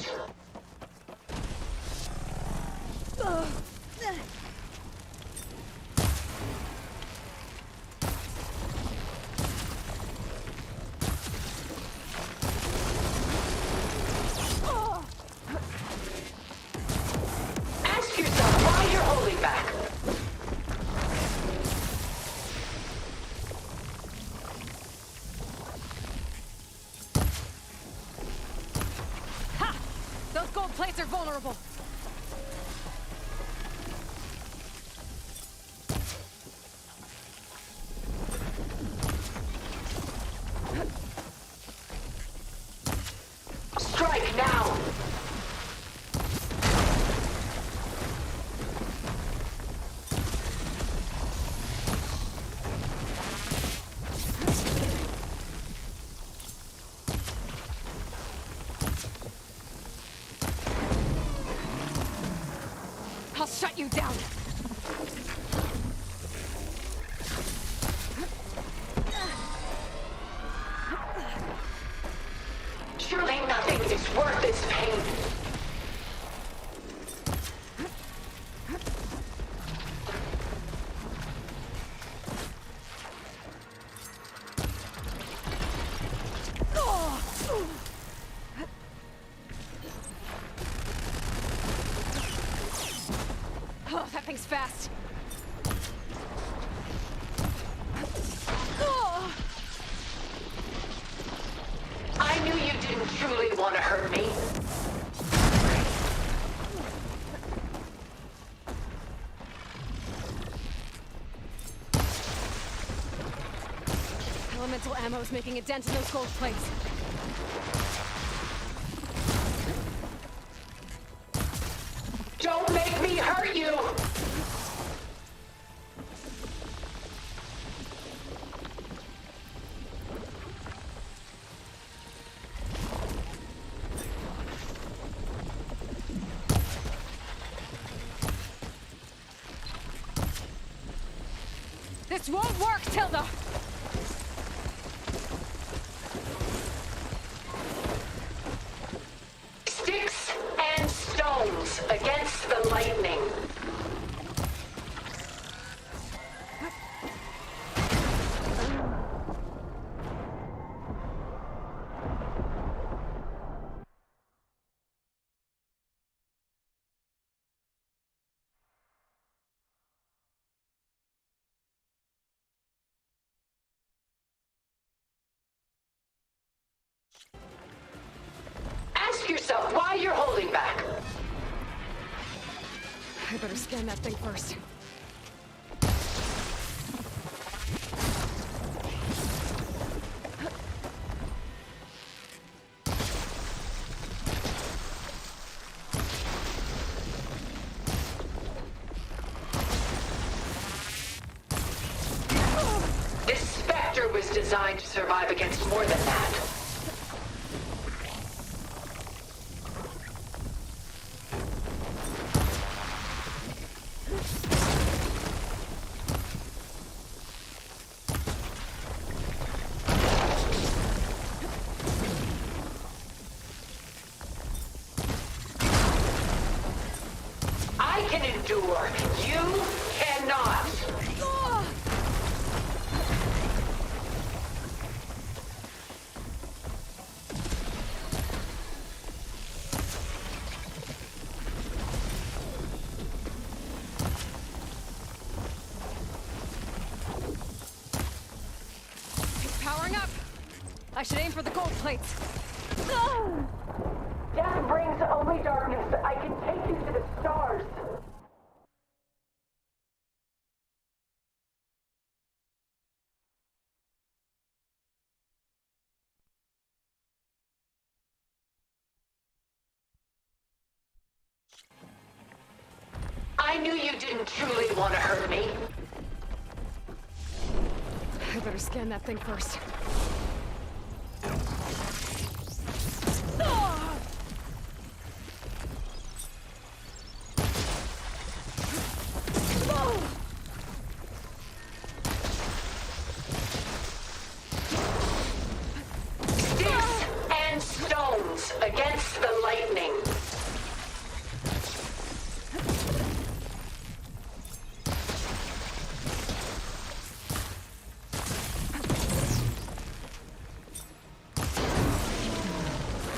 Ask yourself why you're holding back. Ha! Those gold plates are vulnerable. Strike now. I'll shut you down. Surely nothing is worth this pain. Oh, that thing's fast. I knew you didn't truly want to hurt me. Elemental ammo's making a dent in those gold plates. Don't make me hurt you! This won't work, Tilda! Sticks and stones against the lightning. Ask yourself why you're holding back. I better scan that thing first. This Spectre was designed to survive against more than that. I can endure. You cannot. It's powering up. I should aim for the gold plates. Death brings only darkness. I can take you to the stars. I knew you didn't truly want to hurt me. I better scan that thing first. Sticks and stones against the lightning.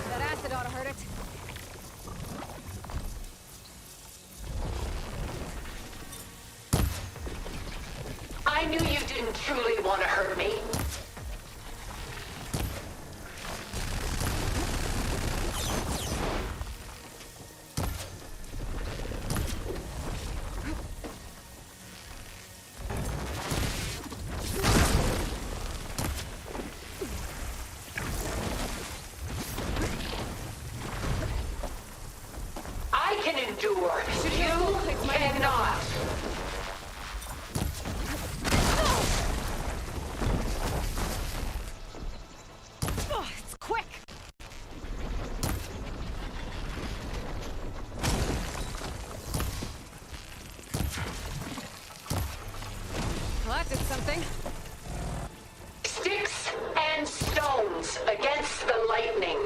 That acid ought to hurt it. I knew you didn't truly want to hurt me. I can endure. You cannot. It's quick! Well, that did something. Sticks and stones against the lightning.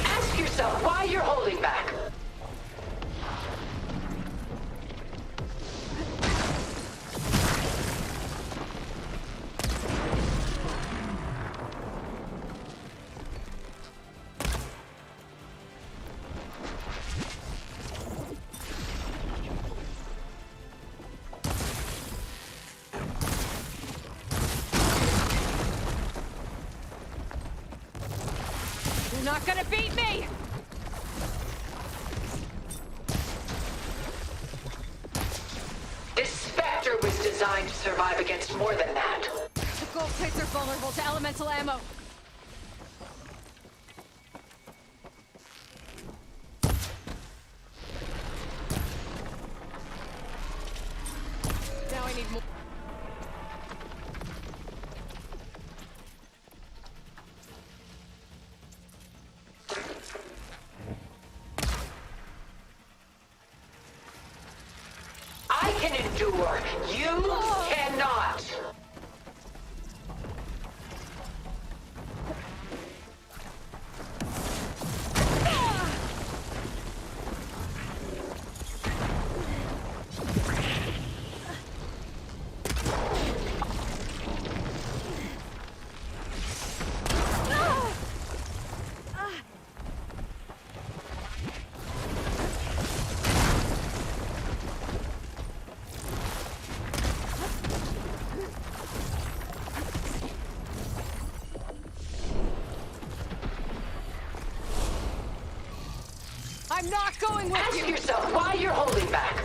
Ask yourself why you're holding back. You're not gonna beat me! This Spectre was designed to survive against more than that. The gold plates are vulnerable to elemental ammo. Now I need more. I can endure. You cannot. I'm not going with Ask you! yourself why you're holding back.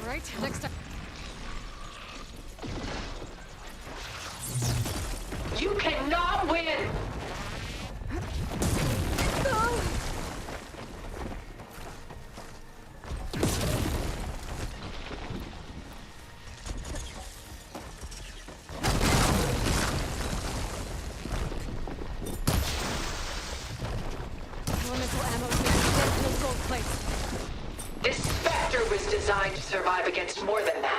Alright, next time. You cannot win. Elemental ammo is no gold plates. This Spectre was designed to survive against more than that.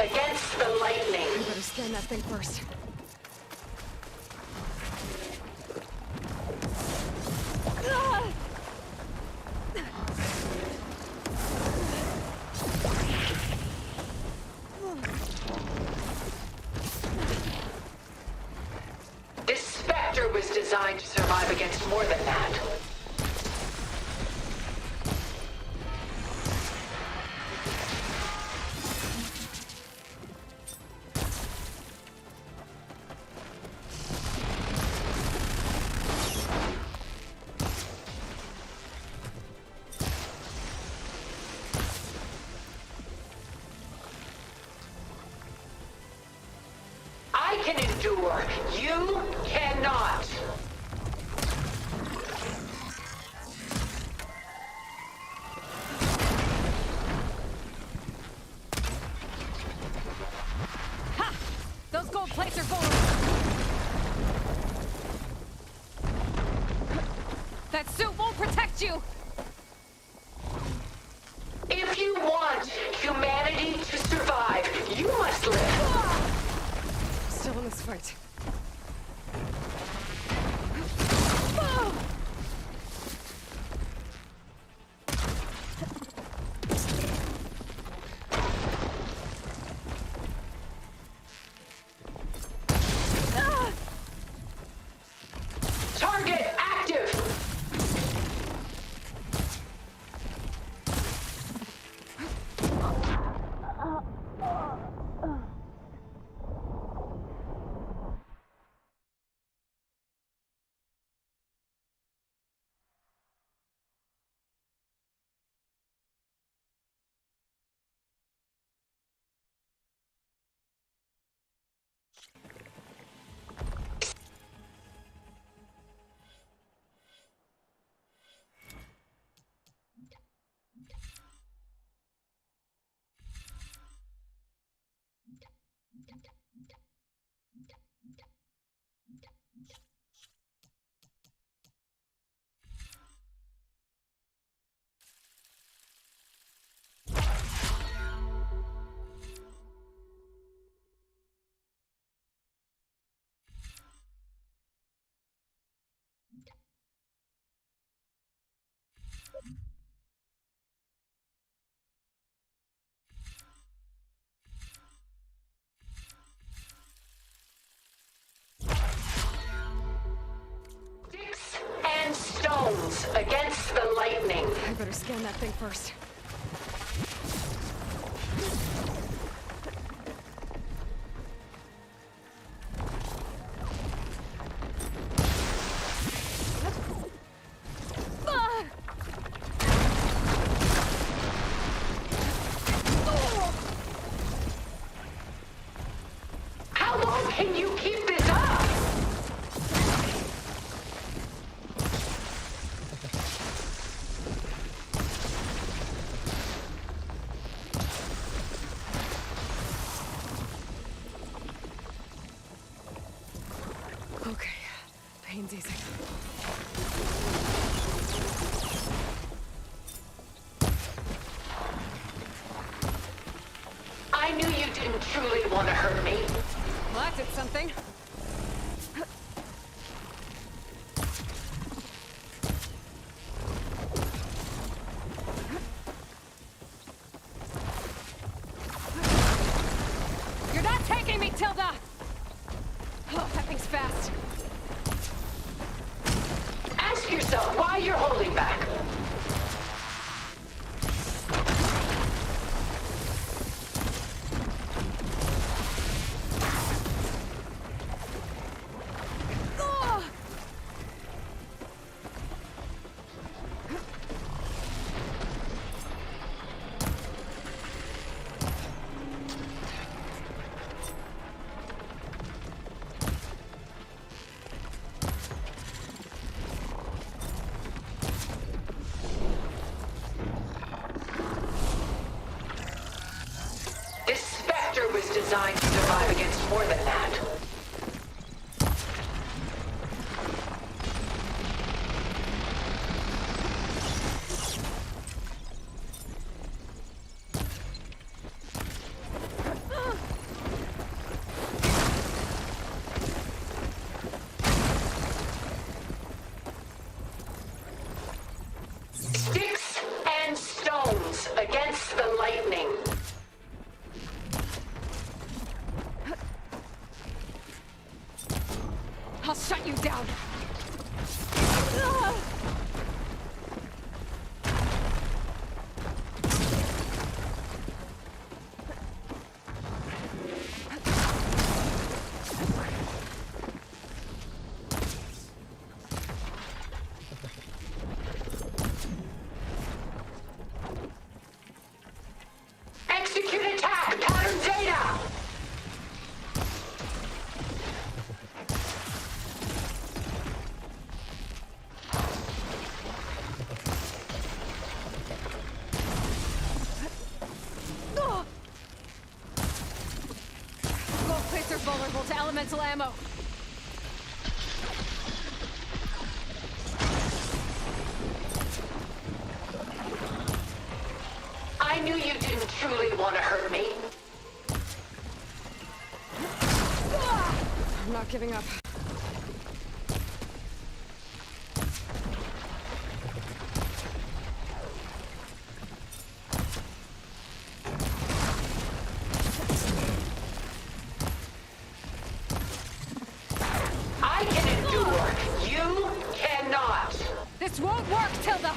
against the lightning. I better scan that thing first. This Spectre was designed to survive against more than that. I can endure. You cannot. Ha! Those gold plates are vulnerable. That suit won't protect you. If you want humanity to survive, you must live. Still in this fight. Target active. Sticks and stones against the lightning. I better scan that thing first. How long can you keep this up? Okay, pain's easy. I knew you didn't truly want to hurt me. Well, that did something. You're not taking me, Tilda! Oh, that thing's fast. Ask yourself why you're holding back. This Spectre was designed to survive against more than that. I'll shut you down. Execute attack! Pattern data! Gold plates are vulnerable to elemental ammo. I knew you didn't truly want to hurt me. I'm not giving up. I can endure. You cannot. This won't work, Tilda!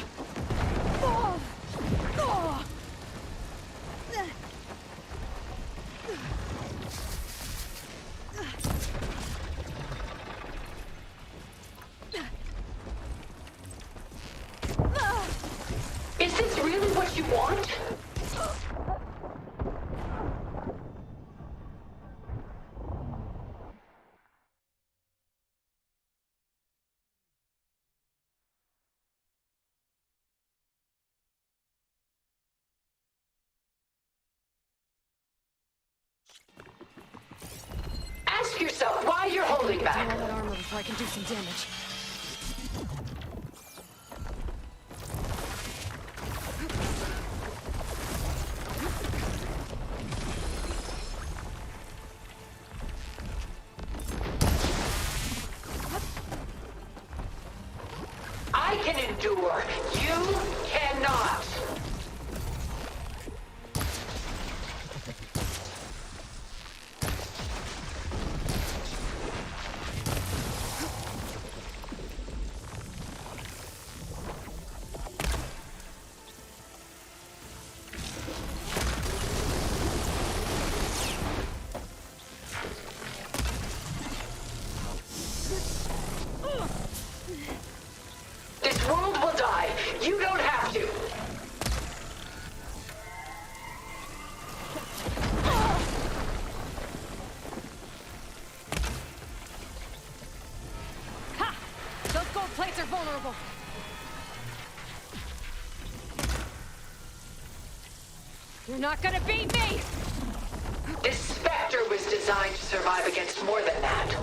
Is this really what you want? Ask yourself why you're holding back. All that armor before I can do some damage. I can endure. You cannot. This world will die. You don't have to. Ha! Those gold plates are vulnerable. You're not gonna beat me! This Spectre was designed to survive against more than that.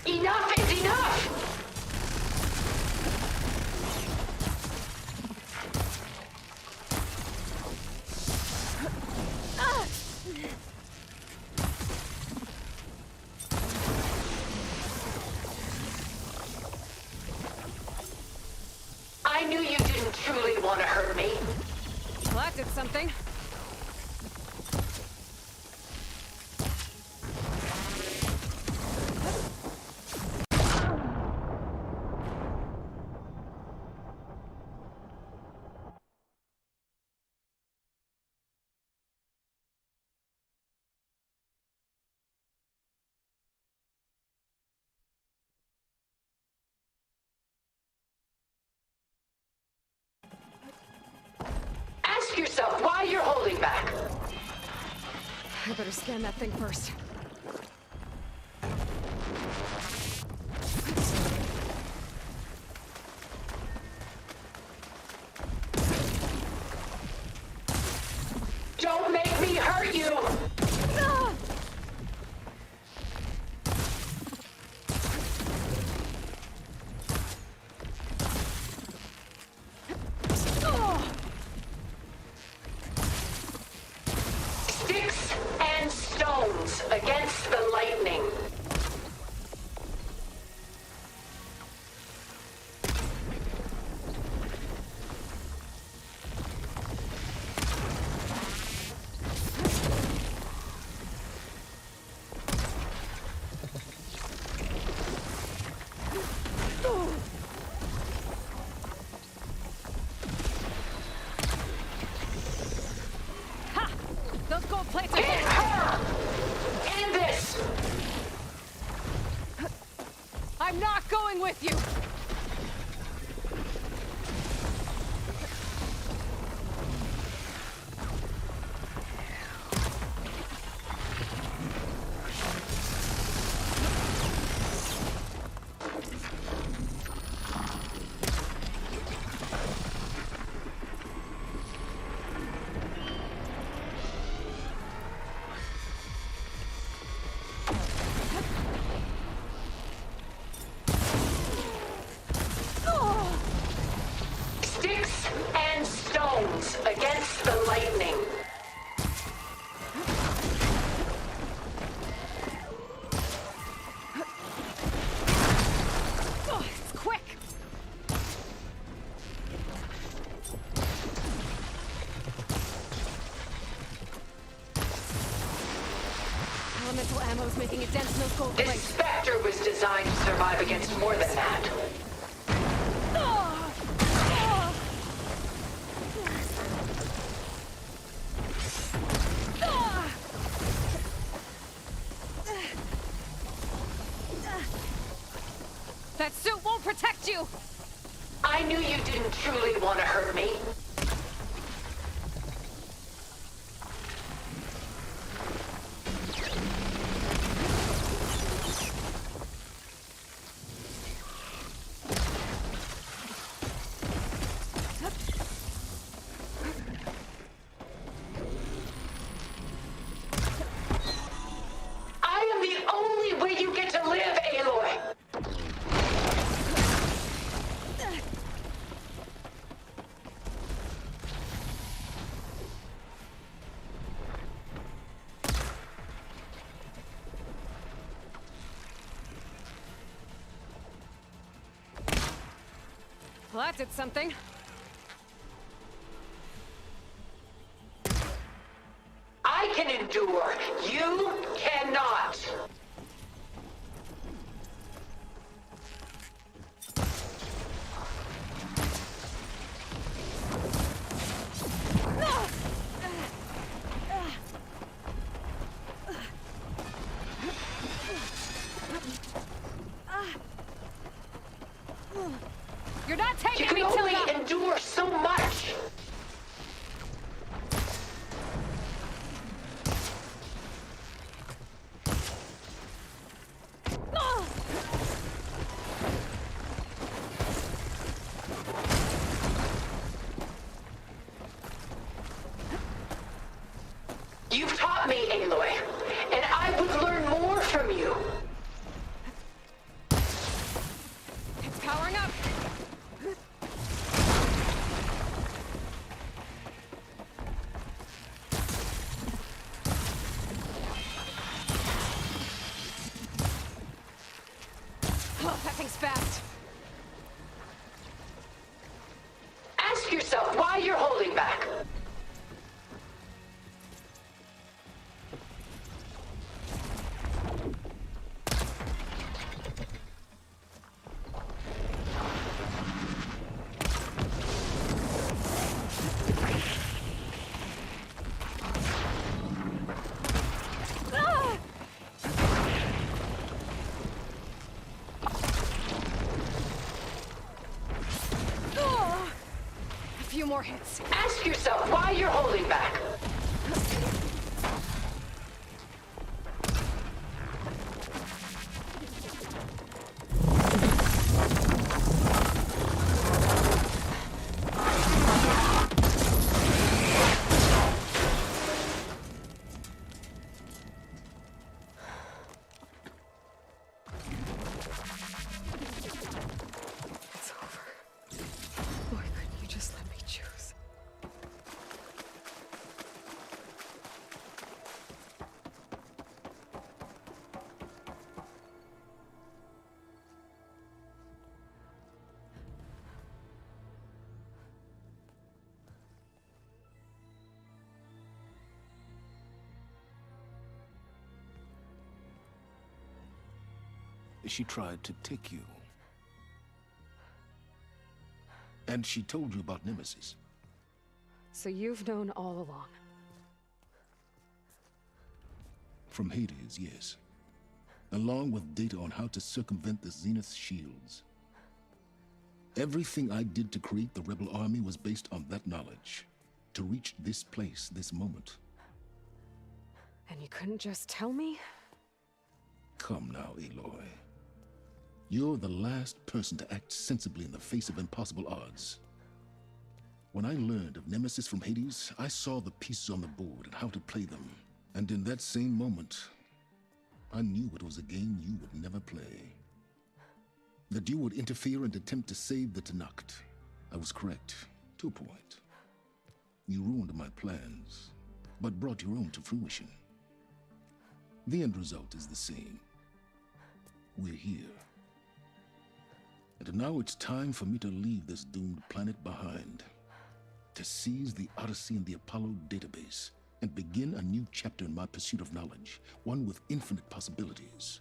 Enough is enough! I knew you didn't truly want to hurt me. Well, that did something. Ask yourself why you're holding back. I better scan that thing first. Don't make me hurt you! Ah! Plants Hit her! And this! I'm not going with you! Sticks and stones against the lightning. Oh, it's quick! Elemental ammo's making a dent in those gold This plates. Spectre was designed to survive against more than that. That suit won't protect you! I knew you didn't truly want to hurt me. I am the only way you get to live, Aloy! Well, that did something. I can endure. You cannot. You're not You taking can me, only Tilda! endure so much. You've taught me, Aloy, and I would learn more from you. It's powering up! Oh, that thing's fast. Ask yourself why you're holding back. A few more hits. Ask yourself why you're holding back. It's over. Why couldn't you just let me choose? She tried to take you. And she told you about Nemesis. So you've known all along. From Hades, yes. Along with data on how to circumvent the Zenith shields. Everything I did to create the Rebel army was based on that knowledge. To reach this place, this moment. And you couldn't just tell me? Come now, Aloy. You're the last person to act sensibly in the face of impossible odds. When I learned of Nemesis from Hades, I saw the pieces on the board and how to play them. And in that same moment, I knew it was a game you would never play. That you would interfere and attempt to save the Tenakth. I was correct, to a point. You ruined my plans, but brought your own to fruition. The end result is the same. We're here. And now it's time for me to leave this doomed planet behind. To seize the Odyssey and the Apollo database, and begin a new chapter in my pursuit of knowledge, one with infinite possibilities.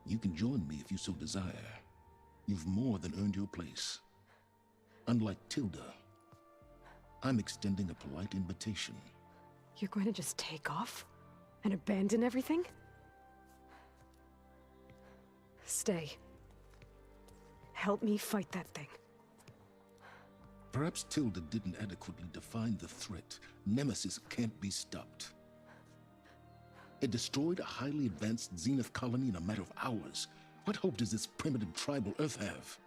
You can join me if you so desire. You've more than earned your place. Unlike Tilda, I'm extending a polite invitation. You're going to just take off? And abandon everything? Stay. Help me fight that thing. Perhaps Tilda didn't adequately define the threat. Nemesis can't be stopped. It destroyed a highly advanced Zenith colony in a matter of hours. What hope does this primitive tribal Earth have?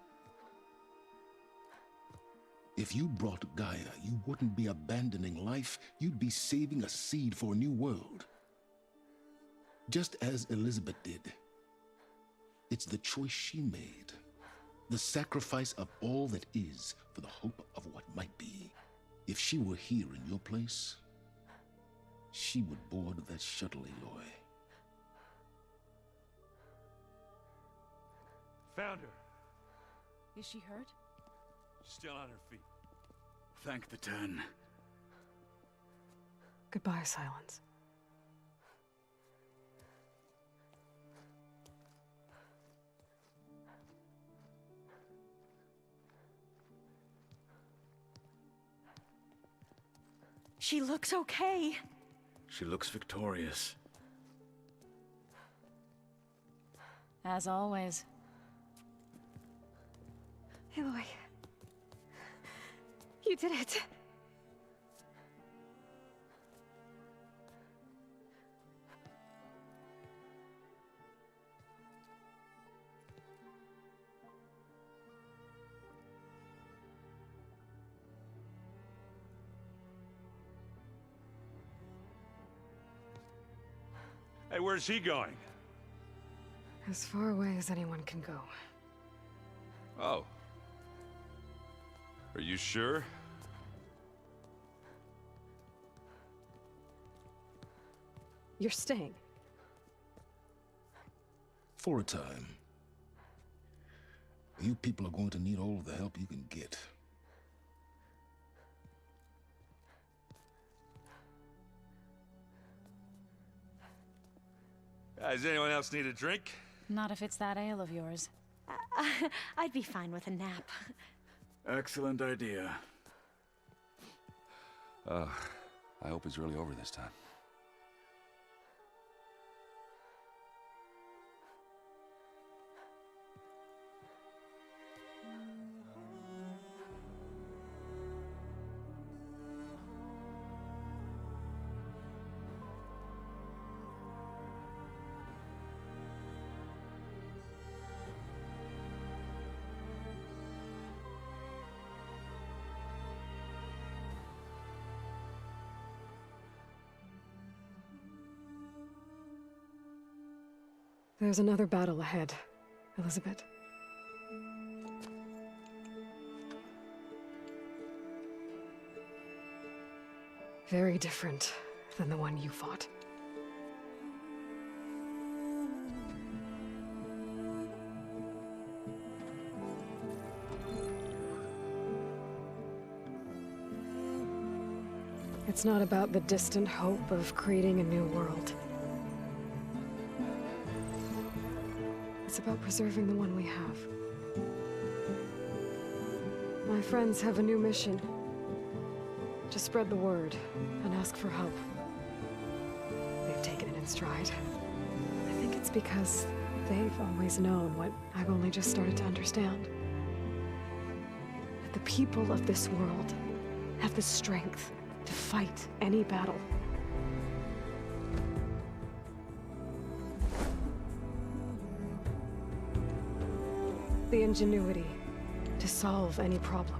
If you brought Gaia, you wouldn't be abandoning life, you'd be saving a seed for a new world. Just as Elizabeth did. It's the choice she made. The sacrifice of all that is for the hope of what might be. If she were here in your place, she would board that shuttle, Aloy. Found her. Is she hurt? Still on her feet. Thank the Ten. Goodbye, Silence. She looks okay. She looks victorious. As always. Aloy. You did it. Hey, where's he going? As far away as anyone can go. Oh. Are you sure? You're staying. For a time. You people are going to need all of the help you can get. Does anyone else need a drink? Not if it's that ale of yours. I'd be fine with a nap. Excellent idea. I hope it's really over this time. There's another battle ahead, Elizabeth. Very different than the one you fought. It's not about the distant hope of creating a new world. It's about preserving the one we have. My friends have a new mission. To spread the word and ask for help. They've taken an in stride. I think it's because they've always known what I've only just started to understand. That the people of this world have the strength to fight any battle. The ingenuity to solve any problem.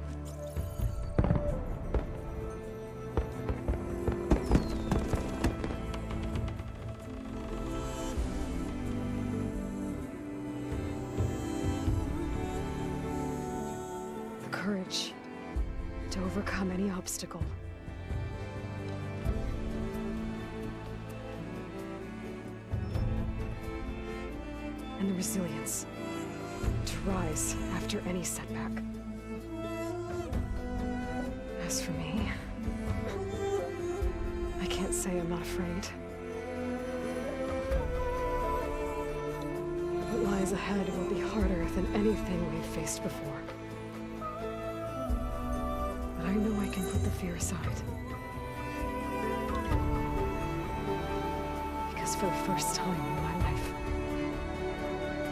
The courage to overcome any obstacle. And the resilience to rise after any setback. As for me, I can't say I'm not afraid. What lies ahead will be harder than anything we've faced before. But I know I can put the fear aside. Because for the first time in my life,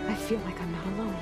I feel like I'm not alone.